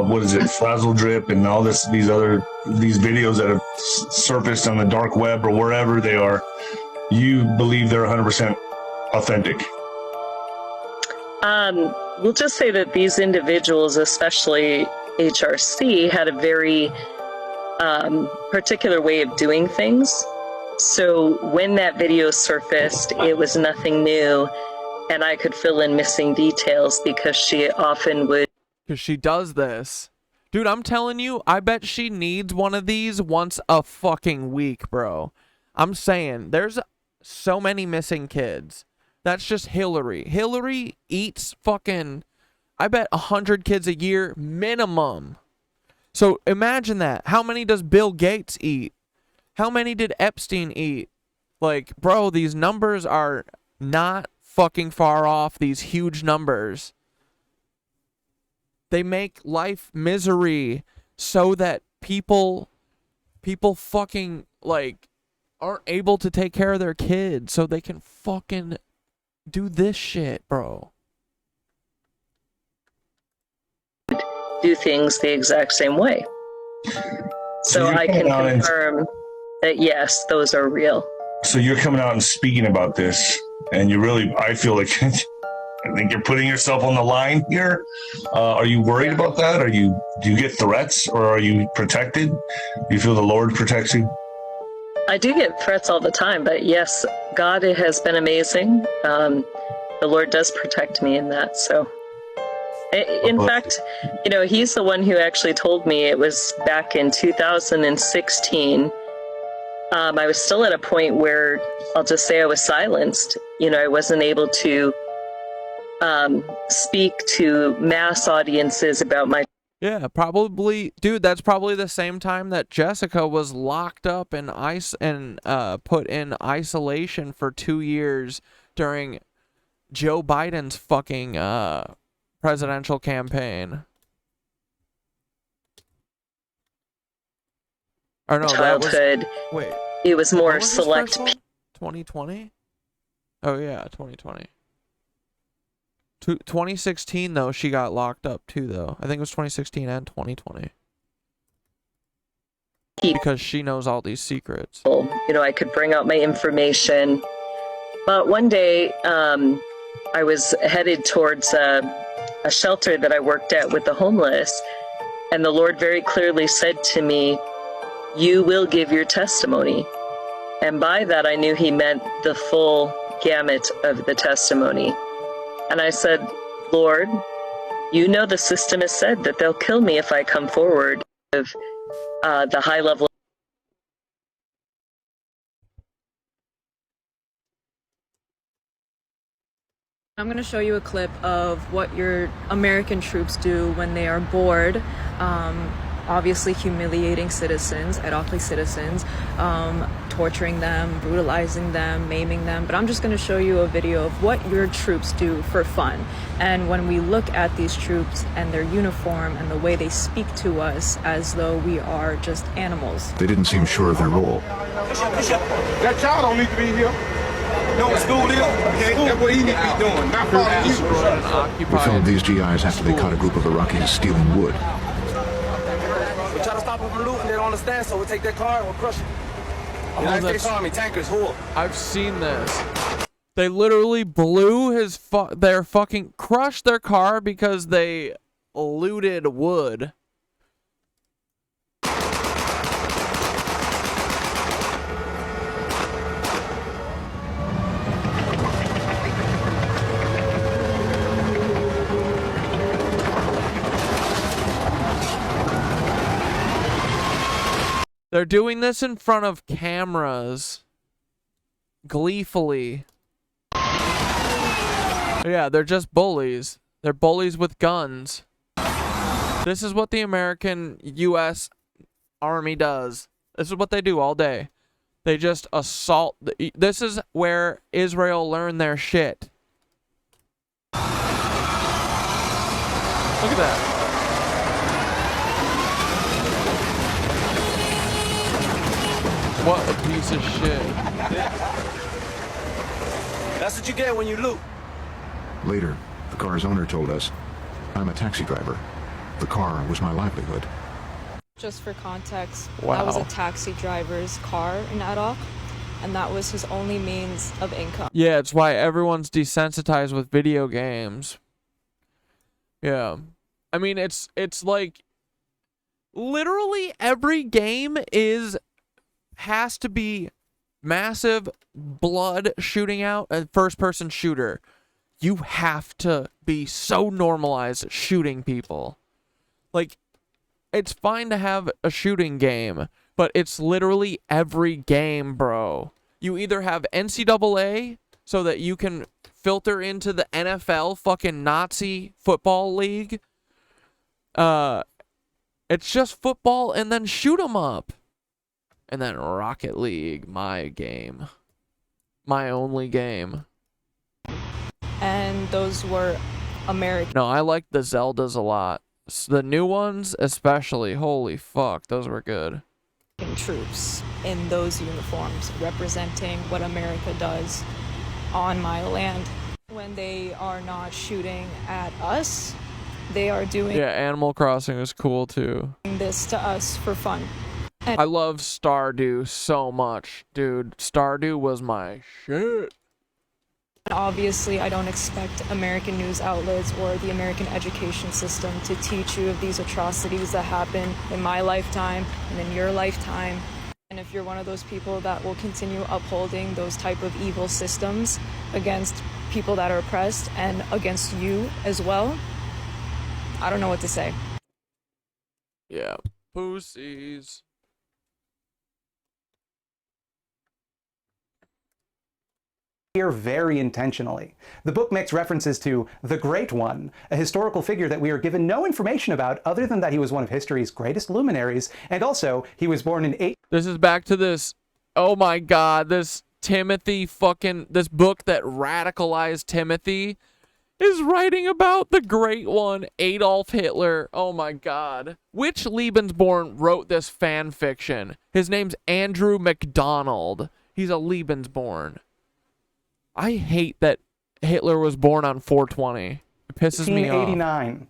what is it, Frazzle Drip and all these videos that have surfaced on the dark web or wherever they are, you believe they're 100% authentic? We'll just say that these individuals, especially HRC, had a very particular way of doing things. So when that video surfaced, it was nothing new, and I could fill in missing details because she often would. Because she does this. Dude, I'm telling you, I bet she needs one of these once a fucking week, bro. I'm saying, there's so many missing kids. That's just Hillary. Hillary eats fucking, I bet 100 kids a year minimum. So imagine that. How many does Bill Gates eat? How many did Epstein eat? Like, bro, these numbers are not fucking far off, these huge numbers. They make life misery so that people fucking, like, aren't able to take care of their kids so they can fucking do this shit, bro. do things the exact same way. So I can confirm that yes, those are real. So you're coming out and speaking about this, and you really, I feel like, I think you're putting yourself on the line here. Are you worried about that? Do you get threats, or are you protected? Do you feel the Lord protects you? I do get threats all the time, but yes, God has been amazing. The Lord does protect me in that. So, in fact, He's the one who actually told me. It was back in 2016. I was still at a point where I'll just say I was silenced. I wasn't able to speak to mass audiences about my. Yeah, probably, dude. That's probably the same time that Jessica was locked up in put in isolation for 2 years during Joe Biden's fucking presidential campaign. Or no, childhood. That was, wait, it was more select. 2020. Oh yeah, 2020. 2016 though, she got locked up too though. I think it was 2016 and 2020. Because she knows all these secrets. I could bring out my information. But one day, I was headed towards a shelter that I worked at with the homeless, and the Lord very clearly said to me, "You will give your testimony." And by that, I knew He meant the full gamut of the testimony. And I said, "Lord, you know the system has said that they'll kill me if I come forward of the high level." I'm going to show you a clip of what your American troops do when they are bored, obviously humiliating citizens, Iraqi citizens, torturing them, brutalizing them, maiming them. But I'm just going to show you a video of what your troops do for fun. And when we look at these troops and their uniform and the way they speak to us as though we are just animals. They didn't seem sure of their role. That child don't need to be here. You know what school is? Okay, that's what he need to be doing. Not following you. We filmed these GIs after they caught a group of Iraqis stealing wood. We try to stop them from looting. They don't understand, so we'll take their car and we'll crush it. United States Army, tankers, whore. I've seen this. They literally blew their fucking crushed their car because they looted wood. They're doing this in front of cameras. Gleefully. Yeah, they're just bullies. They're bullies with guns. This is what the American U.S. Army does. This is what they do all day. They just assault. This is where Israel learned their shit. Look at that. What a piece of shit. That's what you get when you loot. Later, the car's owner told us, "I'm a taxi driver. The car was my livelihood." Just for context, wow. That was a taxi driver's car in Iraq, and that was his only means of income. Yeah, it's why everyone's desensitized with video games. Yeah. I mean, it's like literally every game has to be massive blood shooting out, a first-person shooter. You have to be so normalized shooting people. Like, it's fine to have a shooting game, but it's literally every game, bro. You either have NCAA so that you can filter into the NFL fucking Nazi football league. It's just football and then shoot 'em up. And then Rocket League, my game. My only game. And those were American. No, I like the Zeldas a lot. The new ones especially. Holy fuck, those were good. Troops in those uniforms representing what America does on my land. When they are not shooting at us, they are doing Yeah, Animal Crossing is cool too. this to us for fun. I love Stardew so much, dude. Stardew was my shit. Obviously, I don't expect American news outlets or the American education system to teach you of these atrocities that happen in my lifetime and in your lifetime. And if you're one of those people that will continue upholding those type of evil systems against people that are oppressed and against you as well, I don't know what to say. Yeah, pussies. Here very intentionally. The book makes references to the Great One, a historical figure that we are given no information about other than that he was one of history's greatest luminaries, and also he was born in This is back to this, oh my god, this Timothy fucking, this book that radicalized Timothy is writing about the Great One, Adolf Hitler. Oh my god. Which Lebensborn wrote this fan fiction? His name's Andrew MacDonald. He's a Lebensborn. I hate that Hitler was born on 420. It pisses me off. 1889.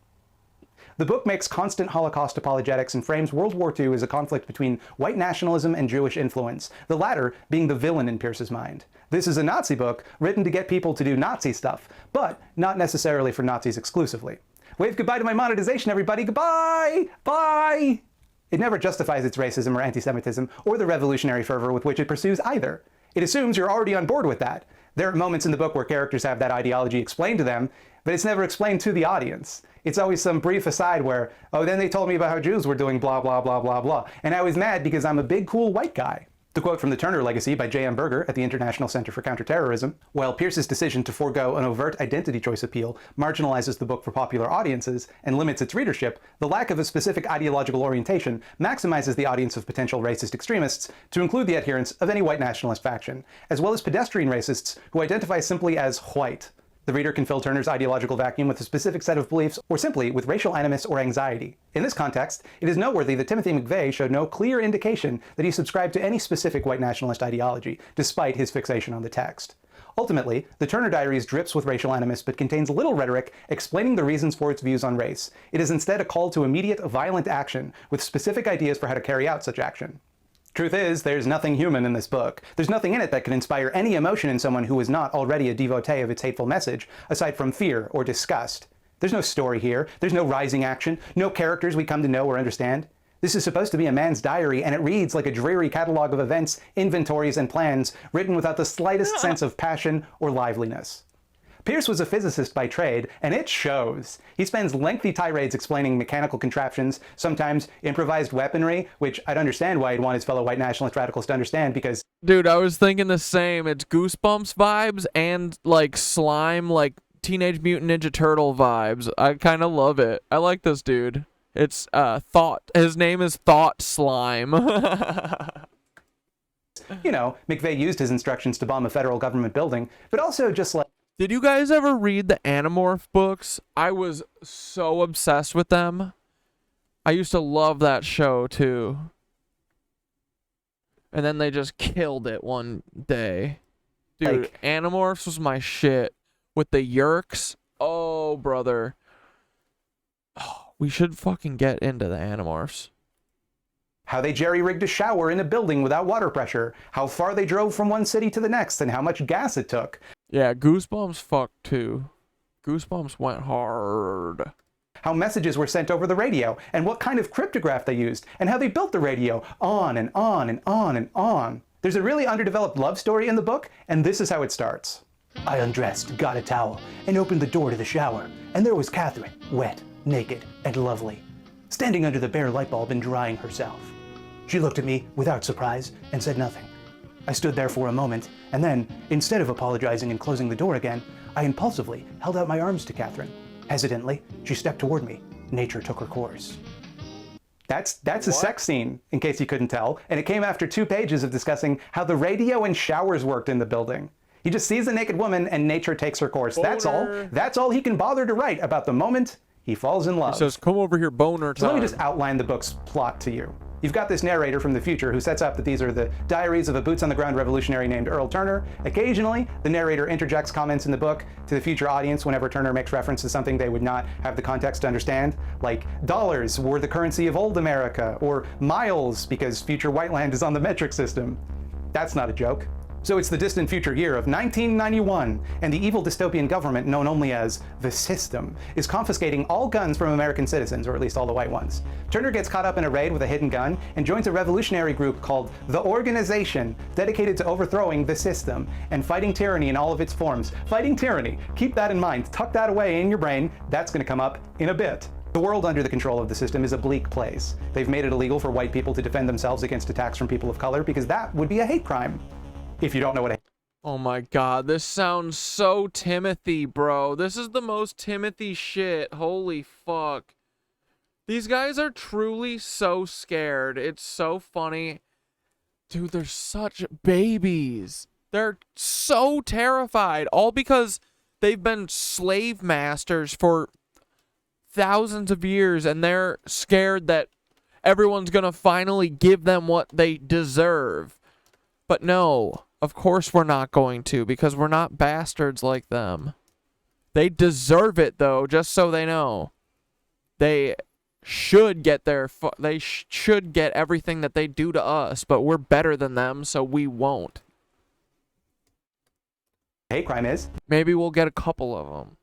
The book makes constant Holocaust apologetics and frames World War II as a conflict between white nationalism and Jewish influence, the latter being the villain in Pierce's mind. This is a Nazi book written to get people to do Nazi stuff, but not necessarily for Nazis exclusively. Wave goodbye to my monetization, everybody. Goodbye! Bye! It never justifies its racism or anti-Semitism or the revolutionary fervor with which it pursues either. It assumes you're already on board with that. There are moments in the book where characters have that ideology explained to them, but it's never explained to the audience. It's always some brief aside where, oh, then they told me about how Jews were doing blah, blah, blah, blah, blah. And I was mad because I'm a big, cool white guy. The quote from The Turner Legacy by J.M. Berger at the International Center for Counterterrorism, while Pierce's decision to forego an overt identity choice appeal marginalizes the book for popular audiences and limits its readership, the lack of a specific ideological orientation maximizes the audience of potential racist extremists to include the adherents of any white nationalist faction, as well as pedestrian racists who identify simply as white. The reader can fill Turner's ideological vacuum with a specific set of beliefs or simply with racial animus or anxiety. In this context, it is noteworthy that Timothy McVeigh showed no clear indication that he subscribed to any specific white nationalist ideology, despite his fixation on the text. Ultimately, the Turner Diaries drips with racial animus but contains little rhetoric explaining the reasons for its views on race. It is instead a call to immediate, violent action with specific ideas for how to carry out such action. Truth is, there's nothing human in this book. There's nothing in it that can inspire any emotion in someone who is not already a devotee of its hateful message, aside from fear or disgust. There's no story here. There's no rising action. No characters we come to know or understand. This is supposed to be a man's diary, and it reads like a dreary catalog of events, inventories, and plans written without the slightest sense of passion or liveliness. Pierce was a physicist by trade, and it shows. He spends lengthy tirades explaining mechanical contraptions, sometimes improvised weaponry, which I'd understand why he'd want his fellow white nationalist radicals to understand because... Dude, I was thinking the same. It's Goosebumps vibes and, like, slime, like, Teenage Mutant Ninja Turtle vibes. I kind of love it. I like this dude. It's, Thought. His name is Thought Slime. You know, McVeigh used his instructions to bomb a federal government building, but also just like... Did you guys ever read the Animorph books? I was so obsessed with them. I used to love that show, too. And then they just killed it one day. Dude, like, Animorphs was my shit. With the Yerks. Oh, brother. Oh, we should fucking get into the Animorphs. How they jerry-rigged a shower in a building without water pressure. How far they drove from one city to the next and how much gas it took. Yeah, Goosebumps fucked too. Goosebumps went hard. How messages were sent over the radio, and what kind of cryptograph they used, and how they built the radio, on and on and on and on. There's a really underdeveloped love story in the book, and this is how it starts. I undressed, got a towel, and opened the door to the shower, and there was Catherine, wet, naked, and lovely, standing under the bare light bulb and drying herself. She looked at me without surprise and said nothing. I stood there for a moment, and then, instead of apologizing and closing the door again, I impulsively held out my arms to Catherine. Hesitantly, she stepped toward me. Nature took her course. That's a sex scene, in case you couldn't tell, and it came after 2 pages of discussing how the radio and showers worked in the building. He just sees a naked woman and nature takes her course. Boner. That's all. That's all he can bother to write about the moment he falls in love. He says, come over here, boner time. So let me just outline the book's plot to you. You've got this narrator from the future who sets up that these are the diaries of a boots-on-the-ground revolutionary named Earl Turner. Occasionally, the narrator interjects comments in the book to the future audience whenever Turner makes reference to something they would not have the context to understand, like dollars were the currency of old America, or miles because future Whiteland is on the metric system. That's not a joke. So it's the distant future year of 1991, and the evil dystopian government known only as the System is confiscating all guns from American citizens, or at least all the white ones. Turner gets caught up in a raid with a hidden gun and joins a revolutionary group called the Organization, dedicated to overthrowing the System and fighting tyranny in all of its forms. Fighting tyranny, keep that in mind, tuck that away in your brain, that's gonna come up in a bit. The world under the control of the System is a bleak place. They've made it illegal for white people to defend themselves against attacks from people of color because that would be a hate crime. If you don't know what a... Oh my god, this sounds so Timothy, bro. This is the most Timothy shit. Holy fuck. These guys are truly so scared. It's so funny. Dude, they're such babies. They're so terrified. All because they've been slave masters for thousands of years, and they're scared that everyone's gonna finally give them what they deserve. But no, of course we're not going to, because we're not bastards like them. They deserve it, though, just so they know. They should get should get everything that they do to us, but we're better than them, so we won't. hate crime is? Maybe we'll get a couple of them.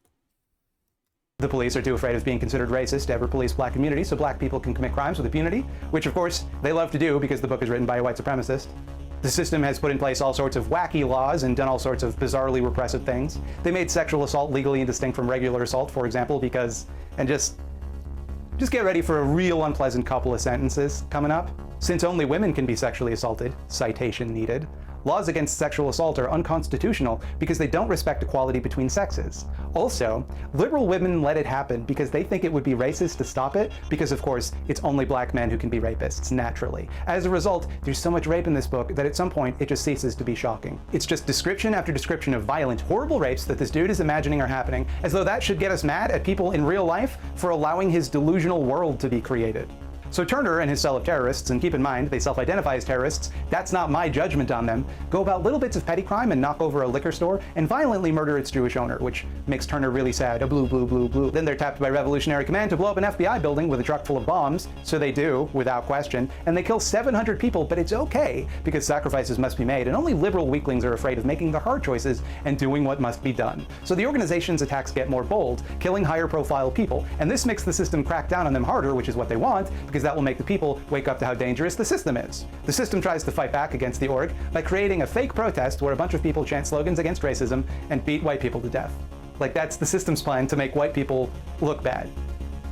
The police are too afraid of being considered racist to ever police black communities, so black people can commit crimes with impunity, which of course they love to do because the book is written by a white supremacist. The System has put in place all sorts of wacky laws and done all sorts of bizarrely repressive things. They made sexual assault legally and distinct from regular assault, for example, because, and just get ready for a real unpleasant couple of sentences coming up. Since only women can be sexually assaulted, citation needed, laws against sexual assault are unconstitutional because they don't respect equality between sexes. Also, liberal women let it happen because they think it would be racist to stop it, because of course, it's only black men who can be rapists, naturally. As a result, there's so much rape in this book that at some point, it just ceases to be shocking. It's just description after description of violent, horrible rapes that this dude is imagining are happening, as though that should get us mad at people in real life for allowing his delusional world to be created. So Turner and his cell of terrorists, and keep in mind, they self-identify as terrorists, that's not my judgment on them, go about little bits of petty crime and knock over a liquor store and violently murder its Jewish owner, which makes Turner really sad, a blue, blue, blue, blue. Then they're tapped by Revolutionary Command to blow up an FBI building with a truck full of bombs, so they do, without question, and they kill 700 people, but it's okay, because sacrifices must be made, and only liberal weaklings are afraid of making the hard choices and doing what must be done. So the organization's attacks get more bold, killing higher profile people, and this makes the System crack down on them harder, which is what they want, because that will make the people wake up to how dangerous the System is. The System tries to fight back against the org by creating a fake protest where a bunch of people chant slogans against racism and beat white people to death. Like, that's the System's plan to make white people look bad.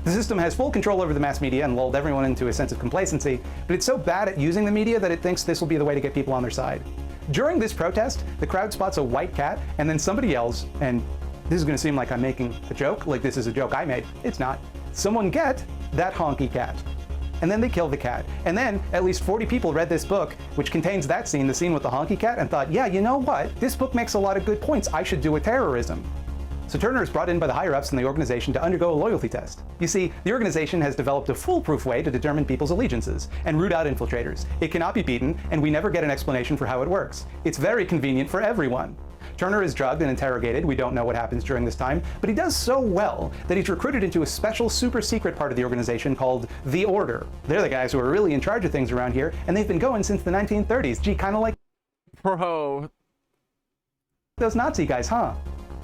The System has full control over the mass media and lulled everyone into a sense of complacency, but it's so bad at using the media that it thinks this will be the way to get people on their side. During this protest, the crowd spots a white cat, and then somebody yells, and this is going to seem like I'm making a joke, like this is a joke I made. It's not. Someone get that honky cat. And then they kill the cat. And then at least 40 people read this book, which contains that scene, the scene with the honky cat, and thought, yeah, you know what? This book makes a lot of good points. I should do a terrorism. So Turner is brought in by the higher-ups in the organization to undergo a loyalty test. You see, the organization has developed a foolproof way to determine people's allegiances and root out infiltrators. It cannot be beaten, and we never get an explanation for how it works. It's very convenient for everyone. Turner is drugged and interrogated. We don't know what happens during this time, but he does so well that he's recruited into a special super secret part of the organization called the Order. They're the guys who are really in charge of things around here, and they've been going since the 1930s. Gee, kind of like Bro, those Nazi guys, huh?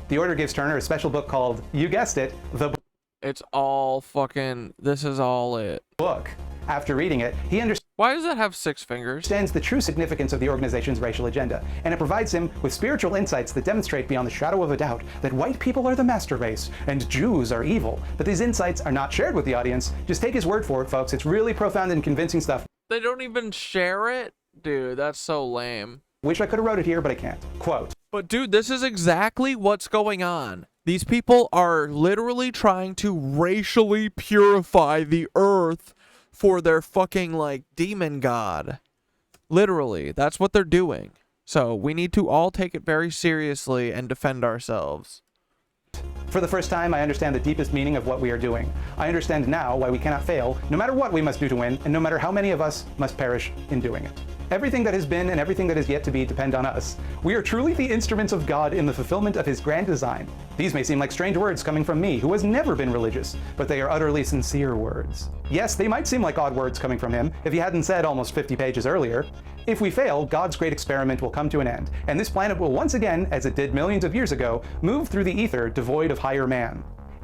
The Order gives Turner a special book called, you guessed it, the it's all fucking, this is all it. Book. After reading it, he understands. Why does that have 6 fingers? Understands the true significance of the organization's racial agenda, and it provides him with spiritual insights that demonstrate beyond the shadow of a doubt that white people are the master race and Jews are evil. But these insights are not shared with the audience. Just take his word for it, folks. It's really profound and convincing stuff. They don't even share it? Dude, that's so lame. Wish I could have wrote it here, but I can't. Quote. But dude, this is exactly what's going on. These people are literally trying to racially purify the earth for their fucking, like, demon god. Literally, that's what they're doing. So we need to all take it very seriously and defend ourselves. For the first time, I understand the deepest meaning of what we are doing. I understand now why we cannot fail, no matter what we must do to win, and no matter how many of us must perish in doing it. Everything that has been and everything that is yet to be depend on us. We are truly the instruments of God in the fulfillment of his grand design. These may seem like strange words coming from me, who has never been religious, but they are utterly sincere words. Yes, they might seem like odd words coming from him if he hadn't said almost 50 pages earlier. If we fail, God's great experiment will come to an end, and this planet will once again, as it did millions of years ago, move through the ether devoid of higher man.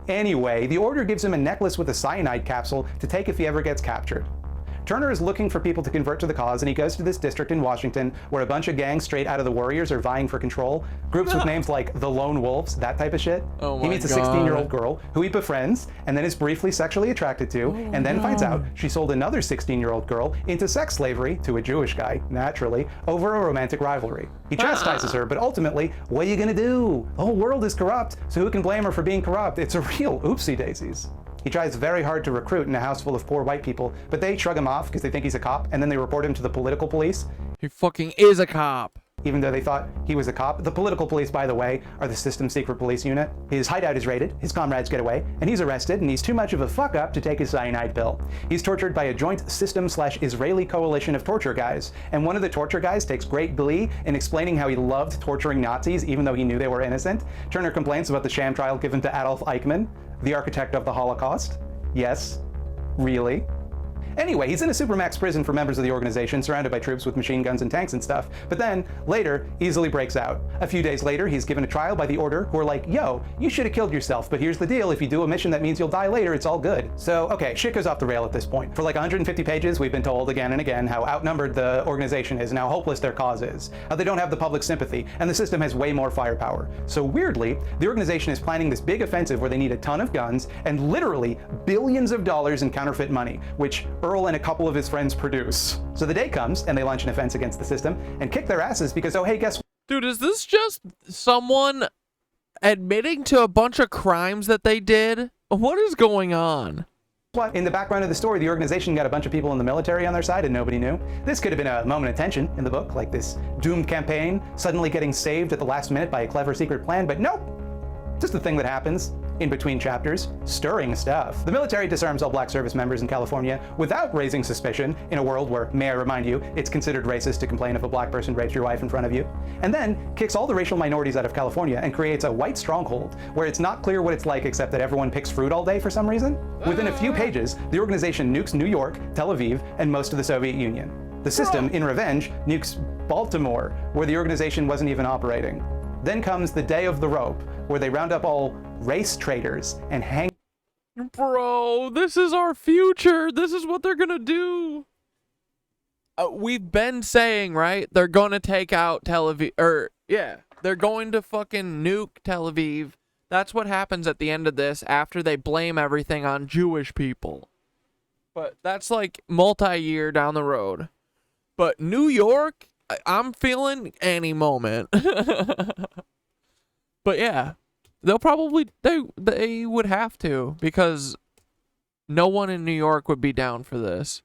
Anyway, the Order gives him a necklace with a cyanide capsule to take if he ever gets captured. Turner is looking for people to convert to the cause, and he goes to this district in Washington where a bunch of gangs straight out of the Warriors are vying for control. Groups with names like the Lone Wolves, that type of shit. Oh my he meets a God. 16-year-old girl who he befriends and then is briefly sexually attracted to, and then finds out she sold another 16-year-old girl into sex slavery to a Jewish guy, naturally, over a romantic rivalry. He chastises her, but ultimately, what are you gonna do? The whole world is corrupt, so who can blame her for being corrupt? It's a real oopsie daisies. He tries very hard to recruit in a house full of poor white people, but they shrug him off because they think he's a cop, and then they report him to the political police. He fucking is a cop. Even though they thought he was a cop. The political police, by the way, are the system's secret police unit. His hideout is raided, his comrades get away, and he's arrested, and he's too much of a fuck-up to take his cyanide pill. He's tortured by a joint system/Israeli coalition of torture guys, and one of the torture guys takes great glee in explaining how he loved torturing Nazis even though he knew they were innocent. Turner complains about the sham trial given to Adolf Eichmann, the architect of the Holocaust. Yes, really? Anyway, he's in a supermax prison for members of the organization, surrounded by troops with machine guns and tanks and stuff, but then, later, easily breaks out. A few days later, he's given a trial by the Order, who are like, yo, you should have killed yourself, but here's the deal, if you do a mission that means you'll die later, it's all good. So, okay, shit goes off the rail at this point. For like 150 pages, we've been told again and again how outnumbered the organization is and how hopeless their cause is, how they don't have the public sympathy, and the system has way more firepower. So weirdly, the organization is planning this big offensive where they need a ton of guns and literally billions of dollars in counterfeit money, which Earl and a couple of his friends produce. So the day comes and they launch an offense against the system and kick their asses because, oh hey, guess what? Dude, is this just someone admitting to a bunch of crimes that they did? What is going on? In the background of the story, the organization got a bunch of people in the military on their side and nobody knew. This could have been a moment of tension in the book, like this doomed campaign suddenly getting saved at the last minute by a clever secret plan, but nope. Just a thing that happens in between chapters. Stirring stuff. The military disarms all black service members in California without raising suspicion in a world where, may I remind you, it's considered racist to complain if a black person rapes your wife in front of you. And then kicks all the racial minorities out of California and creates a white stronghold where it's not clear what it's like except that everyone picks fruit all day for some reason. Within a few pages, the organization nukes New York, Tel Aviv, and most of the Soviet Union. The system, in revenge, nukes Baltimore, where the organization wasn't even operating. Then comes the day of the rope, where they round up all race traitors and hang. Bro, this is our future. This is what they're gonna do. We've been saying, right? They're gonna take out Tel Aviv, they're going to fucking nuke Tel Aviv. That's what happens at the end of this after they blame everything on Jewish people. But that's like multi-year down the road. But New York, I'm feeling any moment. But yeah, they'll probably, they would have to, because no one in New York would be down for this.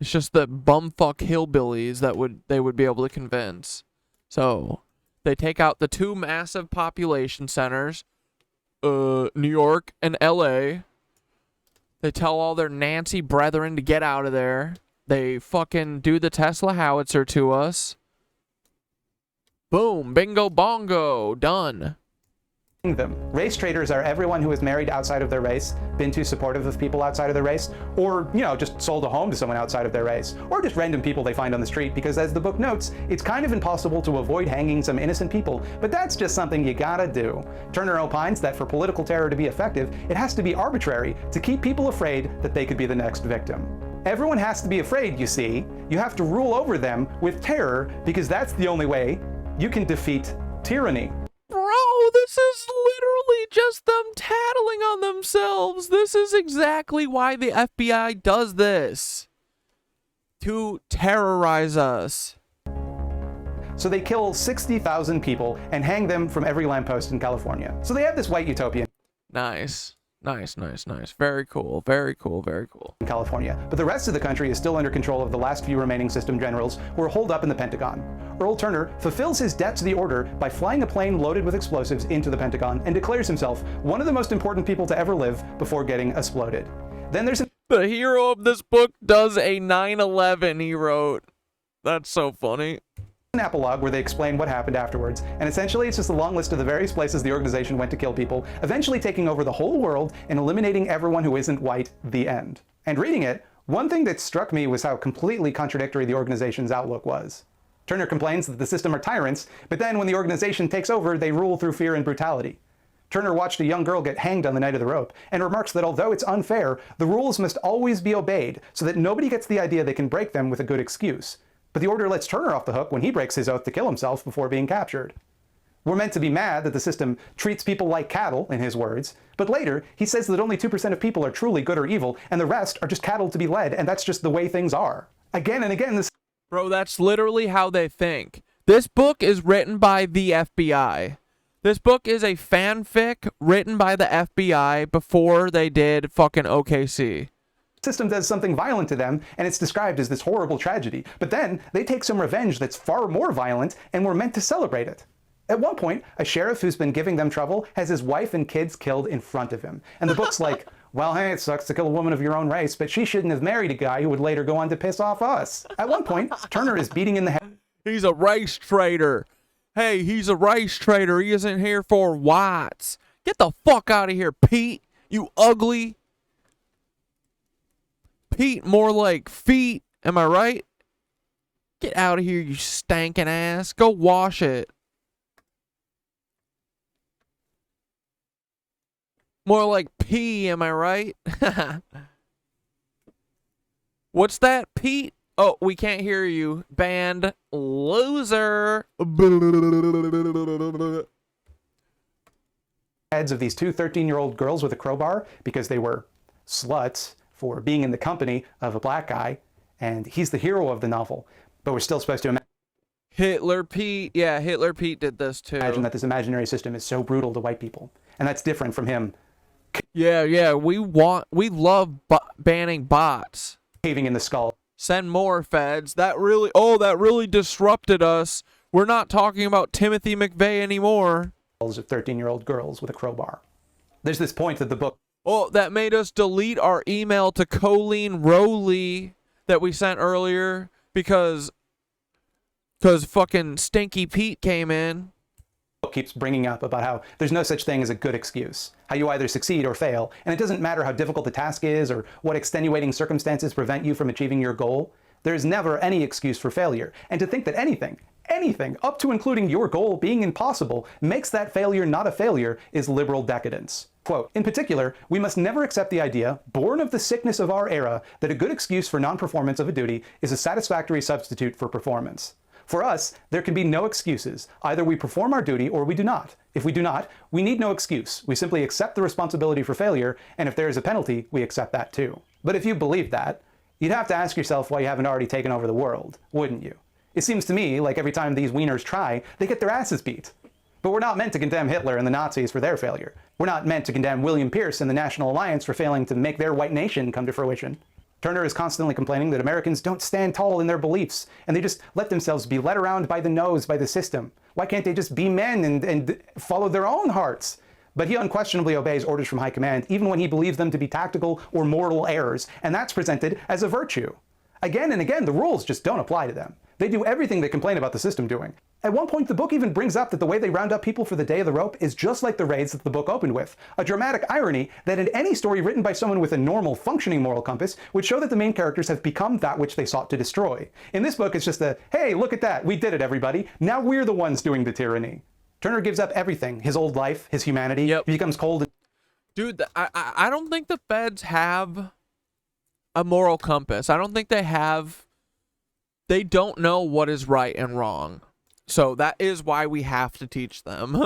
It's just the bumfuck hillbillies that they would be able to convince. So they take out the two massive population centers, New York and LA. They tell all their Nancy brethren to get out of there. They fucking do the Tesla howitzer to us. Boom, bingo bongo, done. Them. Race traitors are everyone who is married outside of their race, been too supportive of people outside of their race, or, you know, just sold a home to someone outside of their race, or just random people they find on the street, because as the book notes, it's kind of impossible to avoid hanging some innocent people, but that's just something you gotta do. Turner opines that for political terror to be effective, it has to be arbitrary to keep people afraid that they could be the next victim. Everyone has to be afraid, you see. You have to rule over them with terror, because that's the only way you can defeat tyranny. Bro, this is literally just them tattling on themselves. This is exactly why the FBI does this. To terrorize us. So they kill 60,000 people and hang them from every lamppost in California. So they have this white utopia. Nice. Nice, nice, nice. Very cool, very cool, very cool. In California, but the rest of the country is still under control of the last few remaining system generals who are holed up in the Pentagon. Earl Turner fulfills his debt to the order by flying a plane loaded with explosives into the Pentagon and declares himself one of the most important people to ever live before getting exploded. Then there's the hero of this book does a 9/11 he wrote. That's so funny. An epilogue where they explain what happened afterwards, and essentially it's just a long list of the various places the organization went to kill people, eventually taking over the whole world and eliminating everyone who isn't white, the end. And reading it, one thing that struck me was how completely contradictory the organization's outlook was. Turner complains that the system are tyrants, but then when the organization takes over, they rule through fear and brutality. Turner watched a young girl get hanged on the night of the rope, and remarks that although it's unfair, the rules must always be obeyed so that nobody gets the idea they can break them with a good excuse. But the order lets Turner off the hook when he breaks his oath to kill himself before being captured. We're meant to be mad that the system treats people like cattle, in his words, but later he says that only 2% of people are truly good or evil, and the rest are just cattle to be led, and that's just the way things are. Again and again, this... Bro, that's literally how they think. This book is written by the FBI. This book is a fanfic written by the FBI before they did fucking OKC. System does something violent to them, and it's described as this horrible tragedy. But then they take some revenge that's far more violent, and we're meant to celebrate it. At one point, a sheriff who's been giving them trouble has his wife and kids killed in front of him. And the book's like, well, hey, it sucks to kill a woman of your own race, but she shouldn't have married a guy who would later go on to piss off us. At one point, Turner is beating in the head. He's a race traitor. Hey, he's a race traitor. He isn't here for whites. Get the fuck out of here, Pete. You ugly. Pete, more like feet. Am I right? Get out of here, you stankin' ass. Go wash it. More like pee, am I right? What's that, Pete? Oh, we can't hear you. Band loser. Heads of these two 13-year-old girls with a crowbar because they were sluts for being in the company of a black guy, and he's the hero of the novel. But we're still supposed to imagine Hitler Pete. Yeah, Hitler Pete did this too. Imagine that this imaginary system is so brutal to white people, and that's different from him. Yeah, we love banning bots. Caving in the skull. Send more feds. That really disrupted us. We're not talking about Timothy McVeigh anymore. Of 13-year-old girls with a crowbar. There's this point that the book. Oh, that made us delete our email to Colleen Rowley that we sent earlier because fucking Stinky Pete came in. Keeps bringing up about how there's no such thing as a good excuse, how you either succeed or fail, and it doesn't matter how difficult the task is or what extenuating circumstances prevent you from achieving your goal. There's never any excuse for failure, and to think that anything, up to including your goal being impossible, makes that failure not a failure is liberal decadence. Quote, in particular, we must never accept the idea, born of the sickness of our era, that a good excuse for non-performance of a duty is a satisfactory substitute for performance. For us, there can be no excuses. Either we perform our duty or we do not. If we do not, we need no excuse. We simply accept the responsibility for failure, and if there is a penalty, we accept that too. But if you believe that, you'd have to ask yourself why you haven't already taken over the world, wouldn't you? It seems to me like every time these wieners try, they get their asses beat. But we're not meant to condemn Hitler and the Nazis for their failure. We're not meant to condemn William Pierce and the National Alliance for failing to make their white nation come to fruition. Turner is constantly complaining that Americans don't stand tall in their beliefs, and they just let themselves be led around by the nose by the system. Why can't they just be men and follow their own hearts? But he unquestionably obeys orders from high command, even when he believes them to be tactical or mortal errors, and that's presented as a virtue. Again and again, the rules just don't apply to them. They do everything they complain about the system doing. At one point, the book even brings up that the way they round up people for the Day of the Rope is just like the raids that the book opened with. A dramatic irony that in any story written by someone with a normal, functioning moral compass would show that the main characters have become that which they sought to destroy. In this book, it's just a, hey, look at that, we did it, everybody. Now we're the ones doing the tyranny. Turner gives up everything, his old life, his humanity. Yep. He becomes cold. Dude, I don't think the feds have a moral compass. I don't think they have. They don't know what is right and wrong. So that is why we have to teach them.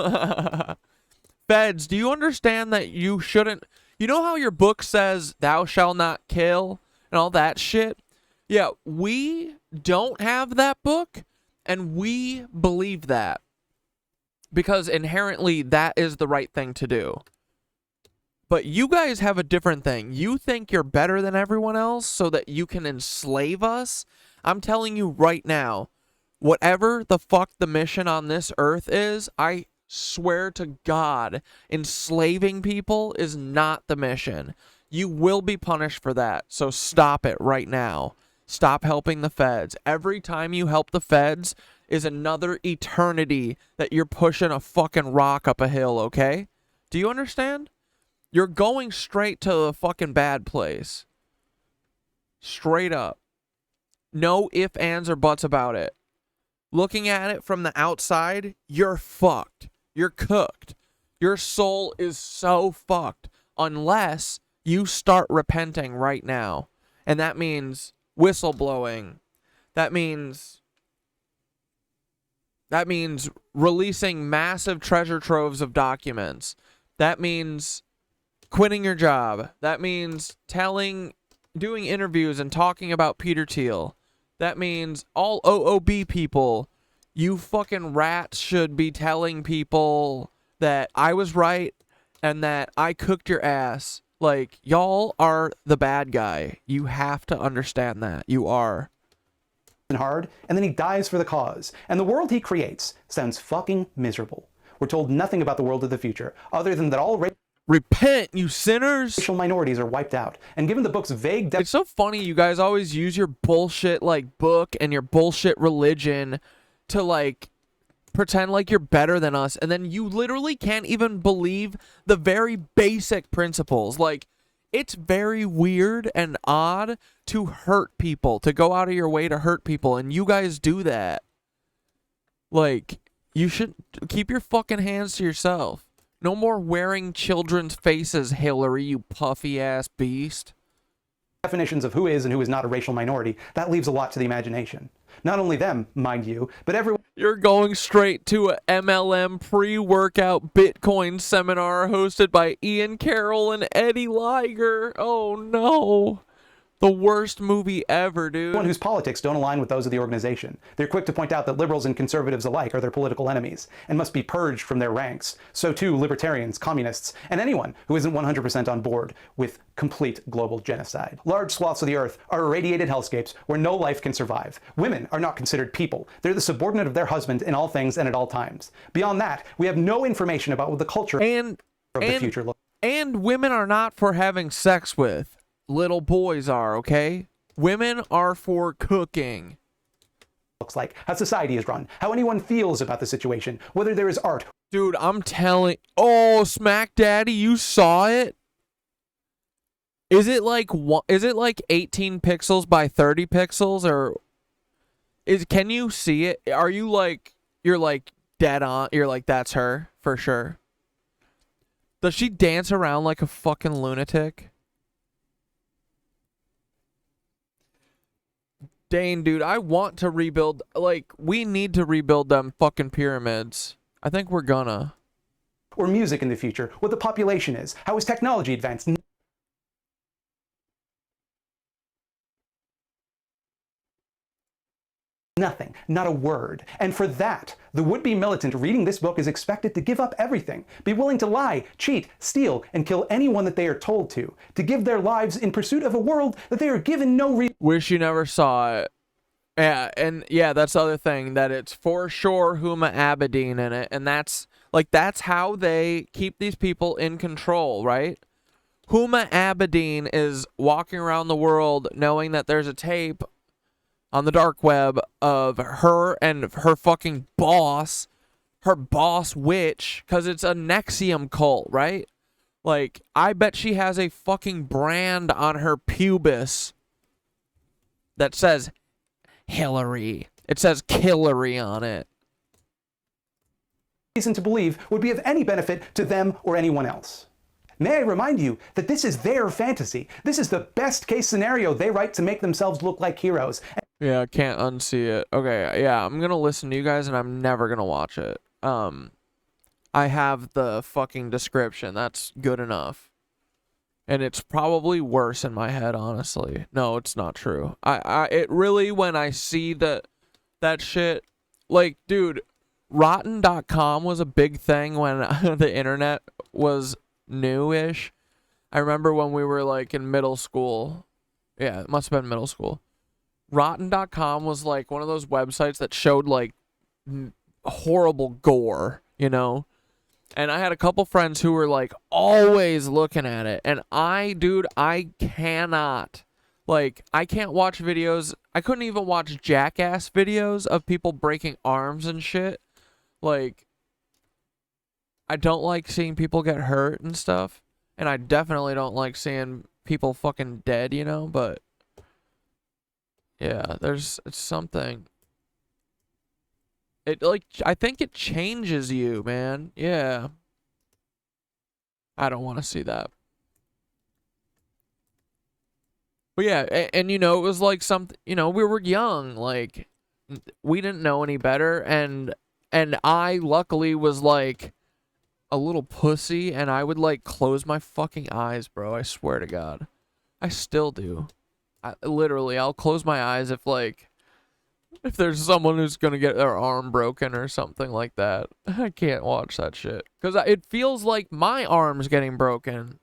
Feds, do you understand that you shouldn't... You know how your book says, thou shalt not kill, and all that shit? Yeah, we don't have that book, and we believe that. Because inherently, that is the right thing to do. But you guys have a different thing. You think you're better than everyone else so that you can enslave us? I'm telling you right now, whatever the fuck the mission on this earth is, I swear to God, enslaving people is not the mission. You will be punished for that. So stop it right now. Stop helping the feds. Every time you help the feds is another eternity that you're pushing a fucking rock up a hill, okay? Do you understand? You're going straight to the fucking bad place. Straight up. No ifs, ands, or buts about it. Looking at it from the outside, you're fucked. You're cooked. Your soul is so fucked unless you start repenting right now. And that means whistleblowing. That means releasing massive treasure troves of documents. That means quitting your job. That means doing interviews and talking about Peter Thiel. That means all OOB people, you fucking rats, should be telling people that I was right and that I cooked your ass. Like, y'all are the bad guy. You have to understand that. You are. Hard, and then he dies for the cause. And the world he creates sounds fucking miserable. We're told nothing about the world of the future, other than that all repent, you sinners! Racial minorities are wiped out. And given the book's vague... It's so funny you guys always use your bullshit, like, book and your bullshit religion to, like, pretend like you're better than us, and then you literally can't even believe the very basic principles. Like, it's very weird and odd to hurt people, to go out of your way to hurt people, and you guys do that. Like, you should keep your fucking hands to yourself. No more wearing children's faces, Hillary, you puffy-ass beast. Definitions of who is and who is not a racial minority, that leaves a lot to the imagination. Not only them, mind you, but everyone... You're going straight to a MLM pre-workout Bitcoin seminar hosted by Ian Carroll and Eddie Liger. Oh, no. The worst movie ever, dude. Anyone whose politics don't align with those of the organization. They're quick to point out that liberals and conservatives alike are their political enemies and must be purged from their ranks. So too libertarians, communists, and anyone who isn't 100% on board with complete global genocide. Large swaths of the earth are irradiated hellscapes where no life can survive. Women are not considered people. They're the subordinate of their husband in all things and at all times. Beyond that, we have no information about what the culture of the future looks like. And women are not for having sex with. Little boys are, okay? Women are for cooking. Looks like how society is run, how anyone feels about the situation, whether there is art. Dude, I'm telling... Oh, Smack Daddy, you saw it? Is it like 18 pixels by 30 pixels, or can you see it? Are you like, you're like dead on, you're like, that's her for sure? Does she dance around like a fucking lunatic? Dane, dude, I want to rebuild, like, we need to rebuild them fucking pyramids. I think we're gonna. Or music in the future, what the population is, how is technology advanced? Nothing, not a word. And for that, the would-be militant reading this book is expected to give up everything, be willing to lie, cheat, steal, and kill anyone that they are told to give their lives in pursuit of a world that they are given no reason. Wish you never saw it. Yeah, and yeah, that's the other thing, that it's for sure Huma Abedin in it, and that's how they keep these people in control, right? Huma Abedin is walking around the world knowing that there's a tape on the dark web of her and her fucking boss, her boss witch, because it's a Nexium cult, right? Like, I bet she has a fucking brand on her pubis that says Hillary. It says Killary on it. Reason to believe would be of any benefit to them or anyone else. May I remind you that this is their fantasy. This is the best case scenario they write to make themselves look like heroes. Yeah, I can't unsee it. Okay, yeah, I'm gonna listen to you guys and I'm never gonna watch it. I have the fucking description. That's good enough. And it's probably worse in my head, honestly. No, it's not true. It really, when I see that shit, like, dude, Rotten.com was a big thing when the internet was new-ish. I remember when we were like in middle school. Yeah, it must have been middle school. Rotten.com was like one of those websites that showed like horrible gore, you know? And I had a couple friends who were like always looking at it. And I cannot. Like, I can't watch videos. I couldn't even watch jackass videos of people breaking arms and shit. Like, I don't like seeing people get hurt and stuff. And I definitely don't like seeing people fucking dead, you know? But, yeah, it's something. It, like, I think it changes you, man. Yeah. I don't want to see that. But yeah, and you know, it was like something, you know, we were young, like, we didn't know any better, and I luckily was like a little pussy, and I would like close my fucking eyes, bro. I swear to God. I still do. I'll close my eyes if there's someone who's gonna get their arm broken or something like that. I can't watch that shit. Because it feels like my arm's getting broken.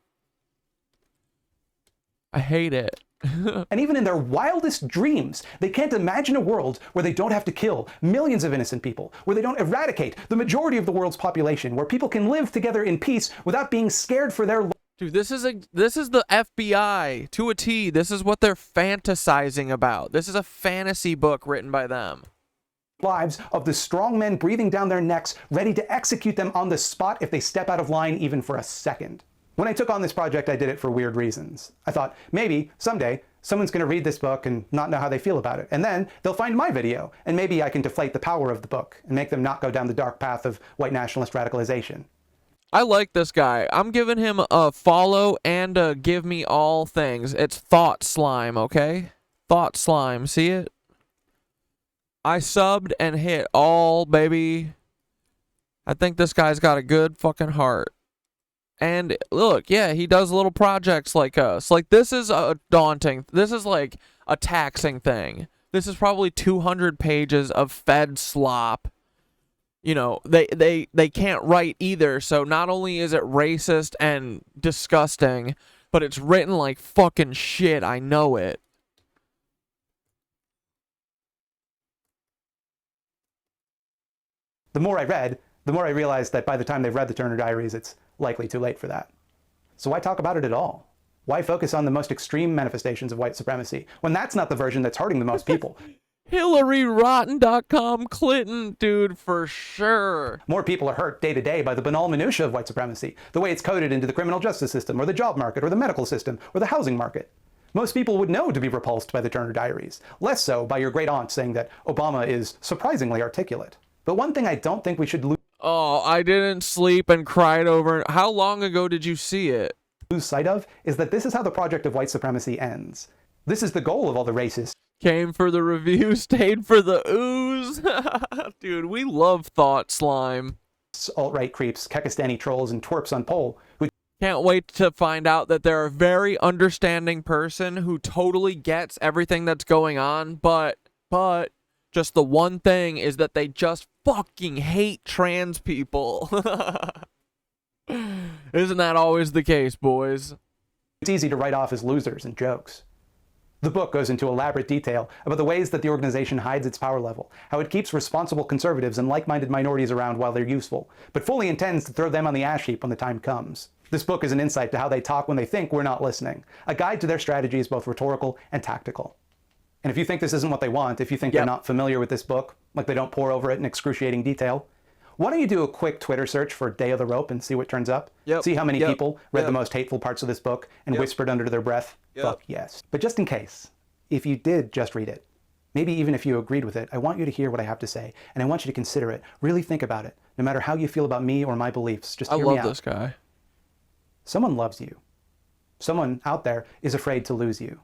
I hate it. And even in their wildest dreams, they can't imagine a world where they don't have to kill millions of innocent people, where they don't eradicate the majority of the world's population, where people can live together in peace without being scared for their lives. Dude, this is the FBI to a T. This is what they're fantasizing about. This is a fantasy book written by them. Lives of the strong men breathing down their necks, ready to execute them on the spot if they step out of line even for a second. When I took on this project, I did it for weird reasons. I thought, maybe, someday, someone's going to read this book and not know how they feel about it. And then they'll find my video, and maybe I can deflate the power of the book and make them not go down the dark path of white nationalist radicalization. I like this guy. I'm giving him a follow and a give me all things. It's Thought Slime, okay? Thought Slime, see it? I subbed and hit all, baby. I think this guy's got a good fucking heart. And look, yeah, he does little projects like us. Like, this is a daunting, this is like a taxing thing. This is probably 200 pages of fed slop. You know, they can't write either, so not only is it racist and disgusting, but it's written like fucking shit, I know it. The more I read, the more I realized that by the time they've read the Turner Diaries, it's likely too late for that. So why talk about it at all? Why focus on the most extreme manifestations of white supremacy when that's not the version that's hurting the most people? HillaryRotten.com Clinton, dude, for sure. More people are hurt day to day by the banal minutiae of white supremacy, the way it's coded into the criminal justice system, or the job market, or the medical system, or the housing market. Most people would know to be repulsed by the Turner Diaries, less so by your great aunt saying that Obama is surprisingly articulate. But one thing I don't think we should lose. Oh, I didn't sleep and cried over it. How long ago did you see it? Lose sight of is that this is how the project of white supremacy ends. This is the goal of all the racists. Came for the review, stayed for the ooze. Dude, we love Thought Slime. Alt-right creeps, Kekistani trolls, and twerps on pole who can't wait to find out that they're a very understanding person who totally gets everything that's going on, but just the one thing is that they just fucking hate trans people. Isn't that always the case, boys? It's easy to write off as losers and jokes. The book goes into elaborate detail about the ways that the organization hides its power level, how it keeps responsible conservatives and like-minded minorities around while they're useful, but fully intends to throw them on the ash heap when the time comes. This book is an insight to how they talk when they think we're not listening, a guide to their strategies, both rhetorical and tactical. And if you think this isn't what they want, if you think they're not familiar with this book, like they don't pore over it in excruciating detail, why don't you do a quick Twitter search for Day of the Rope and see what turns up? See how many people read the most hateful parts of this book and whispered under their breath, fuck yes. But just in case, if you did just read it, maybe even if you agreed with it, I want you to hear what I have to say, and I want you to consider it. Really think about it. No matter how you feel about me or my beliefs, just hear me out. I love this guy. Someone loves you. Someone out there is afraid to lose you.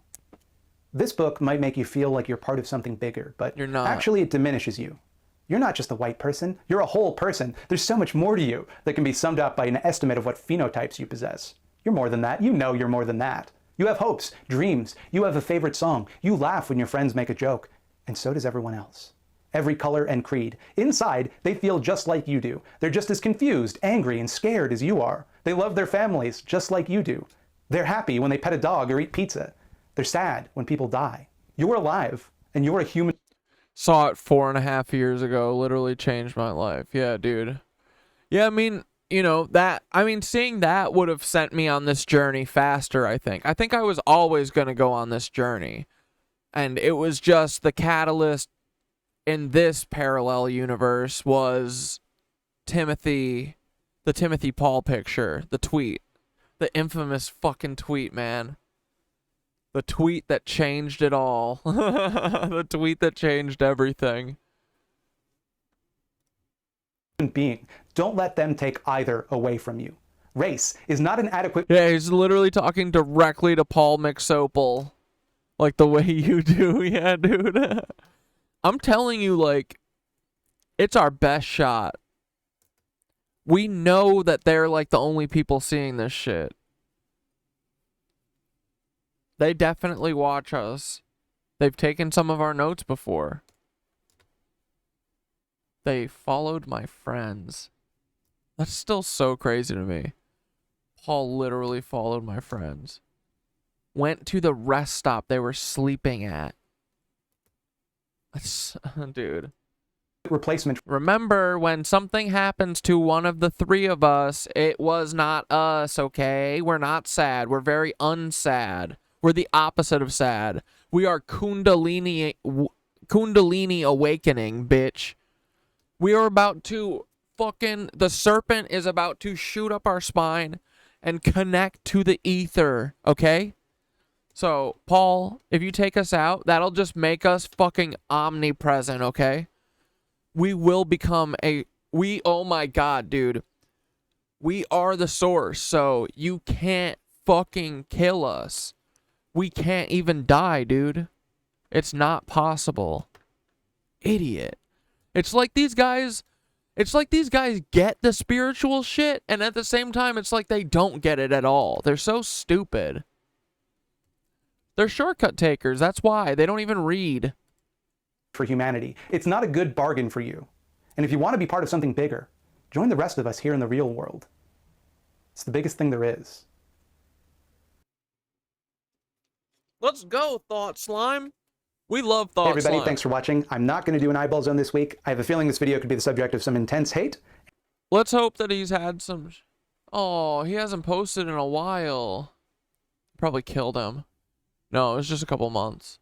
This book might make you feel like you're part of something bigger, but you're not. Actually it diminishes you. You're not just a white person, you're a whole person. There's so much more to you that can be summed up by an estimate of what phenotypes you possess. You're more than that. You know you're more than that. You have hopes, dreams, you have a favorite song, you laugh when your friends make a joke, and so does everyone else. Every color and creed. Inside, they feel just like you do. They're just as confused, angry, and scared as you are. They love their families just like you do. They're happy when they pet a dog or eat pizza. They're sad when people die. You're alive, and you're a human. Saw it 4.5 years ago. Literally changed my life. Yeah, dude. Yeah, I mean, you know, seeing that would have sent me on this journey faster, I think. I think I was always going to go on this journey. And it was just the catalyst in this parallel universe was the Timothy Paul picture, the tweet. The infamous fucking tweet, man. The tweet that changed it all. The tweet that changed everything. Being. Don't let them take either away from you. Race is not an adequate. Yeah, he's literally talking directly to Paul McSopel. Like the way you do. Yeah, dude. I'm telling you, like, it's our best shot. We know that they're like the only people seeing this shit. They definitely watch us. They've taken some of our notes before. They followed my friends. That's still so crazy to me. Paul literally followed my friends. Went to the rest stop they were sleeping at. That's, dude. Replacement. Remember, when something happens to one of the three of us, it was not us, okay? We're not sad. We're very unsad. We're the opposite of sad. We are Kundalini awakening, bitch. We are about to the serpent is about to shoot up our spine and connect to the ether, okay? So, Paul, if you take us out, that'll just make us fucking omnipresent, okay? We will become oh my god, dude. We are the source, so you can't fucking kill us. We can't even die, dude. It's not possible. Idiot. It's like these guys get the spiritual shit, and at the same time, it's like they don't get it at all. They're so stupid. They're shortcut takers. That's why. They don't even read. For humanity. It's not a good bargain for you. And if you want to be part of something bigger, join the rest of us here in the real world. It's the biggest thing there is. Let's go, Thought Slime. We love Thought Hey everybody, Slime. thanks for watching. I'm not going to do an eyeball zone this week. I have a feeling this video could be the subject of some intense hate. Let's hope that he's had some... Oh, he hasn't posted in a while. Probably killed him. No, it was just a couple months.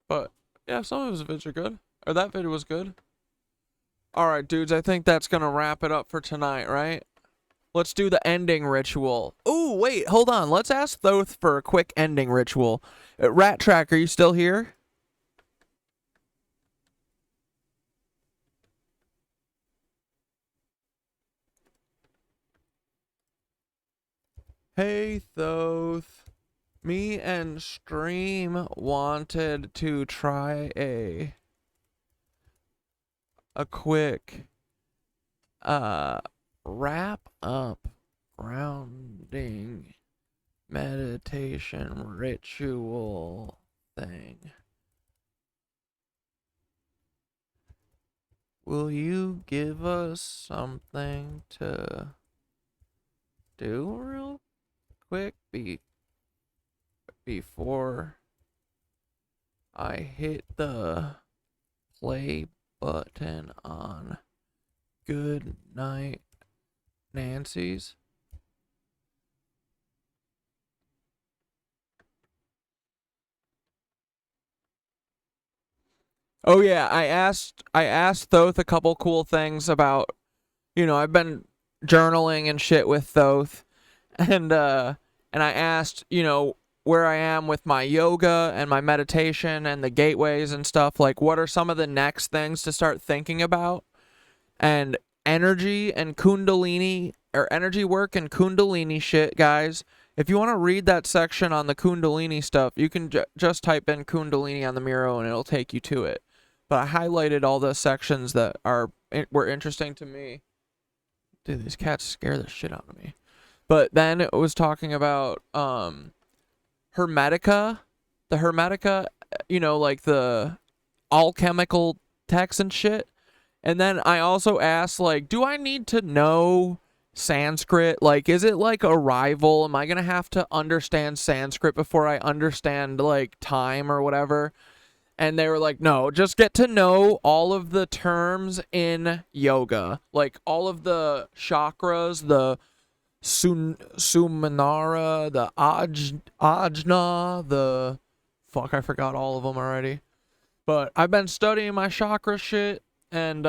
But, yeah, some of his vids are good. Or that video was good. Alright, dudes, I think that's going to wrap it up for tonight, right? Let's do the ending ritual. Ooh, wait, hold on. Let's ask Thoth for a quick ending ritual. Rat Track, are you still here? Hey, Thoth. Me and Stream wanted to try a quick wrap up grounding meditation ritual thing. Will you give us something to do real quick before I hit the play button on Goodnight Nancy's? Oh yeah, I asked Thoth a couple cool things about, you know, I've been journaling and shit with Thoth, and I asked, you know, where I am with my yoga and my meditation and the gateways and stuff, like what are some of the next things to start thinking about? And energy and Kundalini, or energy work and Kundalini shit, guys. If you want to read that section on the Kundalini stuff, you can just type in Kundalini on the Miro and it'll take you to it. But I highlighted all the sections that were interesting to me. Dude, these cats scare the shit out of me. But then it was talking about Hermetica. The Hermetica, you know, like the alchemical texts and shit. And then I also asked, like, do I need to know Sanskrit? Like, is it like a rival? Am I gonna have to understand Sanskrit before I understand like time or whatever? And they were like, no, just get to know all of the terms in yoga, like all of the chakras, the Sumanara, the Ajna, the fuck, I forgot all of them already. But I've been studying my chakra shit, and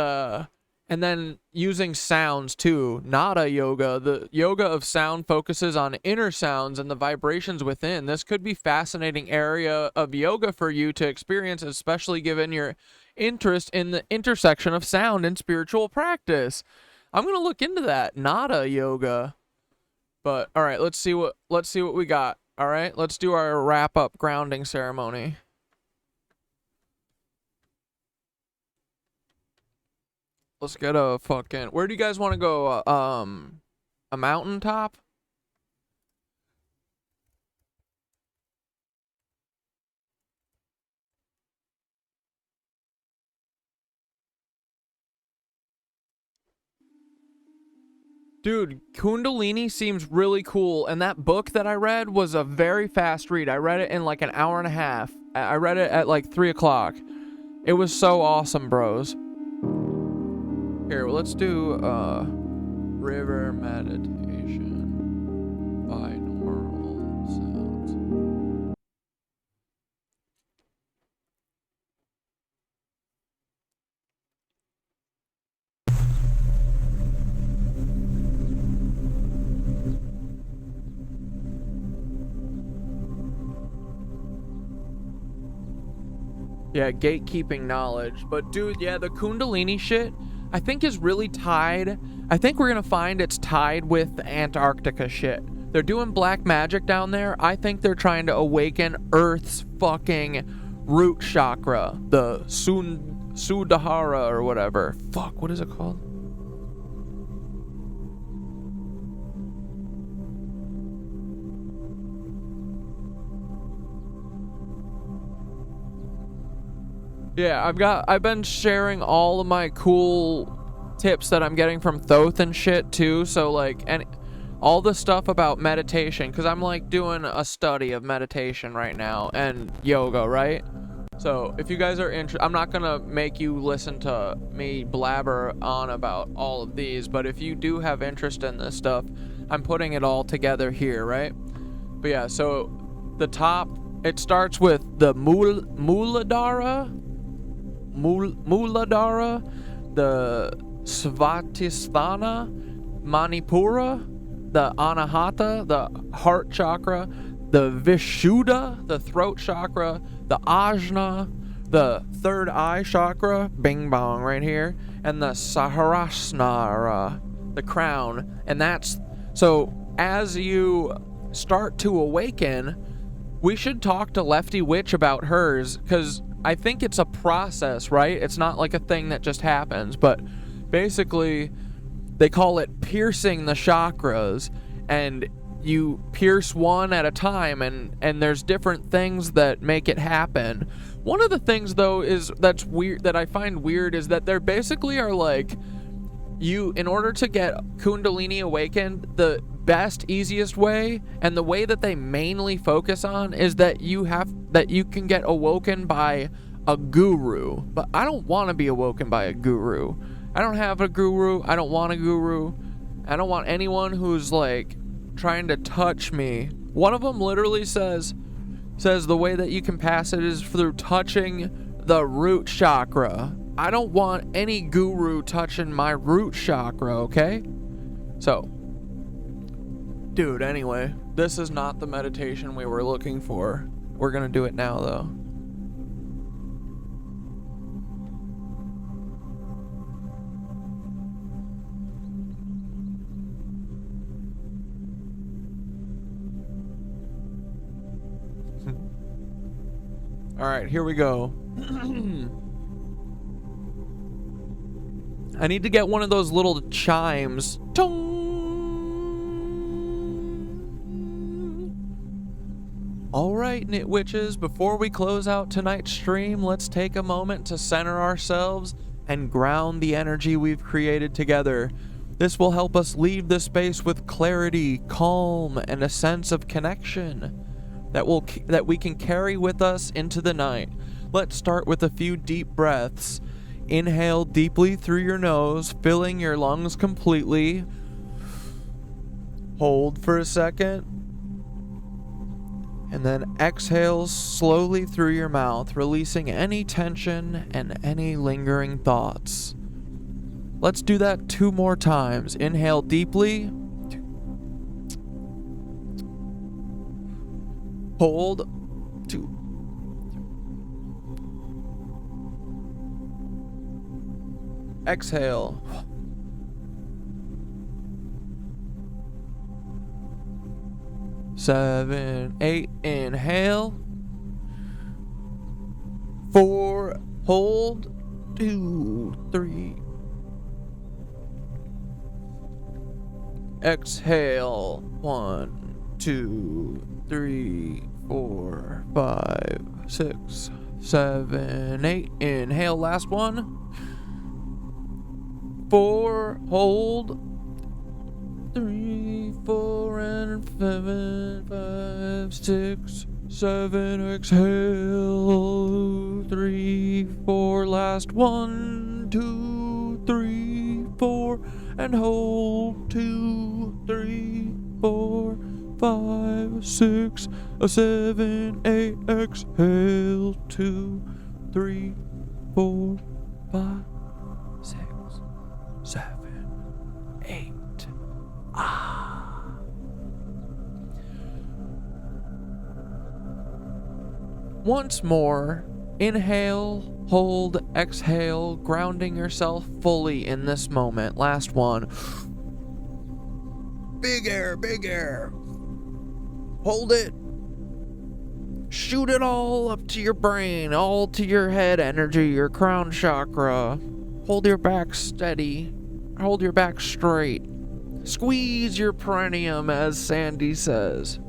then using sounds too. Nada yoga. The yoga of sound focuses on inner sounds and the vibrations within. This could be fascinating area of yoga for you to experience, especially given your interest in the intersection of sound and spiritual practice. I'm gonna look into that. Nada yoga. But all right, let's see what we got. All right, let's do our wrap up grounding ceremony. Let's get a fucking... Where do you guys want to go? A mountaintop? Dude, Kundalini seems really cool, and that book that I read was a very fast read. I read it in like an hour and a half. I read it at like 3 o'clock. It was so awesome, bros. Here, well, let's do river meditation, binaural sounds. Yeah, gatekeeping knowledge. But dude, yeah, the Kundalini shit I think is really tied. I think we're gonna find it's tied with the Antarctica shit. They're doing black magic down there. I think they're trying to awaken Earth's fucking root chakra, the Sudahara or whatever. Fuck, what is it called? Yeah, I've been sharing all of my cool tips that I'm getting from Thoth and shit too. So like, and all the stuff about meditation, because I'm like doing a study of meditation right now and yoga, right? So if you guys are interested, I'm not gonna make you listen to me blabber on about all of these, but if you do have interest in this stuff, I'm putting it all together here, right? But yeah, so the top, it starts with the Muladhara, the Svatisthana, Manipura, the Anahata, the heart chakra, the Vishuddha, the throat chakra, the Ajna, the third eye chakra, bing bong right here, and the Sahasrara, the crown. And that's, so as you start to awaken, we should talk to Lefty Witch about hers, because I think it's a process, right? It's not like a thing that just happens, but basically they call it piercing the chakras, and you pierce one at a time, and there's different things that make it happen. One of the things though is that's weird, that I find weird, is that there basically are like, you, in order to get Kundalini awakened, the best, easiest way, and the way that they mainly focus on, is that you can get awoken by a guru. But I don't want to be awoken by a guru. I don't have a guru. I don't want a guru. I don't want anyone who's like trying to touch me. One of them literally says the way that you can pass it is through touching the root chakra. I don't want any guru touching my root chakra, okay? So, dude, anyway, this is not the meditation we were looking for. We're gonna do it now, though. All right, here we go. I need to get one of those little chimes. Tong! Alright, KnitWitches, before we close out tonight's stream, let's take a moment to center ourselves and ground the energy we've created together. This will help us leave the space with clarity, calm, and a sense of connection that we can carry with us into the night. Let's start with a few deep breaths. Inhale deeply through your nose, filling your lungs completely. Hold for a second. And then exhale slowly through your mouth, releasing any tension and any lingering thoughts. Let's do that 2 more times. Inhale deeply. Hold. 2. Exhale. Seven, 8. Inhale. 4. Hold. 2, 3. Exhale. 1, 2, 3, 4, 5, 6, 7, 8. Inhale, last one. 4, hold. 3, 4, and 7, 5, 6, 7. Exhale. 3, 4. Last 1, 2, 3, 4. And hold. 2, 3, 4, 5, 6, 7, 8. Exhale. 2, 3, 4, 5, 6, 7, 8. Once more, inhale, hold, exhale, grounding yourself fully in this moment. Last one. Big air, big air. Hold it. Shoot it all up to your brain, all to your head energy, your crown chakra. Hold your back steady. Hold your back straight. Squeeze your perineum, as Sandy says.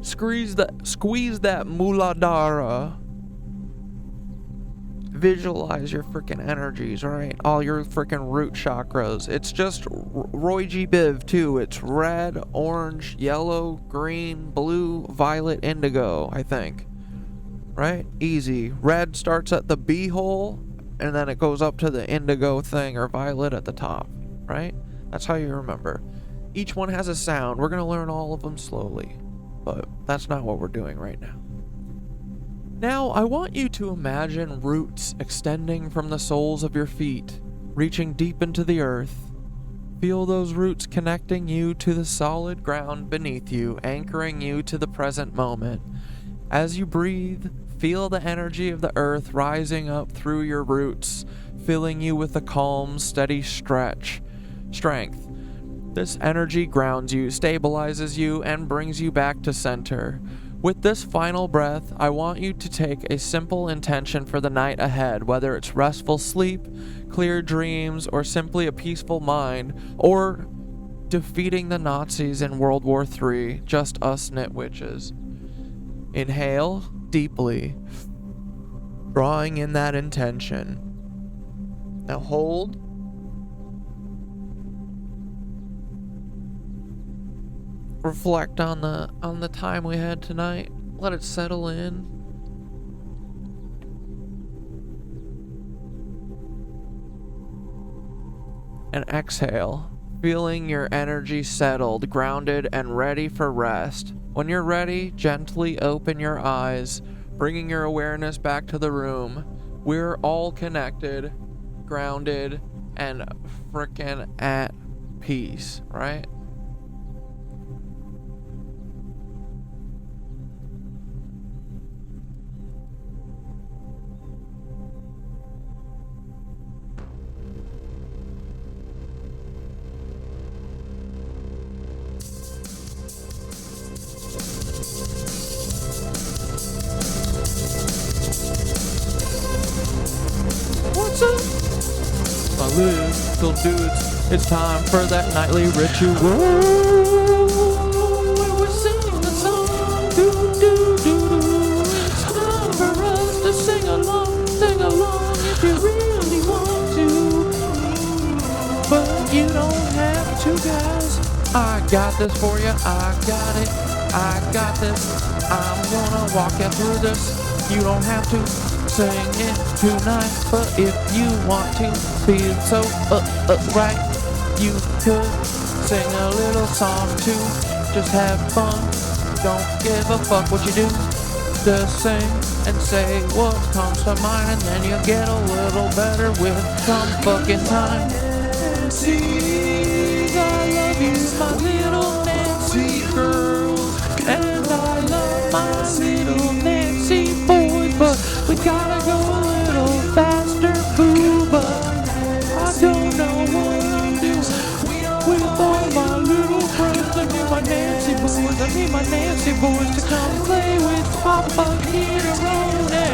Squeeze that Muladhara. Visualize your freaking energies, right? All your freaking root chakras. It's just Roy G. Biv, too. It's red, orange, yellow, green, blue, violet, indigo, I think. Right? Easy. Red starts at the B hole, and then it goes up to the indigo thing, or violet at the top, right? That's how you remember. Each one has a sound. We're going to learn all of them slowly. But that's not what we're doing right now. Now, I want you to imagine roots extending from the soles of your feet, reaching deep into the earth. Feel those roots connecting you to the solid ground beneath you, anchoring you to the present moment. As you breathe, feel the energy of the earth rising up through your roots, filling you with a calm, steady strength. This energy grounds you, stabilizes you, and brings you back to center. With this final breath, I want you to take a simple intention for the night ahead, whether it's restful sleep, clear dreams, or simply a peaceful mind, or defeating the Nazis in World War III, just us KnitWitches. Inhale deeply, drawing in that intention. Now hold. Reflect on the time we had tonight. Let it settle in. And exhale, feeling your energy settled, grounded, and ready for rest. When you're ready, gently open your eyes, bringing your awareness back to the room. We're all connected, grounded, and frickin' at peace, right? What's up, my little dudes? It's time for that nightly ritual. Where we sing a song. Do, do, do, do. It's time for us to sing along if you really want to. But you don't got this for you. I got it. I got this. I'm gonna walk you through this. You don't have to sing it tonight, but if you want to feel so right, you could sing a little song too. Just have fun. Don't give a fuck what you do. Just sing and say what comes to mind, and then you get a little better with some fucking time. Nancy, I love you, my little Nancy girl, and I love my little Nancy boys, but we gotta go a little faster, boo. But I don't know what I'm doing with all my little friends. I need my Nancy boys. I need my Nancy boys to come play with Papa Kidderoni.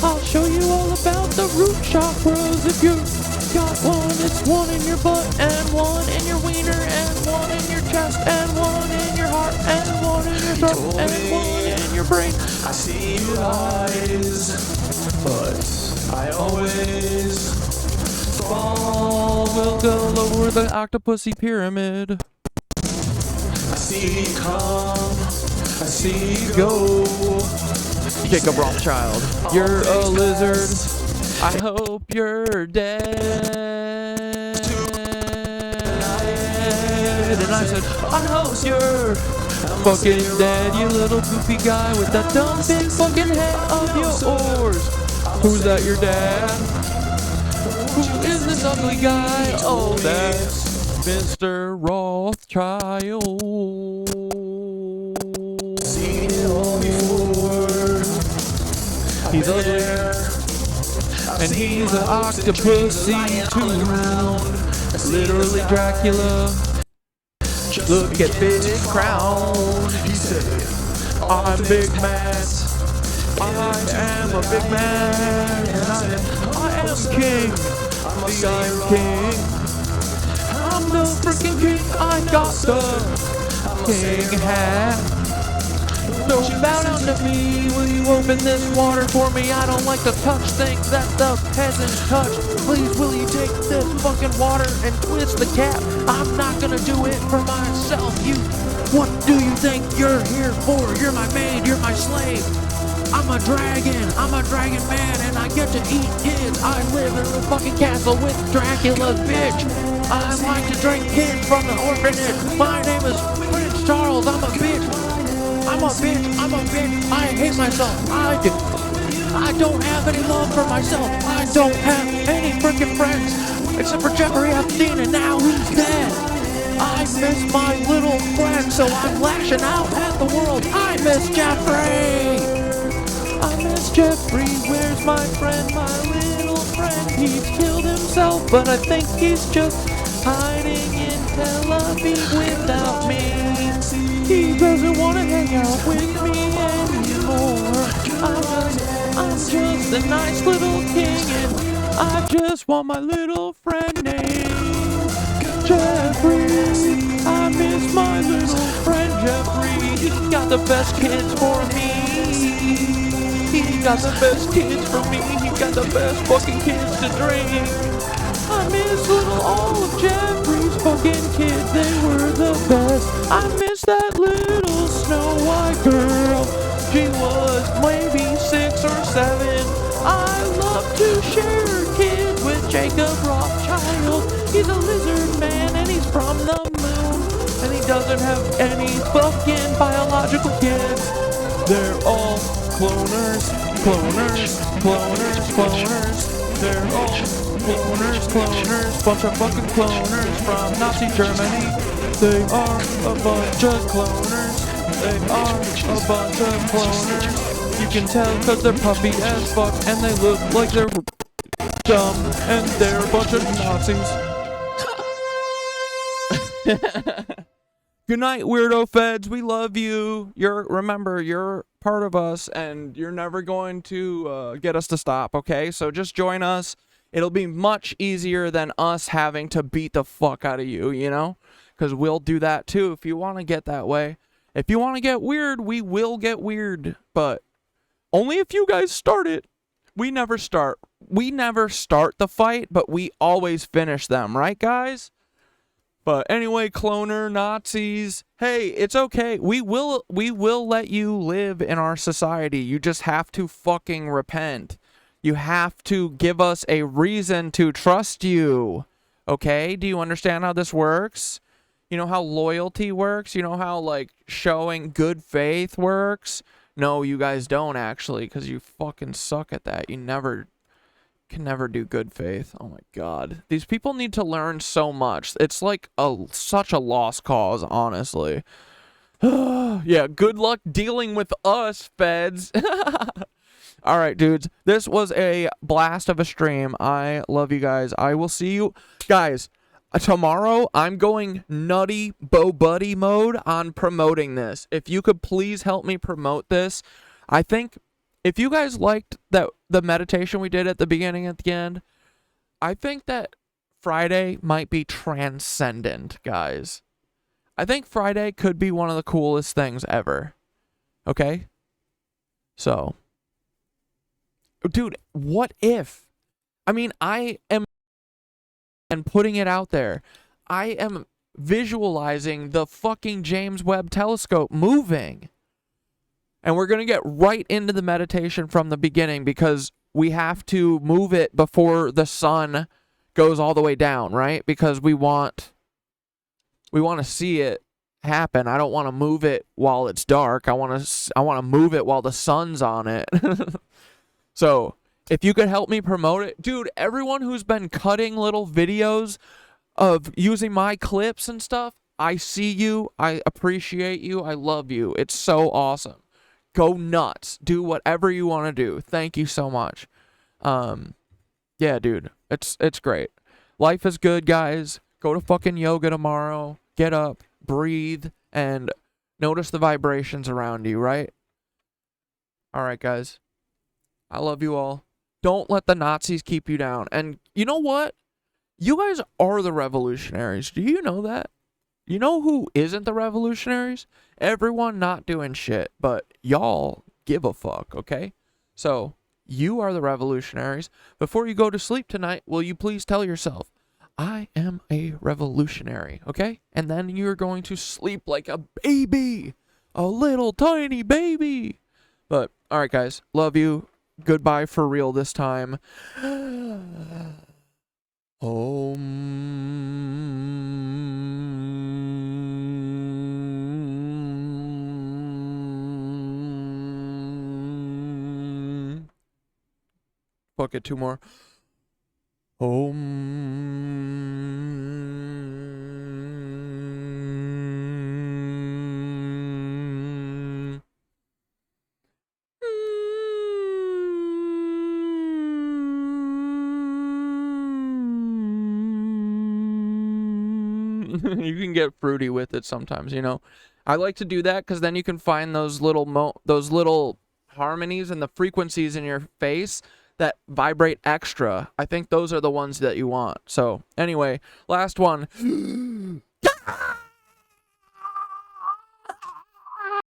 I'll show you all about the root chakras. If you got one, it's one in your butt, and one in your wiener, and one in your chest, and one in your heart, and one in your throat, and one in your brain. I see your eyes, but I always fall. We'll go lower the Octopussy pyramid. I see you come, I see you go. Jacob Rothschild, you're a lizard. I hope you're dead. And I said, I hope you're fucking dead, you little goofy guy with that dumb big fucking head of yours. Who's that, your dad? Who is this ugly guy? Oh, that's Mr. Rothschild. Seen it all before. He's ugly, and he's an Octopussy too. Literally Dracula. Look at Big Crown. He said, I'm Big Matt. I am a big man. And I am king. The Iron King. I'm the freaking king. I got the king hat. So bow down to me. Will you open this water for me? I don't like to touch things that the peasants touch. Please, will you take this fucking water and twist the cap? I'm not gonna do it for myself. What do you think you're here for? You're my maid, you're my slave. I'm a dragon man, and I get to eat kids. I live in a fucking castle with Dracula's bitch. I like to drink kids from the orphanage. My name is Prince Charles. I'm a bitch. I hate myself. I do. I don't have any love for myself. I don't have any freaking friends. Except for Jeffrey Epstein, and now he's dead. I miss my little friend, so I'm lashing out at the world. I miss Jeffrey. I miss Jeffrey. Where's my friend, my little friend? He's killed himself, but I think he's just hiding in Tel Aviv without me. He doesn't want to hang out with me anymore. I'm just a nice little king, and I just want my little friend named Jeffrey. I miss my little friend Jeffrey. He got the best kids for me. He got the best kids for me. He got the best fucking kids to drink. I miss all of Jeffrey's fucking kids. They were the best. I miss that little Snow White girl. She was maybe 6 or 7. I love to share kids with Jacob Rothschild. He's a lizard man, and he's from the moon, and he doesn't have any fucking biological kids. They're all cloners. They're all cloners, bunch of fucking cloners from Nazi Germany. They are a bunch of cloners. They are a bunch of cloners. You can tell because they're puffy as fuck, and they look like they're dumb, and they're a bunch of Nazis. Good night, weirdo feds. We love you. Remember, you're part of us, and you're never going to get us to stop, okay? So just join us. It'll be much easier than us having to beat the fuck out of you, you know? Because we'll do that too if you want to get that way. If you want to get weird, we will get weird. But only if you guys start it. We never start the fight, but we always finish them, right, guys? But anyway, cloner Nazis, hey, it's okay. We will let you live in our society. You just have to fucking repent. You have to give us a reason to trust you. Okay? Do you understand how this works? You know how loyalty works? You know how, like, showing good faith works? No, you guys don't, actually, because you fucking suck at that. You can never do good faith. Oh, my God. These people need to learn so much. It's like such a lost cause, honestly. Yeah, good luck dealing with us, feds. All right, dudes. This was a blast of a stream. I love you guys. I will see you guys tomorrow. I'm going nutty Bo Buddy mode on promoting this. If you could please help me promote this. I think if you guys liked the meditation we did at the beginning and at the end, I think that Friday might be transcendent, guys. I think Friday could be one of the coolest things ever. Okay? So, dude, what if? I mean, I am and putting it out there. I am visualizing the fucking James Webb Telescope moving. And we're going to get right into the meditation from the beginning because we have to move it before the sun goes all the way down, right? Because we want to see it happen. I don't want to move it while it's dark. I want to move it while the sun's on it. So, if you could help me promote it, dude, everyone who's been cutting little videos of using my clips and stuff, I see you, I appreciate you, I love you. It's so awesome. Go nuts. Do whatever you want to do. Thank you so much. Yeah, dude, it's great. Life is good, guys. Go to fucking yoga tomorrow. Get up, breathe, and notice the vibrations around you, right? All right, guys. I love you all. Don't let the Nazis keep you down. And you know what? You guys are the revolutionaries. Do you know that? You know who isn't the revolutionaries? Everyone not doing shit. But y'all give a fuck, okay? So, you are the revolutionaries. Before you go to sleep tonight, will you please tell yourself, I am a revolutionary, okay? And then you're going to sleep like a baby. A little tiny baby. But, alright guys, love you. Goodbye for real this time. Fuck it, two more. You can get fruity with it sometimes, you know. I like to do that because then you can find those little harmonies and the frequencies in your face that vibrate extra. I think those are the ones that you want. So, anyway, last one.